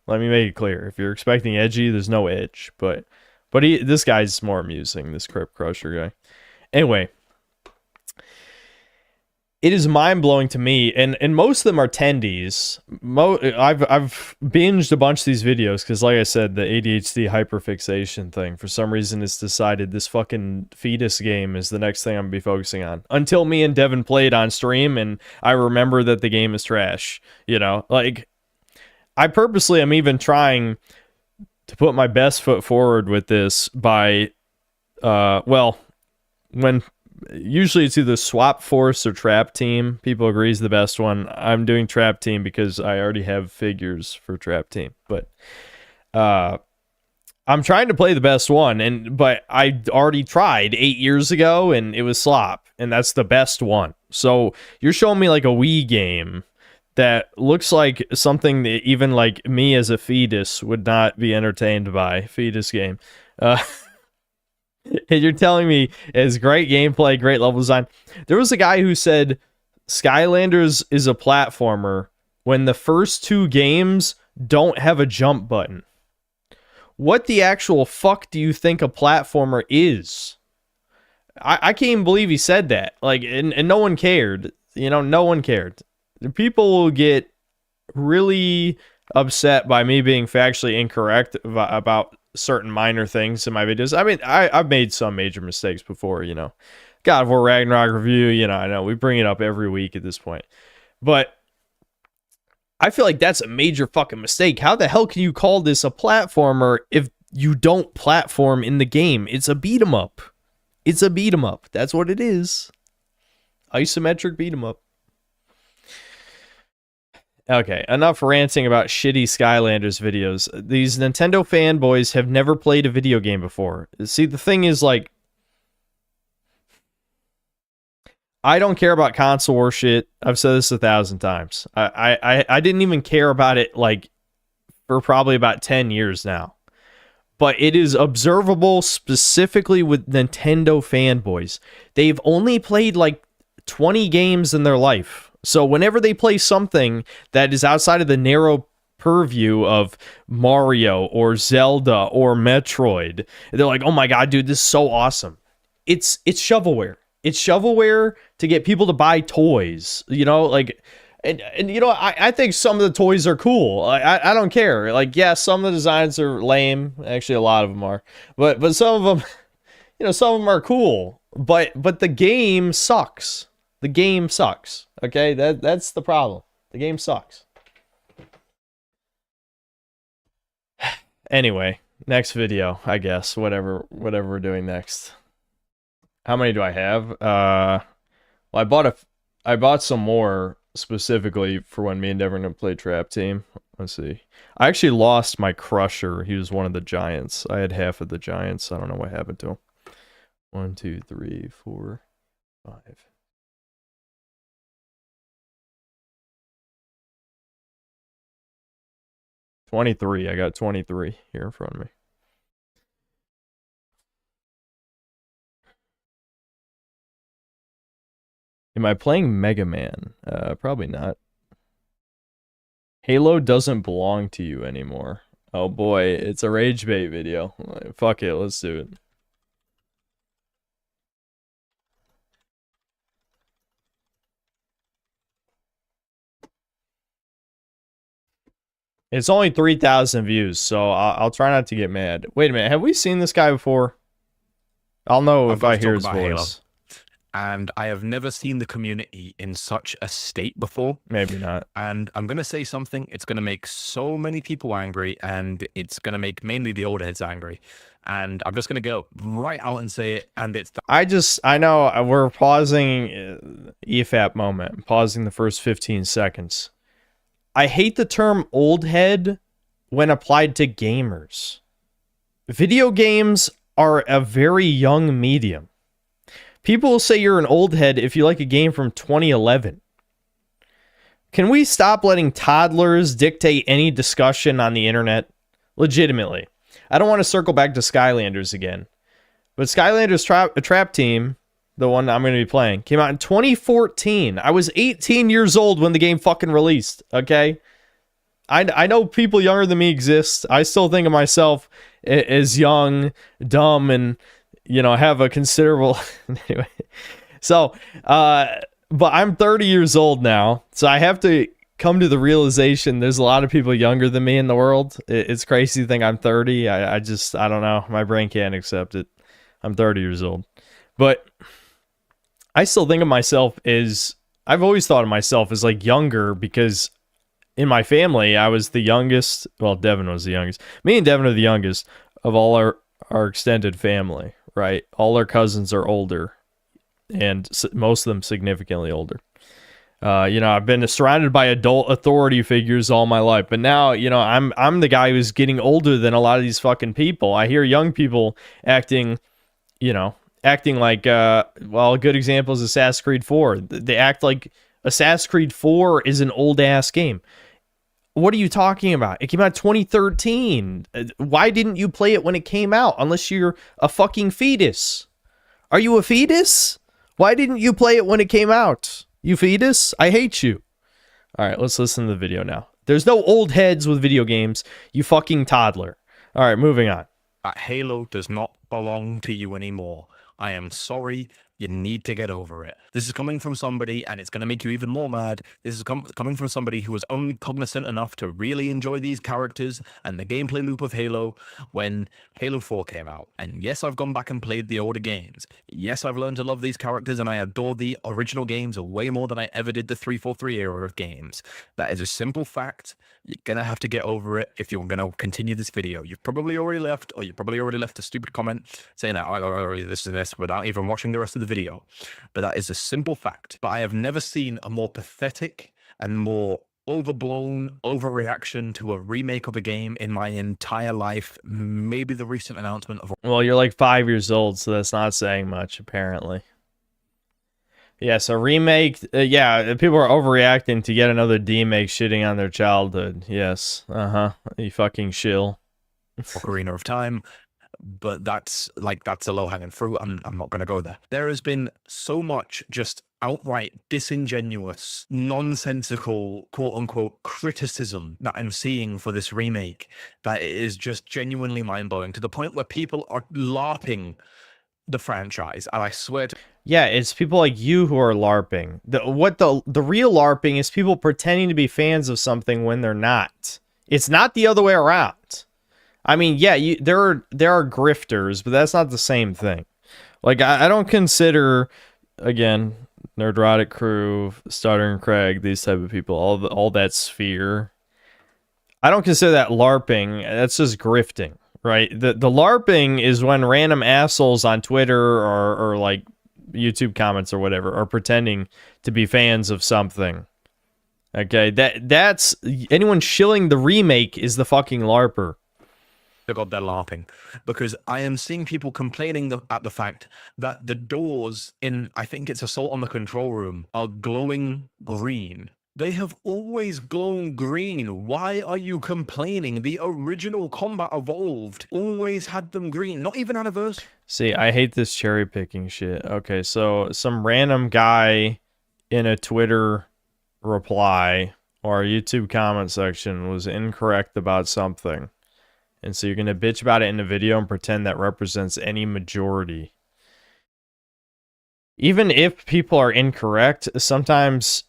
Let me make it clear. If you're expecting edgy, there's no edge. But this guy's more amusing, this Crypt Crusher guy. Anyway, it is mind-blowing to me, and most of them are tendies. I've binged a bunch of these videos because, like I said, the ADHD hyperfixation thing, for some reason, it's decided this fucking fetus game is the next thing I'm going to be focusing on. Until me and Devin played on stream, and I remember that the game is trash. Like, I purposely am even trying to put my best foot forward with this by, usually it's either Swap Force or Trap Team. People agree is the best one. I'm doing Trap Team because I already have figures for Trap Team. But I'm trying to play the best one, but I already tried 8 years ago, and it was slop, and that's the best one. So you're showing me like a Wii game that looks like something that even like me as a fetus would not be entertained by. Fetus game. And you're telling me it's great gameplay, great level design. There was a guy who said Skylanders is a platformer when the first 2 games don't have a jump button. What the actual fuck do you think a platformer is? I can't even believe he said that. Like, and no one cared. You know, no one cared. People will get really upset by me being factually incorrect about certain minor things in my videos. I mean, I've made some major mistakes before, you know. God of War Ragnarok review, you know, I know we bring it up every week at this point. But I feel like that's a major fucking mistake. How the hell can you call this a platformer if you don't platform in the game? It's a beat 'em up. It's a beat 'em up. That's what it is. Isometric beat 'em up. Okay, enough ranting about shitty Skylanders videos. These Nintendo fanboys have never played a video game before. See, the thing is, like, I don't care about console war shit. I've said this 1,000 times. I didn't even care about it, like, for probably about 10 years now. But it is observable specifically with Nintendo fanboys. They've only played, like, 20 games in their life. So whenever they play something that is outside of the narrow purview of Mario or Zelda or Metroid, they're like, oh my god, dude, this is so awesome. It's shovelware. It's shovelware to get people to buy toys, you know, like, and you know, I think some of the toys are cool. I don't care. Like, yeah, some of the designs are lame. Actually, a lot of them are, but some of them, you know, some of them are cool, but the game sucks. The game sucks. Okay, that's the problem. The game sucks. Anyway, next video, I guess. Whatever we're doing next. How many do I have? Well, I bought some more specifically for when me and Devin are gonna play Trap Team. Let's see. I actually lost my Crusher. He was one of the Giants. I had half of the Giants. I don't know what happened to him. 1, 2, 3, 4, 5. 23. I got 23 here in front of me. Am I playing Mega Man? Probably not. Halo doesn't belong to you anymore. Oh boy, it's a rage bait video. Fuck it, let's do it. It's only 3,000 views, so I'll try not to get mad. Wait a minute, have we seen this guy before? I'll know if I hear his voice. Halo. And I have never seen the community in such a state before. Maybe not. And I'm going to say something. It's going to make so many people angry, and it's going to make mainly the old heads angry. And I'm just going to go right out and say it, and it's... I know we're pausing EFAP moment. Pausing the first 15 seconds. I hate the term old head when applied to gamers. Video games are a very young medium. People will say you're an old head if you like a game from 2011. Can we stop letting toddlers dictate any discussion on the internet? Legitimately. I don't want to circle back to Skylanders again. But Skylanders Trap Team, the one I'm going to be playing, came out in 2014. I was 18 years old when the game fucking released, okay? I know people younger than me exist. I still think of myself as young, dumb, and... you know, have a considerable... anyway. So, but I'm 30 years old now, so I have to come to the realization there's a lot of people younger than me in the world. It's crazy to think I'm 30. I don't know. My brain can't accept it. I'm 30 years old. But I still think of myself as... I've always thought of myself as, like, younger because in my family, I was the youngest. Well, Devin was the youngest. Me and Devin are the youngest of all our extended family. Right, all our cousins are older, and most of them significantly older. You know, I've been surrounded by adult authority figures all my life, but now, you know, I'm the guy who's getting older than a lot of these fucking people. I hear young people acting, you know, acting like, well, a good example is Assassin's Creed 4. They act like Assassin's Creed 4 is an old-ass game. What are you talking about? It came out 2013. Why didn't you play it when it came out? Unless you're a fucking fetus. Are you a fetus? Why didn't you play it when it came out? You fetus? I hate you. All right, let's listen to the video now. There's no old heads with video games, you fucking toddler. All right, moving on. Halo does not belong to you anymore. I am sorry. You need to get over it. This is coming from somebody, and it's going to make you even more mad. This is coming from somebody who was only cognizant enough to really enjoy these characters and the gameplay loop of Halo when Halo 4 came out. And yes, I've gone back and played the older games. Yes, I've learned to love these characters, and I adore the original games way more than I ever did the 343 era of games. That is a simple fact. You're going to have to get over it if you're going to continue this video. You've probably already left, or you probably already left a stupid comment saying that, oh, this is this, without even watching the rest of the video. But that is a simple fact. But I have never seen a more pathetic and more overblown overreaction to a remake of a game in my entire life. Maybe the recent announcement of... Well, you're like 5 years old, so that's not saying much, apparently. Yeah, so remake, yeah, people are overreacting to yet another demake shitting on their childhood. Yes, you fucking shill. Ocarina of Time, but that's a low-hanging fruit. I'm not going to go there. There has been so much just outright disingenuous, nonsensical, quote-unquote, criticism that I'm seeing for this remake that it is just genuinely mind-blowing, to the point where people are LARPing the franchise, and I swear to... Yeah, it's people like you who are LARPing. The real LARPing is people pretending to be fans of something when they're not. It's not the other way around. I mean, yeah, there are grifters, but that's not the same thing. Like, I don't consider, again, Nerdrotic Crew, Stuttering Craig, these type of people, all that sphere. I don't consider that LARPing. That's just grifting, right? The LARPing is when random assholes on Twitter or like YouTube comments or whatever are pretending to be fans of something. Okay, that's anyone shilling the remake is the fucking LARPer. God, they're LARPing, because I am seeing people complaining at the fact that the doors in, I think it's Assault on the Control Room, are glowing green. They have always glown green. Why are you complaining? The original Combat Evolved always had them green, not even Anniversary. See, I hate this cherry picking shit. Okay, so some random guy in a Twitter reply or a YouTube comment section was incorrect about something. And so you're going to bitch about it in the video and pretend that represents any majority. Even if people are incorrect, sometimes,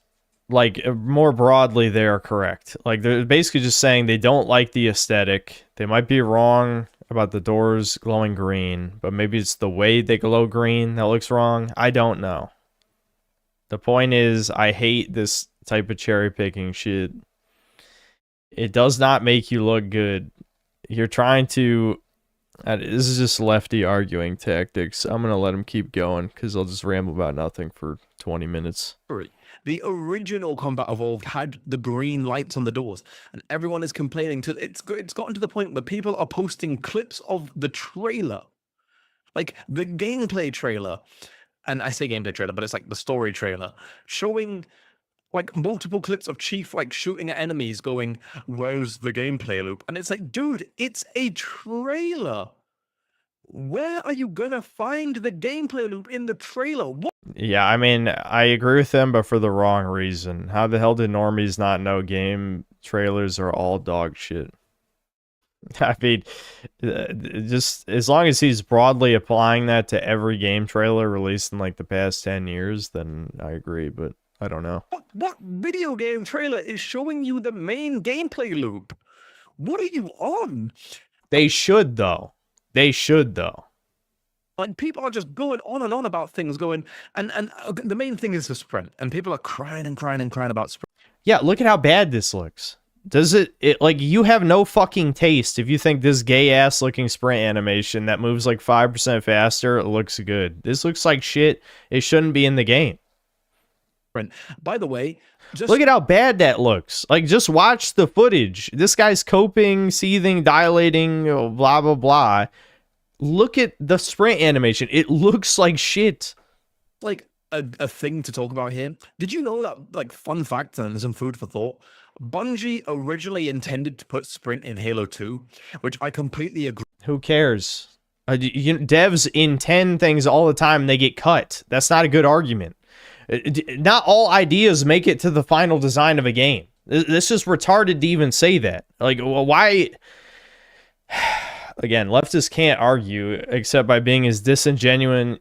like, more broadly, they are correct. Like, they're basically just saying they don't like the aesthetic. They might be wrong about the doors glowing green, but maybe it's the way they glow green that looks wrong. I don't know. The point is, I hate this type of cherry picking shit. It does not make you look good. You're trying to... this is just lefty arguing tactics. I'm going to let him keep going because I'll just ramble about nothing for 20 minutes. The original Combat Evolved had the green lights on the doors, and everyone is complaining. It's gotten to the point where people are posting clips of the trailer, like the gameplay trailer, and I say gameplay trailer, but it's like the story trailer, showing like multiple clips of Chief like shooting at enemies, going, "Where's the gameplay loop?" And it's like, dude, it's a trailer. Where are you gonna find the gameplay loop in the trailer? What? Yeah, I mean, I agree with them, but for the wrong reason. How the hell did normies not know game trailers are all dog shit? I mean, just as long as he's broadly applying that to every game trailer released in like the past 10 years, then I agree, but I don't know. What video game trailer is showing you the main gameplay loop? What are you on? They should, though. They should, though. And people are just going on and on about things, going, and the main thing is the sprint, and people are crying and crying and crying about sprint. Yeah, look at how bad this looks. Does it like, you have no fucking taste if you think this gay-ass looking sprint animation that moves like 5% faster looks good. This looks like shit. It shouldn't be in the game. sprint. By the way, just look at how bad that looks. Like, just watch the footage. This guy's coping, seething, dilating, blah, blah, blah. Look at the sprint animation. It looks like shit. Like a thing to talk about here. Did you know that, like, fun fact and some food for thought? Bungie originally intended to put sprint in Halo 2, which I completely agree. Who cares? Devs intend things all the time. They get cut. That's not a good argument. Not all ideas make it to the final design of a game. This is retarded to even say that. Like, why? Again, leftists can't argue except by being as disingenuous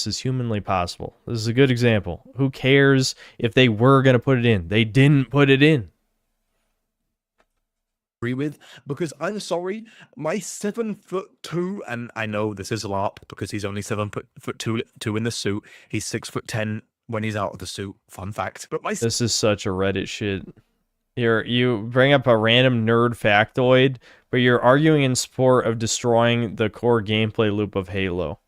as humanly possible. This is a good example. Who cares if they were going to put it in? They didn't put it in. Agree with, because I'm sorry, my 7'2", and I know this is a LARP because he's only 7'2" in the suit. He's 6'10" when he's out of the suit. Fun fact. But this is such a Reddit shit. You bring up a random nerd factoid, but you're arguing in support of destroying the core gameplay loop of Halo.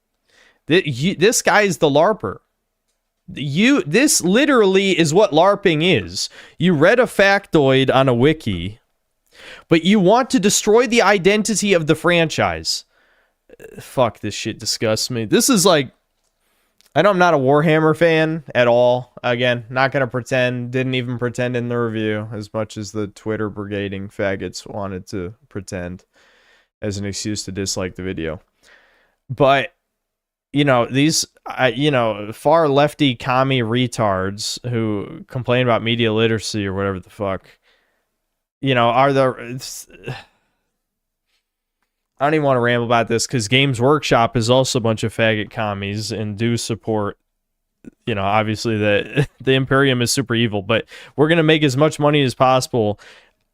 This guy's the LARPer. This literally is what LARPing is. You read a factoid on a wiki, but you want to destroy the identity of the franchise. Fuck, this shit disgusts me. This is like, I know I'm not a Warhammer fan at all. Again, not going to pretend. Didn't even pretend in the review as much as the Twitter brigading faggots wanted to pretend as an excuse to dislike the video. But, you know, these, far lefty commie retards who complain about media literacy or whatever the fuck, are the... I don't even want to ramble about this because Games Workshop is also a bunch of faggot commies and do support, obviously the Imperium is super evil, but we're going to make as much money as possible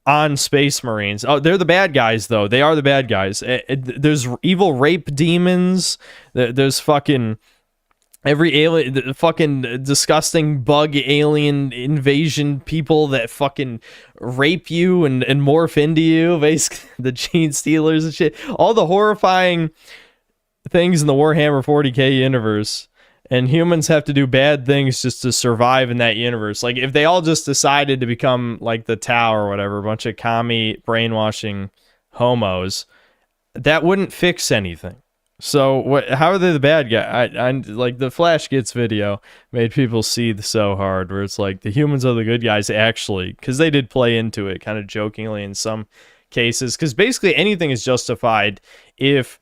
on Space Marines. Oh, they're the bad guys, though. They are the bad guys. There's evil rape demons. There's fucking... every alien, the fucking disgusting bug alien invasion people that fucking rape you and morph into you, basically the gene stealers and shit. All the horrifying things in the Warhammer 40k universe. And humans have to do bad things just to survive in that universe. Like, if they all just decided to become like the Tau or whatever, a bunch of commie brainwashing homos, that wouldn't fix anything. So how are they the bad guy? I like the Flash Gets video made people seethe so hard, where it's like the humans are the good guys actually, because they did play into it kind of jokingly in some cases, because basically anything is justified if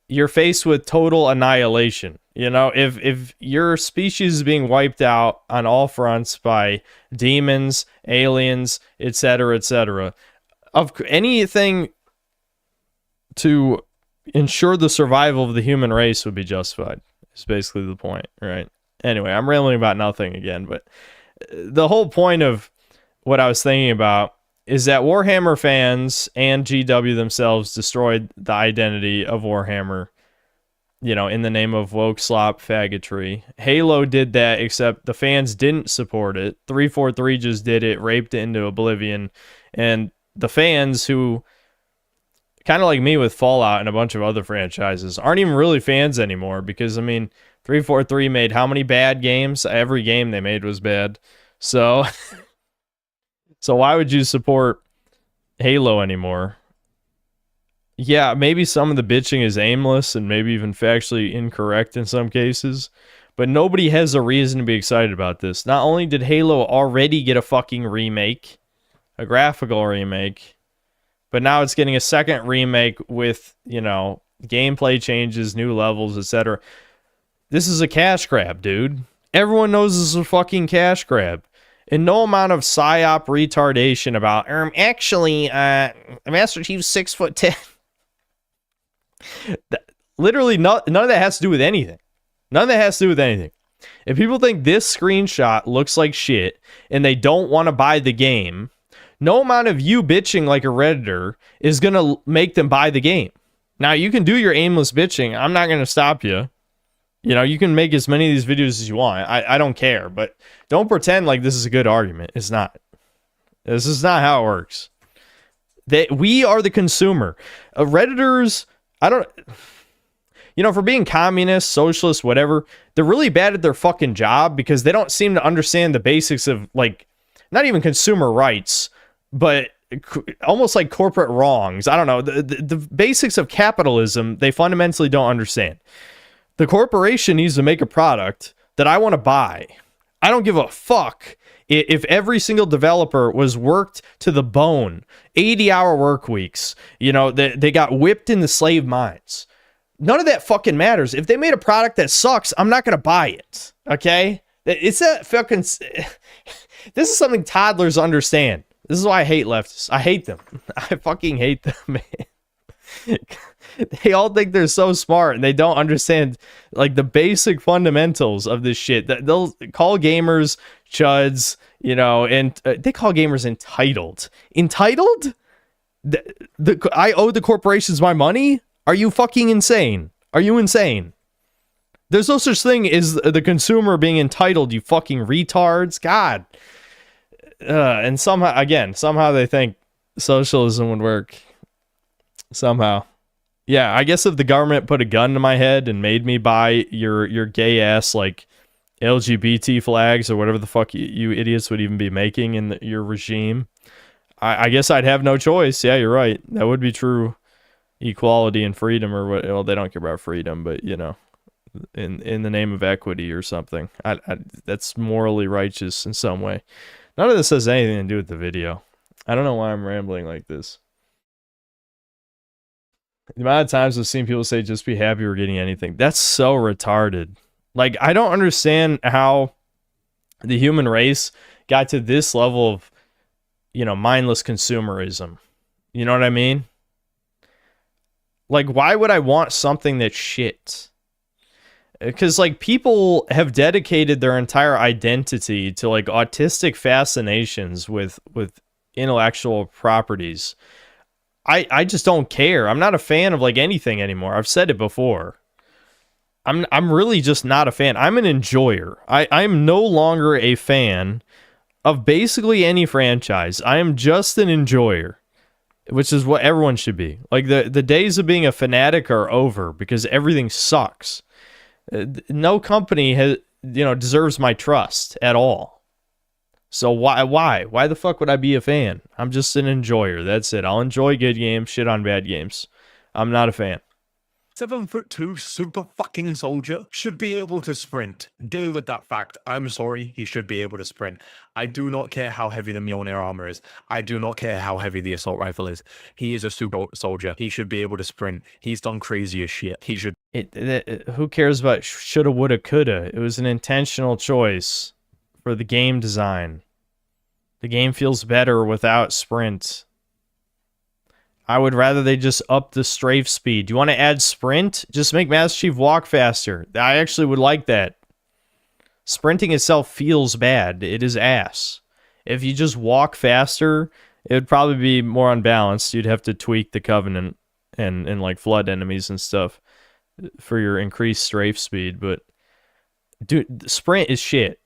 you're faced with total annihilation. If your species is being wiped out on all fronts by demons, aliens, etc., of anything to ensure the survival of the human race would be justified. Is basically the point, right? Anyway, I'm rambling about nothing again, but the whole point of what I was thinking about is that Warhammer fans and GW themselves destroyed the identity of Warhammer, in the name of woke slop faggotry. Halo did that, except the fans didn't support it. 343 just did it, raped it into oblivion, and the fans who, kind of like me with Fallout and a bunch of other franchises, aren't even really fans anymore, because, 343 made how many bad games? Every game they made was bad. So, so why would you support Halo anymore? Yeah, maybe some of the bitching is aimless and maybe even factually incorrect in some cases, but nobody has a reason to be excited about this. Not only did Halo already get a fucking remake, a graphical remake, but now it's getting a second remake with, gameplay changes, new levels, etc. This is a cash grab, dude. Everyone knows this is a fucking cash grab. And no amount of psyop retardation about, actually, Master Chief's 6'10". Literally, none of that has to do with anything. None of that has to do with anything. If people think this screenshot looks like shit and they don't want to buy the game, no amount of you bitching like a Redditor is going to make them buy the game. Now, you can do your aimless bitching. I'm not going to stop you. You can make as many of these videos as you want. I don't care. But don't pretend like this is a good argument. It's not. This is not how it works. We are the consumer. Redditors, you know, for being communist, socialist, whatever, they're really bad at their fucking job because they don't seem to understand the basics of, like, not even consumer rights, but almost like corporate wrongs. I don't know. The basics of capitalism, they fundamentally don't understand. The corporation needs to make a product that I want to buy. I don't give a fuck if every single developer was worked to the bone, 80-hour work weeks, you know, they got whipped in the slave mines. None of that fucking matters. If they made a product that sucks, I'm not going to buy it. Okay? It's that fucking... This is something toddlers understand. This is why I hate leftists. I hate them. I fucking hate them, man. They all think they're so smart and they don't understand, like, the basic fundamentals of this shit. They'll call gamers chuds, you know, and they call gamers entitled. Entitled? I owe the corporations my money? Are you fucking insane? Are you insane? There's no such thing as the consumer being entitled, you fucking retards. God. And somehow they think socialism would work. Somehow. Yeah, I guess if the government put a gun to my head and made me buy your gay ass, like, LGBT flags or whatever the fuck you idiots would even be making in your regime, I guess I'd have no choice. Yeah, you're right. That would be true equality and freedom, or what? Well, they don't care about freedom, but, you know, in the name of equity or something. That's morally righteous in some way. None of this has anything to do with the video. I don't know why I'm rambling like this. The amount of times I've seen people say, just be happy we're getting anything. That's so retarded. Like, I don't understand how the human race got to this level of, you know, mindless consumerism. You know what I mean? Like, why would I want something that's shit? Because, like, people have dedicated their entire identity to, like, autistic fascinations with intellectual properties. I just don't care. I'm not a fan of, like, anything anymore. I've said it before. I'm really just not a fan. I'm an enjoyer. I'm no longer a fan of basically any franchise. I am just an enjoyer, which is what everyone should be. Like, the days of being a fanatic are over because everything sucks. No company has, you know, deserves my trust at all. So why the fuck would I be a fan? I'm just an enjoyer. That's it. I'll enjoy good games, shit on bad games. I'm not a fan. 7'2" super fucking soldier should be able to sprint. Deal with that fact. I'm sorry, he should be able to sprint. I do not care how heavy the Mjolnir armor is. I do not care how heavy the assault rifle is. He is a super soldier. He should be able to sprint. He's done crazy as shit. He should. Who cares about shoulda, woulda, coulda? It was an intentional choice for the game design. The game feels better without sprint. I would rather they just up the strafe speed. Do you want to add sprint? Just make Master Chief walk faster. I actually would like that. Sprinting itself feels bad. It is ass. If you just walk faster, it would probably be more unbalanced. You'd have to tweak the Covenant and like flood enemies and stuff for your increased strafe speed. But dude, sprint is shit.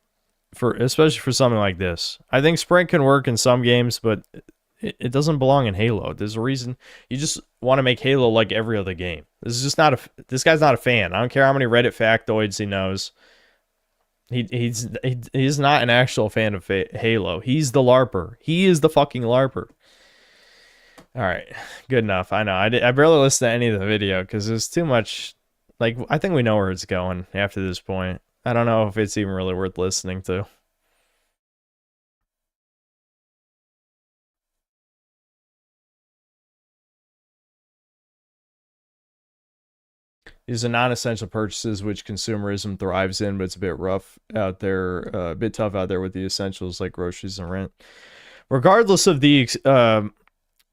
Especially for something like this. I think sprint can work in some games, but it doesn't belong in Halo. There's a reason. You just want to make Halo like every other game. This is just not this guy's not a fan. I don't care how many Reddit factoids he knows. He's not an actual fan of Halo. He's the LARPer. He is the fucking LARPer. All right, good enough. I know. I barely listened to any of the video because there's too much. Like, I think we know where it's going after this point. I don't know if it's even really worth listening to. These are non-essential purchases which consumerism thrives in, but it's a bit rough out there, a bit tough out there with the essentials like groceries and rent. Regardless of the,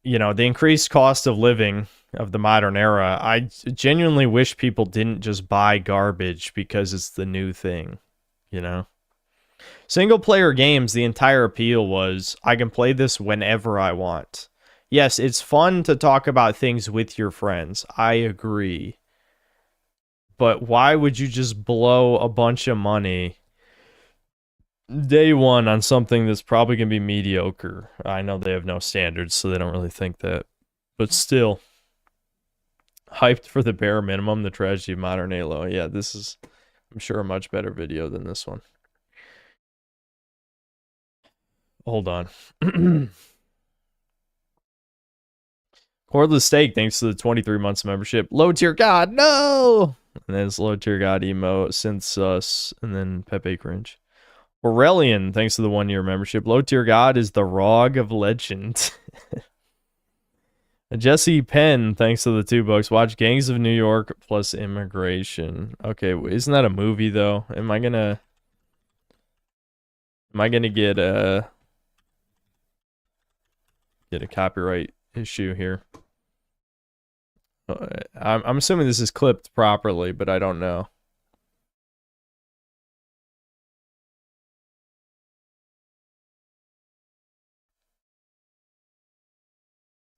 you know, the increased cost of living of the modern era, I genuinely wish people didn't just buy garbage because it's the new thing, you know? Single-player games, the entire appeal was, I can play this whenever I want. Yes, it's fun to talk about things with your friends. I agree. But why would you just blow a bunch of money day one on something that's probably going to be mediocre? I know they have no standards, so they don't really think that. But still, Hyped for the bare minimum, the tragedy of modern Halo. Yeah, this is, I'm sure, a much better video than this one. Hold on. Cordless Steak, thanks to the 23 months membership. Low tier God, no! And then it's low tier God emo, Synth Sus, and then Pepe Cringe. Aurelian, thanks to the 1 year membership. Low tier God is the Rog of Legend. Jesse Penn, thanks to the $2. Watch Gangs of New York plus Immigration. Okay, isn't that a movie though? Am I gonna get a copyright issue here? I'm assuming this is clipped properly, but I don't know.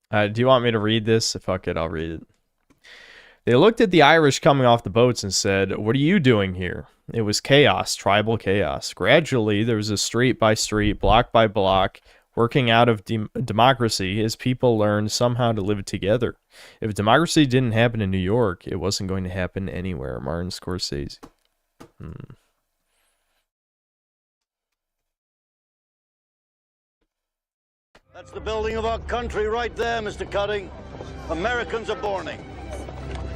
Do you want me to read this? Fuck it, I'll read it. They looked at the Irish coming off the boats and said, "What are you doing here?" It was chaos, tribal chaos. Gradually, there was a street by street, block by block, working out of democracy as people learned somehow to live together. If democracy didn't happen in New York, it wasn't going to happen anywhere. Martin Scorsese. That's the building of our country right there, Mr. Cutting. Americans are borning.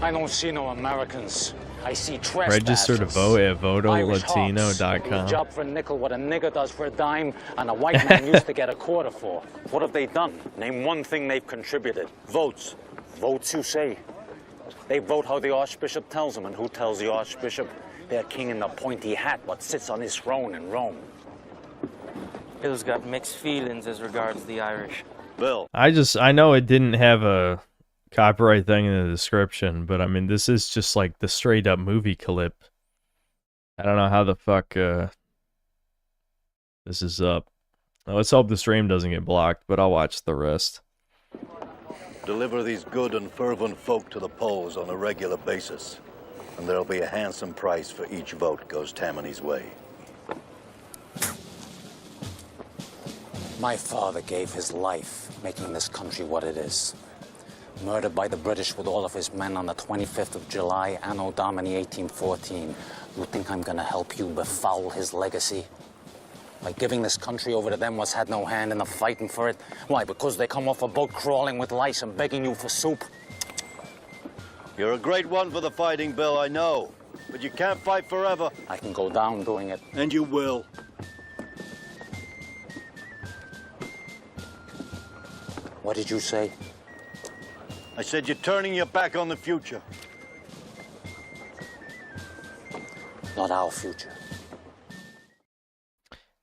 I don't see no Americans. I see trespassers. Register to vote at votolatino.com. Job for a nickel what a nigger does for a dime and a white man used to get a quarter for. What have they done? Name one thing they've contributed. Votes. Votes, you say? They vote how the Archbishop tells them, and who tells the Archbishop? Their king in the pointy hat what sits on his throne in Rome. Bill's got mixed feelings as regards the Irish. Bill. I know it didn't have a copyright thing in the description, but I mean, this is just like the straight up movie clip. I don't know how the fuck this is up. Let's hope the stream doesn't get blocked, but I'll watch the rest. Deliver these good and fervent folk to the polls on a regular basis, and there'll be a handsome price for each vote goes Tammany's way. My father gave his life making this country what it is. Murdered by the British with all of his men on the 25th of July, Anno Domini 1814. You think I'm gonna help you befoul his legacy? By giving this country over to them what's had no hand in the fighting for it? Why, because they come off a boat crawling with lice and begging you for soup? You're a great one for the fighting, Bill, I know. But you can't fight forever. I can go down doing it. And you will. What did you say? I said you're turning your back on the future. Not our future.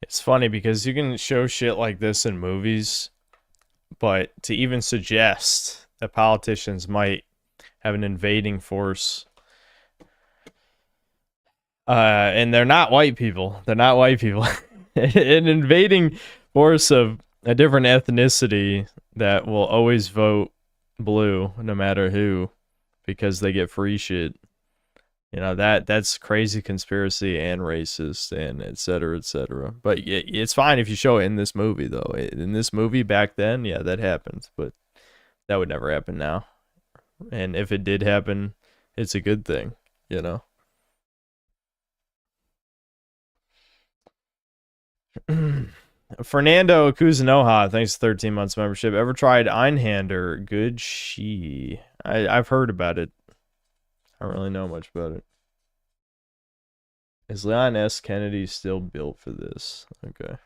It's funny because you can show shit like this in movies, but to even suggest that politicians might have an invading force, and they're not white people. They're not white people. An invading force of a different ethnicity that will always vote blue no matter who because they get free shit. You know, that's crazy conspiracy and racist and et cetera, but it's fine if you show it in this movie though. In this movie back then, yeah, that happened, but that would never happen now. And if it did happen, it's a good thing, you know. Fernando Kuzanoha, thanks for 13 months membership. Ever tried Einhander? Good she. I've heard about it. I don't really know much about it. Is Leon S. Kennedy still built for this? Okay.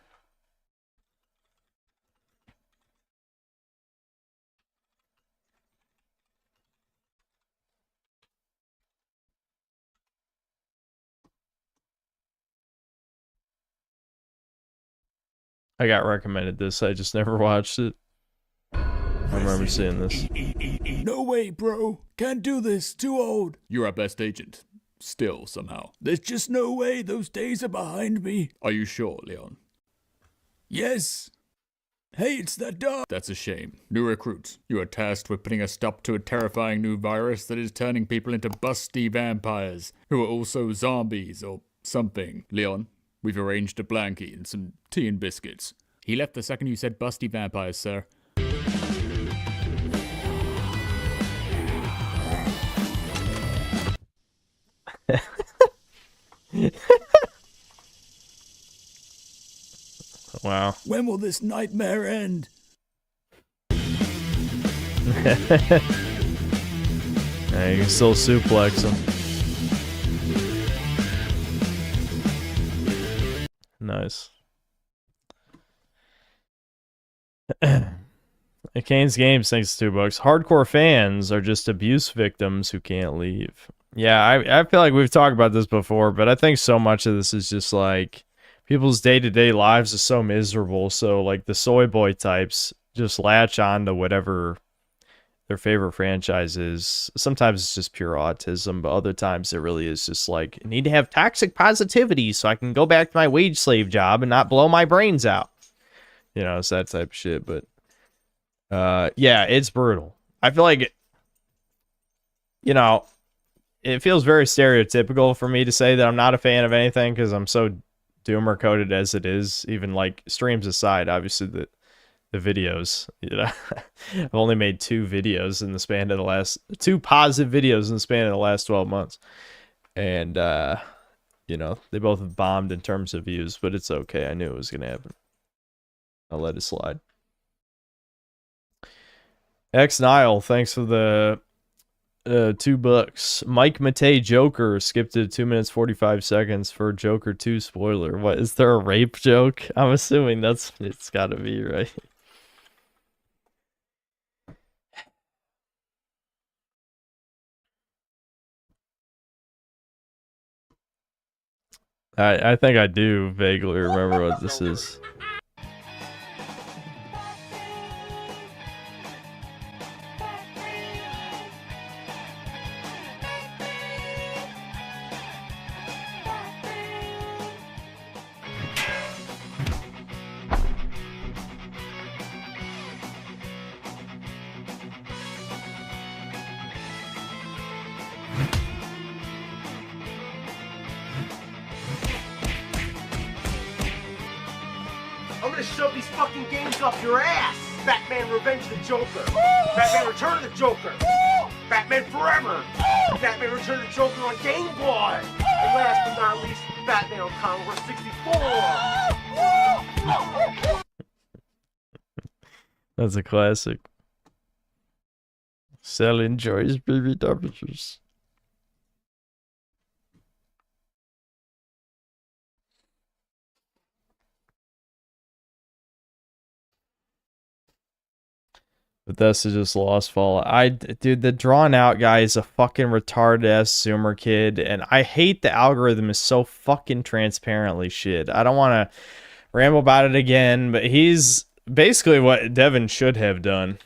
I got recommended this. I just never watched it. I remember seeing this. No way, bro. Can't do this. Too old. You're our best agent. Still, somehow. There's just no way. Those days are behind me. Are you sure, Leon? Yes. Hey, it's that dog. That's a shame. New recruits, you are tasked with putting a stop to a terrifying new virus that is turning people into busty vampires, who are also zombies or something. Leon, we've arranged a blankie and some tea and biscuits. He left the second you said busty vampires, sir. Wow. When will this nightmare end? Yeah, you can still suplex him. Nice. Kane's Games, thanks to $2. Hardcore fans are just abuse victims who can't leave. Yeah, I feel like we've talked about this before, but I think so much of this is just like people's day-to-day lives are so miserable. So like the soy boy types just latch on to whatever their favorite franchise is. Sometimes it's just pure autism, but other times it really is just like, I need to have toxic positivity so I can go back to my wage slave job and not blow my brains out. You know, it's that type of shit. But yeah, it's brutal. I feel like, you know, it feels very stereotypical for me to say that I'm not a fan of anything because I'm so doomer coded as it is. Even like streams aside, obviously the videos, you know, I've only made 2 videos in the span of the last 2 positive videos in the span of the last 12 months. And, you know, they both have bombed in terms of views, but it's okay. I knew it was going to happen. I'll let it slide. X Nile, thanks for the $2. Mike Matei Joker skipped it 2 minutes 45 seconds for Joker 2 spoiler. What, is there a rape joke? I'm assuming it's gotta be, right? I think I do vaguely remember what this is. I'm gonna shove these fucking games up your ass! Batman Revenge of the Joker! Batman Return of the Joker! Batman Forever! Batman Return of the Joker on Game Boy! And last but not least, Batman on Commodore 64! That's a classic. Selling Joy's BBWs. Bethesda just lost Fallout. Dude, the drawn out guy is a fucking retarded ass Zoomer kid, and I hate the algorithm is so fucking transparently shit. I don't want to ramble about it again, but he's basically what Devin should have done.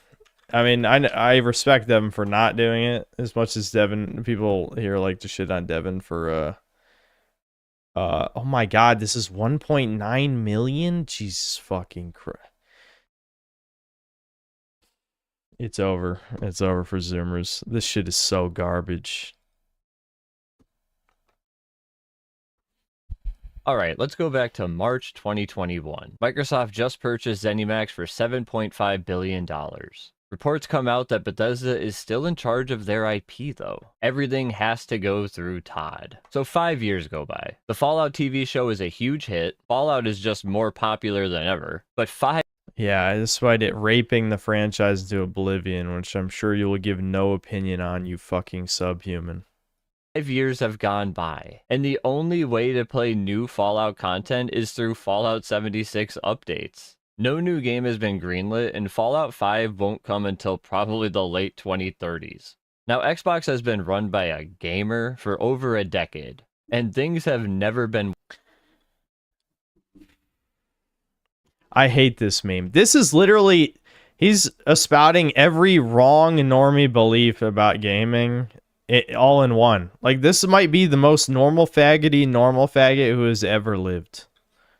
I mean, I respect Devin for not doing it as much as Devin. People here like to shit on Devin for oh my god, this is 1.9 million. Jesus fucking Christ. It's over. It's over for Zoomers. This shit is so garbage. Alright, let's go back to March 2021. Microsoft just purchased ZeniMax for $7.5 billion. Reports come out that Bethesda is still in charge of their IP though. Everything has to go through Todd. So 5 years go by. The Fallout TV show is a huge hit. Fallout is just more popular than ever. But yeah, despite it raping the franchise into oblivion, which I'm sure you will give no opinion on, you fucking subhuman. 5 years have gone by, and the only way to play new Fallout content is through Fallout 76 updates. No new game has been greenlit, and Fallout 5 won't come until probably the late 2030s. Now, Xbox has been run by a gamer for over a decade, and things have never been... I hate this meme. This is literally... He's espouting every wrong normie belief about gaming all in one. Like, this might be the most normal faggot who has ever lived.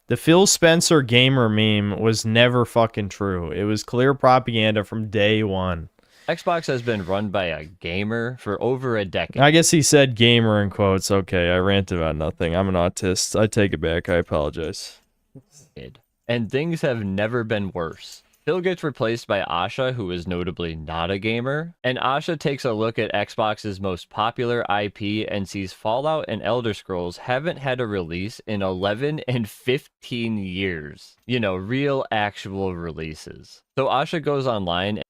The Phil Spencer gamer meme was never fucking true. It was clear propaganda from day one. Xbox has been run by a gamer for over a decade. I guess he said gamer in quotes. Okay, I ranted about nothing. I'm an autist. I take it back. I apologize. And things have never been worse. Phil gets replaced by Asha, who is notably not a gamer, and Asha takes a look at Xbox's most popular IP and sees Fallout and Elder Scrolls haven't had a release in 11 and 15 years. You know, real, actual releases. So Asha goes online.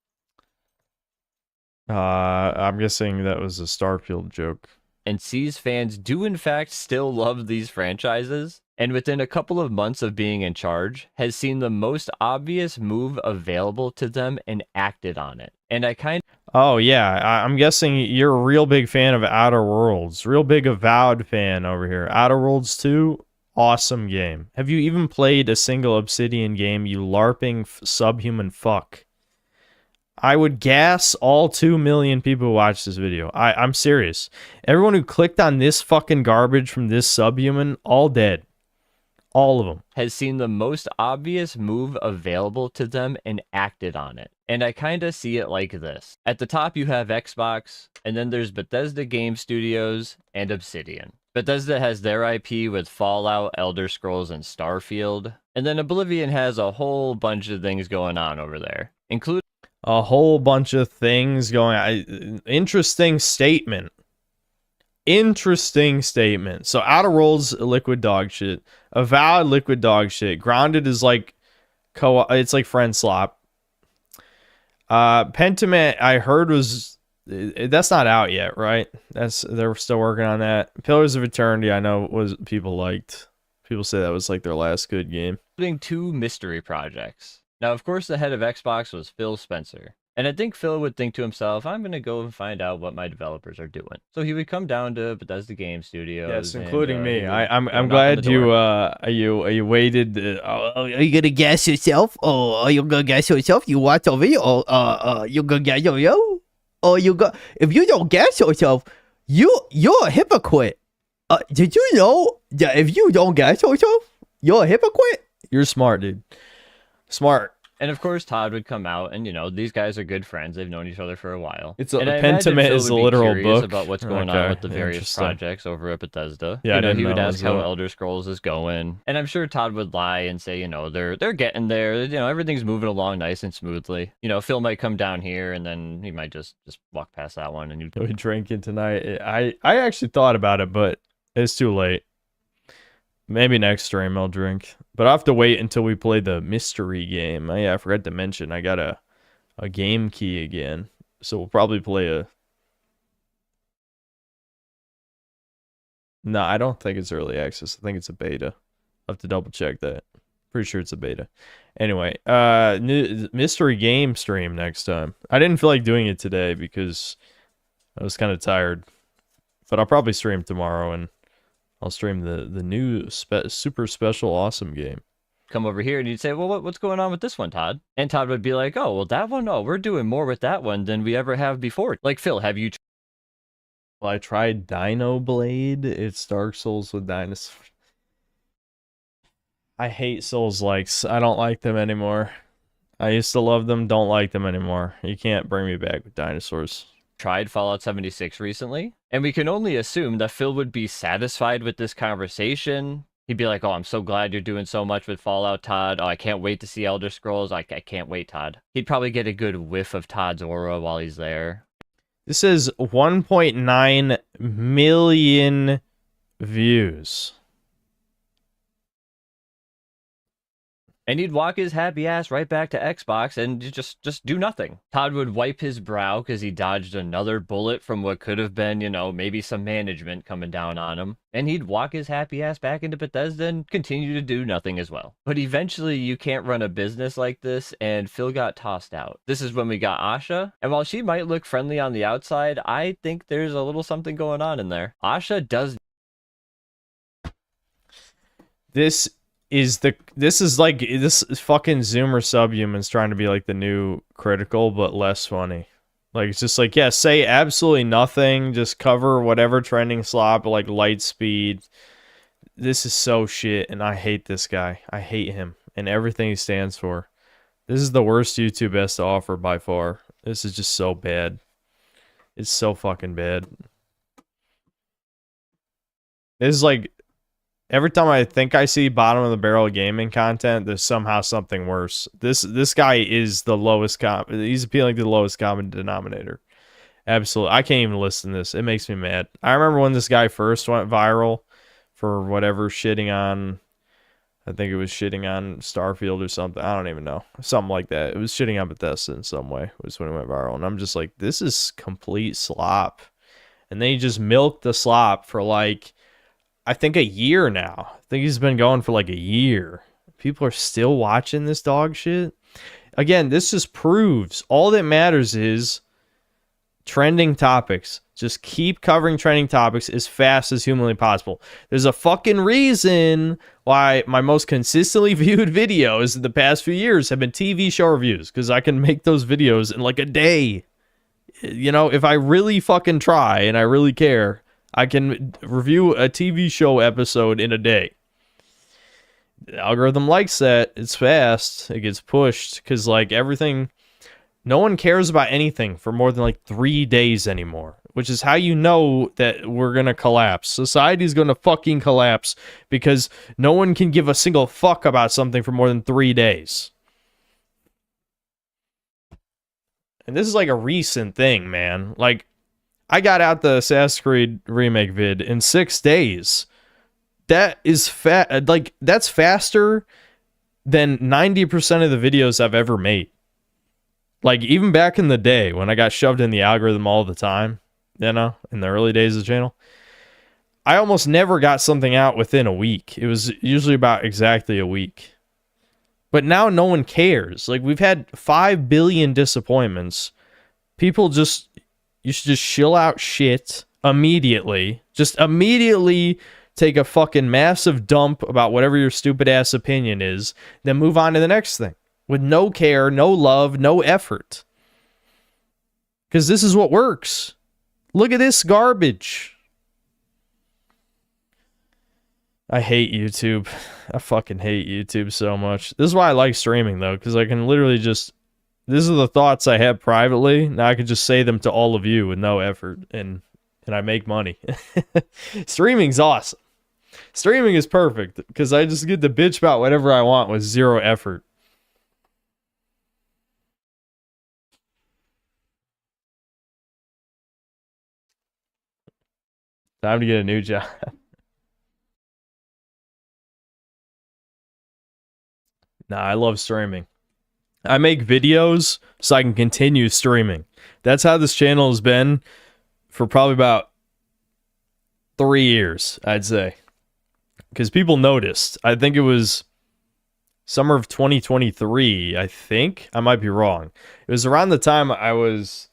I'm guessing that was a Starfield joke. And sees fans do in fact still love these franchises, and within a couple of months of being in charge, has seen the most obvious move available to them and acted on it. And I kind of... Oh, yeah. I'm guessing you're a real big fan of Outer Worlds. Real big Avowed fan over here. Outer Worlds 2, awesome game. Have you even played a single Obsidian game, you LARPing subhuman fuck? I would gas all 2 million people who watch this video. I'm serious. Everyone who clicked on this fucking garbage from this subhuman, all dead. All of them. Has seen the most obvious move available to them and acted on it. And I kind of see it like this. At the top you have Xbox, and then there's Bethesda Game Studios and Obsidian. Bethesda has their IP with Fallout, Elder Scrolls, and Starfield. And then Oblivion has a whole bunch of things going on over there, including a whole bunch of things going on. Interesting statement. Interesting statement. So Outer Worlds, liquid dog shit. Avowed, liquid dog shit. Grounded is like it's like friend slop. Pentiment, I heard that's not out yet, right? They're still working on that. Pillars of Eternity, I know was people liked. People say that was like their last good game. including 2 mystery projects. Now, of course, the head of Xbox was Phil Spencer. And I think Phil would think to himself, I'm going to go and find out what my developers are doing. So he would come down to Bethesda Game Studios. Yes, including me. Would, I'm glad you waited. Are you going to gas yourself? Oh, are you going to gas yourself? You watch a video? You going to gas yourself? Or if you don't gas yourself, you're a hypocrite. Did you know that if you don't gas yourself, you're a hypocrite? You're smart, dude. Smart. And of course, Todd would come out, and you know these guys are good friends. They've known each other for a while. It's and Pentiment is a literal book about what's going on with the various projects over at Bethesda. Yeah, he would ask how Elder Scrolls is going, and I'm sure Todd would lie and say, you know, they're getting there. You know, everything's moving along nice and smoothly. You know, Phil might come down here, and then he might just walk past that one, and we drinking tonight. I actually thought about it, but it's too late. Maybe next stream I'll drink. But I'll have to wait until we play the mystery game. Oh, yeah, I forgot to mention I got a game key again. So we'll probably play a... No, I don't think it's early access. I think it's a beta. I'll have to double check that. Pretty sure it's a beta. Anyway, new mystery game stream next time. I didn't feel like doing it today because I was kind of tired. But I'll probably stream tomorrow and I'll stream the new super special awesome game. Come over here and you'd say, well, what's going on with this one, Todd? And Todd would be like, oh, well, that one? Oh, we're doing more with that one than we ever have before. Like, Phil, have you... Well, I tried Dino Blade. It's Dark Souls with dinosaurs. I hate Souls-likes. I don't like them anymore. I used to love them, don't like them anymore. You can't bring me back with dinosaurs. Tried Fallout 76 recently, and we can only assume that Phil would be satisfied with this conversation. He'd be like, oh, I'm so glad you're doing so much with Fallout, Todd. Oh, I can't wait to see Elder Scrolls. I can't wait, Todd. He'd probably get a good whiff of Todd's aura while he's there. This is 1.9 million views. And he'd walk his happy ass right back to Xbox and just do nothing. Todd would wipe his brow because he dodged another bullet from what could have been, you know, maybe some management coming down on him. And he'd walk his happy ass back into Bethesda and continue to do nothing as well. But eventually you can't run a business like this, and Phil got tossed out. This is when we got Asha, and while she might look friendly on the outside, I think there's a little something going on in there. Asha does... This is fucking Zoomer Subhumans trying to be like the new Critical, but less funny. Like, it's just like, yeah, say absolutely nothing, just cover whatever trending slop, like light speed. This is so shit, and I hate this guy. I hate him and everything he stands for. This is the worst YouTube has to offer by far. This is just so bad. It's so fucking bad. This is like Every time I think I see bottom of the barrel gaming content, there's somehow something worse. This guy is the lowest he's appealing to the lowest common denominator. Absolutely. I can't even listen to this. It makes me mad. I remember when this guy first went viral for whatever, shitting on, I think it was shitting on Starfield or something. I don't even know. Something like that. It was shitting on Bethesda in some way, was when it went viral. And I'm just like, this is complete slop. And then he just milked the slop for like, I think a year now. I think he's been going for like a year. People are still watching this dog shit. Again, this just proves all that matters is trending topics. Just keep covering trending topics as fast as humanly possible. There's a fucking reason why my most consistently viewed videos in the past few years have been TV show reviews, because I can make those videos in like a day. You know, if I really fucking try and I really care, I can review a TV show episode in a day. The algorithm likes that. It's fast. It gets pushed because, like, everything, no one cares about anything for more than like 3 days anymore, which is how you know that we're going to collapse. Society's going to fucking collapse because no one can give a single fuck about something for more than 3 days. And this is like a recent thing, man. Like, I got out the Assassin's Creed remake vid in 6 days. That is like, that's faster than 90% of the videos I've ever made. Like, even back in the day when I got shoved in the algorithm all the time, you know, in the early days of the channel, I almost never got something out within a week. It was usually about exactly a week. But now no one cares. Like, we've had 5 billion disappointments. People just, you should just chill out shit immediately. Just immediately take a fucking massive dump about whatever your stupid ass opinion is, then move on to the next thing. With no care, no love, no effort. Because this is what works. Look at this garbage. I hate YouTube. I fucking hate YouTube so much. This is why I like streaming, though, because I can literally just... These are the thoughts I have privately. Now I can just say them to all of you with no effort, and I make money. Streaming's awesome. Streaming is perfect, because I just get to bitch about whatever I want with zero effort. Time to get a new job. Nah, I love streaming. I make videos so I can continue streaming. That's how this channel has been for probably about 3 years, I'd say. Because people noticed. I think it was summer of 2023, I think. I might be wrong. It was around the time I was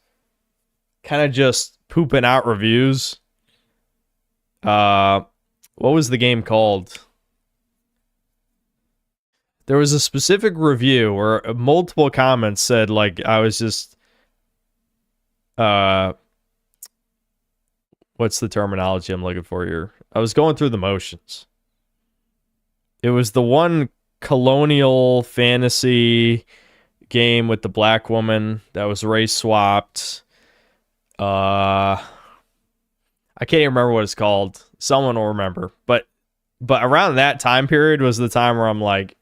kind of just pooping out reviews. What was the game called? There was a specific review where multiple comments said, like, I was just, what's the terminology I'm looking for here? I was going through the motions. It was the one colonial fantasy game with the black woman that was race swapped. I can't even remember what it's called. Someone will remember. But around that time period was the time where I'm like,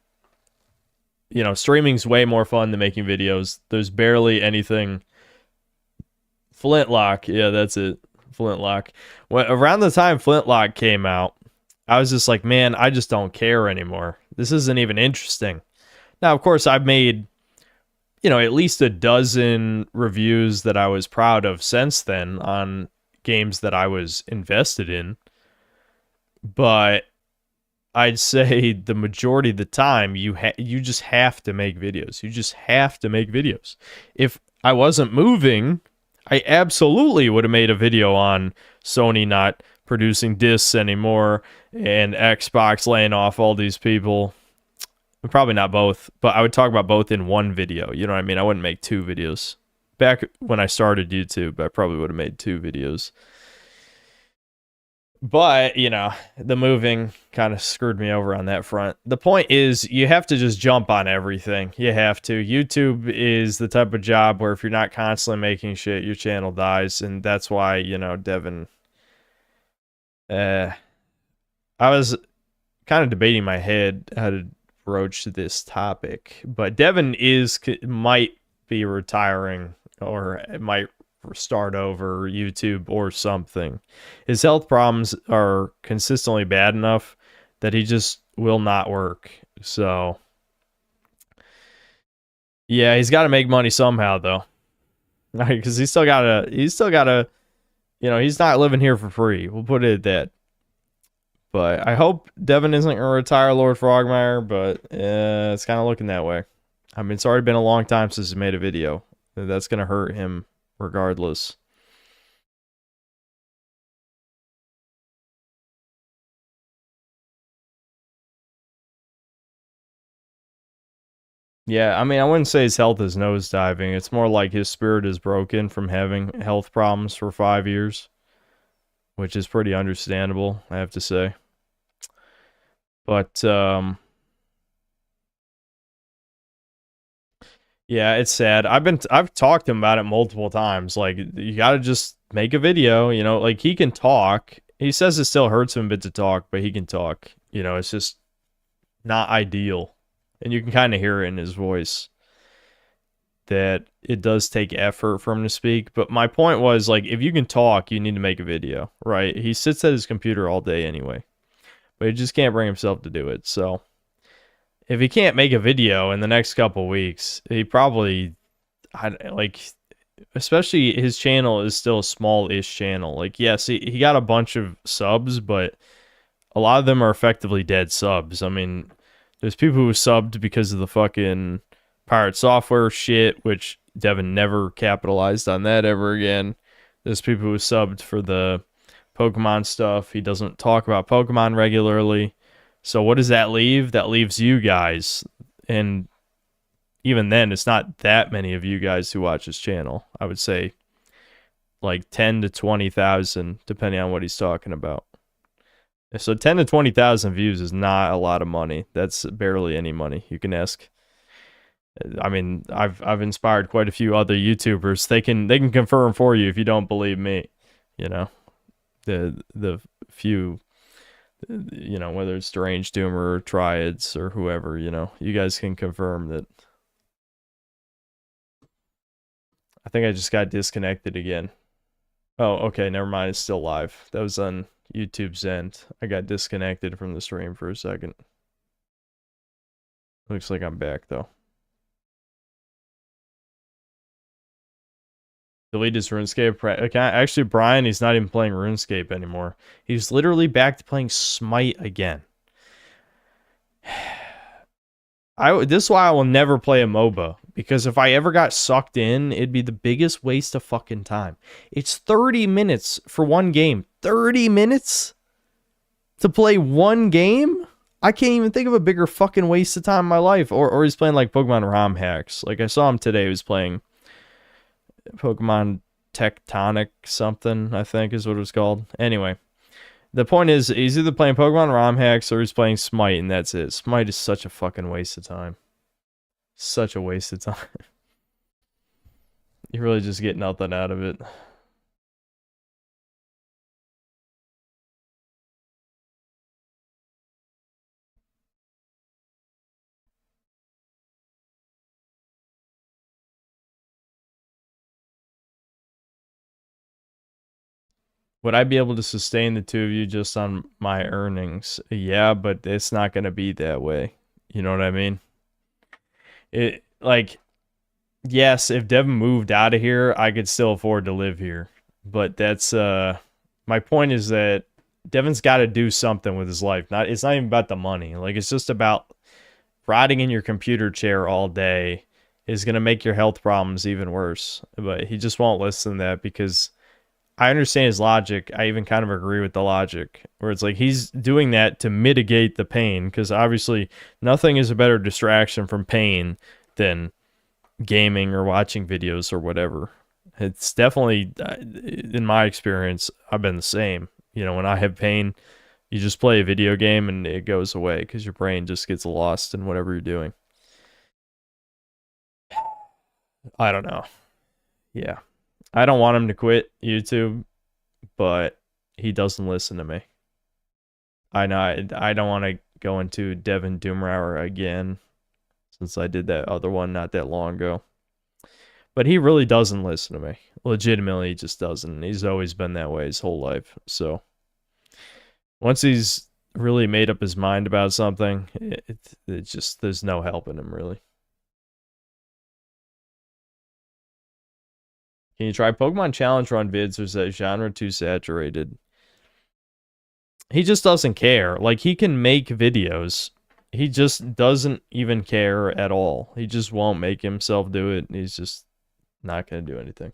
you know, streaming's way more fun than making videos. There's barely anything. Flintlock. Yeah, that's it. Flintlock. Around the time Flintlock came out, I was just like, man, I just don't care anymore. This isn't even interesting. Now, of course, I've made, you know, at least a dozen reviews that I was proud of since then on games that I was invested in. But I'd say the majority of the time, you just have to make videos. You just have to make videos. If I wasn't moving, I absolutely would have made a video on Sony not producing discs anymore and Xbox laying off all these people. Probably not both, but I would talk about both in one video. You know what I mean? I wouldn't make 2 videos. Back when I started YouTube, I probably would have made 2 videos. But, you know, the moving kind of screwed me over on that front. The point is, you have to just jump on everything. You have to. YouTube is the type of job where if you're not constantly making shit, your channel dies. And that's why, you know, Devin... kind of debating in my head how to broach this topic, but Devin might be retiring, or might start over YouTube or something. His health problems are consistently bad enough that he just will not work. So yeah, he's got to make money somehow though, because he's still gotta, you know, he's not living here for free. We'll put it at that. But I hope Devin isn't gonna retire, Lord Frogmire, but it's kind of looking that way. I mean, it's already been a long time since he made a video. That's gonna hurt him regardless. Yeah, I mean, I wouldn't say his health is nosediving. It's more like his spirit is broken from having health problems for 5 years, which is pretty understandable, I have to say. But yeah, it's sad. I've talked to him about it multiple times. Like, you gotta just make a video, you know, like he can talk. He says it still hurts him a bit to talk, but he can talk. You know, it's just not ideal. And you can kind of hear it in his voice that it does take effort for him to speak. But my point was, like, if you can talk, you need to make a video, right? He sits at his computer all day anyway, but he just can't bring himself to do it. So if he can't make a video in the next couple weeks, he probably, like, especially his channel is still a small-ish channel. Like, yes, he got a bunch of subs, but a lot of them are effectively dead subs. I mean, there's people who subbed because of the fucking pirate software shit, which Devin never capitalized on that ever again. There's people who subbed for the Pokemon stuff. He doesn't talk about Pokemon regularly. So what does that leave? That leaves you guys. And even then, it's not that many of you guys who watch his channel. I would say like 10 to 20,000, depending on what he's talking about. So 10 to 20,000 views is not a lot of money. That's barely any money. You can ask. I mean, I've inspired quite a few other YouTubers. They can confirm for you if you don't believe me. You know, the few, you know, whether it's Deranged Doomer or Triads or whoever, you know, you guys can confirm that. I think I just got disconnected again. Oh, okay, never mind. It's still live. That was on YouTube's end. I got disconnected from the stream for a second. Looks like I'm back though. Delete his RuneScape. Okay, actually, Brian, he's not even playing RuneScape anymore. He's literally back to playing Smite again. This is why I will never play a MOBA. Because if I ever got sucked in, it'd be the biggest waste of fucking time. It's 30 minutes for one game. 30 minutes to play one game? I can't even think of a bigger fucking waste of time in my life. Or he's playing like Pokemon ROM hacks. Like I saw him today, he was playing Pokemon Tectonic something, I think is what it was called. Anyway, the point is, he's either playing Pokemon ROM hacks or he's playing Smite, and that's it. Smite is such a fucking waste of time. Such a waste of time. You really just get nothing out of it. Would I be able to sustain the two of you just on my earnings? Yeah, but it's not going to be that way. You know what I mean? It, like, yes, if Devin moved out of here, I could still afford to live here. But that's, my point is that Devin's got to do something with his life. It's not even about the money. Like, it's just about rotting in your computer chair all day is going to make your health problems even worse. But he just won't listen to that because I understand his logic. I even kind of agree with the logic where it's like he's doing that to mitigate the pain, because obviously nothing is a better distraction from pain than gaming or watching videos or whatever. It's definitely, in my experience, I've been the same. You know, when I have pain, you just play a video game and it goes away because your brain just gets lost in whatever you're doing. I don't know. Yeah. I don't want him to quit YouTube, but he doesn't listen to me. I know I don't want to going to Devin Doomrower again, since I did that other one not that long ago. But he really doesn't listen to me. Legitimately, he just doesn't. He's always been that way his whole life. So once he's really made up his mind about something, it just, there's no helping him, really. Can you try Pokemon Challenge Run vids, or is that genre too saturated? He just doesn't care. Like, he can make videos. He just doesn't even care at all. He just won't make himself do it. He's just not going to do anything.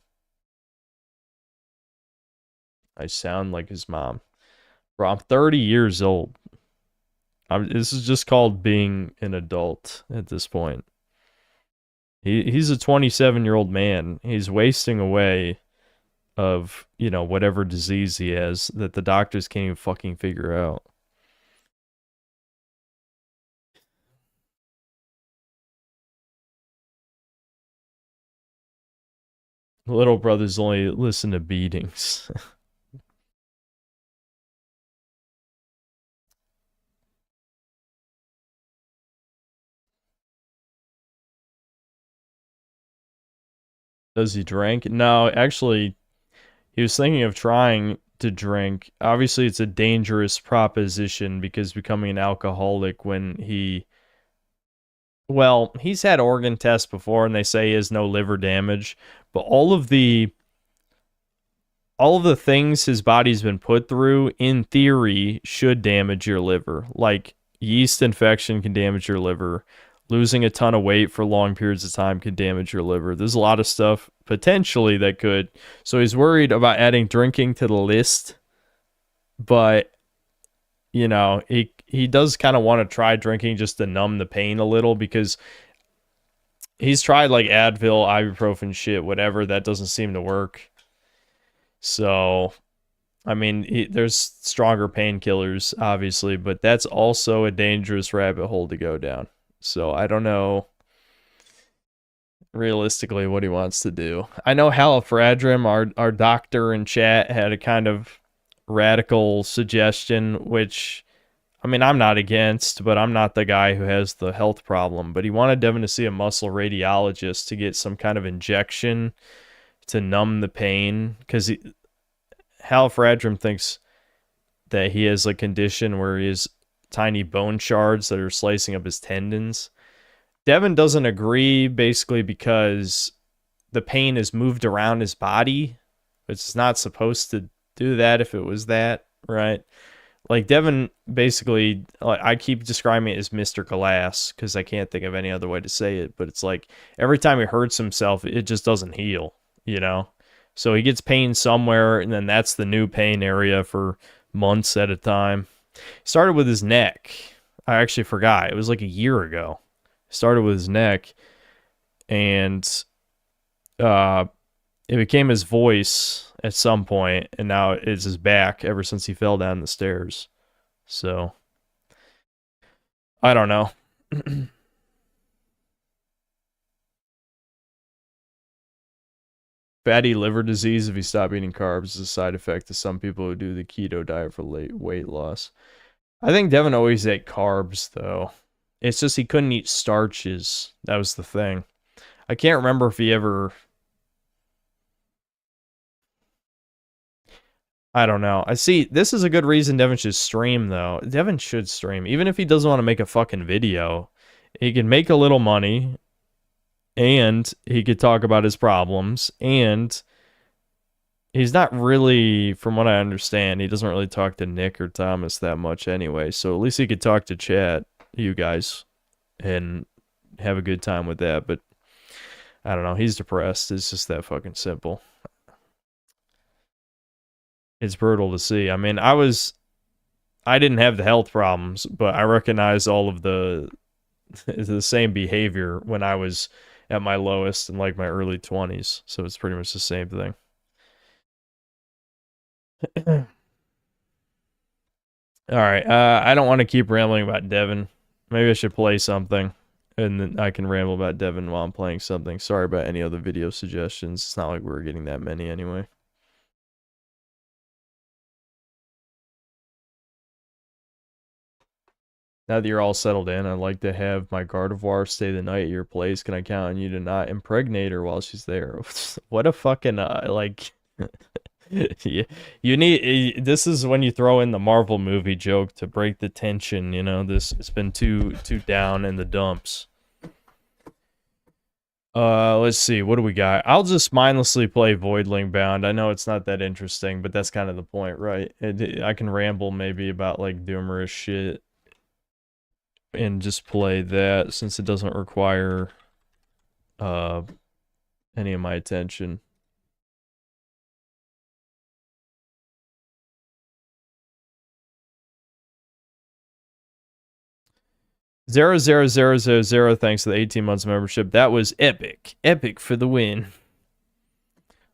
I sound like his mom. Bro, I'm 30 years old. This is just called being an adult at this point. He's a 27-year-old man. He's wasting away of, you know, whatever disease he has that the doctors can't even fucking figure out. Little brothers only listen to beatings. Does he drink? No, actually, he was thinking of trying to drink. Obviously, it's a dangerous proposition because becoming an alcoholic when he... Well, he's had organ tests before and they say he has no liver damage, but all of the things his body's been put through, in theory, should damage your liver. Like, yeast infection can damage your liver. Losing a ton of weight for long periods of time could damage your liver. There's a lot of stuff potentially that could. So he's worried about adding drinking to the list. But, you know, he does kind of want to try drinking just to numb the pain a little, because he's tried like Advil, ibuprofen, shit, whatever. That doesn't seem to work. So, I mean, there's stronger painkillers, obviously, but that's also a dangerous rabbit hole to go down. So I don't know realistically what he wants to do. I know Halifradrim, our doctor in chat, had a kind of radical suggestion, which, I mean, I'm not against, but I'm not the guy who has the health problem. But he wanted Devin to see a muscle radiologist to get some kind of injection to numb the pain, because Halifradrim thinks that he has a condition where he has tiny bone shards that are slicing up his tendons. Devin doesn't agree, basically because the pain is moved around his body. It's not supposed to do that if it was that, right? Like, Devin basically, like, I keep describing it as Mr. Glass because I can't think of any other way to say it, but it's like every time he hurts himself, it just doesn't heal, you know? So he gets pain somewhere, and then that's the new pain area for months at a time. Started with his neck. I actually forgot. It was like a year ago. Started with his neck, and it became his voice at some point, and now it's his back ever since he fell down the stairs. So, I don't know. Fatty liver disease if you stop eating carbs is a side effect to some people who do the keto diet for weight loss. I think Devin always ate carbs, though. It's just he couldn't eat starches. That was the thing. I can't remember if he ever... I don't know. I see, this is a good reason Devin should stream, though. Devin should stream. Even if he doesn't want to make a fucking video, he can make a little money, and he could talk about his problems, and he's not really, from what I understand, he doesn't really talk to Nick or Thomas that much anyway, so at least he could talk to chat, you guys, and have a good time with that. But I don't know, he's depressed. It's just that fucking simple. It's brutal to see. I mean, I didn't have the health problems, but I recognize all of the same behavior when I was at my lowest in like my early 20s. So it's pretty much the same thing. Alright, I don't want to keep rambling about Devin. Maybe I should play something, and then I can ramble about Devin while I'm playing something. Sorry about any other video suggestions. It's not like we're getting that many anyway. Now that you're all settled in, I'd like to have my Gardevoir stay the night at your place. Can I count on you to not impregnate her while she's there? What a fucking, like... you need... This is when you throw in the Marvel movie joke to break the tension, you know? It's been too down in the dumps. Let's see, what do we got? I'll just mindlessly play Voidling Bound. I know it's not that interesting, but that's kind of the point, right? I can ramble maybe about, like, Doomerous shit. And just play that, since it doesn't require, any of my attention. Zero thanks to the 18 months membership. That was epic. Epic for the win.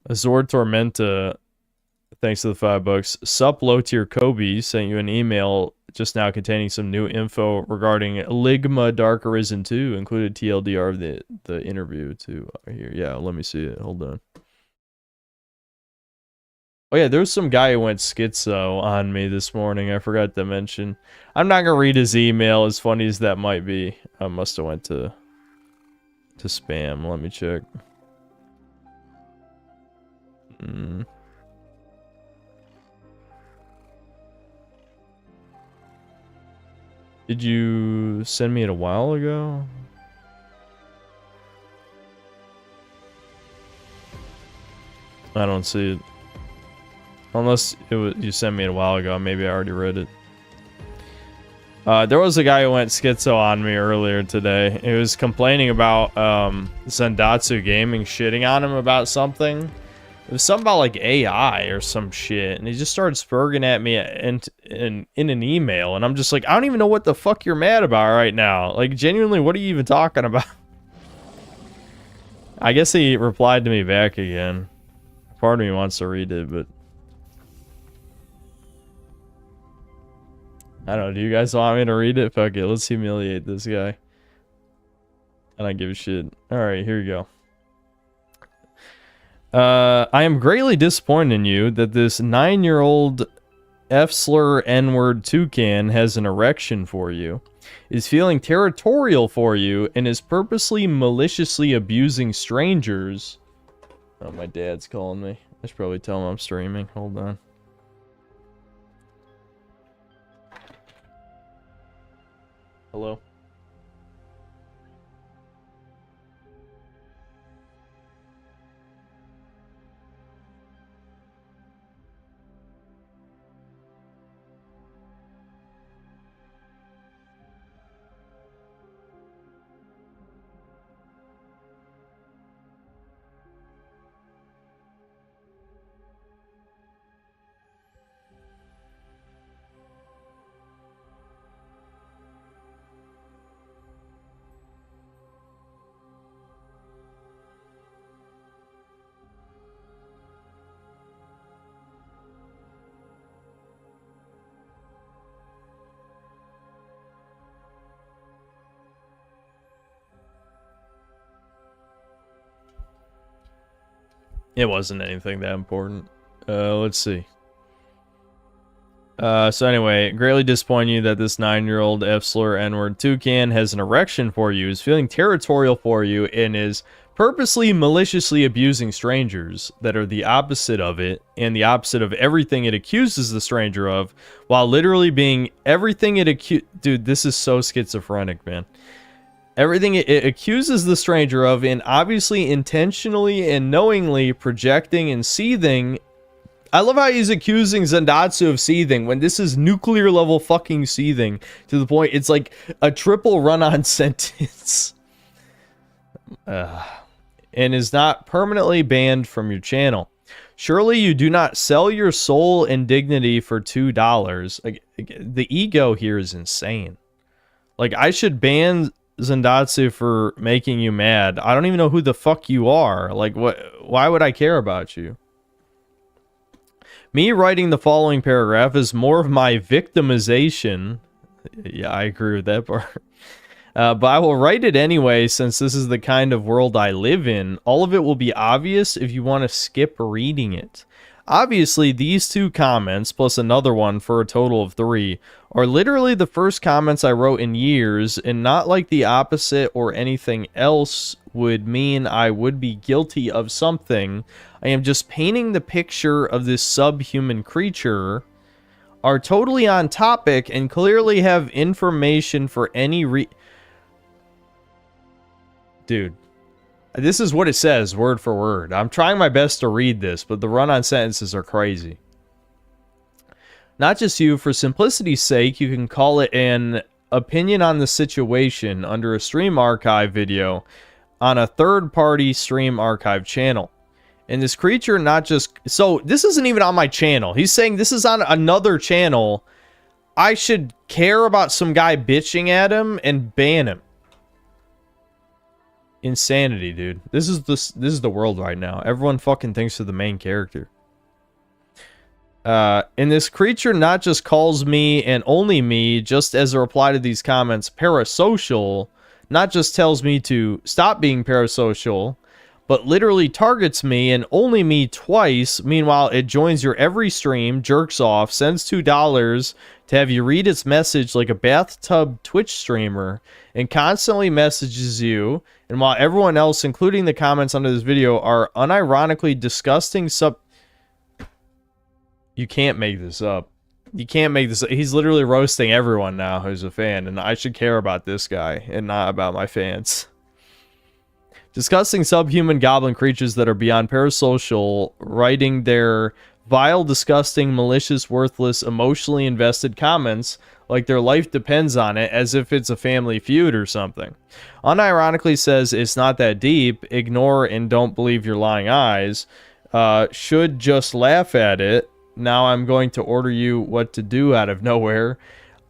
Azor Tormenta, thanks to the $5. Sup low tier Kobe sent you an email just now containing some new info regarding Ligma Dark Arisen 2, included TLDR of the interview too. Here, yeah, let me see it. Hold on. Oh yeah, there was some guy who went schizo on me this morning. I forgot to mention. I'm not gonna read his email, as funny as that might be. I must have went to spam. Let me check. Did you send me it a while ago? I don't see it. Unless you sent me it a while ago, maybe I already read it. There was a guy who went schizo on me earlier today. He was complaining about Zendatsu Gaming shitting on him about something. It was something about like AI or some shit, and he just started spurging at me in an email, and I'm just like, I don't even know what the fuck you're mad about right now. Like, genuinely, what are you even talking about? I guess he replied to me back again. Part of me wants to read it, but I don't know. Do you guys want me to read it? Fuck it. Let's humiliate this guy. I don't give a shit. Alright, here you go. I am greatly disappointed in you that this 9-year-old F-slur N-word toucan has an erection for you, is feeling territorial for you, and is purposely maliciously abusing strangers. Oh, my dad's calling me. I should probably tell him I'm streaming. Hold on. Hello? It wasn't anything that important. Let's see. So anyway, greatly disappoint you that this 9-year-old F-slur N-word toucan has an erection for you, is feeling territorial for you, and is purposely maliciously abusing strangers that are the opposite of it, and the opposite of everything it accuses the stranger of, while literally being everything it Dude, this is so schizophrenic, man. Everything it accuses the stranger of, and obviously intentionally and knowingly projecting and seething. I love how he's accusing Zendatsu of seething when this is nuclear level fucking seething to the point it's like a triple run-on sentence. And is not permanently banned from your channel. Surely you do not sell your soul and dignity for $2. Like, the ego here is insane. Like, I should ban Zendatsu for making you mad. I don't even know who the fuck you are. Like, what? Why would I care about you? Me writing the following paragraph is more of my victimization. Yeah, I agree with that part. But I will write it anyway, since this is the kind of world I live in. All of it will be obvious if you want to skip reading it. Obviously, these 2 comments, plus another one for a total of 3, are literally the first comments I wrote in years, and not like the opposite or anything else would mean I would be guilty of something. I am just painting the picture of this subhuman creature, are totally on topic, and clearly have information for any Dude. This is what it says, word for word. I'm trying my best to read this, but the run-on sentences are crazy. Not just you, for simplicity's sake, you can call it an opinion on the situation under a stream archive video on a third-party stream archive channel. And this creature not just... So, this isn't even on my channel. He's saying this is on another channel. I should care about some guy bitching at him and ban him. Insanity, dude. This is the world right now. Everyone fucking thinks of the main character. And this creature not just calls me and only me, just as a reply to these comments, parasocial, not just tells me to stop being parasocial, but literally targets me and only me twice. Meanwhile, it joins your every stream, jerks off, sends $2 to have you read its message like a bathtub Twitch streamer, and constantly messages you. And while everyone else, including the comments under this video, are unironically disgusting You can't make this up. You can't make this up. He's literally roasting everyone now who's a fan, and I should care about this guy and not about my fans. Discussing subhuman goblin creatures that are beyond parasocial, writing their vile, disgusting, malicious, worthless, emotionally invested comments like their life depends on it, as if it's a family feud or something. Unironically says it's not that deep, ignore and don't believe your lying eyes, should just laugh at it, now I'm going to order you what to do out of nowhere.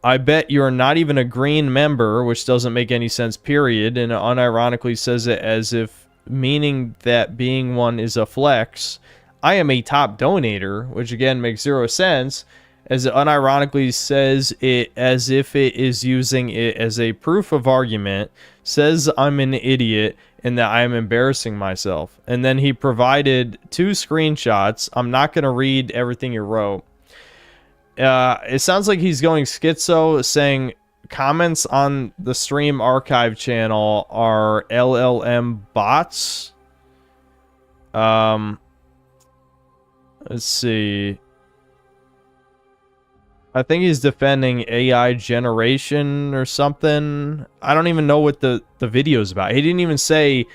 I bet you're not even a green member, which doesn't make any sense, period, and unironically says it as if meaning that being one is a flex. I am a top donator, which again makes 0 sense, as it unironically says it as if it is using it as a proof of argument, says I'm an idiot and that I am embarrassing myself. And then he provided 2 screenshots. I'm not going to read everything he wrote. It sounds like he's going schizo, saying comments on the stream archive channel are LLM bots. Let's see. I think he's defending AI generation or something. I don't even know what the video's about. He didn't even say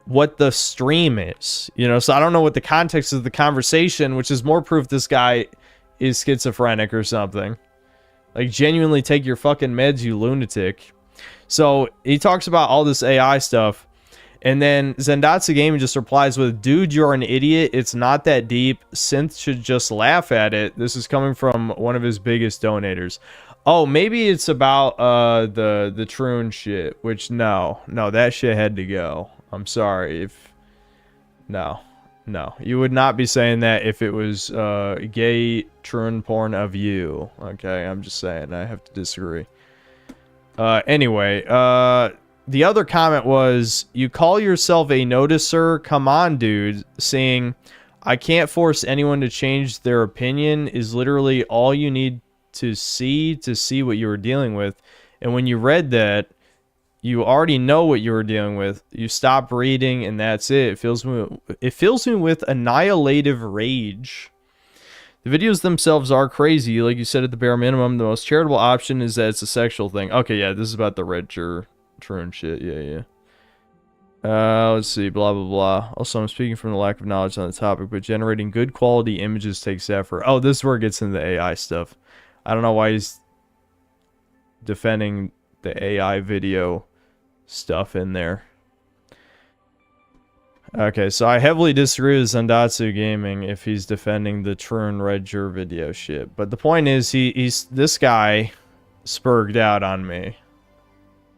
what the stream is, you know, so I don't know what the context of the conversation, which is more proof this guy is schizophrenic or something. Like, genuinely take your fucking meds, you lunatic. So he talks about all this AI stuff, and then Zendatsu Gaming just replies with, dude, you're an idiot. It's not that deep. Synth should just laugh at it. This is coming from one of his biggest donators. Oh, maybe it's about the Troon shit, which no, that shit had to go. I'm sorry if no, you would not be saying that if it was gay Troon porn of you. Okay, I'm just saying, I have to disagree. Anyway, the other comment was, you call yourself a noticer? Come on, dude. Saying, I can't force anyone to change their opinion is literally all you need to see what you were dealing with. And when you read that, you already know what you were dealing with. You stop reading and that's it. It fills me with annihilative rage. The videos themselves are crazy. Like you said, at the bare minimum, the most charitable option is that it's a sexual thing. Okay, yeah, this is about the red True shit. Yeah. Let's see, blah, blah, blah. Also, I'm speaking from the lack of knowledge on the topic, but generating good quality images takes effort. Oh, this is where it gets into the AI stuff. I don't know why he's defending the AI video stuff in there. Okay, so I heavily disagree with Zendatsu Gaming if he's defending the Trun Redger video shit. But the point is, this guy spurged out on me.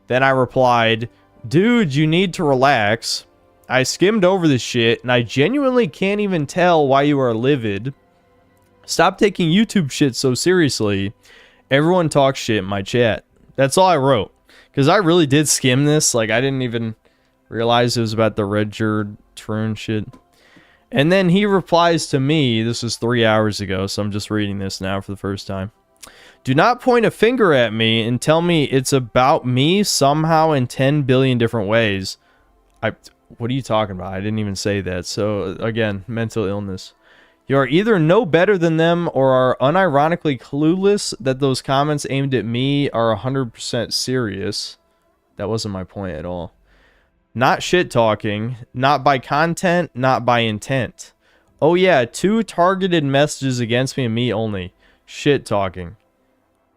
Then I replied, dude, you need to relax. I skimmed over this shit, and I genuinely can't even tell why you are livid. Stop taking YouTube shit so seriously. Everyone talks shit in my chat. That's all I wrote. Because I really did skim this. Like, I didn't even realize it was about the Redger Troon shit. And then he replies to me, this was 3 hours ago, so I'm just reading this now for the first time. Do not point a finger at me and tell me it's about me somehow in 10 billion different ways. What are you talking about? I didn't even say that. So, again, mental illness. You are either no better than them or are unironically clueless that those comments aimed at me are 100% serious. That wasn't my point at all. Not shit talking, not by content, not by intent. Oh yeah, 2 targeted messages against me and me only. Shit talking.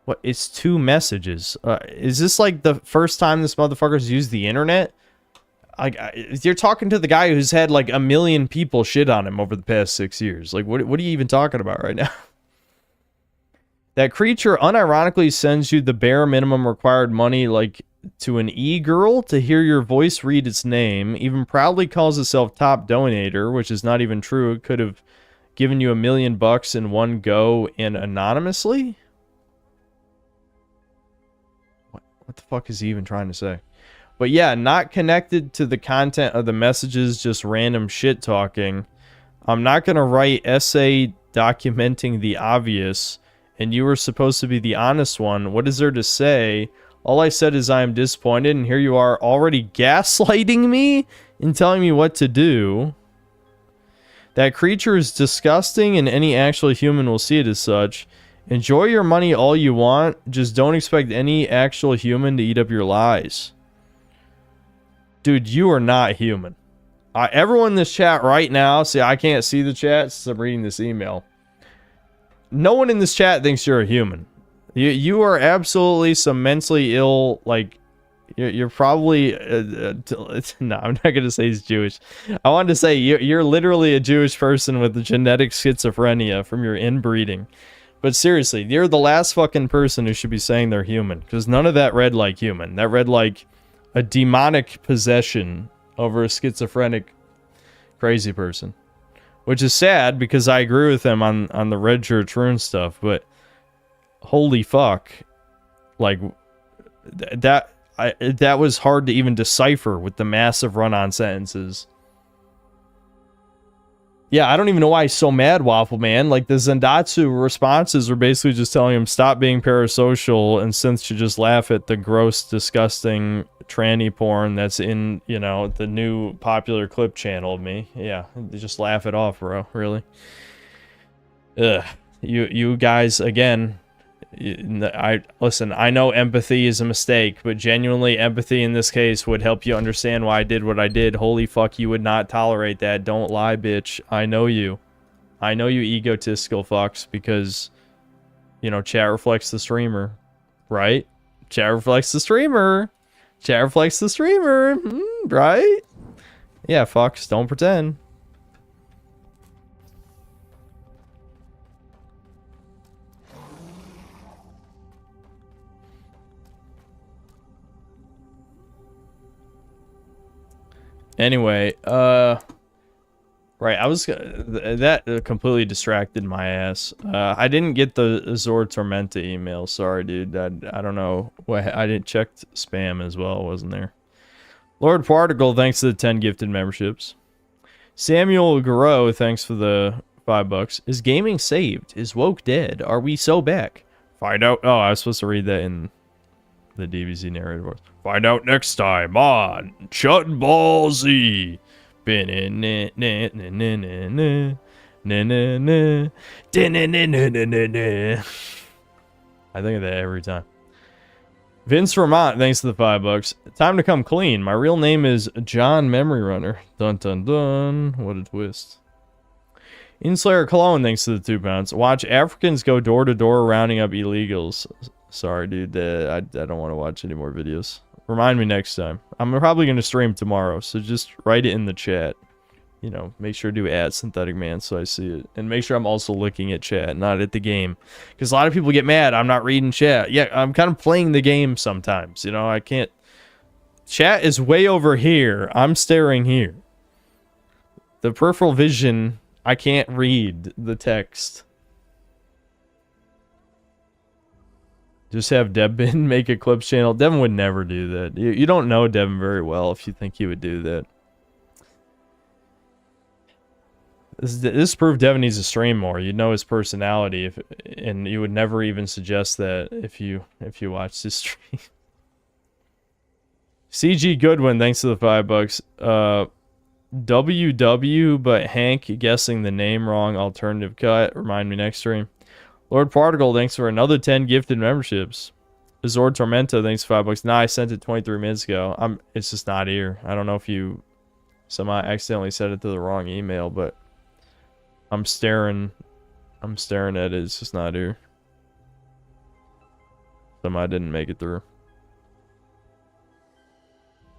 What? It's 2 messages. Is this like the first time this motherfucker's used the internet? Like, you're talking to the guy who's had like 1 million people shit on him over the past 6 years. Like, what are you even talking about right now? That creature unironically sends you the bare minimum required money, like to an e-girl to hear your voice read its name, even proudly calls itself top donator, which is not even true. It could have given you $1 million in one go and anonymously. What the fuck is he even trying to say? But yeah, not connected to the content of the messages, just random shit talking. I'm not gonna write essay documenting the obvious, and you were supposed to be the honest one. What is there to say? All I said is I am disappointed, and here you are already gaslighting me and telling me what to do. That creature is disgusting, and any actual human will see it as such. Enjoy your money all you want, just don't expect any actual human to eat up your lies. Dude, you are not human. Everyone in this chat right now, see, I can't see the chat since I'm reading this email. No one in this chat thinks you're a human. You are absolutely some mentally ill, like, you're probably, no, I'm not going to say he's Jewish. I wanted to say you're literally a Jewish person with genetic schizophrenia from your inbreeding. But seriously, you're the last fucking person who should be saying they're human, because none of that read like human. That read like a demonic possession over a schizophrenic crazy person. Which is sad, because I agree with him on the red church rune stuff, but holy fuck, like that was hard to even decipher with the massive run-on sentences. Yeah, I don't even know why he's so mad, Waffle Man. Like, the Zendatsu responses were basically just telling him stop being parasocial, and Synth should just laugh at the gross, disgusting tranny porn that's in, you know, the new popular clip channel of me. Yeah, just laugh it off, bro. Really. Ugh. You guys, again, listen, I know empathy is a mistake, but genuinely empathy in this case would help you understand why I did what I did. Holy fuck, you would not tolerate that. Don't lie, bitch. I know you. I know you egotistical fucks, because, you know, chat reflects the streamer, right? Chat reflects the streamer. Chat reflects the streamer, right? Yeah, fucks, don't pretend. Anyway, right, I was that completely distracted my ass. I didn't get the Azor Tormenta email. Sorry, dude. I don't know. I didn't check spam as well. Wasn't there? Lord Particle, thanks to the 10 gifted memberships. Samuel Garreau, thanks for the $5. Is gaming saved? Is woke dead? Are we so back? Find out. Oh, I was supposed to read that in the DBZ narrative. Find out next time on Chut Ball Z. I think of that every time. Vince Vermont, thanks to the $5. Time to come clean. My real name is John Memory Runner. Dun dun dun. What a twist. Inslayer Cologne, thanks to the £2. Watch Africans go door to door rounding up illegals. Sorry, dude. I don't want to watch any more videos. Remind me next time. I'm probably going to stream tomorrow, so just write it in the chat. You know, make sure to do @Synthetic Man so I see it. And make sure I'm also looking at chat, not at the game. Because a lot of people get mad I'm not reading chat. Yeah, I'm kind of playing the game sometimes. You know, I can't... Chat is way over here. I'm staring here. The peripheral vision, I can't read the text. Just have Devin make a clips channel. Devin would never do that. You don't know Devin very well if you think he would do that. This proved Devin needs to stream more. You'd know his personality, and you would never even suggest that if you watch this stream. CG Goodwin, thanks to the $5. WW, but Hank guessing the name wrong. Alternative cut. Remind me next stream. Lord Particle, thanks for another 10 gifted memberships. Zord Tormento, thanks for $5. Nah, I sent it 23 minutes ago. It's just not here. I don't know if you somehow accidentally sent it to the wrong email, but I'm staring at it. It's just not here. Somehow didn't make it through.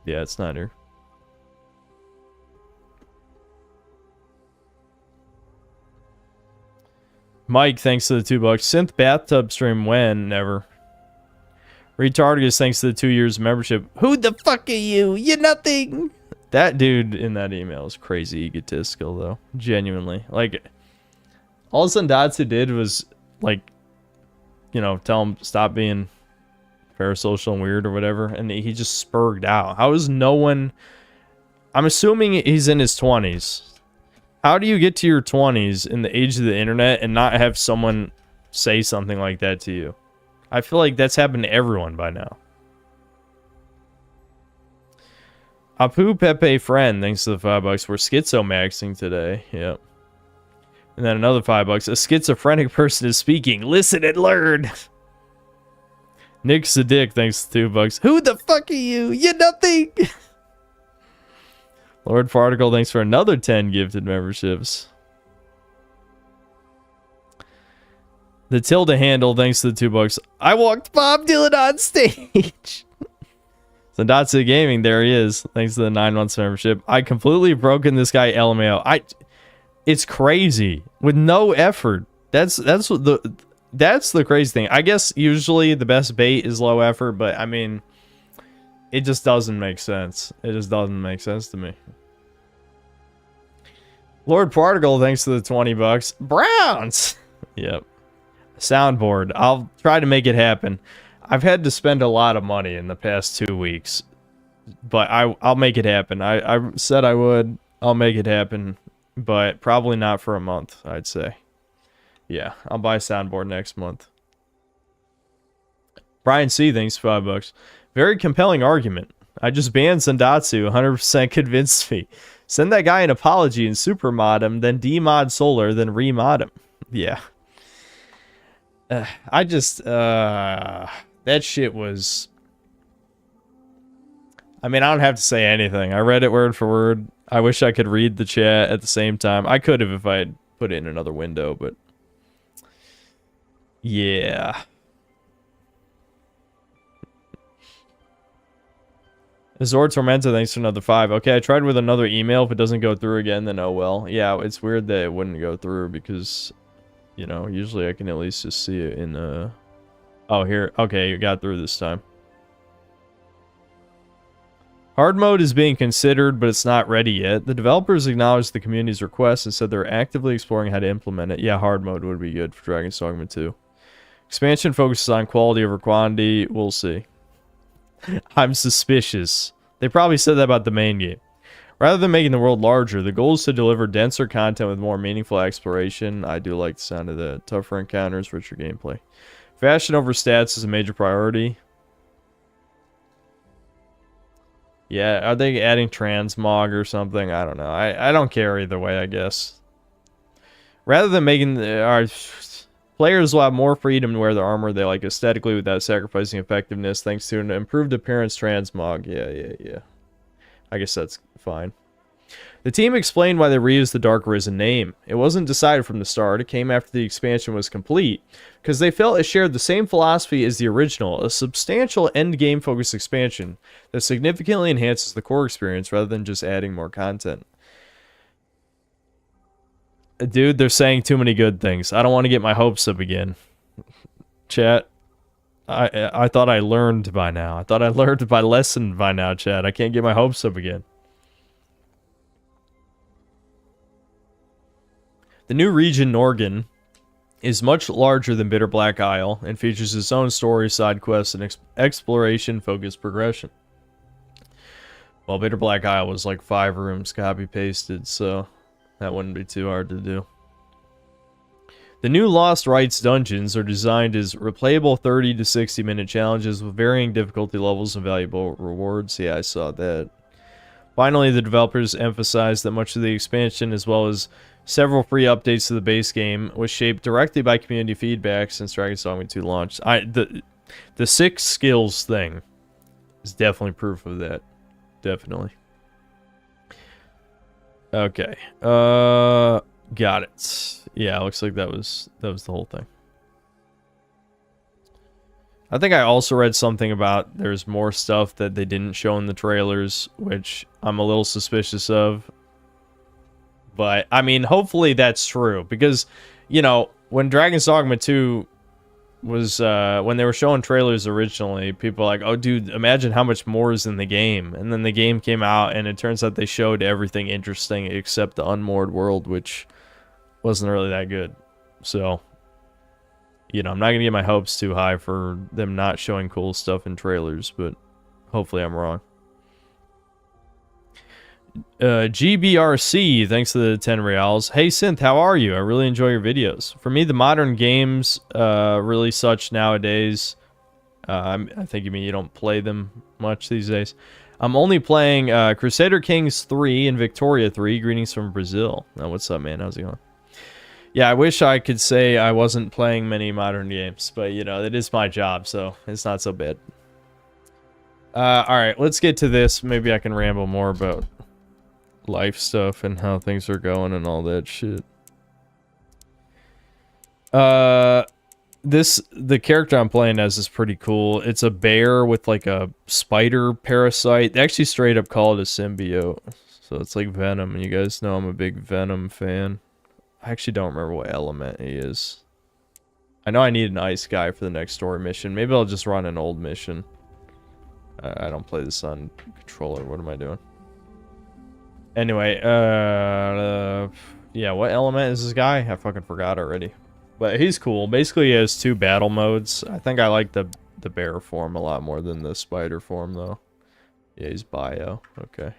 Yeah, it's not here. Mike, thanks to the $2. Synth bathtub stream when? Never. Retardigus, thanks to the 2 years of membership. Who the fuck are you? You're nothing. That dude in that email is crazy egotistical, though. Genuinely. Like, all Sandatsu did was, like, you know, tell him stop being parasocial and weird or whatever, and he just spurred out. How is no one... I'm assuming he's in his 20s. How do you get to your 20s in the age of the internet and not have someone say something like that to you? I feel like that's happened to everyone by now. Apu Pepe Friend, thanks to the $5. We're schizomaxing today. Yep. And then another $5. A schizophrenic person is speaking. Listen and learn. Nick Sadick, thanks to $2. Who the fuck are you? You're nothing. Lord Farticle, thanks for another 10 gifted memberships. The Tilda Handle, thanks to the $2. I walked Bob Dylan on stage. Sandatsu Gaming, there he is. Thanks to the 9 months membership. I completely broken this guy LMAO. It's crazy with no effort. That's the crazy thing. I guess usually the best bait is low effort, but I mean, it just doesn't make sense. It just doesn't make sense to me. Lord Particle, thanks to the $20. Browns. Yep. Soundboard. I'll try to make it happen. I've had to spend a lot of money in the past 2 weeks, but I'll make it happen. I said I would. I'll make it happen, but probably not for a month, I'd say. Yeah, I'll buy a soundboard next month. Brian C, thanks for $5. Very compelling argument. I just banned Sandatsu. 100% convinced me. Send that guy an apology and supermod him, then demod Solar, then remod him. Yeah. That shit was... I mean, I don't have to say anything. I read it word for word. I wish I could read the chat at the same time. I could have if I had put it in another window, but... yeah. Zord Tormenta, thanks for another 5. Okay, I tried with another email. If it doesn't go through again, then oh well. Yeah, it's weird that it wouldn't go through because, you know, usually I can at least just see it in, oh, here. Okay, it got through this time. Hard mode is being considered, but it's not ready yet. The developers acknowledged the community's request and said they're actively exploring how to implement it. Yeah, hard mode would be good for Dragon's Dogma 2. Expansion focuses on quality over quantity. We'll see. I'm suspicious. They probably said that about the main game. Rather than making the world larger, the goal is to deliver denser content with more meaningful exploration. I do like the sound of the tougher encounters, richer gameplay. Fashion over stats is a major priority. Yeah, are they adding transmog or something? I don't know. I don't care either way, I guess. Rather than making our players will have more freedom to wear their armor they like aesthetically without sacrificing effectiveness thanks to an improved appearance transmog. Yeah. I guess that's fine. The team explained why they reused the Dark Risen name. It wasn't decided from the start. It came after the expansion was complete, because they felt it shared the same philosophy as the original, a substantial endgame focused expansion that significantly enhances the core experience rather than just adding more content. Dude, they're saying too many good things. I don't want to get my hopes up again. Chat, I thought I learned by now. I thought I learned my lesson by now, chat. I can't get my hopes up again. The new region, Norgan, is much larger than Bitter Black Isle and features its own story, side quests, and exploration-focused progression. Well, Bitter Black Isle was like 5 rooms copy-pasted, so... That wouldn't be too hard to do. The new Lost Rights dungeons are designed as replayable 30 to 60 minute challenges with varying difficulty levels and valuable rewards. Yeah, I saw that. Finally, the developers emphasized that much of the expansion, as well as several free updates to the base game, was shaped directly by community feedback since Dragon's Dogma 2 launched. The 6 skills thing is definitely proof of that. Definitely. Okay. Got it. Yeah, looks like that was the whole thing. I think I also read something about there's more stuff that they didn't show in the trailers, which I'm a little suspicious of. But, I mean, hopefully that's true. Because, you know, when Dragon's Dogma 2 was, when they were showing trailers originally, people were like, oh, dude, imagine how much more is in the game. And then the game came out, and it turns out they showed everything interesting except the unmoored world, which wasn't really that good. So, you know, I'm not going to get my hopes too high for them not showing cool stuff in trailers, but hopefully I'm wrong. GBRC, thanks to the 10 reals. Hey Synth, how are you? I really enjoy your videos. For me, the modern games really such nowadays. I think you mean you don't play them much these days. I'm only playing Crusader Kings 3 and Victoria 3. Greetings from Brazil. Oh, what's up, man? How's it going? Yeah, I wish I could say I wasn't playing many modern games, but, you know, it is my job, so it's not so bad. Alright, let's get to this. Maybe I can ramble more about life stuff and how things are going and all that shit. The character I'm playing as is pretty cool. It's a bear with like a spider parasite. They actually straight up call it a symbiote. So it's like Venom, and you guys know I'm a big Venom fan. I actually don't remember what element he is. I know I need an ice guy for the next story mission. Maybe I'll just run an old mission. I don't play this on controller. What am I doing? Anyway, yeah, what element is this guy? I fucking forgot already. But he's cool. Basically, he has 2 battle modes. I think I like the bear form a lot more than the spider form, though. Yeah, he's bio. Okay.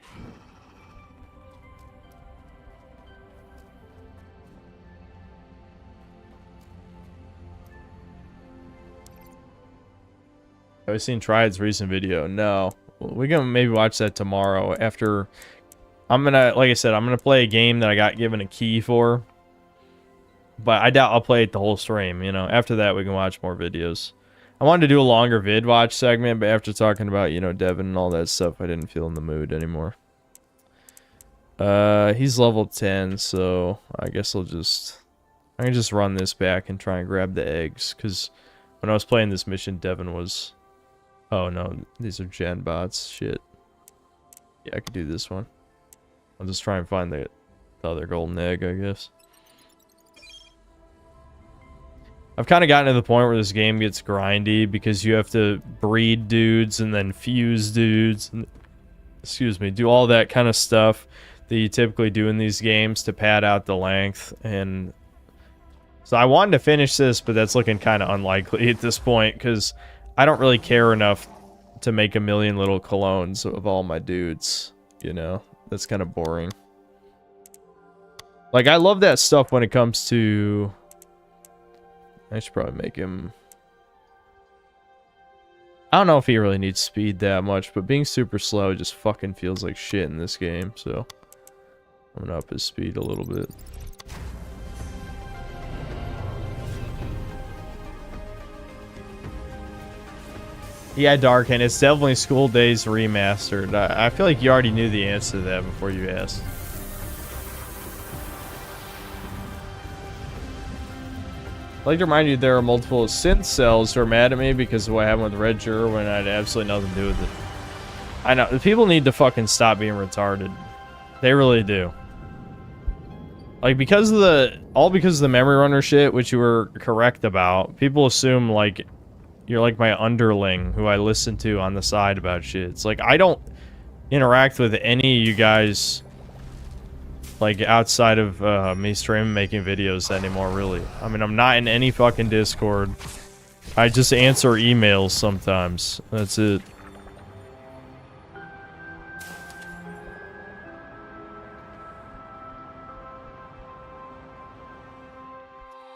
Have you seen Triad's recent video? No. We can maybe watch that tomorrow after... I'm gonna, like I said, I'm gonna play a game that I got given a key for. But I doubt I'll play it the whole stream, you know. After that, we can watch more videos. I wanted to do a longer vid watch segment, but after talking about, you know, Devin and all that stuff, I didn't feel in the mood anymore. He's level 10, so I guess I can just run this back and try and grab the eggs, because when I was playing this mission, Devin was... Oh no, these are gen bots. Shit. Yeah, I could do this one. I'll just try and find the other golden egg, I guess. I've kind of gotten to the point where this game gets grindy because you have to breed dudes and then fuse dudes. And, excuse me, do all that kind of stuff that you typically do in these games to pad out the length. And so I wanted to finish this, but that's looking kind of unlikely at this point because I don't really care enough to make a million little clones of all my dudes, you know? That's kind of boring. Like, I love that stuff when it comes to... I should probably make him... I don't know if he really needs speed that much, but being super slow just fucking feels like shit in this game, so... I'm gonna up his speed a little bit. Yeah, Darken, it's definitely School Days Remastered. I feel like you already knew the answer to that before you asked. I'd like to remind you there are multiple synth cells who are mad at me because of what happened with Red Juror when I had absolutely nothing to do with it. I know, the people need to fucking stop being retarded. They really do. Like, because of the memory runner shit, which you were correct about, people assume, like, you're like my underling who I listen to on the side about shit. It's like, I don't interact with any of you guys, like, outside of me streaming making videos anymore, really. I mean, I'm not in any fucking Discord. I just answer emails sometimes. That's it.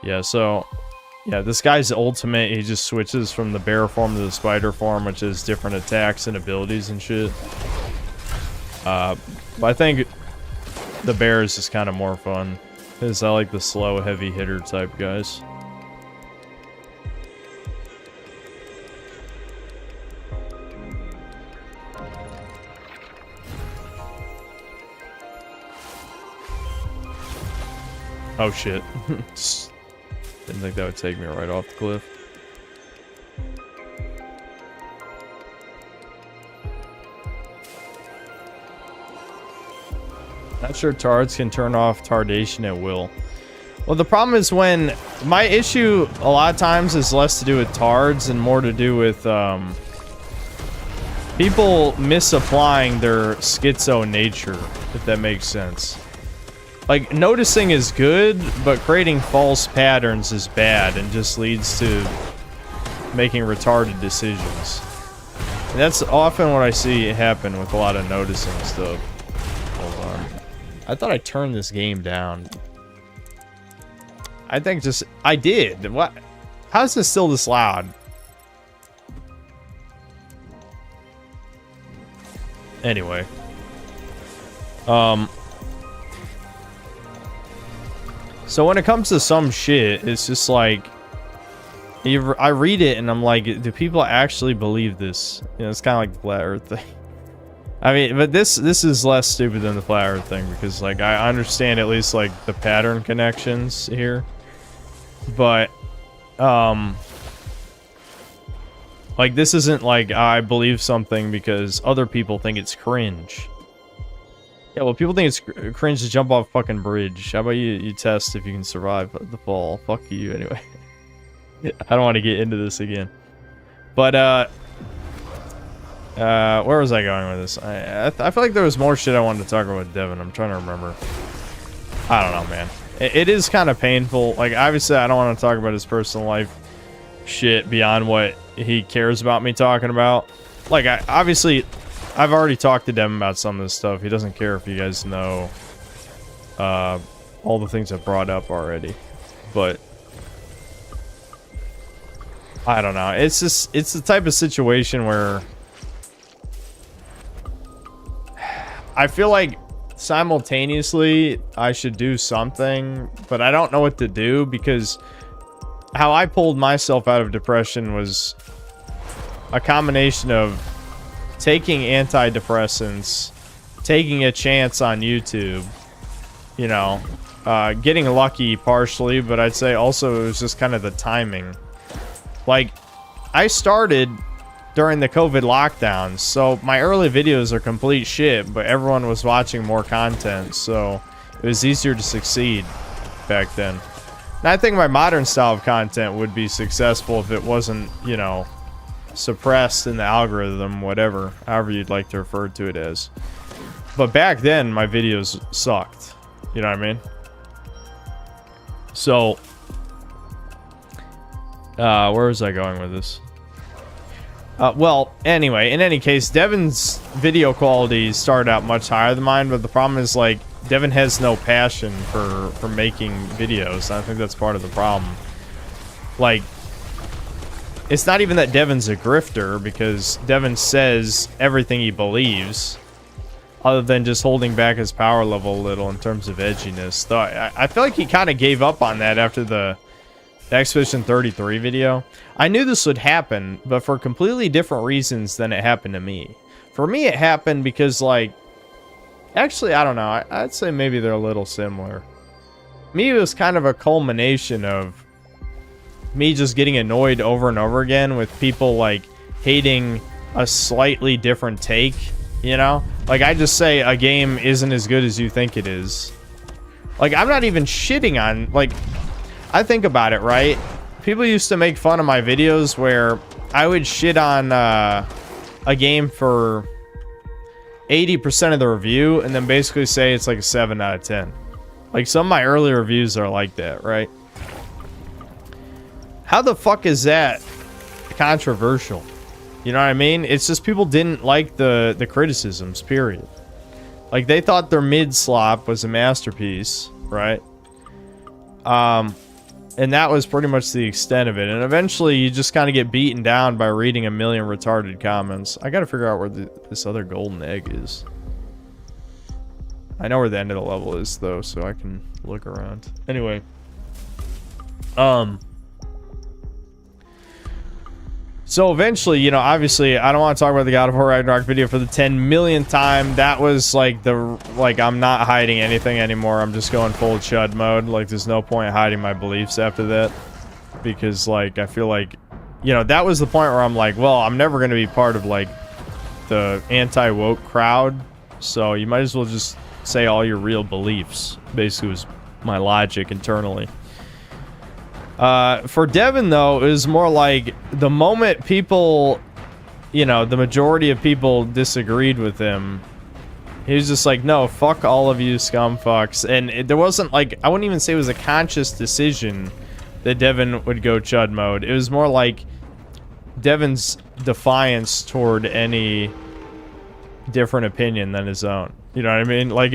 Yeah, so... Yeah, this guy's ultimate, he just switches from the bear form to the spider form, which is different attacks and abilities and shit. But I think the bear is just kind of more fun, because I like the slow, heavy hitter type guys. Oh shit. Didn't think that would take me right off the cliff. Not sure tards can turn off tardation at will. Well, the problem is when... My issue a lot of times is less to do with tards and more to do with, people misapplying their schizo nature, if that makes sense. Like, noticing is good, but creating false patterns is bad and just leads to making retarded decisions. And that's often what I see happen with a lot of noticing stuff. Hold on. I thought I turned this game down. I think just... I did. What? How is this still this loud? Anyway. So when it comes to some shit, it's just like... I read it and I'm like, do people actually believe this? You know, it's kind of like the flat earth thing. I mean, but this is less stupid than the flat earth thing, because like I understand at least like the pattern connections here. But like this isn't like I believe something because other people think it's cringe. Yeah, well, people think it's cringe to jump off a fucking bridge. How about you test if you can survive the fall? Fuck you, anyway. I don't want to get into this again. But, where was I going with this? I feel like there was more shit I wanted to talk about with Devin. I'm trying to remember. I don't know, man. It is kind of painful. Like, obviously, I don't want to talk about his personal life shit beyond what he cares about me talking about. Like, I've already talked to Devin about some of this stuff. He doesn't care if you guys know all the things I've brought up already. But I don't know. It's just, it's the type of situation where I feel like simultaneously I should do something, but I don't know what to do, because how I pulled myself out of depression was a combination of taking antidepressants, taking a chance on YouTube, you know, getting lucky partially, but I'd say also it was just kind of the timing. Like, I started during the COVID lockdowns, so my early videos are complete shit, but everyone was watching more content, so it was easier to succeed back then. And I think my modern style of content would be successful if it wasn't, you know, suppressed in the algorithm, whatever, however you'd like to refer to it as. But back then, my videos sucked. You know what I mean? So, where was I going with this? Well, anyway, in any case, Devin's video quality started out much higher than mine, but the problem is, like, Devin has no passion for making videos. I think that's part of the problem. Like, it's not even that Devin's a grifter, because Devin says everything he believes, other than just holding back his power level a little in terms of edginess. Though I feel like he kind of gave up on that after the Expedition 33 video. I knew this would happen, but for completely different reasons than it happened to me. For me, it happened because, like, actually, I don't know. I'd say maybe they're a little similar. Me, it was kind of a culmination of me just getting annoyed over and over again with people, like, hating a slightly different take, you know? Like, I just say a game isn't as good as you think it is. Like, I'm not even shitting on, like, I think about it, right? People used to make fun of my videos where I would shit on a game for 80% of the review and then basically say it's like a 7 out of 10. Like, some of my early reviews are like that, right? How the fuck is that controversial? You know what I mean? It's just people didn't like the criticisms, period. Like, they thought their mid slop was a masterpiece, right? And that was pretty much the extent of it. And eventually you just kind of get beaten down by reading a million retarded comments. I gotta figure out where this other golden egg is. I know where the end of the level is, though, so I can look around. Anyway. So eventually, you know, obviously, I don't want to talk about the God of War Ragnarok video for the 10 millionth time. That was like I'm not hiding anything anymore. I'm just going full chud mode. Like, there's no point hiding my beliefs after that. Because, like, I feel like, you know, that was the point where I'm like, well, I'm never going to be part of, like, the anti-woke crowd. So you might as well just say all your real beliefs. Basically, was my logic internally. For Devin, though, it was more like the moment people, you know, the majority of people disagreed with him, he was just like, no, fuck all of you scum fucks. And there wasn't, like, I wouldn't even say it was a conscious decision that Devin would go chud mode. It was more like Devin's defiance toward any different opinion than his own. You know what I mean? Like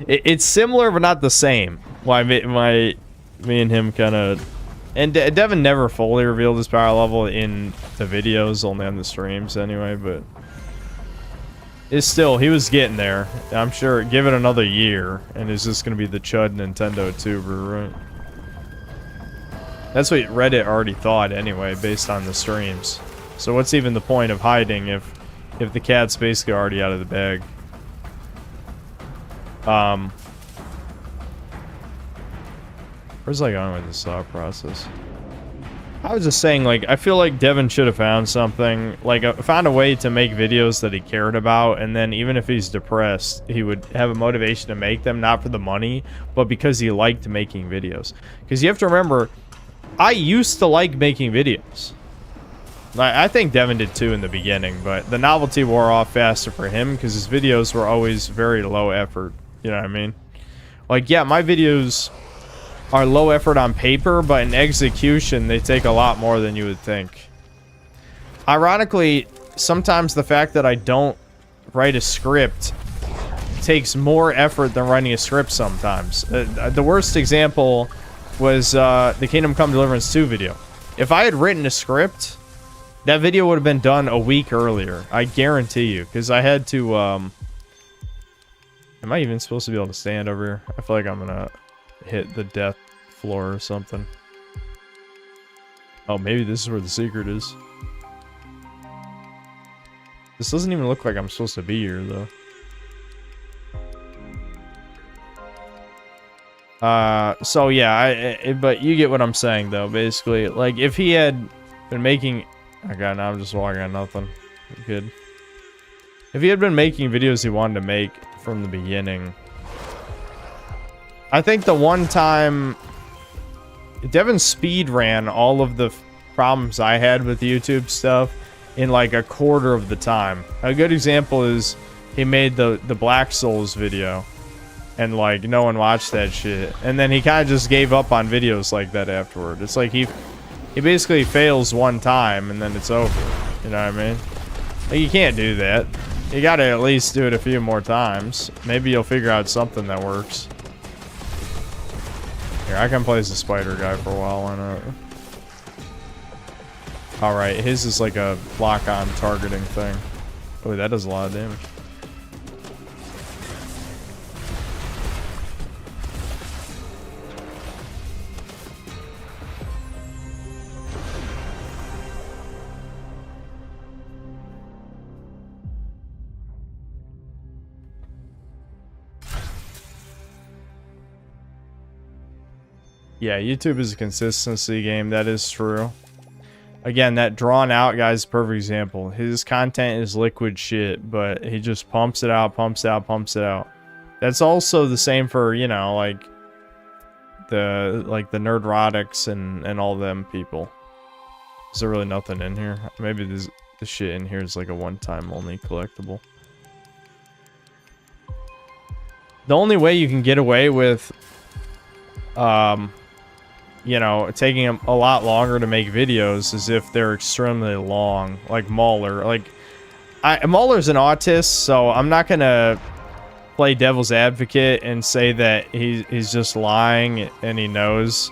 it's similar, but not the same. Why me and him kind of, and Devin never fully revealed his power level in the videos, only on the streams anyway, but it's still, he was getting there. I'm sure, give it another year and it's just gonna be the chud Nintendo tuber, right? That's what Reddit already thought anyway, based on the streams. So what's even the point of hiding if the cat's basically already out of the bag? Where's I going with this thought process? I was just saying, like, I feel like Devin should have found something, like, found a way to make videos that he cared about, and then even if he's depressed, he would have a motivation to make them, not for the money, but because he liked making videos. Because you have to remember, I used to like making videos. I think Devin did too in the beginning, but the novelty wore off faster for him because his videos were always very low effort. You know what I mean? Like, yeah, my videos are low effort on paper, but in execution, they take a lot more than you would think. Ironically, sometimes the fact that I don't write a script takes more effort than writing a script sometimes. The worst example was the Kingdom Come Deliverance 2 video. If I had written a script, that video would have been done a week earlier. I guarantee you. Because I had to, am I even supposed to be able to stand over here? I feel like I'm gonna hit the death floor or something. Oh, maybe this is where the secret is. This doesn't even look like I'm supposed to be here, though. So yeah, but you get what I'm saying, though, basically. Like, if he had been making... Okay, now I'm just walking on nothing. Good. If he had been making videos he wanted to make from the beginning... I think the one time... Devin speed ran all of the problems I had with YouTube stuff in like a quarter of the time. A good example is he made the Black Souls video. And like, no one watched that shit. And then he kind of just gave up on videos like that afterward. It's like he basically fails one time and then it's over. You know what I mean? Like, you can't do that. You gotta at least do it a few more times. Maybe you'll figure out something that works. Here, I can play as the spider guy for a while, why not? Alright, his is like a lock-on targeting thing. Oh, that does a lot of damage. Yeah, YouTube is a consistency game. That is true. Again, that drawn out guy's a perfect example. His content is liquid shit, but he just pumps it out, pumps it out, pumps it out. That's also the same for, you know, like the Nerdrotics and all them people. Is there really nothing in here? Maybe this shit in here is like a one-time only collectible. The only way you can get away with you know, taking a lot longer to make videos is if they're extremely long, like Mauler. Like, Mauler's an autist, so I'm not gonna play devil's advocate and say that he's just lying and he knows.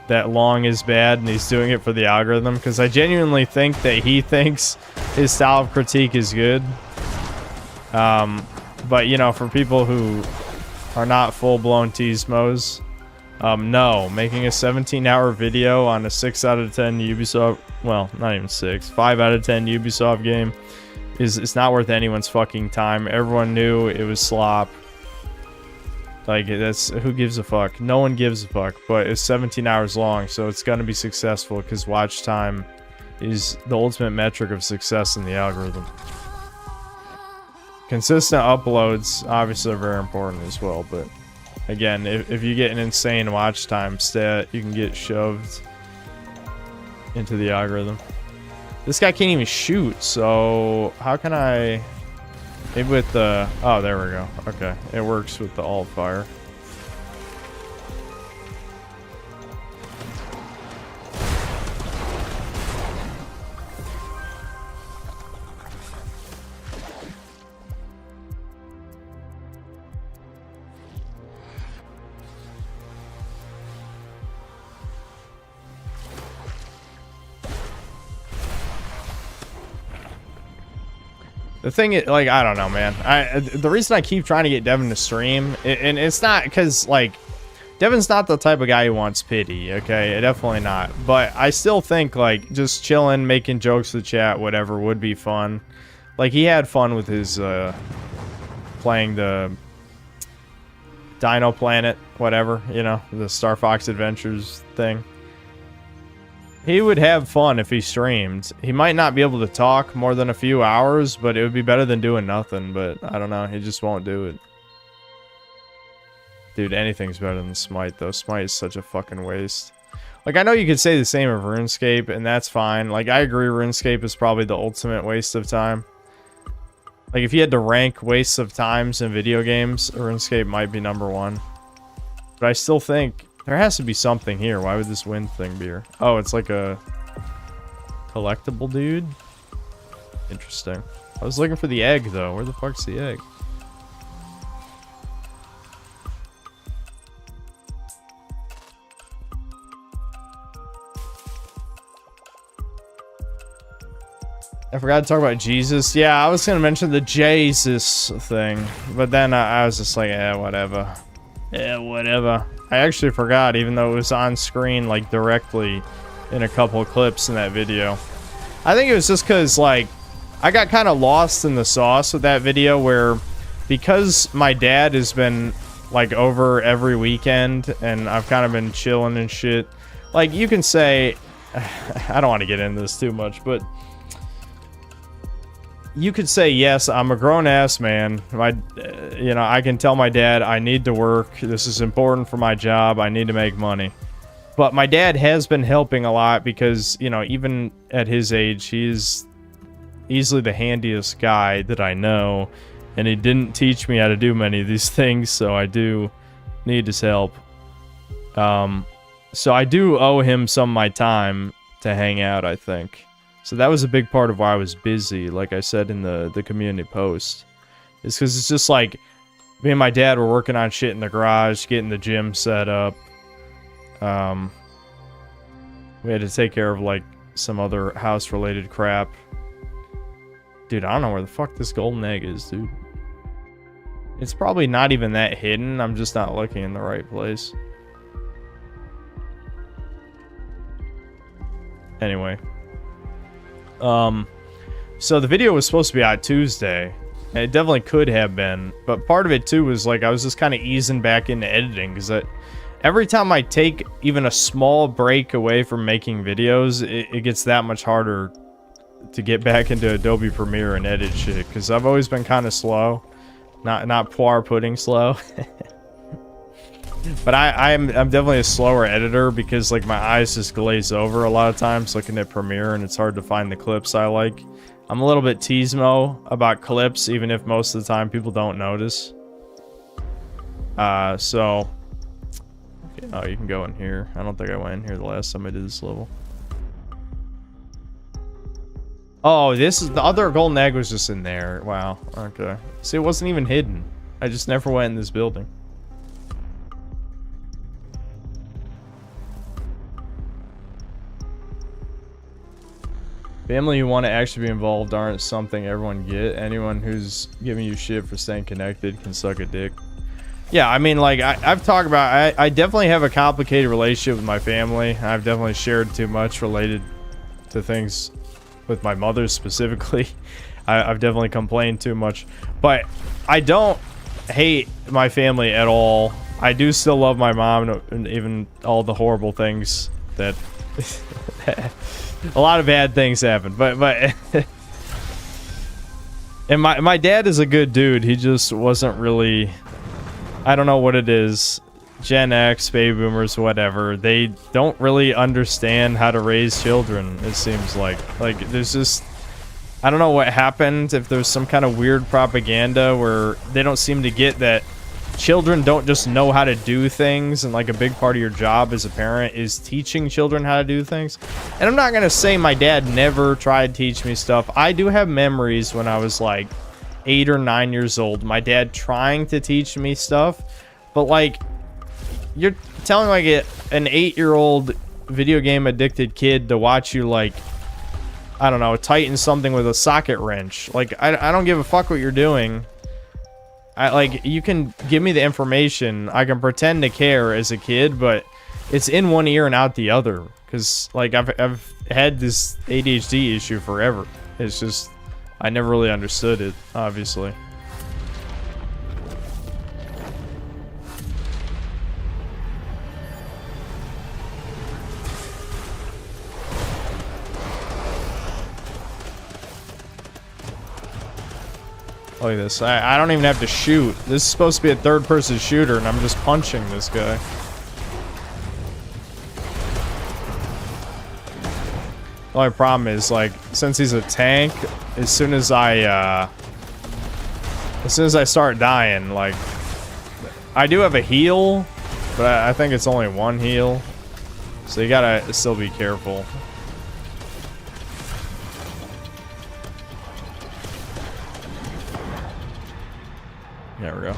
that long is bad and he's doing it for the algorithm, because I genuinely think that he thinks his style of critique is good. But you know, for people who are not full-blown 𝐶𝐿𝐶mos, no, making a 17-hour video on a 6 out of 10 Ubisoft, well, not even 6, 5 out of 10 Ubisoft game it's not worth anyone's fucking time. Everyone knew it was slop. Like, that's, who gives a fuck? No one gives a fuck, but it's 17 hours long, so it's gonna be successful because watch time is the ultimate metric of success in the algorithm. Consistent uploads obviously are very important as well, but again, if you get an insane watch time stat, you can get shoved into the algorithm. This guy can't even shoot, so how can I... Maybe with the... Oh, there we go. Okay, it works with the alt fire. The thing is, like, I don't know, man. The reason I keep trying to get Devin to stream, and it's not because, like, Devin's not the type of guy who wants pity, okay? Definitely not. But I still think, like, just chilling, making jokes with chat, whatever, would be fun. Like, he had fun with his, playing the Dino Planet, whatever, you know, the Star Fox Adventures thing. He would have fun if he streamed. He might not be able to talk more than a few hours, but it would be better than doing nothing. But I don't know, he just won't do it. Dude, anything's better than Smite, though. Smite is such a fucking waste. Like, I know you could say the same of RuneScape, and that's fine. Like, I agree RuneScape is probably the ultimate waste of time. Like, if you had to rank wastes of times in video games, RuneScape might be #1. But I still think... there has to be something here. Why would this wind thing be here? Oh, it's like a collectible, dude. Interesting. I was looking for the egg, though. Where the fuck's the egg? I forgot to talk about Jesus. Yeah, I was gonna mention the Jesus thing, but then I was just like, eh, whatever. Yeah, whatever. I actually forgot, even though it was on screen, like, directly in a couple of clips in that video. I think it was just because, like, I got kind of lost in the sauce with that video where, because my dad has been, like, over every weekend, and I've kind of been chilling and shit. Like, you can say, I don't want to get into this too much, but you could say, yes, I'm a grown-ass man. You know, I can tell my dad I need to work. This is important for my job. I need to make money. But my dad has been helping a lot because, you know, even at his age, he's easily the handiest guy that I know. And he didn't teach me how to do many of these things, so I do need his help. So I do owe him some of my time to hang out, I think. So that was a big part of why I was busy, like I said in the community post. Is because it's just like, me and my dad were working on shit in the garage, getting the gym set up. We had to take care of, like, some other house-related crap. Dude, I don't know where the fuck this golden egg is, dude. It's probably not even that hidden, I'm just not looking in the right place. Anyway. So the video was supposed to be out Tuesday, and it definitely could have been, but part of it too was like I was just kind of easing back into editing, because every time I take even a small break away from making videos, it gets that much harder to get back into Adobe Premiere and edit shit, because I've always been kind of slow, not poire pudding slow. But I'm definitely a slower editor because, like, my eyes just glaze over a lot of times looking at Premiere, and it's hard to find the clips I like. I'm a little bit 𝐶𝐿𝐶mo about clips, even if most of the time people don't notice. So... okay, oh, you can go in here. I don't think I went in here the last time I did this level. Oh, this is... the other golden egg was just in there. Wow, okay. See, it wasn't even hidden. I just never went in this building. Family who want to actually be involved aren't something everyone get. Anyone who's giving you shit for staying connected can suck a dick. Yeah, I mean, like, I've talked about, I definitely have a complicated relationship with my family. I've definitely shared too much related to things with my mother specifically. I've definitely complained too much. But I don't hate my family at all. I do still love my mom, and even all the horrible things that... a lot of bad things happen. But and my dad is a good dude. He just wasn't really... I don't know what it is. Gen X, baby boomers, whatever. They don't really understand how to raise children, it seems like. Like, there's just... I don't know what happened, if there's some kind of weird propaganda where they don't seem to get that children don't just know how to do things, and like a big part of your job as a parent is teaching children how to do things. And I'm not gonna say my dad never tried to teach me stuff. I do have memories when I was like 8 or 9 years old, my dad trying to teach me stuff, but like, you're telling like an 8-year-old video game addicted kid to watch you, like, I don't know, tighten something with a socket wrench. Like, I don't give a fuck what you're doing. Like, you can give me the information, I can pretend to care as a kid, but it's in one ear and out the other. Because, like, I've had this ADHD issue forever. It's just, I never really understood it, obviously. Look at this. I don't even have to shoot. This is supposed to be a third-person shooter, and I'm just punching this guy. The only problem is, like, since he's a tank, as soon as I start dying, like, I do have a heal, but I think it's only one heal, so you gotta still be careful. There we go.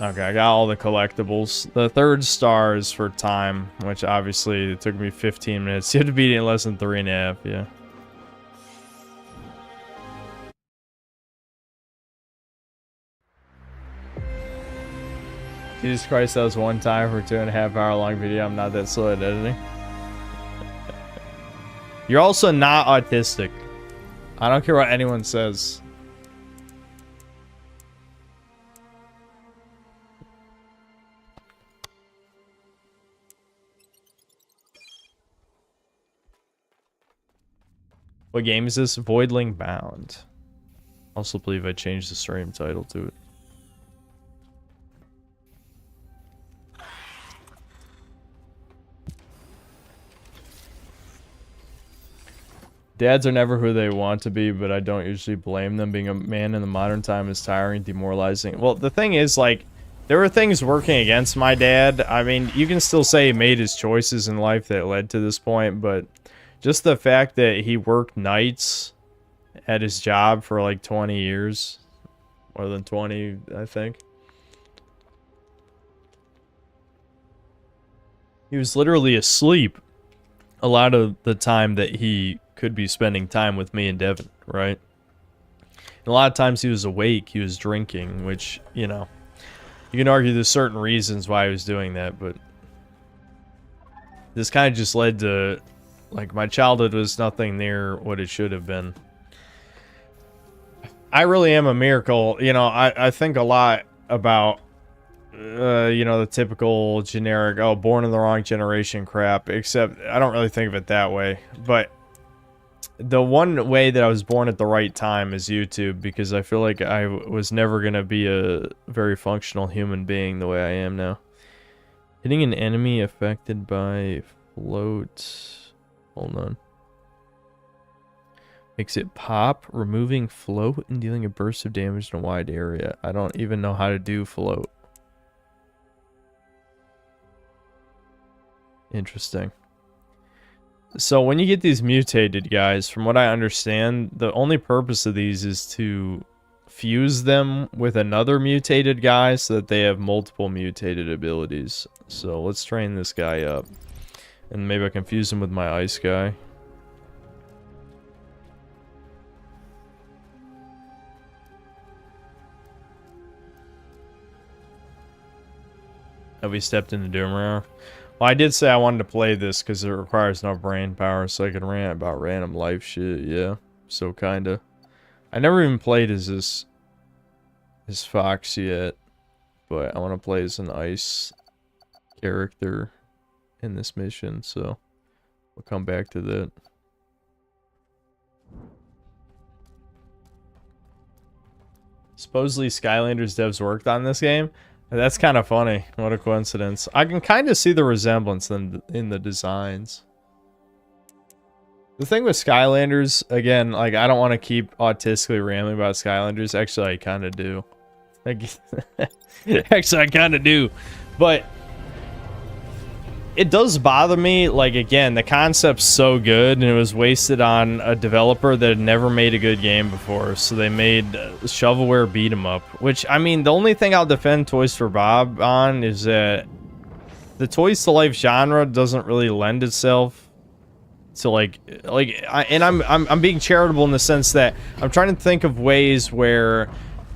Okay, I got all the collectibles. The third star is for time, which obviously it took me 15 minutes. You have to beat it in less than 3.5, yeah. Jesus Christ, that was one time for a 2.5 hour long video. I'm not that slow at editing. You're also not autistic. I don't care what anyone says. What game is this? Voidling Bound. Also believe I changed the stream title to it. Dads are never who they want to be, but I don't usually blame them. Being a man in the modern time is tiring, demoralizing. Well, the thing is, like, there were things working against my dad. I mean, you can still say he made his choices in life that led to this point, but just the fact that he worked nights at his job for like 20 years, more than 20, I think. He was literally asleep a lot of the time that he could be spending time with me and Devin, right? And a lot of times he was awake, he was drinking, which, you know, you can argue there's certain reasons why he was doing that, but this kind of just led to, like, my childhood was nothing near what it should have been. I really am a miracle. You know, I think a lot about, you know, the typical generic, oh, born in the wrong generation crap, except I don't really think of it that way. But the one way that I was born at the right time is YouTube, because I feel like I was never going to be a very functional human being the way I am now. Hitting an enemy affected by float. Hold on. Makes it pop, removing float and dealing a burst of damage in a wide area. I don't even know how to do float. Interesting. So when you get these mutated guys, from what I understand, the only purpose of these is to fuse them with another mutated guy so that they have multiple mutated abilities. So let's train this guy up. And maybe I can fuse him with my ice guy. Have we stepped into Doomrare? Well, I did say I wanted to play this because it requires enough brain power so I can rant about random life shit, yeah. So kinda. I never even played as this Fox yet, but I want to play as an ice character in this mission, so we'll come back to that. Supposedly Skylanders devs worked on this game. That's kind of funny. What a coincidence. I can kind of see the resemblance in the designs. The thing with Skylanders, again, like, I don't want to keep autistically rambling about Skylanders. Actually, I kind of do. Actually, I kind of do. But it does bother me, like, again, the concept's so good, and it was wasted on a developer that had never made a good game before, so they made shovelware beat 'em up, which, I mean, the only thing I'll defend Toys for Bob on is that the Toys to Life genre doesn't really lend itself to, I'm being charitable in the sense that I'm trying to think of ways where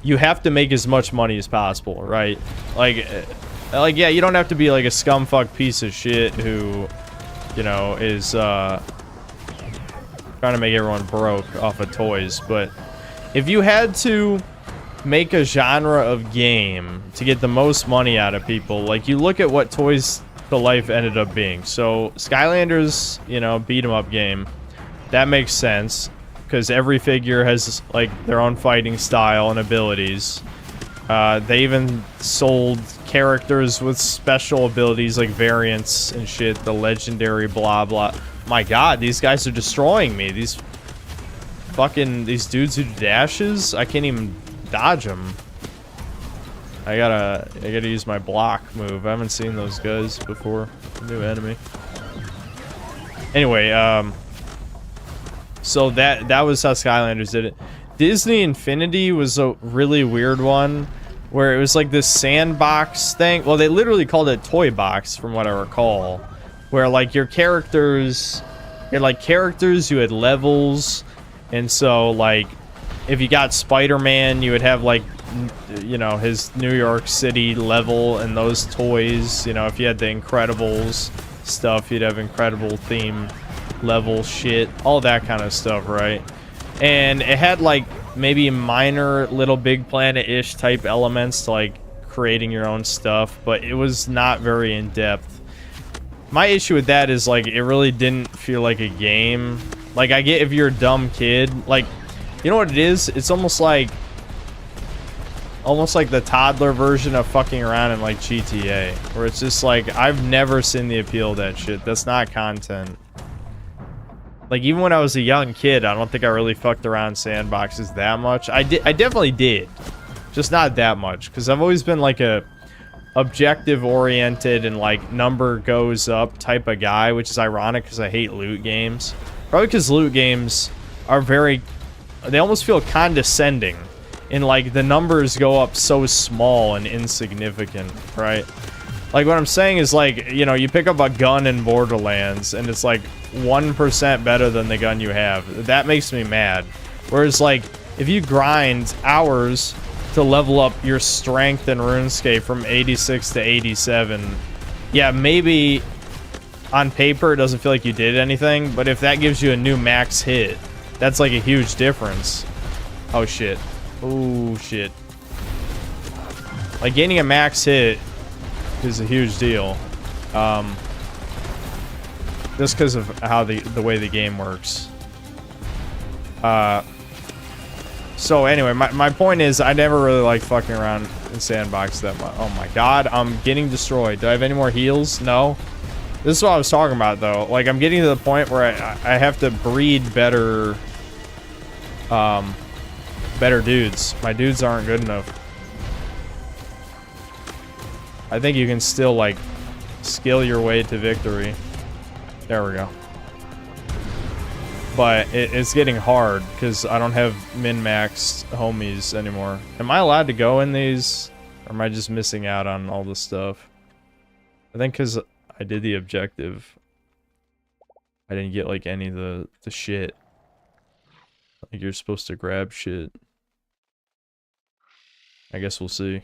you have to make as much money as possible, right? Like, yeah, you don't have to be, like, a scumfuck piece of shit who, you know, is, trying to make everyone broke off of toys, but if you had to make a genre of game to get the most money out of people, like, you look at what Toys to Life ended up being. So, Skylanders, you know, beat-em-up game, that makes sense, because every figure has, like, their own fighting style and abilities. They even sold characters with special abilities like variants and shit, the legendary blah blah. My god, these guys are destroying me. These dudes who do dashes, I can't even dodge them. I gotta use my block move. I haven't seen those guys before. New enemy. Anyway, so that was how Skylanders did it. Disney Infinity was a really weird one, where it was like this sandbox thing. Well, they literally called it Toy Box, from what I recall, where, like, your characters, you had levels, and so, like, if you got Spider-Man, you would have, like, you know, his New York City level and those toys. You know, if you had the Incredibles stuff, you'd have Incredible theme level shit, all that kind of stuff, right? And it had, like, maybe minor Little Big Planet-ish type elements to, like, creating your own stuff, but it was not very in-depth. My issue with that is, like, it really didn't feel like a game. Like, I get if you're a dumb kid, like, you know what it is? It's almost like the toddler version of fucking around in, like, GTA, where it's just like, I've never seen the appeal of that shit. That's not content. Like, even when I was a young kid, I don't think I really fucked around sandboxes that much. I definitely did. Just not that much. Because I've always been, like, a objective-oriented and, like, number goes up type of guy, which is ironic because I hate loot games. Probably because loot games are very... They almost feel condescending. And, like, the numbers go up so small and insignificant, right? Like, what I'm saying is, like, you know, you pick up a gun in Borderlands, and it's, like, 1% better than the gun you have. That makes me mad. Whereas, like, if you grind hours to level up your strength in RuneScape from 86 to 87, yeah, maybe on paper it doesn't feel like you did anything, but if that gives you a new max hit, that's, like, a huge difference. Oh, shit. Oh, shit. Like, gaining a max hit is a huge deal. Just because of how the way the game works. So anyway, my point is I never really liked fucking around in sandbox that much. Oh my god, I'm getting destroyed. Do I have any more heals? No. This is what I was talking about, though. Like, I'm getting to the point where I have to breed better dudes. My dudes aren't good enough. I think you can still, like, skill your way to victory. There we go. but it's getting hard because I don't have min-maxed homies anymore. Am I allowed to go in these? Or am I just missing out on all this stuff? I think because I did the objective, I didn't get like any of the shit. Like you're supposed to grab shit. I guess we'll see.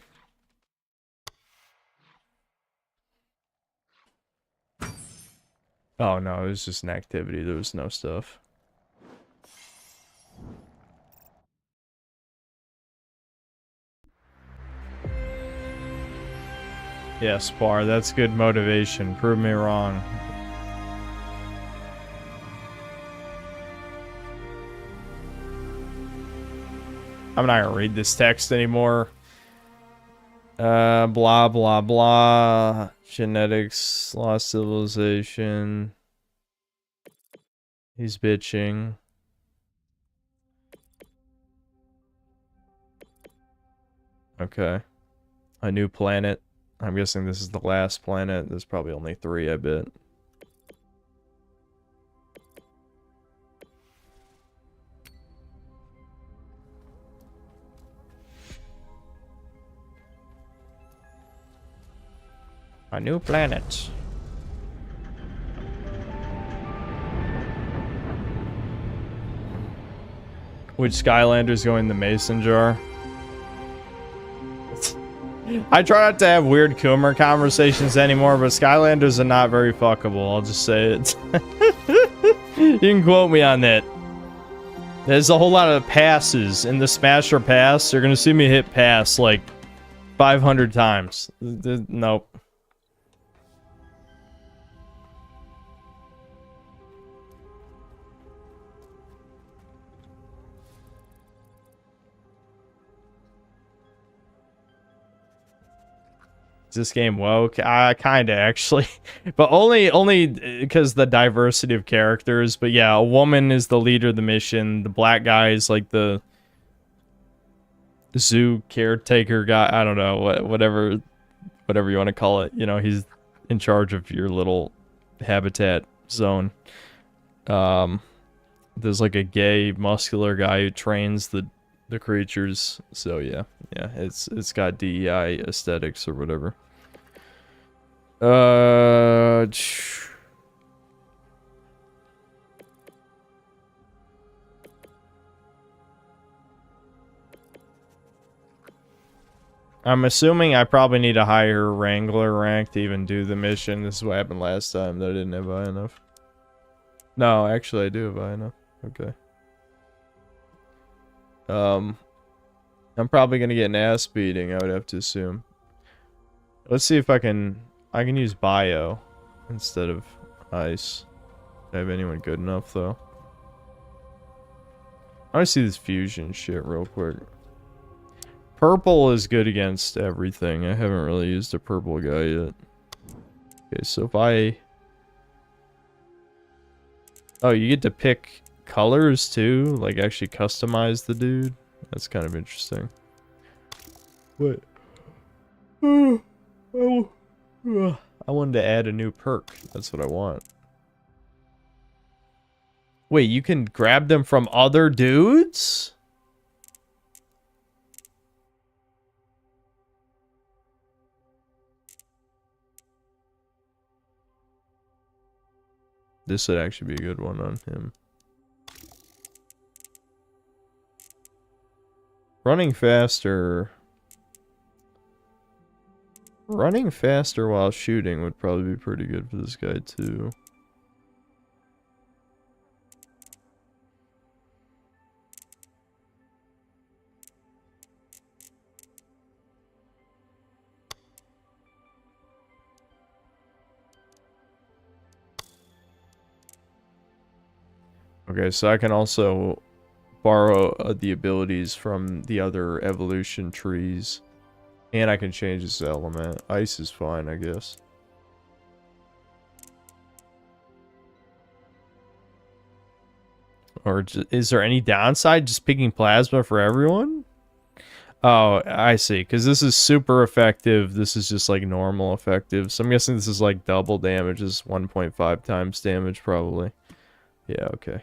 Oh no, it was just an activity. There was no stuff. Yeah, Spar, that's good motivation. Prove me wrong. I'm not gonna read this text anymore. Blah, blah, blah. Genetics, lost civilization. He's bitching. Okay. A new planet. I'm guessing this is the last planet. There's probably only 3, I bet. A new planet. Which Skylander's going in the mason jar? I try not to have weird Coomer conversations anymore, but Skylanders are not very fuckable. I'll just say it. You can quote me on that. There's a whole lot of passes in the Smasher pass. You're gonna see me hit pass like 500 times. Nope. This game woke? Kinda actually, but only because the diversity of characters. But yeah, a woman is the leader of the mission. The black guy is like the zoo caretaker guy. I don't know, whatever you want to call it. You know, he's in charge of your little habitat zone. There's like a gay muscular guy who trains the creatures. So yeah, it's got DEI aesthetics or whatever. I'm assuming I probably need a higher Wrangler rank to even do the mission. This is what happened last time, that I didn't have high enough. No, actually I do have high enough. Okay. I'm probably gonna get an ass beating, I would have to assume. Let's see if I can use bio instead of ice. Do I have anyone good enough though? I want to see this fusion shit real quick. Purple is good against everything. I haven't really used a purple guy yet. Okay, so if I... Oh, you get to pick colors too? Like actually customize the dude? That's kind of interesting. What? I wanted to add a new perk. That's what I want. Wait, you can grab them from other dudes? This would actually be a good one on him. Running faster. Running faster while shooting would probably be pretty good for this guy too. Okay, so I can also borrow the abilities from the other evolution trees. And I can change this element. Ice is fine, I guess. Or is there any downside just picking plasma for everyone? Oh, I see. Because this is super effective. This is just like normal effective. So I'm guessing this is like double damage. This is 1.5 times damage probably. Yeah, okay.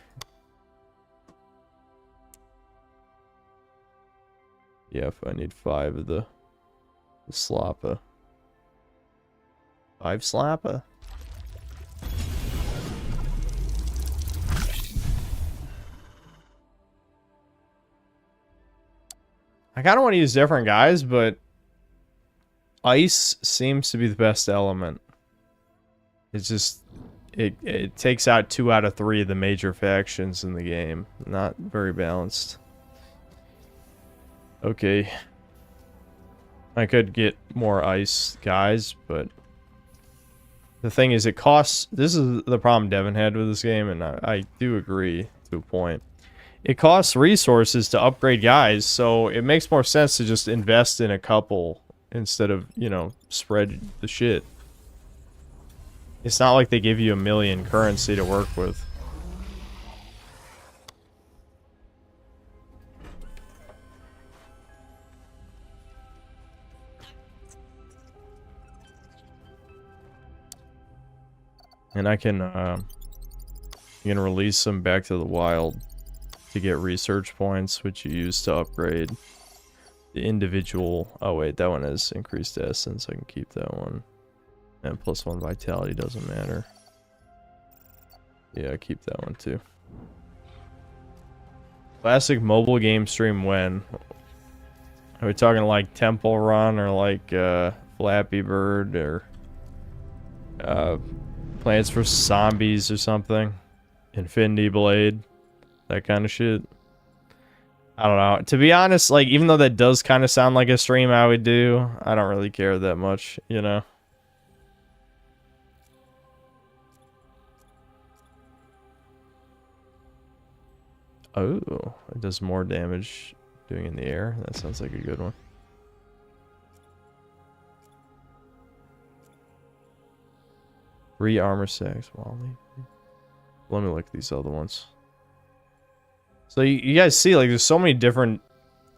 Yeah, if I need 5 of the slappa. 5 slappa? I kind of want to use different guys, but ice seems to be the best element. It's just, it takes out 2 out of 3 of the major factions in the game. Not very balanced. Okay. I could get more ice guys, but the thing is, it costs... This is the problem Devin had with this game, and I do agree to a point. It costs resources to upgrade guys, so it makes more sense to just invest in a couple instead of, you know, spread the shit. It's not like they give you 1 million currency to work with. And I can, you can release them back to the wild to get research points, which you use to upgrade the individual... Oh wait, that one has increased essence. I can keep that one. And +1 vitality doesn't matter. Yeah, I keep that one too. Classic mobile game stream when? Are we talking like Temple Run or like Flappy Bird or Plants vs. Zombies or something? Infinity Blade? That kind of shit. I don't know. To be honest, like, even though that does kind of sound like a stream I would do, I don't really care that much, you know? Oh, it does more damage doing in the air. That sounds like a good one. Armor sacks. Wally. Let me look at these other ones. So you guys see, like, there's so many different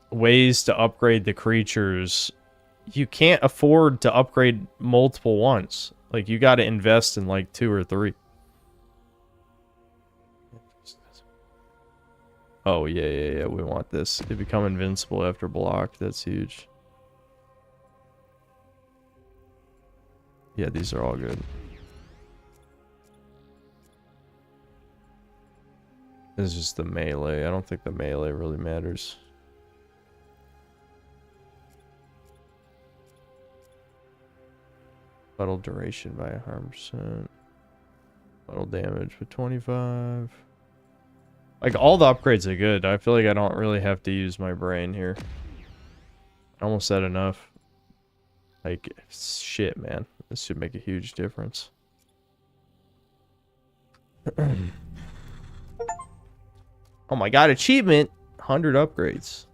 ways to upgrade the creatures. You can't afford to upgrade multiple ones. Like, you got to invest in like 2 or 3. Oh, yeah, we want this. They become invincible after block. That's huge. Yeah, these are all good. This is just the melee. I don't think the melee really matters. Battle duration by 100%. Battle damage with 25. Like, all the upgrades are good. I feel like I don't really have to use my brain here. I almost said enough. Like, shit, man. This should make a huge difference. Oh my god, achievement! 100 upgrades.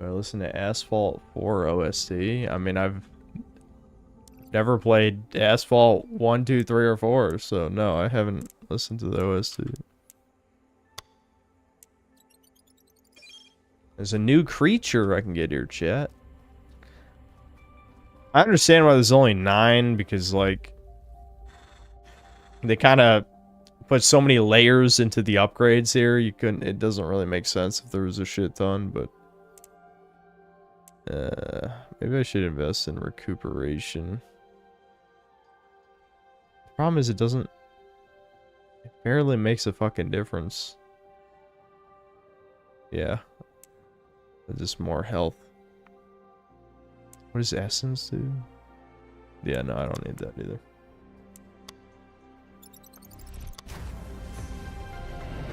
I listen to Asphalt 4 OST. I mean, I've never played Asphalt 1, 2, 3, or 4, so no, I haven't listened to the OST. There's a new creature I can get here, chat. I understand why there's only 9, because, like, they kind of put so many layers into the upgrades here. You couldn't... It doesn't really make sense if there was a shit ton, but... maybe I should invest in recuperation. The problem is it doesn't... It barely makes a fucking difference. Yeah. Just more health. What does essence do? Yeah, no, I don't need that either.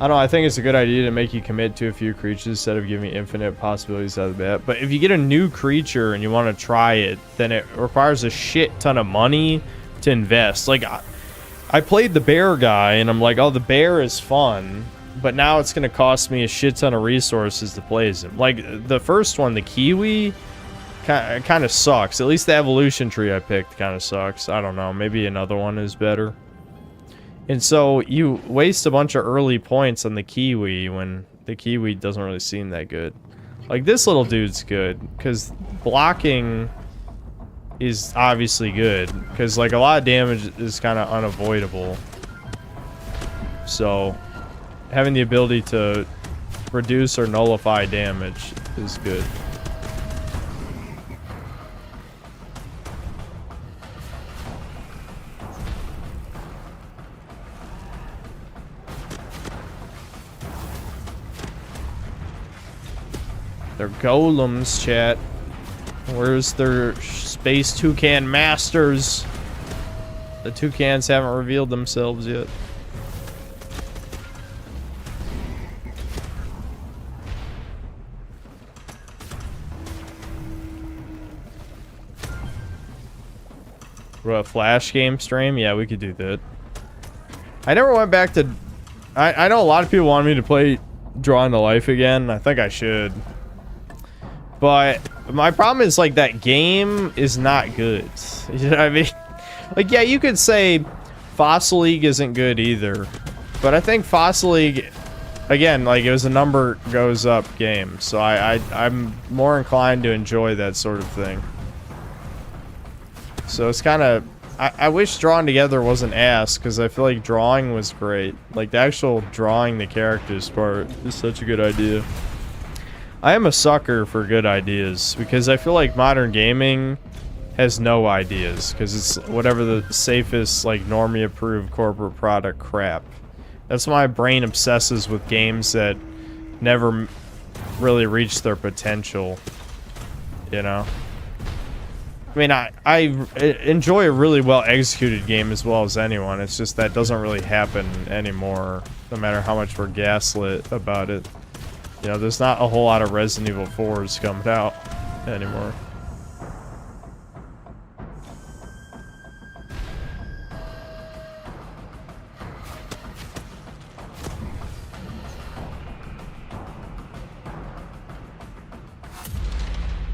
I don't know, I think it's a good idea to make you commit to a few creatures instead of giving infinite possibilities out of the bat. But if you get a new creature and you want to try it, then it requires a shit ton of money to invest. Like, I played the bear guy and I'm like, oh, the bear is fun, but now it's going to cost me a shit ton of resources to play as him. Like, the first one, the Kiwi, kind of sucks. At least the evolution tree I picked kind of sucks. I don't know. Maybe another one is better. And so you waste a bunch of early points on the Kiwi when the Kiwi doesn't really seem that good. Like, this little dude's good because blocking is obviously good because, like, a lot of damage is kind of unavoidable. So having the ability to reduce or nullify damage is good. They're golems, chat. Where's their space toucan masters? The toucans haven't revealed themselves yet. What, a Flash game stream? Yeah, we could do that. I never went back to... I know a lot of people want me to play Drawing to Life again. I think I should. But my problem is, like, that game is not good. You know what I mean? Like, yeah, you could say Fossil League isn't good either. But I think Fossil League, again, like, it was a number goes up game. So I'm more inclined to enjoy that sort of thing. So it's kind of... I wish Drawing Together wasn't ass, because I feel like drawing was great. Like, the actual drawing the characters part is such a good idea. I am a sucker for good ideas, because I feel like modern gaming has no ideas, because it's whatever the safest, like, normie-approved corporate product crap. That's why my brain obsesses with games that never really reach their potential, you know? I mean, I enjoy a really well-executed game as well as anyone. It's just that doesn't really happen anymore, no matter how much we're gaslit about it. You know, there's not a whole lot of Resident Evil 4s coming out anymore.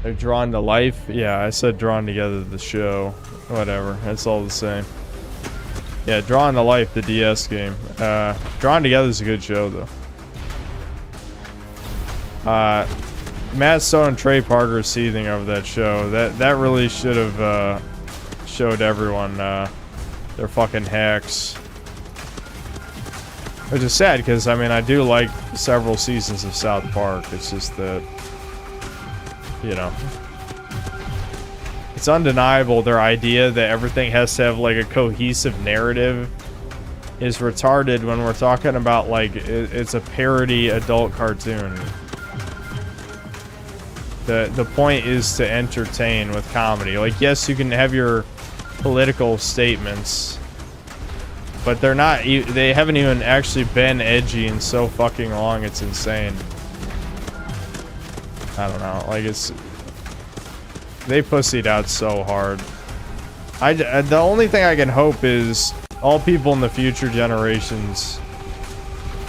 They're Drawn to Life? Yeah, I said Drawn Together the show. Whatever, it's all the same. Yeah, Drawn to Life, the DS game. Drawn Together is a good show, though. Matt Stone and Trey Parker seething over that show. That really should have showed everyone their fucking hacks. Which is sad, because, I mean, I do like several seasons of South Park. It's just that... You know, it's undeniable their idea that everything has to have like a cohesive narrative is retarded when we're talking about like it's a parody adult cartoon. The point is to entertain with comedy. Like, yes, you can have your political statements, but they're not. They haven't even actually been edgy in so fucking long. It's insane. I don't know, like they pussied out so hard. The only thing I can hope is all people in the future generations,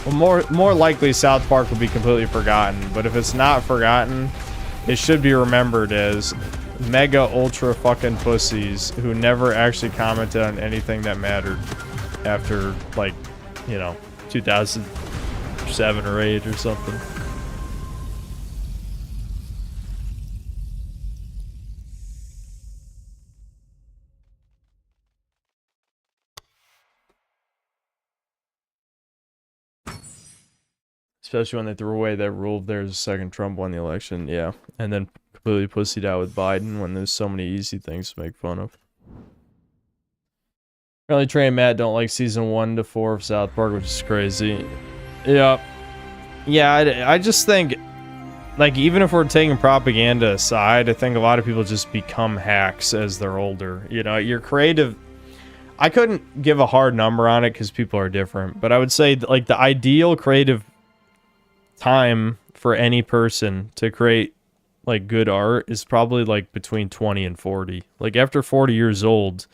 well, more likely South Park will be completely forgotten, but if it's not forgotten, it should be remembered as mega ultra fucking pussies who never actually commented on anything that mattered after, like, you know, 2007 or 8 or something. Especially when they threw away that rule if there's a second Trump won the election, yeah. And then completely pussied out with Biden when there's so many easy things to make fun of. Apparently Trey and Matt don't like season 1 to 4 of South Park, which is crazy. Yeah. Yeah, I just think, like, even if we're taking propaganda aside, I think a lot of people just become hacks as they're older. You know, you're creative. I couldn't give a hard number on it because people are different, but I would say, like, the ideal creative time for any person to create like good art is probably like between 20 and 40. Like after 40 years old,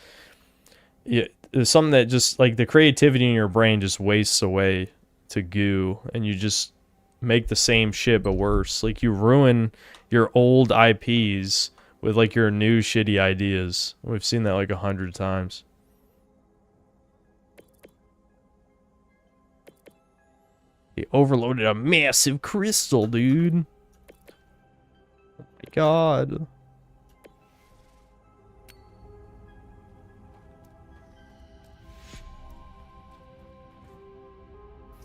there's something that just like the creativity in your brain just wastes away to goo, and you just make the same shit but worse. Like you ruin your old IPs with like your new shitty ideas. We've seen that like 100 times. He overloaded a massive crystal, dude. Oh my god.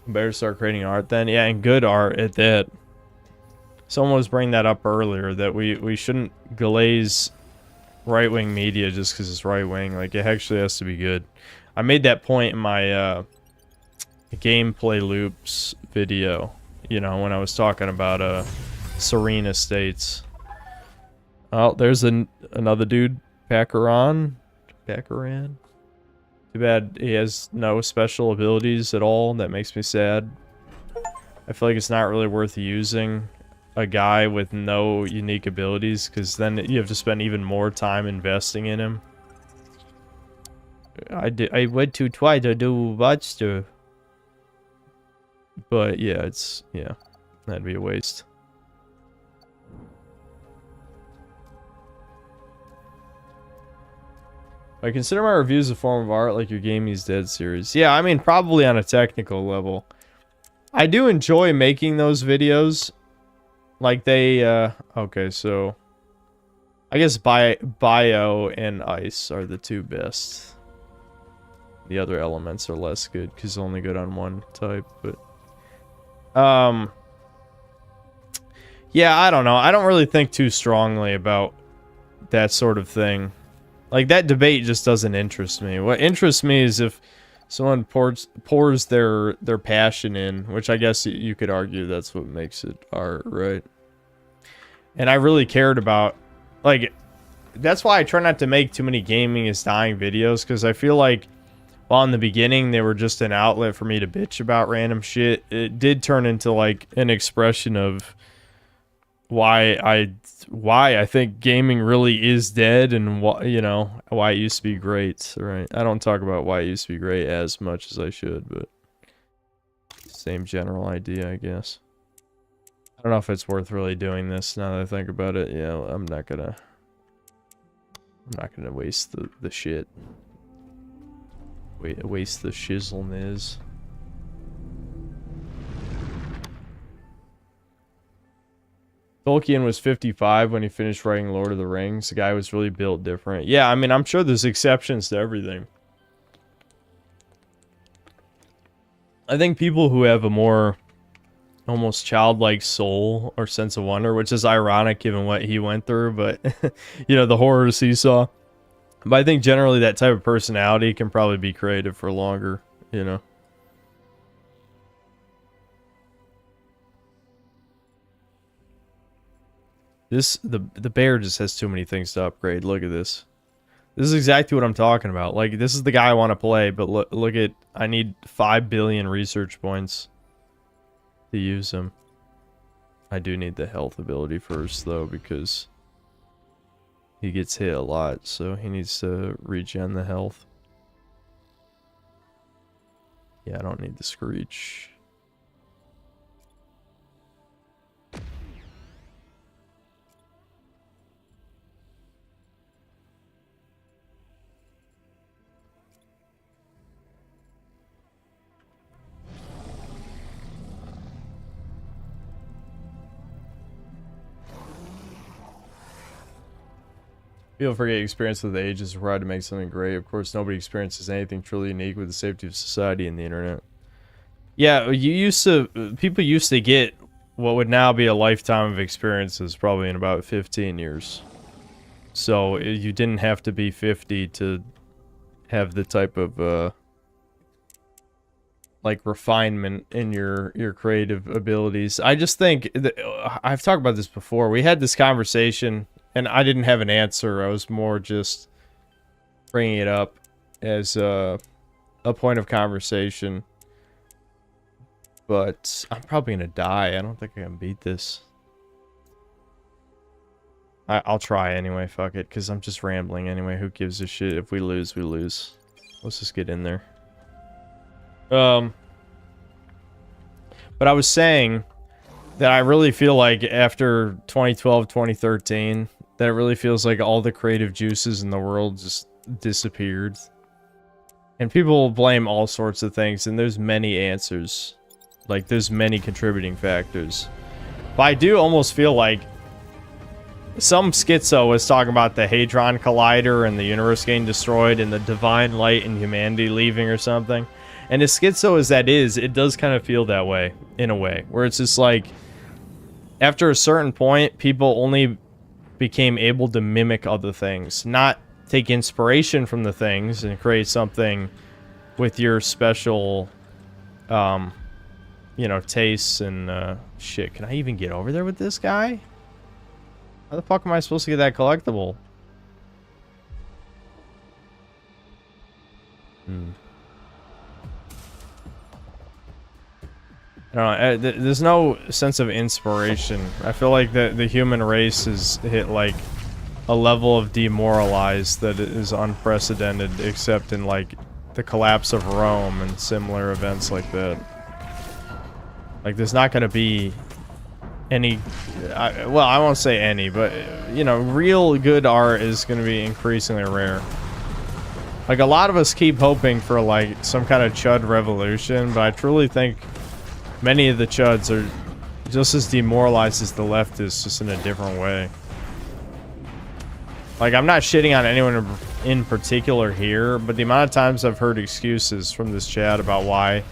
Better start creating art then. Yeah, and good art at that. Someone was bringing that up earlier, that we shouldn't glaze right-wing media just because it's right-wing. Like, it actually has to be good. I made that point in my gameplay loops video, you know, when I was talking about Serene Estates. Oh, there's another dude, Paccaran. Too bad he has no special abilities at all. That makes me sad. I feel like it's not really worth using a guy with no unique abilities, because then you have to spend even more time investing in him. I went to try to do monster, but yeah, that'd be a waste. I consider my reviews a form of art, like your Game Is Dead series. Yeah, I mean, probably on a technical level. I do enjoy making those videos. Like they, okay, so I guess bio and ice are the two best. The other elements are less good because they're only good on one type, but yeah, I don't know. I don't really think too strongly about that sort of thing. Like, that debate just doesn't interest me. What interests me is if someone pours their passion in, which I guess you could argue that's what makes it art, right? And I really cared about, like, that's why I try not to make too many gaming is dying videos, because I feel like, while in the beginning they were just an outlet for me to bitch about random shit, it did turn into, like, an expression of why I think gaming really is dead, and why, you know, why it used to be great, right? I don't talk about why it used to be great as much as I should, but same general idea, I guess. I don't know if it's worth really doing this now that I think about it. Yeah, I'm not gonna waste the shit. Waste the shizzle niz. Tolkien was 55 when he finished writing Lord of the Rings. The guy was really built different. Yeah, I mean, I'm sure there's exceptions to everything. I think people who have a more almost childlike soul or sense of wonder, which is ironic given what he went through, but you know, the horrors he saw. But I think generally that type of personality can probably be creative for longer, you know. The bear just has too many things to upgrade. Look at this. This is exactly what I'm talking about. Like, this is the guy I want to play, but look at, I need 5 billion research points to use him. I do need the health ability first, though, because he gets hit a lot, so he needs to regen the health. Yeah, I don't need the Screech. People forget experience with the age is required to make something great. Of course, nobody experiences anything truly unique with the safety of society and the internet. Yeah, people used to get what would now be a lifetime of experiences probably in about 15 years. So you didn't have to be 50 to have the type of like refinement in your creative abilities. I just think that, I've talked about this before. We had this conversation and I didn't have an answer. I was more just bringing it up as a point of conversation. But I'm probably going to die. I don't think I can beat this. I'll try anyway. Fuck it. Because I'm just rambling anyway. Who gives a shit? If we lose, we lose. Let's just get in there. But I was saying that I really feel like after 2012, 2013... that it really feels like all the creative juices in the world just disappeared. And people blame all sorts of things, and there's many answers. Like, there's many contributing factors. But I do almost feel like some schizo was talking about the Hadron Collider and the universe getting destroyed and the divine light and humanity leaving or something. And as schizo as that is, it does kind of feel that way, in a way. Where it's just like, after a certain point, people only became able to mimic other things. Not take inspiration from the things and create something with your special, you know, tastes and, shit. Can I even get over there with this guy? How the fuck am I supposed to get that collectible? I don't know, there's no sense of inspiration. I feel like the human race has hit like a level of demoralized that is unprecedented, except in like the collapse of Rome and similar events like that. Like there's not going to be any, well, I won't say any, but you know, real good art is going to be increasingly rare. Like a lot of us keep hoping for like some kind of chud revolution, but I truly think many of the chuds are just as demoralized as the leftists, just in a different way. Like, I'm not shitting on anyone in particular here, but the amount of times I've heard excuses from this chat about why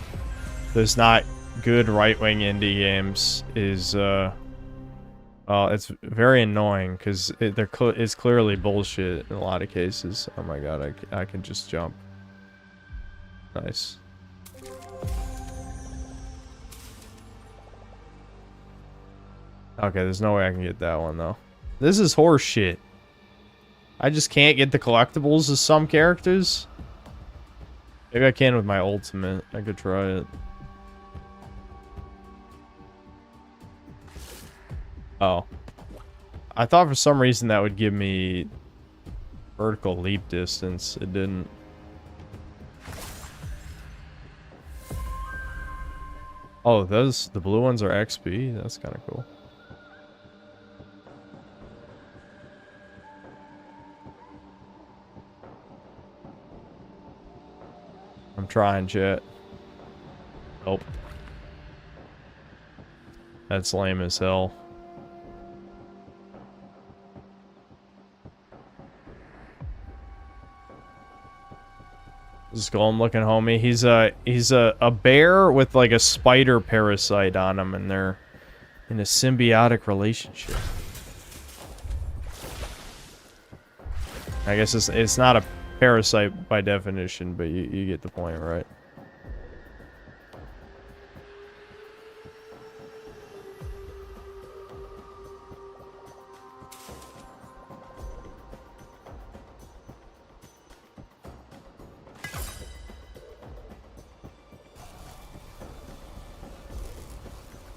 there's not good right-wing indie games is, it's very annoying, because it's clearly bullshit in a lot of cases. Oh my god, I can just jump. Nice. Okay, there's no way I can get that one, though. This is horse shit. I just can't get the collectibles as some characters. Maybe I can with my ultimate. I could try it. Oh. I thought for some reason that would give me vertical leap distance. It didn't. Oh, the blue ones are XP? That's kind of cool. I'm trying, chat. Nope. That's lame as hell. This golem looking homie. He's a bear with like a spider parasite on him, and they're in a symbiotic relationship. I guess it's not a parasite by definition, but you get the point, right?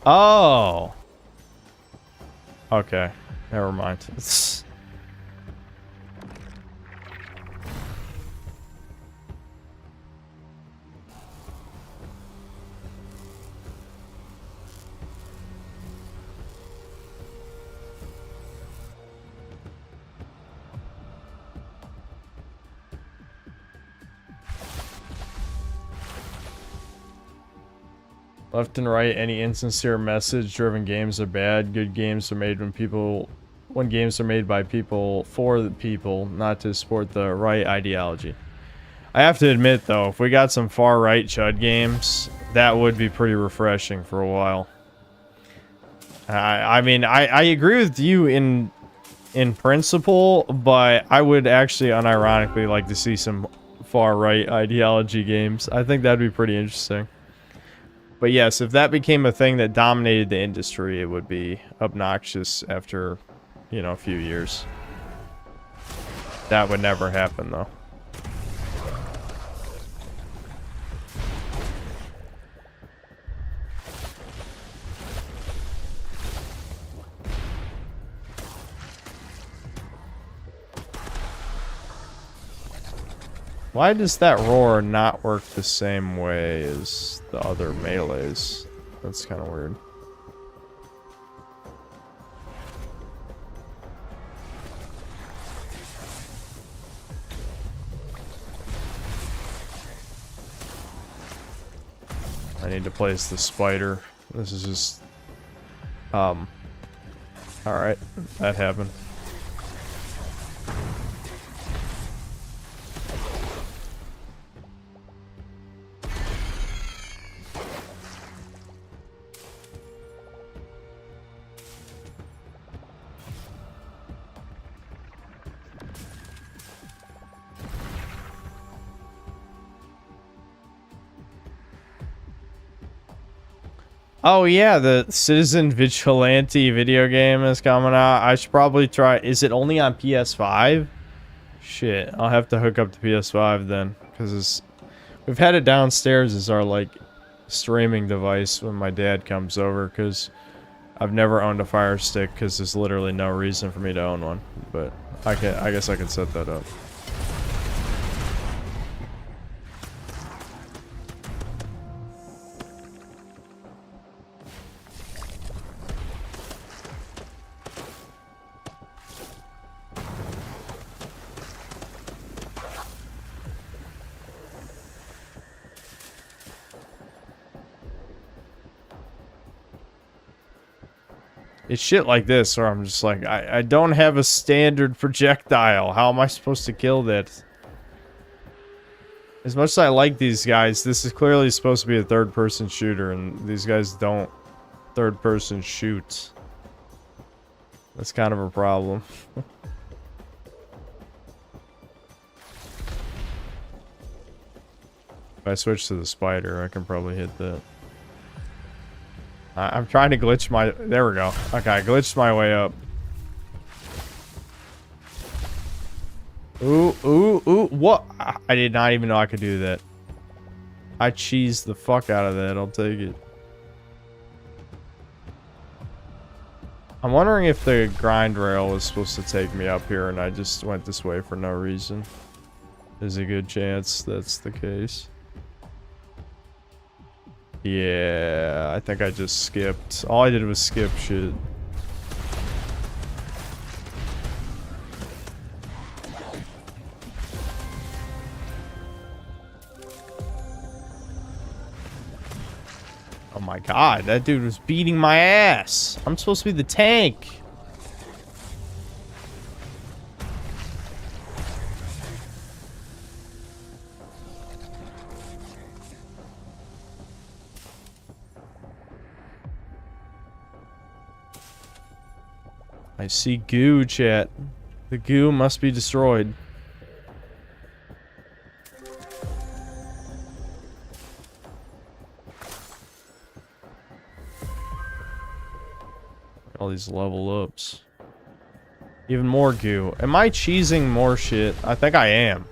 Oh. Okay. Never mind. Left and right, any insincere message-driven games are bad. Good games are made when games are made by people for the people, not to support the right ideology. I have to admit, though, if we got some far-right chud games, that would be pretty refreshing for a while. I mean, I agree with you in principle, but I would actually unironically like to see some far-right ideology games. I think that'd be pretty interesting. But yes, if that became a thing that dominated the industry, it would be obnoxious after, you know, a few years. That would never happen, though. Why does that roar not work the same way as the other melees? That's kind of weird. I need to place the spider. This is just... Alright, that happened. Oh yeah, the Citizen Vigilante video game is coming out. I should probably try. Is it only on PS5? Shit, I'll have to hook up the PS5 then, because we've had it downstairs as our like streaming device when my dad comes over, because I've never owned a Fire Stick because there's literally no reason for me to own one. But I guess I could set that up. It's shit like this where I'm just like, I don't have a standard projectile. How am I supposed to kill that? As much as I like these guys, this is clearly supposed to be a third-person shooter, and these guys don't third-person shoot. That's kind of a problem. If I switch to the spider, I can probably hit that. I'm trying to glitch my... There we go. Okay, I glitched my way up. Ooh, ooh, ooh. What? I did not even know I could do that. I cheesed the fuck out of that. I'll take it. I'm wondering if the grind rail was supposed to take me up here and I just went this way for no reason. There's a good chance that's the case. Yeah, I think I just skipped. All I did was skip shit. Oh my god, that dude was beating my ass. I'm supposed to be the tank. I see goo, chat. The goo must be destroyed. All these level ups. Even more goo. Am I cheesing more shit? I think I am.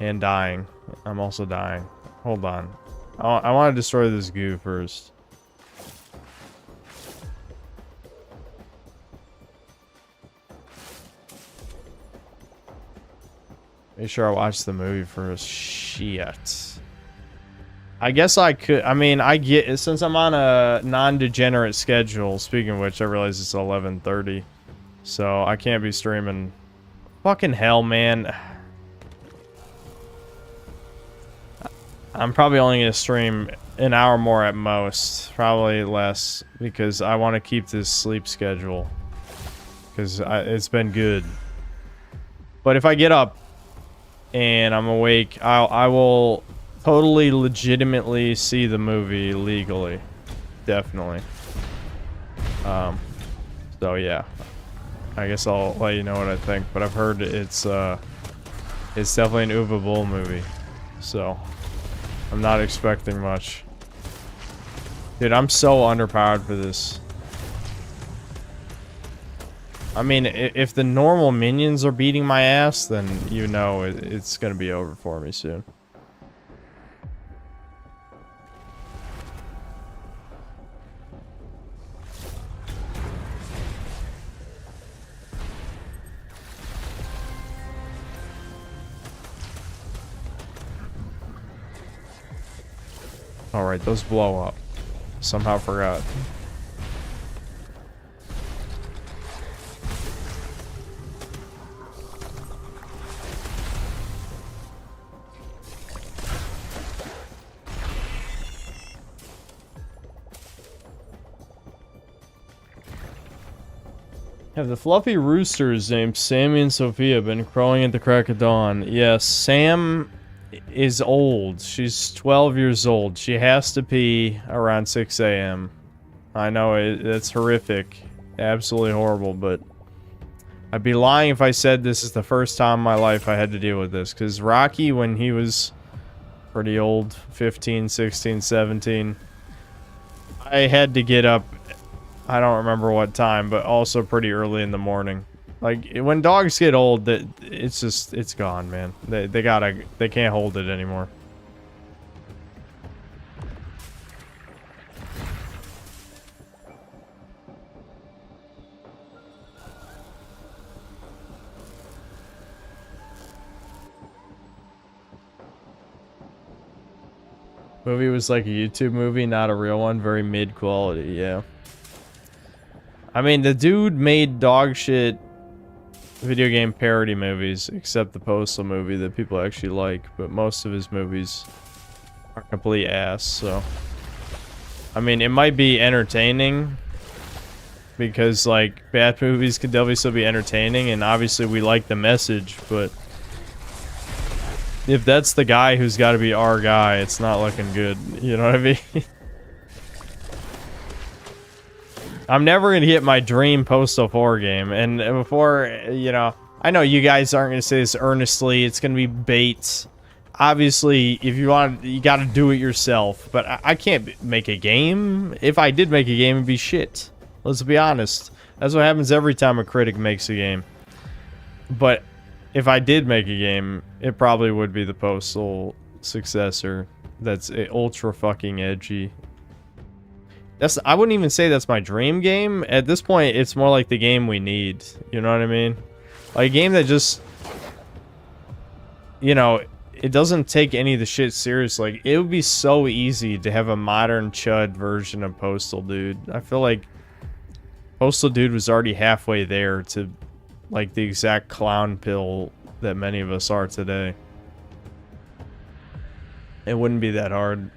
And dying. I'm also dying. Hold on. I want to destroy this goo first. Make sure I watch the movie first. Shit. I guess I could. I mean, I get, since I'm on a non-degenerate schedule. Speaking of which, I realize it's 11:30, so I can't be streaming. Fucking hell, man. I'm probably only gonna stream an hour more at most, probably less, because I want to keep this sleep schedule, because it's been good. But if I get up and I'm awake, I will totally legitimately see the movie legally. Definitely. So yeah. I guess I'll let you know what I think, but I've heard it's definitely an Uwe Boll movie. So I'm not expecting much. Dude, I'm so underpowered for this. I mean, if the normal minions are beating my ass, then you know it's gonna be over for me soon. Alright, those blow up. Somehow forgot. Have the fluffy roosters named Sammy and Sophia been crowing at the crack of dawn? Yes, Sam is old. She's 12 years old. She has to pee around 6 a.m. I know it's horrific. Absolutely horrible, but I'd be lying if I said this is the first time in my life I had to deal with this. Because Rocky, when he was Pretty old, 15, 16, 17. I had to get up, I don't remember what time, but also pretty early in the morning. Like, when dogs get old, it's just, it's gone, man. They can't hold it anymore. Movie was like a YouTube movie, not a real one. Very mid quality, yeah. I mean, the dude made dog shit video game parody movies, except the Postal movie that people actually like, but most of his movies are complete ass, so. I mean, it might be entertaining, because, like, bad movies can definitely still be entertaining, and obviously we like the message, but if that's the guy who's got to be our guy, it's not looking good. You know what I mean? I'm never going to get my dream Postal 4 game. And before, you know, I know you guys aren't going to say this earnestly. It's going to be bait. Obviously, if you want, you got to do it yourself. But I can't make a game. If I did make a game, it'd be shit. Let's be honest. That's what happens every time a critic makes a game. But if I did make a game, it probably would be the Postal successor. That's ultra fucking edgy. I wouldn't even say that's my dream game. At this point, it's more like the game we need. You know what I mean? Like a game that just, you know, it doesn't take any of the shit serious. Like, it would be so easy to have a modern chud version of Postal Dude. I feel like Postal Dude was already halfway there to like the exact clown pill that many of us are today. It wouldn't be that hard.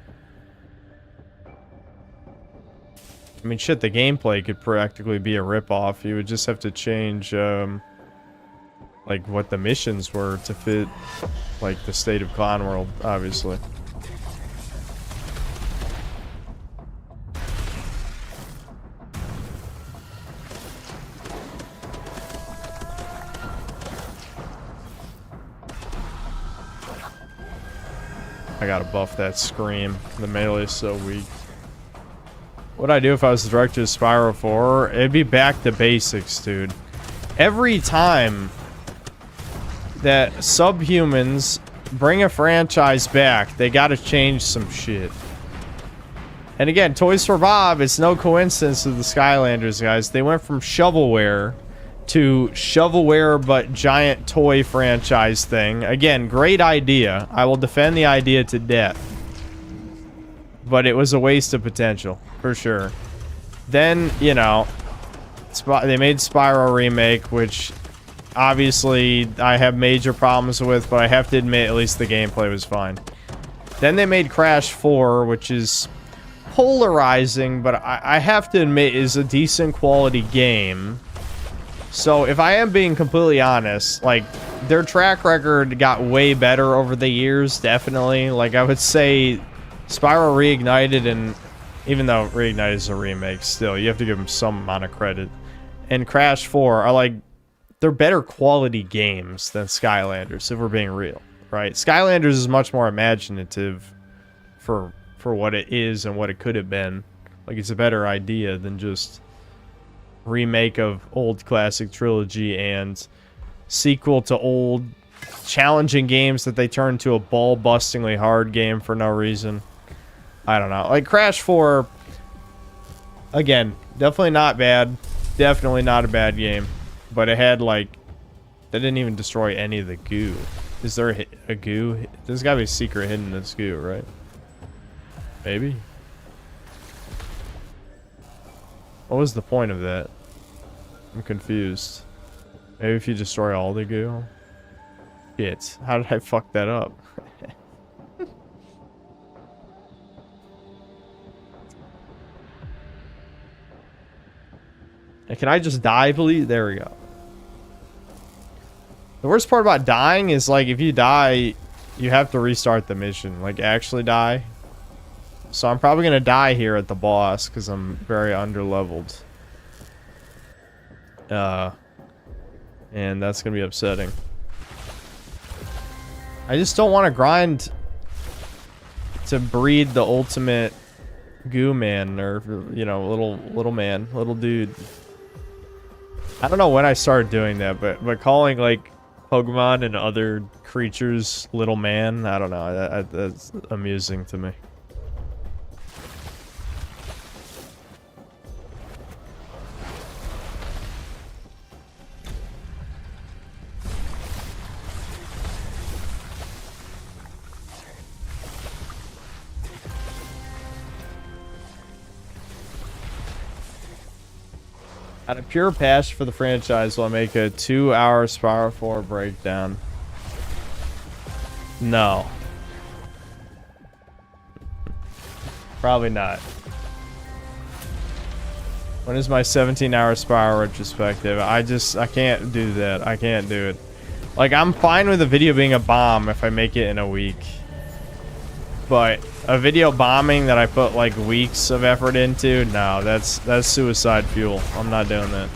I mean, shit, the gameplay could practically be a ripoff. You would just have to change, like, what the missions were to fit, like, the state of Clown World, obviously. I gotta buff that scream. The melee is so weak. What'd I do if I was the director of Spyro 4? It'd be back to basics, dude. Every time that Subhumans bring a franchise back, they gotta change some shit. And again, Toys for Bob, it's no coincidence with the Skylanders, guys. They went from shovelware to shovelware but giant toy franchise thing. Again, great idea. I will defend the idea to death. But it was a waste of potential, for sure. Then, you know, they made Spyro Remake, which obviously I have major problems with, but I have to admit at least the gameplay was fine. Then they made Crash 4, which is polarizing, but I have to admit is a decent quality game. So if I am being completely honest, like, their track record got way better over the years, definitely. Like, I would say Spyro Reignited, and even though Reignited is a remake, still, you have to give them some amount of credit. And Crash 4 are, like, they're better quality games than Skylanders, if we're being real, right? Skylanders is much more imaginative for what it is and what it could have been. Like, it's a better idea than just remake of old classic trilogy and sequel to old challenging games that they turned to a ball-bustingly hard game for no reason. I don't know. Like, Crash 4, again, definitely not bad. Definitely not a bad game. But it had, like, they didn't even destroy any of the goo. Is there a goo? There's gotta be a secret hidden in this goo, right? Maybe? What was the point of that? I'm confused. Maybe if you destroy all the goo? Shit. How did I fuck that up? And can I just die, please? There we go. The worst part about dying is, like, if you die, you have to restart the mission. Like, actually die. So I'm probably gonna die here at the boss, because I'm very underleveled. And that's gonna be upsetting. I just don't want to grind to breed the ultimate goo man, or you know, little man, little dude. I don't know when I started doing that, but calling like Pokemon and other creatures little man, I don't know. That's amusing to me. Out of pure passion for the franchise, will I make a 2-hour Spiral 4 breakdown? No. Probably not. When is my 17-hour Spiral retrospective? I can't do that. I can't do it. Like, I'm fine with a video being a bomb if I make it in a week. But a video bombing that I put like weeks of effort into, no, that's suicide fuel. I'm not doing that.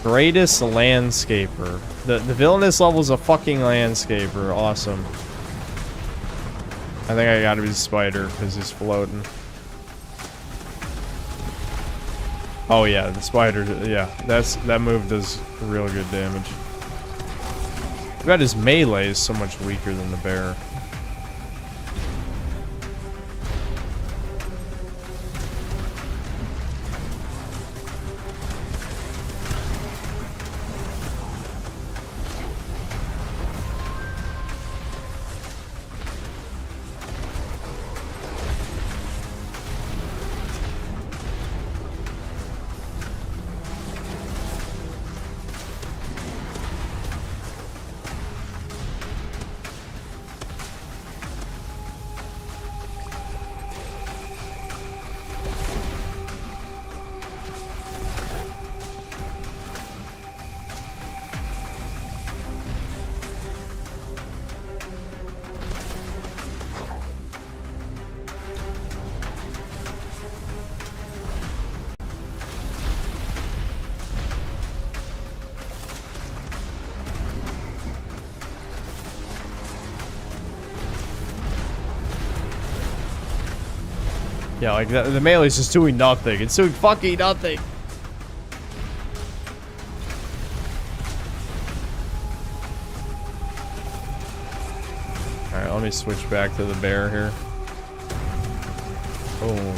Greatest landscaper. The villainous level is a fucking landscaper. Awesome. I think I gotta be the spider because he's floating. Oh yeah, the spider. Yeah, that move does real good damage. I bet his melee is so much weaker than the bear. Yeah, like the melee's just doing nothing. It's doing fucking nothing. Alright, let me switch back to the bear here. Boom.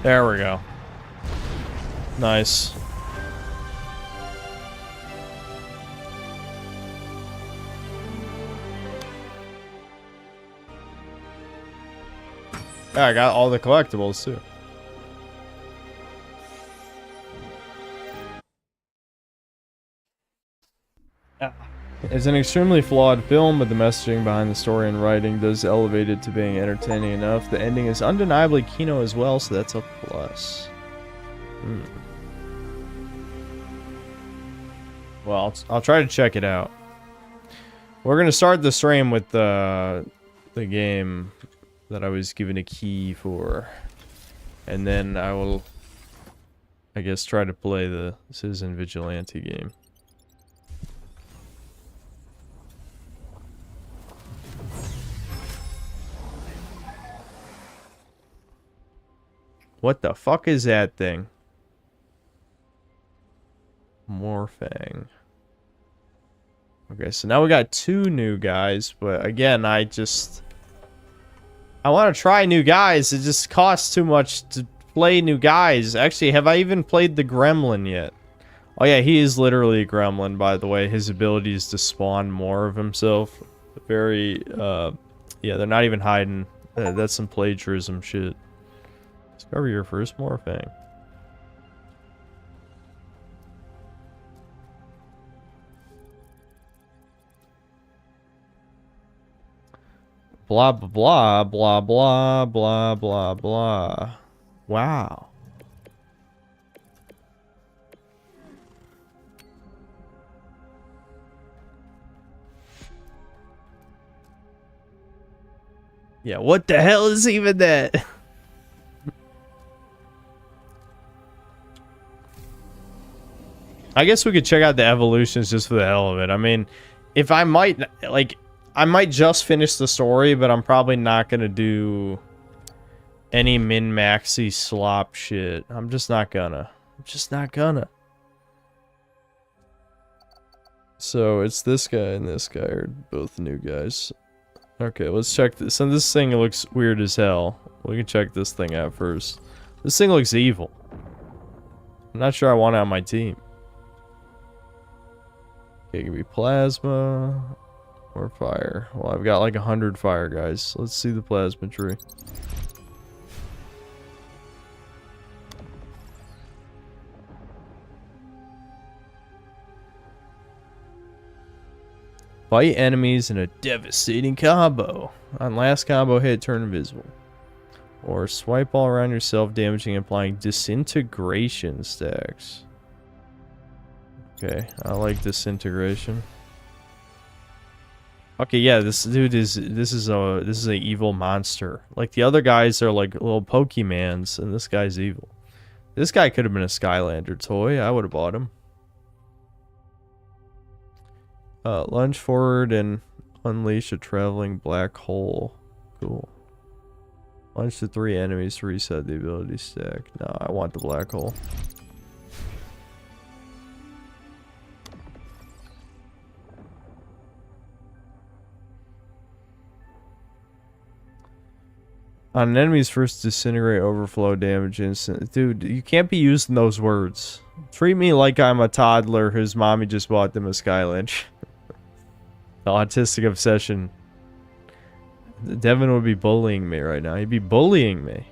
There we go. Nice. Yeah, I got all the collectibles too. It's an extremely flawed film, but the messaging behind the story and writing does elevate it to being entertaining enough. The ending is undeniably Kino as well, so that's a plus. Well, I'll try to check it out. We're gonna start the stream with the game that I was given a key for, and then I will, I guess, try to play the Citizen Vigilante game. What the fuck is that thing? Morphang. Okay, so now we got 2 new guys, but again, I want to try new guys. It just costs too much to play new guys. Actually, have I even played the Gremlin yet? Oh yeah, he is literally a Gremlin, by the way. His ability is to spawn more of himself. Very, yeah, they're not even hiding. That's some plagiarism shit. Discover your first Morphang. Blah blah blah blah blah blah blah blah. Wow. Yeah, what the hell is even that? I guess we could check out the evolutions just for the hell of it. I mean, if I might, like, I might just finish the story, but I'm probably not gonna do any min-maxy slop shit. I'm just not gonna. I'm just not gonna. So, it's this guy and this guy are both new guys. Okay, let's check this. So this thing looks weird as hell. We can check this thing out first. This thing looks evil. I'm not sure I want it on my team. Okay, give me plasma or fire. Well, I've got like 100 fire guys. Let's see the plasma tree. Fight enemies in a devastating combo. On last combo hit, turn invisible. Or swipe all around yourself, damaging and applying disintegration stacks. Okay, I like disintegration. Okay, yeah, this dude is this is a evil monster. Like the other guys are like little Pokemans, and this guy's evil. This guy could have been a Skylander toy. I would have bought him. Lunge forward and unleash a traveling black hole. Cool. Lunge to 3 enemies to reset the ability stack. No, I want the black hole. On an enemy's first disintegrate overflow damage instant. Dude, you can't be using those words. Treat me like I'm a toddler whose mommy just bought them a Skylinch. The autistic obsession. Devin would be bullying me right now. He'd be bullying me.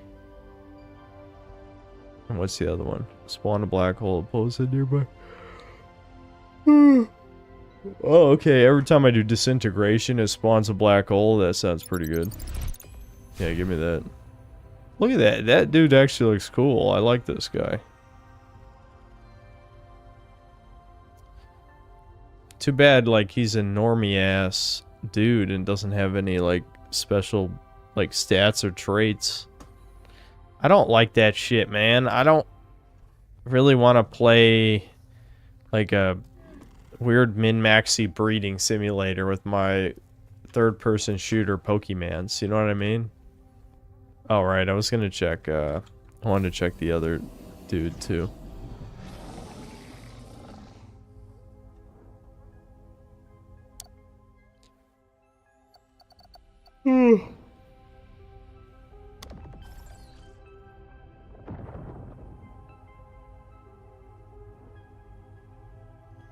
And what's the other one? Spawn a black hole opposite nearby. Oh, okay. Every time I do disintegration, it spawns a black hole. That sounds pretty good. Yeah, give me that. Look at that. That dude actually looks cool. I like this guy. Too bad, like, he's a normie-ass dude and doesn't have any, like, special, like, stats or traits. I don't like that shit, man. I don't really want to play, like, a weird min-maxy breeding simulator with my third-person shooter Pokemans. You know what I mean? All right, I was gonna check, I wanted to check the other dude, too.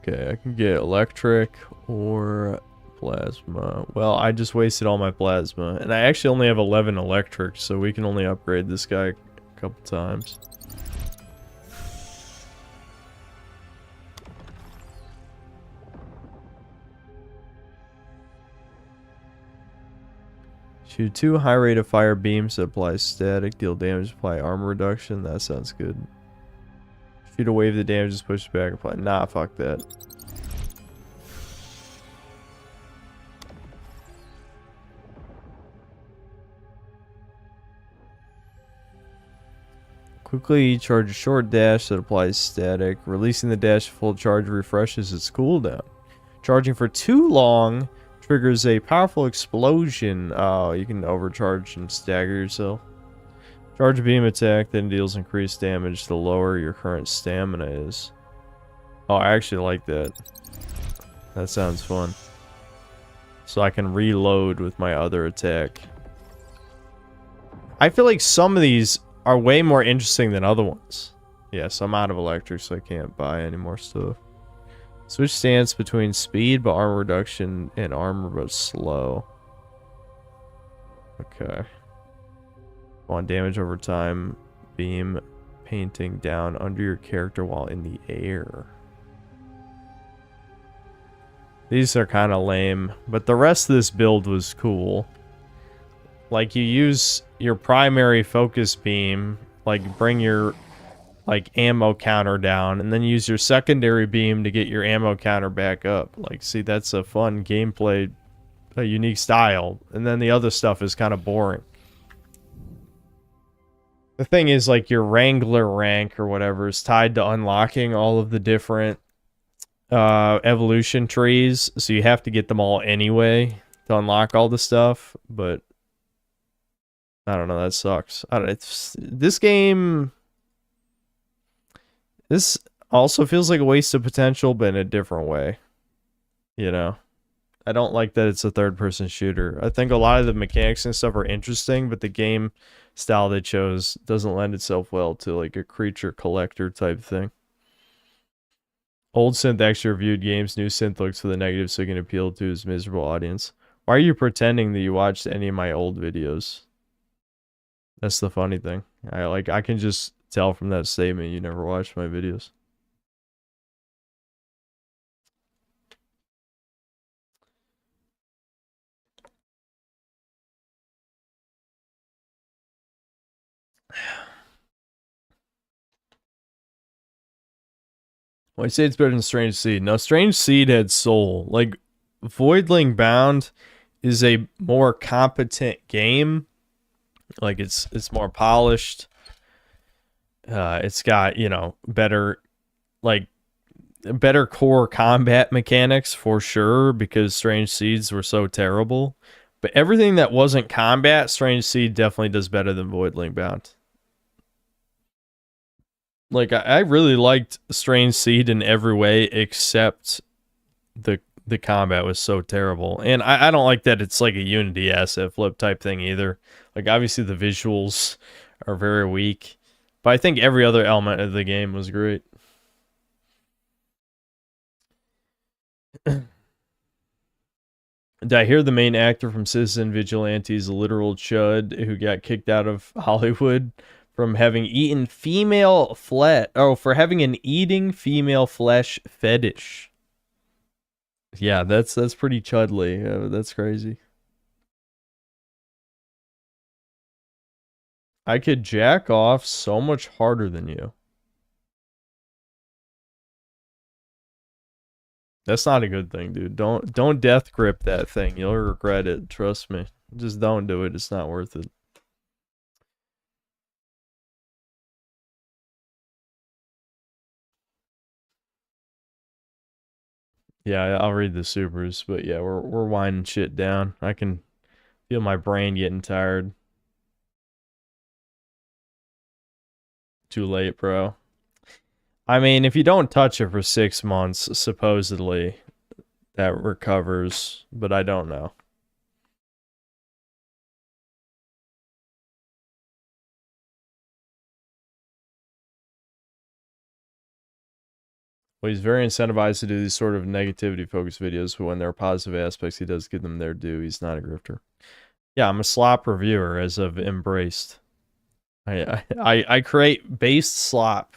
Okay, I can get electric or plasma. Well, I just wasted all my plasma. And I actually only have 11 electric, so we can only upgrade this guy a couple times. Shoot 2 high rate of fire beams that applies static, deal damage, apply armor reduction. That sounds good. Shoot a wave that damages, pushes back, apply. Nah, fuck that. Quickly charge a short dash that applies static. Releasing the dash to full charge refreshes its cooldown. Charging for too long triggers a powerful explosion. Oh, you can overcharge and stagger yourself. Charge a beam attack, then deals increased damage the lower your current stamina is. Oh, I actually like that. That sounds fun. So I can reload with my other attack. I feel like some of these are way more interesting than other ones. Yes, I'm out of electric, so I can't buy any more stuff. Switch stance between speed but armor reduction and armor but slow. Okay. On damage over time, beam painting down under your character while in the air. These are kind of lame, but the rest of this build was cool. Like, you use your primary focus beam, like bring your like ammo counter down and then use your secondary beam to get your ammo counter back up. Like, see, that's a fun gameplay, a unique style. And then the other stuff is kind of boring. The thing is, like, your Wrangler rank or whatever is tied to unlocking all of the different evolution trees, so you have to get them all anyway to unlock all the stuff. But I don't know, that sucks. This game, this also feels like a waste of potential, but in a different way. You know, I don't like that it's a third-person shooter. I think a lot of the mechanics and stuff are interesting, but the game style they chose doesn't lend itself well to like a creature collector type thing. Old synth actually reviewed games, new synth looks for the negative so it can appeal to his miserable audience. Why are you pretending that you watched any of my old videos? That's the funny thing. I can just tell from that statement you never watched my videos. Well, I say it's better than Strange Seed. No, Strange Seed had soul. Like, Voidling Bound is a more competent game. Like, it's more polished. It's got, you know, better core combat mechanics for sure, because Strange Seeds were so terrible. But everything that wasn't combat, Strange Seed definitely does better than Voidling Bound. Like, I really liked Strange Seed in every way except the combat was so terrible. And I don't like that it's like a Unity asset flip type thing either. Like, obviously the visuals are very weak, but I think every other element of the game was great. Did I hear the main actor from Citizen Vigilante is a literal chud who got kicked out of Hollywood from having eaten female flesh? Oh, for having an eating female flesh fetish. Yeah, that's pretty chudly. That's crazy. I could jack off so much harder than you. That's not a good thing, dude. Don't death grip that thing. You'll regret it. Trust me. Just don't do it. It's not worth it. Yeah, I'll read the supers, but yeah, we're winding shit down. I can feel my brain getting tired. Too late, bro. I mean, if you don't touch it for 6 months, supposedly that recovers, but I don't know. Well, he's very incentivized to do these sort of negativity-focused videos, but when there are positive aspects, he does give them their due. He's not a grifter. Yeah, I'm a slop reviewer, as of embraced. I create based slop.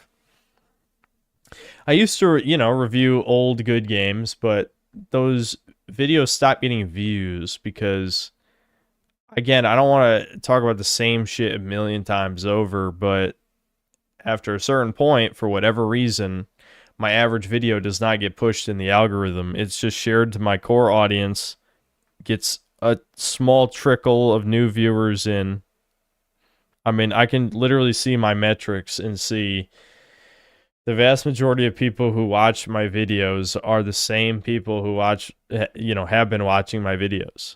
I used to, you know, review old good games, but those videos stopped getting views because, again, I don't want to talk about the same shit a million times over, but after a certain point, for whatever reason, my average video does not get pushed in the algorithm. It's just shared to my core audience, gets a small trickle of new viewers in. I mean, I can literally see my metrics and see the vast majority of people who watch my videos are the same people who watch, you know, have been watching my videos.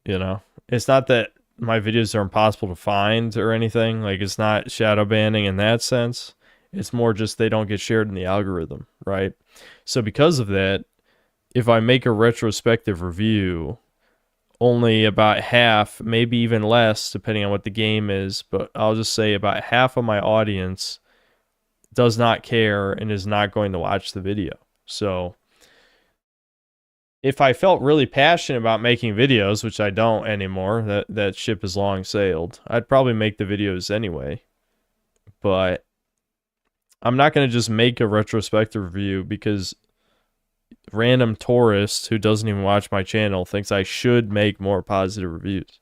You know, it's not that my videos are impossible to find or anything. Like, it's not shadow banning in that sense. It's more just they don't get shared in the algorithm, right? So because of that, if I make a retrospective review, only about half, maybe even less, depending on what the game is, but I'll just say about half of my audience does not care and is not going to watch the video. So if I felt really passionate about making videos, which I don't anymore, that ship has long sailed, I'd probably make the videos anyway. But I'm not going to just make a retrospective review because random tourist who doesn't even watch my channel thinks I should make more positive reviews.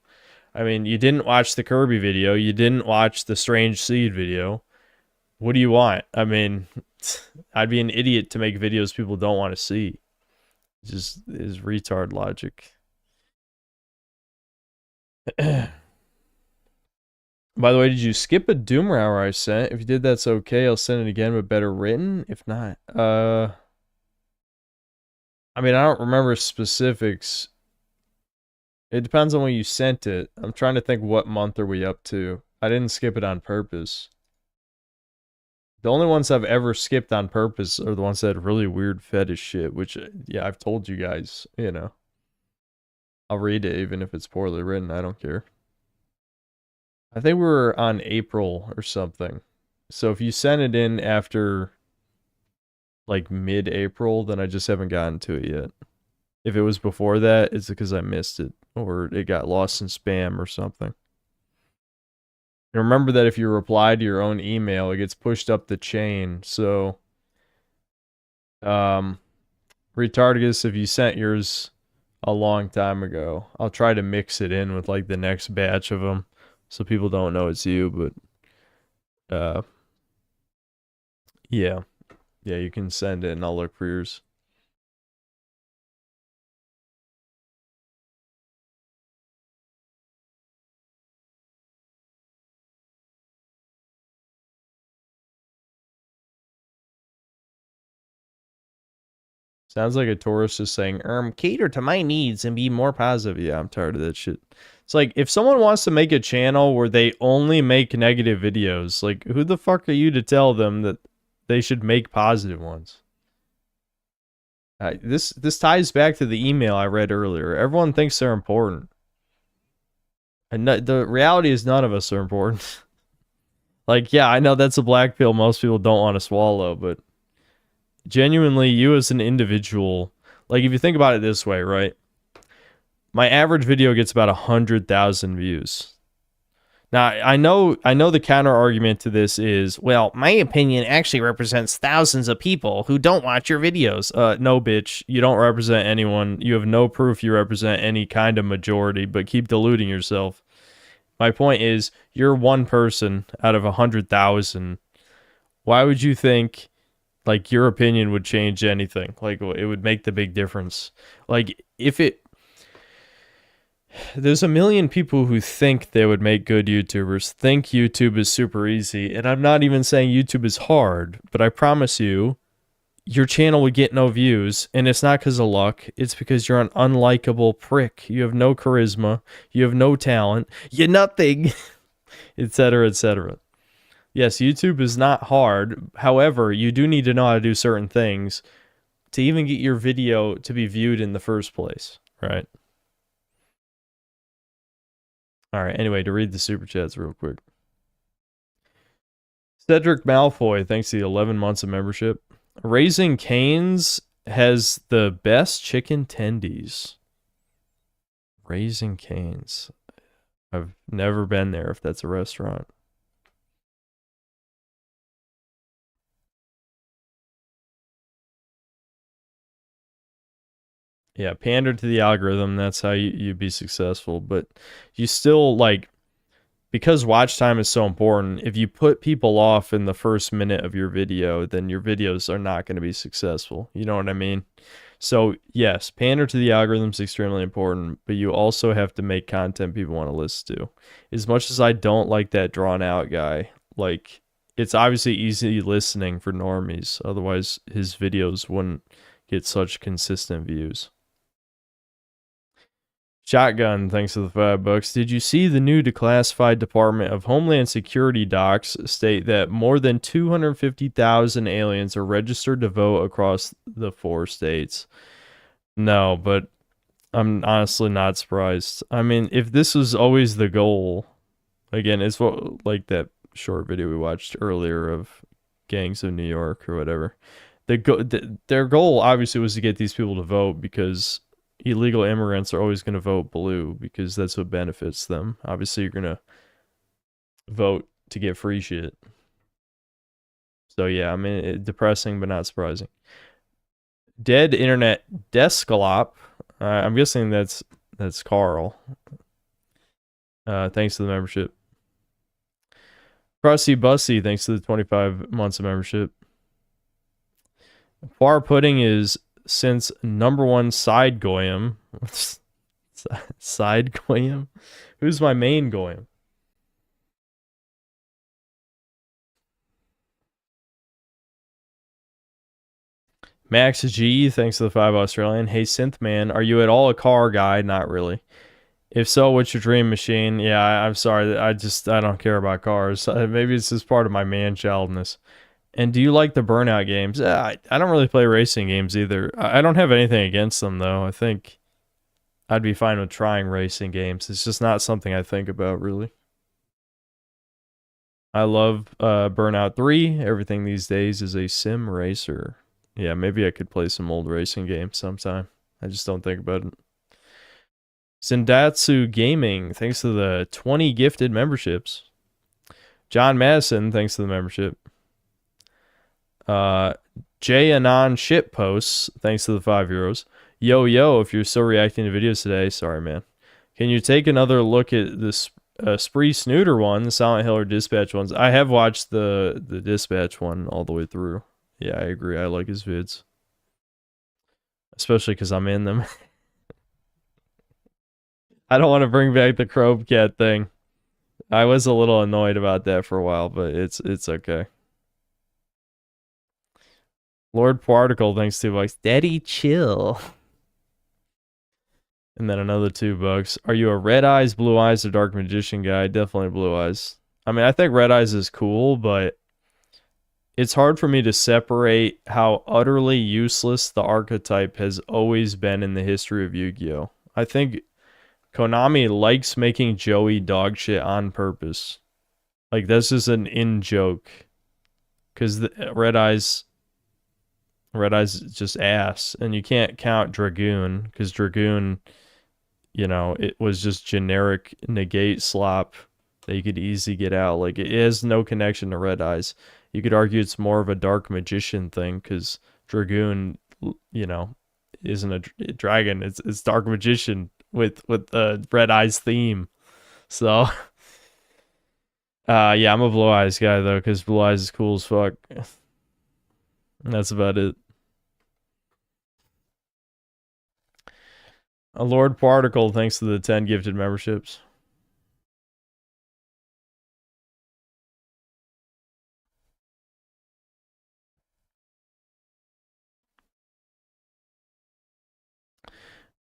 I mean, you didn't watch the Kirby video. You didn't watch the Strange Seed video. What do you want? I mean, I'd be an idiot to make videos people don't want to see. It just is retard logic. By the way, did you skip a Doom Hour I sent? If you did, that's okay. I'll send it again, but better written. If not, I mean, I don't remember specifics. It depends on when you sent it. I'm trying to think, what month are we up to? I didn't skip it on purpose. The only ones I've ever skipped on purpose are the ones that had really weird fetish shit, which, yeah, I've told you guys, you know. I'll read it even if it's poorly written. I don't care. I think we were on April or something. So if you sent it in after, like, mid-April, then I just haven't gotten to it yet. If it was before that, it's because I missed it. Or it got lost in spam or something. And remember that if you reply to your own email, it gets pushed up the chain. So, Retardigus, if you sent yours a long time ago, I'll try to mix it in with, like, the next batch of them. So people don't know it's you, but, yeah. Yeah, you can send it and I'll look for yours. Sounds like a tourist is saying, cater to my needs and be more positive. Yeah, I'm tired of that shit. It's like, if someone wants to make a channel where they only make negative videos, like, who the fuck are you to tell them that they should make positive ones? This ties back to the email I read earlier. Everyone thinks they're important. And the reality is none of us are important. Like, yeah, I know that's a black pill most people don't want to swallow, but genuinely, you as an individual, like, if you think about it this way, right? My average video gets about 100,000 views. Now, I know the counter argument to this is, well, my opinion actually represents thousands of people who don't watch your videos. No, bitch, you don't represent anyone. You have no proof you represent any kind of majority, but keep deluding yourself. My point is, you're one person out of 100,000. Why would you think, like, your opinion would change anything? Like, it would make the big difference. Like, there's a million people who think they would make good YouTubers, think YouTube is super easy, and I'm not even saying YouTube is hard, but I promise you, your channel would get no views, and it's not because of luck, it's because you're an unlikable prick. You have no charisma, you have no talent, you're nothing, etc., etc. Yes, YouTube is not hard. However, you do need to know how to do certain things to even get your video to be viewed in the first place, right? All right, anyway, to read the super chats real quick. Cedric Malfoy, thanks to the 11 months of membership. Raising Cane's has the best chicken tendies. Raising Cane's. I've never been there if that's a restaurant. Yeah, pander to the algorithm. That's how you be successful. But you still, like, because watch time is so important, if you put people off in the first minute of your video, then your videos are not going to be successful. You know what I mean? So, yes, pander to the algorithm is extremely important, but you also have to make content people want to listen to. As much as I don't like that drawn-out guy, like, it's obviously easy listening for normies. Otherwise, his videos wouldn't get such consistent views. Shotgun, thanks for the $5. Did you see the new declassified Department of Homeland Security docs state that more than 250,000 aliens are registered to vote across the 4 states? No, but I'm honestly not surprised. I mean, if this was always the goal, again, it's what, like that short video we watched earlier of Gangs of New York or whatever. Their goal obviously was to get these people to vote because illegal immigrants are always going to vote blue because that's what benefits them. Obviously, you're going to vote to get free shit. So yeah, I mean, depressing but not surprising. Dead Internet Deskalop. I'm guessing that's Carl. Thanks to the membership. Crusty Bussy, thanks to the 25 months of membership. Far Pudding is since #1 side goyim. Side goyim? Who's my main goyim? Max G, thanks to the 5 Australian. Hey Synthman, are you at all a car guy? Not really. If so, what's your dream machine? Yeah, I'm sorry. I don't care about cars. Maybe it's just part of my man-childness. And do you like the Burnout games? I don't really play racing games either. I don't have anything against them, though. I think I'd be fine with trying racing games. It's just not something I think about, really. I love Burnout 3. Everything these days is a sim racer. Yeah, maybe I could play some old racing games sometime. I just don't think about it. Sendatsu Gaming, thanks to the 20 gifted memberships. John Madison, thanks to the membership. Jay Anon Shitposts, thanks to the €5. Yo, if you're still reacting to videos today, sorry, man. Can you take another look at this Spree Snooter one, the Silent Hill or Dispatch ones? I have watched the Dispatch one all the way through. Yeah, I agree. I like his vids. Especially because I'm in them. I don't want to bring back the Crobe Cat thing. I was a little annoyed about that for a while, but it's okay. Lord Particle, thanks $2. Daddy, chill. And then another $2. Are you a Red Eyes, Blue Eyes, or Dark Magician guy? Definitely Blue Eyes. I mean, I think Red Eyes is cool, but it's hard for me to separate how utterly useless the archetype has always been in the history of Yu-Gi-Oh! I think Konami likes making Joey dog shit on purpose. Like, this is an in-joke. Because Red Eyes is just ass. And you can't count Dragoon, because Dragoon, you know, it was just generic negate slop that you could easily get out. Like, it has no connection to Red Eyes. You could argue it's more of a Dark Magician thing, because Dragoon, you know, isn't a dragon. It's Dark Magician with Red Eyes theme. So, yeah, I'm a Blue Eyes guy, though, because Blue Eyes is cool as fuck. That's about it. A Lord Particle, thanks to the 10 gifted memberships.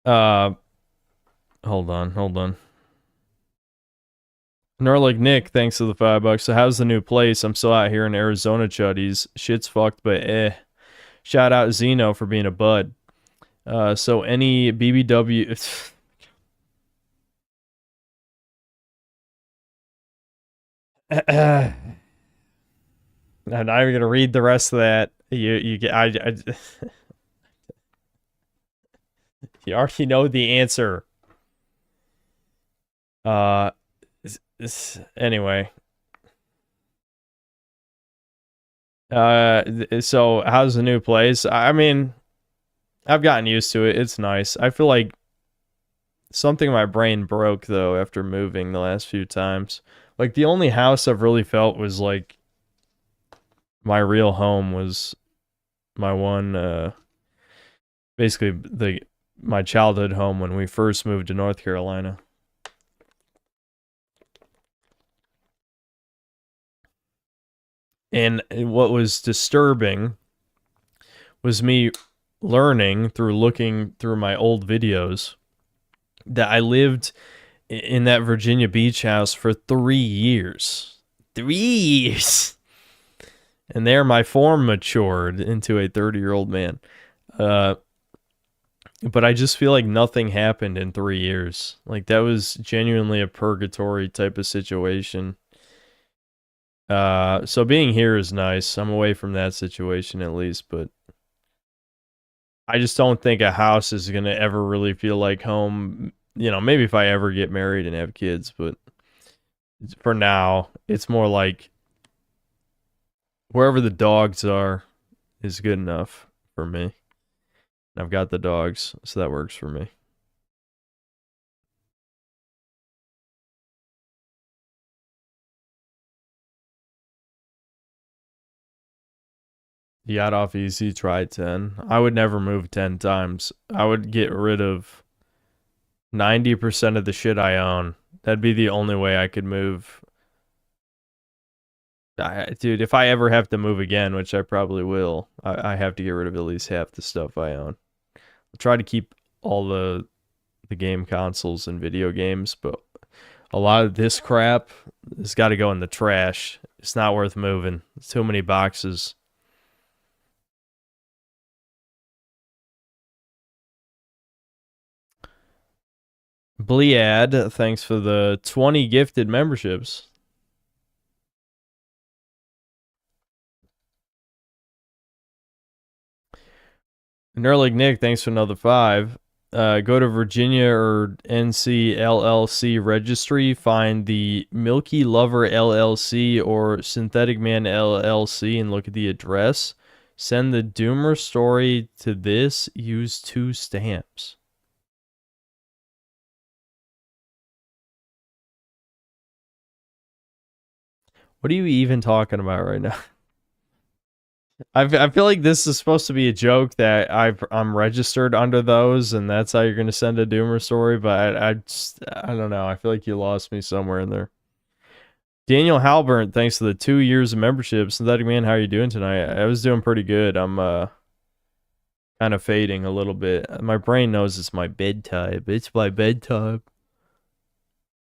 Hold on. Norlik Nick, thanks to the $5. So how's the new place? I'm still out here in Arizona, chuddies. Shit's fucked, but eh. Shout out Zeno for being a bud. So any BBW... I'm not even gonna read the rest of that. You already know the answer. Anyway. So how's the new place? I mean, I've gotten used to it. It's nice. I feel like something in my brain broke, though, after moving the last few times. Like, the only house I've really felt was, like, my real home was my one, basically, my childhood home when we first moved to North Carolina. And what was disturbing was me learning through looking through my old videos that I lived in that Virginia Beach house for 3 years. 3 years! And there my form matured into a 30-year-old man. But I just feel like nothing happened in 3 years. Like, that was genuinely a purgatory type of situation. So being here is nice. I'm away from that situation at least, but I just don't think a house is going to ever really feel like home. You know, maybe if I ever get married and have kids, but for now, it's more like wherever the dogs are is good enough for me. And I've got the dogs, so that works for me. You got off easy, try 10. I would never move 10 times. I would get rid of 90% of the shit I own. That'd be the only way I could move. Dude, if I ever have to move again, which I probably will, I have to get rid of at least half the stuff I own. I'll try to keep all the game consoles and video games, but a lot of this crap has got to go in the trash. It's not worth moving. It's too many boxes. Blead, thanks for the 20 gifted memberships. Nerlig Nick, thanks for another 5. Go to Virginia or NC LLC registry, find the Milky Lover LLC or Synthetic Man LLC and look at the address. Send the Doomer story to this. Use 2 stamps. What are you even talking about right now? I feel like this is supposed to be a joke that I'm registered under those, and that's how you're gonna send a Doomer story. But I don't know. I feel like you lost me somewhere in there. Daniel Halbert, thanks to the 2 years of membership. Synthetic Man, how are you doing tonight? I was doing pretty good. I'm kind of fading a little bit. My brain knows it's my bedtime. It's my bedtime.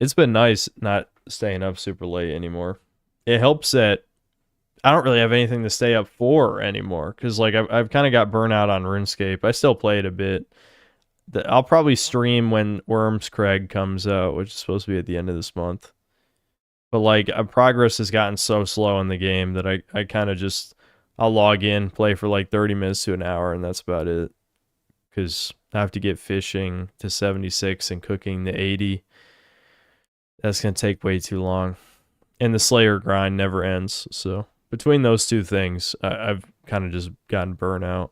It's been nice not staying up super late anymore. It helps that I don't really have anything to stay up for anymore, because like I've kind of got burnout on RuneScape. I still play it a bit. I'll probably stream when Worms Crag comes out, which is supposed to be at the end of this month. But like progress has gotten so slow in the game that I kind of just I'll log in, play for like 30 minutes to an hour, and that's about it. Because I have to get fishing to 76 and cooking to 80. That's gonna take way too long, and the Slayer grind never ends. So between those two things, I've kind of just gotten burnout.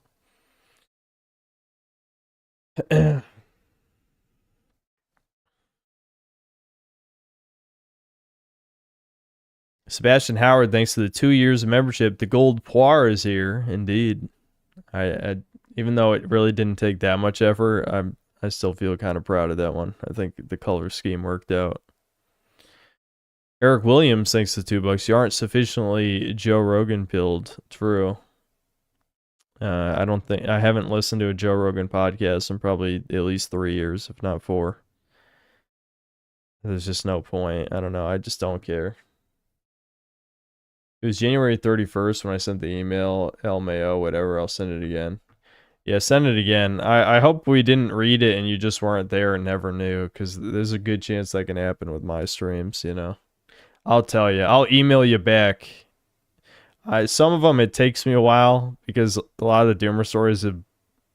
Sebastian Howard, thanks to the 2 years of membership, the gold poire is here. Indeed, I even though it really didn't take that much effort, I still feel kind of proud of that one. I think the color scheme worked out. Eric Williams, thanks to $2. You aren't sufficiently Joe Rogan pilled. True. I haven't listened to a Joe Rogan podcast in probably at least 3 years, if not 4. There's just no point. I don't know. I just don't care. It was January 31st when I sent the email, LMAO, whatever. I'll send it again. Yeah, send it again. I hope we didn't read it and you just weren't there and never knew, because there's a good chance that can happen with my streams, you know. I'll tell you. I'll email you back. Some of them, it takes me a while, because a lot of the Doomer stories have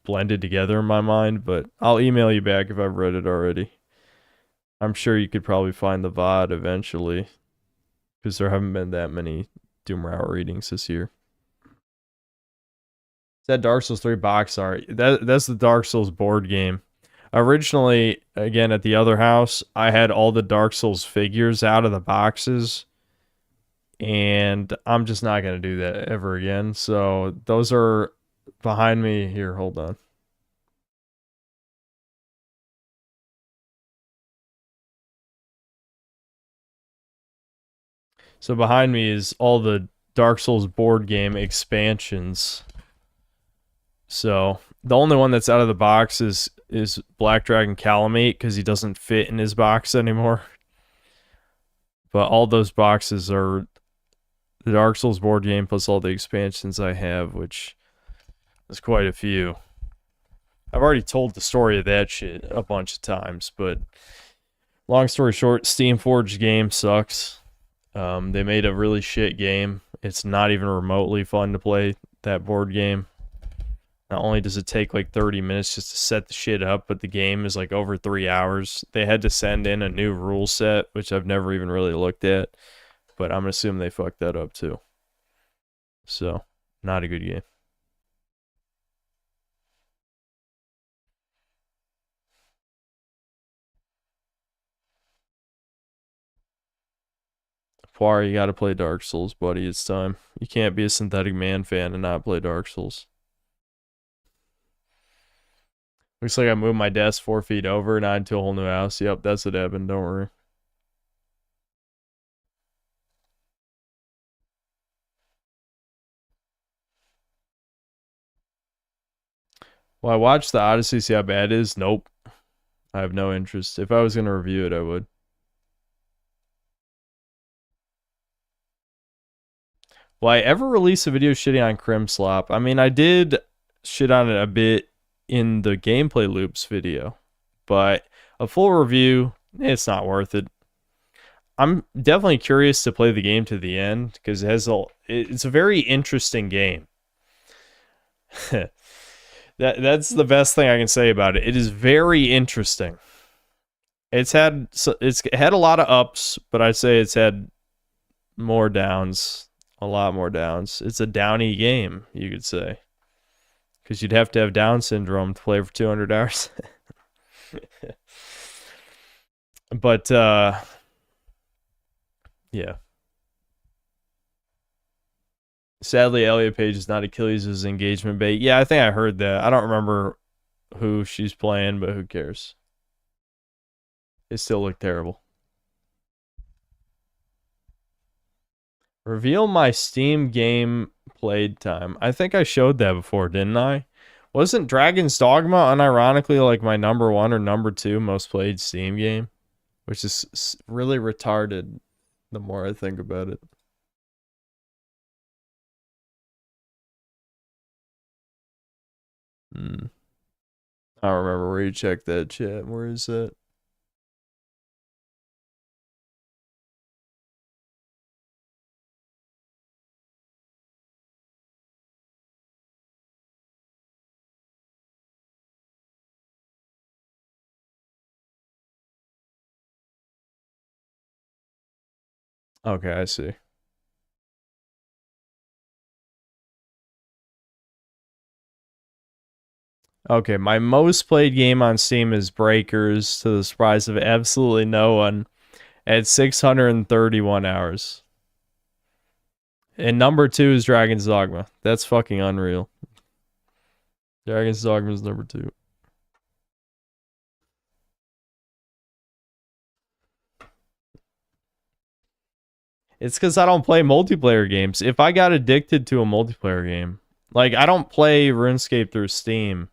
blended together in my mind, but I'll email you back if I've read it already. I'm sure you could probably find the VOD eventually, because there haven't been that many Doomer Hour readings this year. Is that Dark Souls 3 box art? That's the Dark Souls board game. Originally, again, at the other house, I had all the Dark Souls figures out of the boxes, and I'm just not going to do that ever again. So those are behind me here. Hold on. So behind me is all the Dark Souls board game expansions. So the only one that's out of the box is Black Dragon 𝐂𝐿, because he doesn't fit in his box anymore. But all those boxes are the Dark Souls board game plus all the expansions I have, which is quite a few. I've already told the story of that shit a bunch of times, but long story short, Steamforged game sucks. They made a really shit game. It's not even remotely fun to play that board game. Not only does it take like 30 minutes just to set the shit up, but the game is like over 3 hours. They had to send in a new rule set, which I've never even really looked at, but I'm assuming they fucked that up too. So, not a good game. Poir, you gotta play Dark Souls, buddy. It's time. You can't be a Synthetic Man fan and not play Dark Souls. Looks like I moved my desk 4 feet over and into a whole new house. Yep, that's what happened. Don't worry. Well, I watched the Odyssey, see how bad it is. Nope. I have no interest. If I was going to review it, I would. Will I ever release a video shitting on Crimslop? I mean, I did shit on it a bit in the gameplay loops video, but a full review, it's not worth it. I'm definitely curious to play the game to the end because it's a very interesting game. That's the best thing I can say about it. It is very interesting. It's had a lot of ups, but I'd say it's had more downs, a lot more downs. It's a downy game, you could say, because you'd have to have Down syndrome to play for 200 hours. But yeah. Sadly, Elliot Page is not Achilles' engagement bait. Yeah, I think I heard that. I don't remember who she's playing, but who cares? It still looked terrible. Reveal my Steam game played time. I think I showed that before, didn't I? Wasn't Dragon's Dogma unironically like my #1 or #2 most played Steam game? Which is really retarded the more I think about it. I don't remember where you checked that chat. Where is that? Okay, I see. Okay, my most played game on Steam is Breakers, to the surprise of absolutely no one, at 631 hours. And #2 is Dragon's Dogma. That's fucking unreal. Dragon's Dogma is #2. It's because I don't play multiplayer games. If I got addicted to a multiplayer game, like I don't play RuneScape through Steam,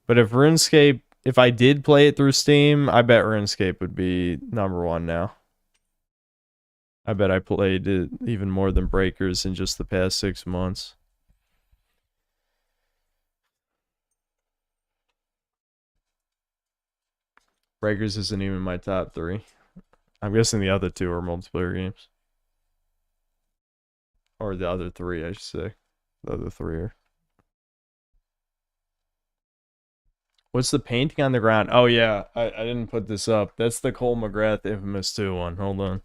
but if I did play it through Steam, I bet RuneScape would be #1 now. I bet I played it even more than Breakers in just the past 6 months. Breakers isn't even my top 3. I'm guessing the other 2 are multiplayer games. Or the other 3, I should say. The other 3 are. What's the painting on the ground? Oh yeah, I didn't put this up. That's the Cole McGrath Infamous 2 one. Hold on.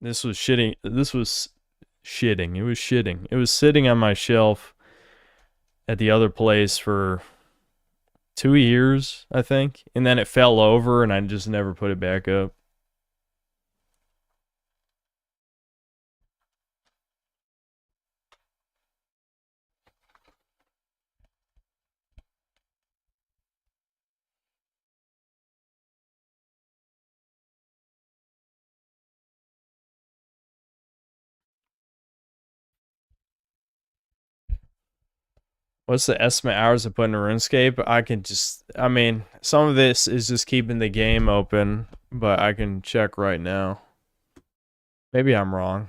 This was shitting. This was shitting. It was shitting. It was sitting on my shelf at the other place for 2 years, I think. And then it fell over and I just never put it back up. What's the estimate hours I put into RuneScape? I mean, some of this is just keeping the game open, but I can check right now. Maybe I'm wrong.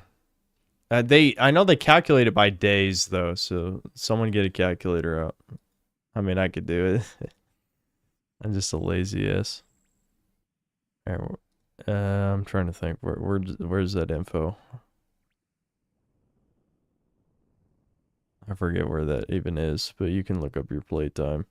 I know they calculate it by days though, so someone get a calculator out. I mean, I could do it. I'm just a lazy ass. Alright, I'm trying to think. Where's that info? I forget where that even is, but you can look up your playtime.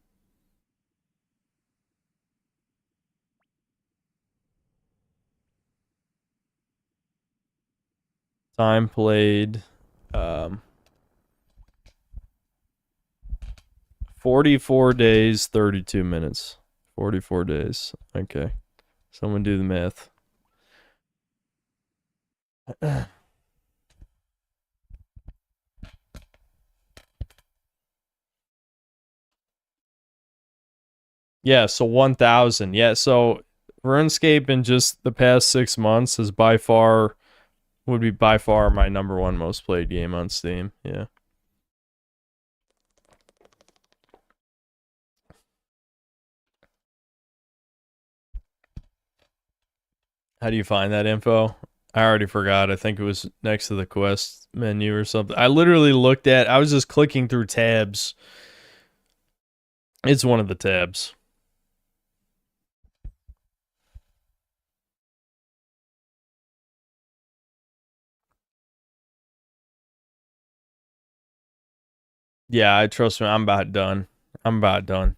Time played. 44 days, 32 minutes. 44 days. Okay. Someone do the math. Yeah, so 1,000. Yeah, so RuneScape in just the past 6 months is would be by far my #1 most played game on Steam. Yeah. How do you find that info? I already forgot. I think it was next to the quest menu or something. I literally I was just clicking through tabs. It's one of the tabs. Yeah, trust me, I'm about done. I'm about done.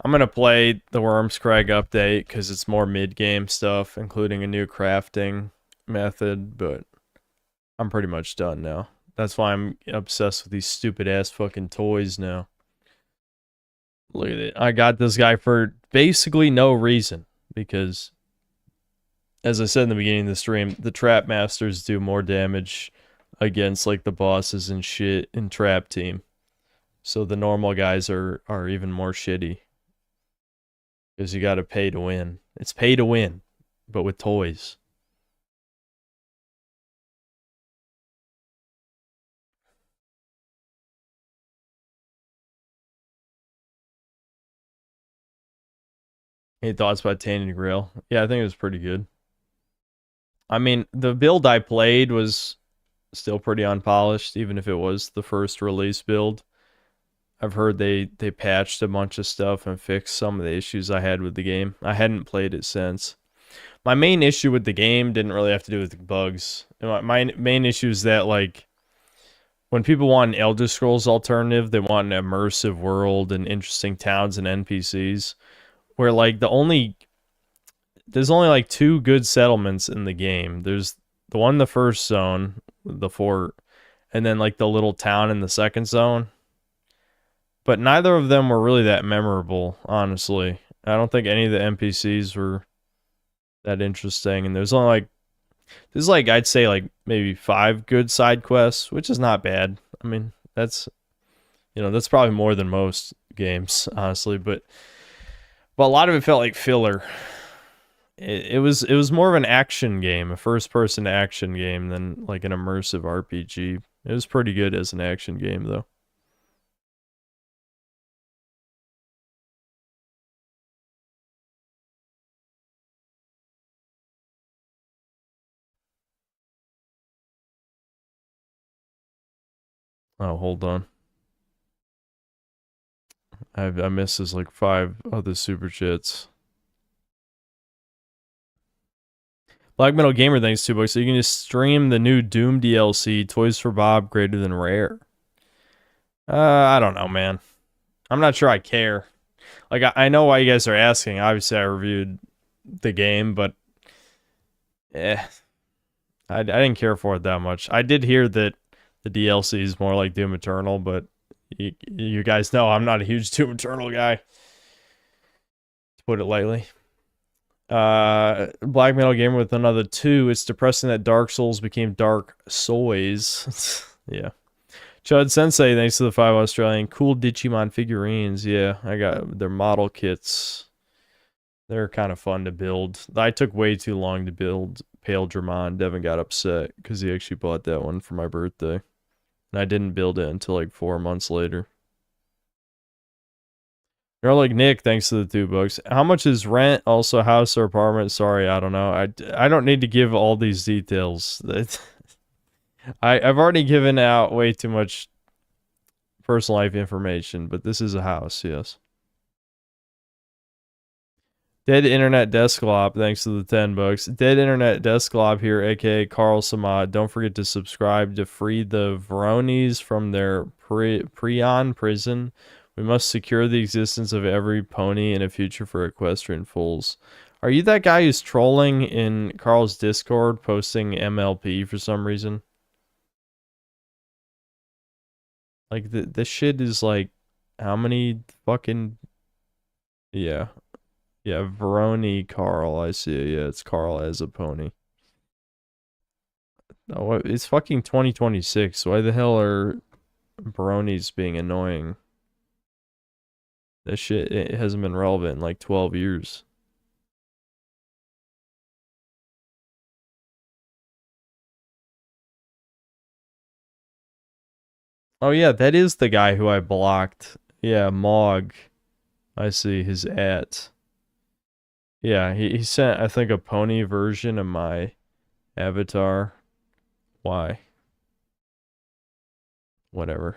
I'm gonna play the Worms Crag update because it's more mid-game stuff, including a new crafting method, but I'm pretty much done now. That's why I'm obsessed with these stupid-ass fucking toys now. Look at it. I got this guy for basically no reason, because, as I said in the beginning of the stream, the Trap Masters do more damage against, like, the bosses and shit in Trap Team. So the normal guys are even more shitty. Because you gotta pay to win. It's pay to win, but with toys. Any thoughts about Tainted Grail? Yeah, I think it was pretty good. I mean, the build I played was still pretty unpolished, even if it was the first release build. I've heard they patched a bunch of stuff and fixed some of the issues I had with the game. I hadn't played it since. My main issue with the game didn't really have to do with the bugs. My main issue is that, like, when people want an Elder Scrolls alternative, they want an immersive world and interesting towns and NPCs. Where, like, there's only, like, 2 good settlements in the game. There's the one in the first zone, the fort, and then, like, the little town in the second zone. But neither of them were really that memorable, honestly. I don't think any of the NPCs were that interesting. And there's I'd say, like, maybe 5 good side quests, which is not bad. I mean, that's probably more than most games, honestly. But a lot of it felt like filler. It was more of an action game, a first-person action game, than, like, an immersive RPG. It was pretty good as an action game, though. Oh, hold on. I missed his, like, 5 other super chats. Black Metal Gamer, thanks $2. So you can just stream the new Doom DLC, Toys for Bob greater than rare. I don't know, man. I'm not sure I care. Like, I know why you guys are asking. Obviously, I reviewed the game, but I didn't care for it that much. I did hear that the DLC is more like Doom Eternal, but you guys know I'm not a huge Doom Eternal guy, to put it lightly. Black Metal Gamer with another 2. It's depressing that Dark Souls became Dark Soys. Yeah. Chud Sensei, thanks to the 5 Australian. Cool Digimon figurines. Yeah, I got their model kits. They're kind of fun to build. I took way too long to build Pale Dramon. Devin got upset because he actually bought that one for my birthday. And I didn't build it until, like, 4 months later. You're like Nick, thanks to the $2. How much is rent? Also, house or apartment? Sorry, I don't know. I don't need to give all these details. I've already given out way too much personal life information, but this is a house, yes. Dead Internet Desktop, thanks to the $10. Dead Internet Desktop here, aka Carl Samad. Don't forget to subscribe to free the Veronis from their Prion prison. We must secure the existence of every pony in a future for equestrian fools. Are you that guy who's trolling in Carl's Discord, posting MLP for some reason? Like, this shit is, like, How many fucking... Yeah. Yeah, Veroni Carl, I see. Yeah, it's Carl as a pony. Oh, it's fucking 2026. Why the hell are Veronis being annoying? That shit, it hasn't been relevant in like 12 years. Oh yeah, that is the guy who I blocked. Yeah, Mog. I see his @ Yeah, he sent, I think, a pony version of my avatar. Why? Whatever.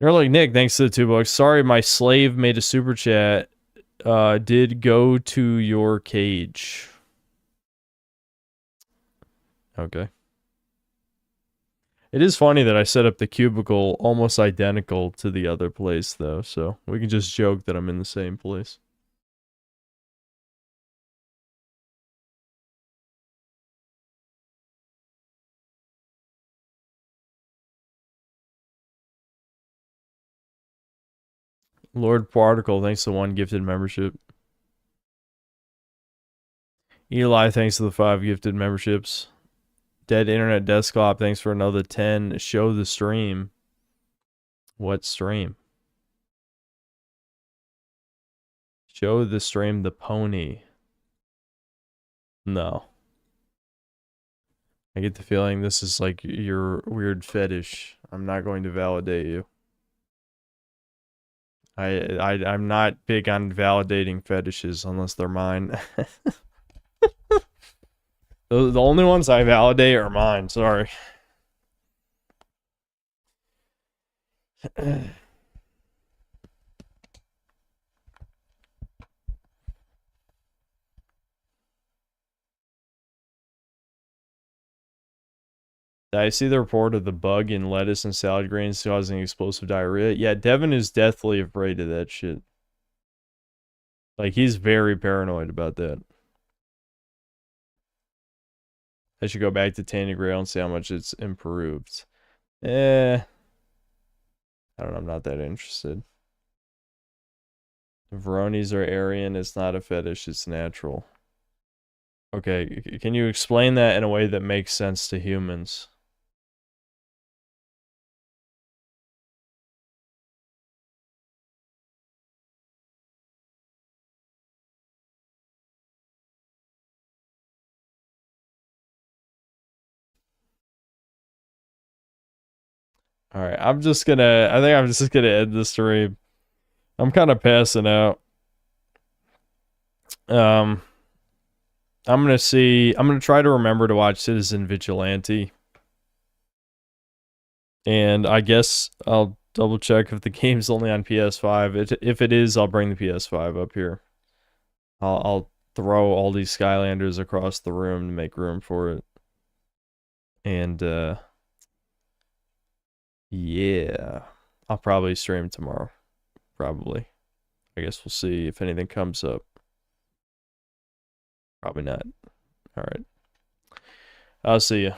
You're like, Nick, thanks to the $2. Sorry, my slave made a super chat. Did go to your cage. Okay. It is funny that I set up the cubicle almost identical to the other place, though, so we can just joke that I'm in the same place. Lord Particle, thanks to 1 gifted membership. Eli, thanks to the 5 gifted memberships. Dead Internet Desktop, thanks for another 10. Show the stream. What stream? Show the stream the pony. No. I get the feeling this is like your weird fetish. I'm not going to validate you. I'm not big on validating fetishes unless they're mine. The only ones I validate are mine, sorry. I see the report of the bug in lettuce and salad greens causing explosive diarrhea. Yeah, Devin is deathly afraid of that shit. Like, he's very paranoid about that. I should go back to Tandy Grail and see how much it's improved. I don't know, I'm not that interested. Veronis are Aryan, it's not a fetish, it's natural. Okay, can you explain that in a way that makes sense to humans? Alright, I think I'm just gonna end this stream. I'm kind of passing out. I'm gonna try to remember to watch Citizen Vigilante. And I guess I'll double check if the game's only on PS5. If it is, I'll bring the PS5 up here. I'll throw all these Skylanders across the room to make room for it. And, yeah. I'll probably stream tomorrow. Probably. I guess we'll see if anything comes up. Probably not. Alright. I'll see you.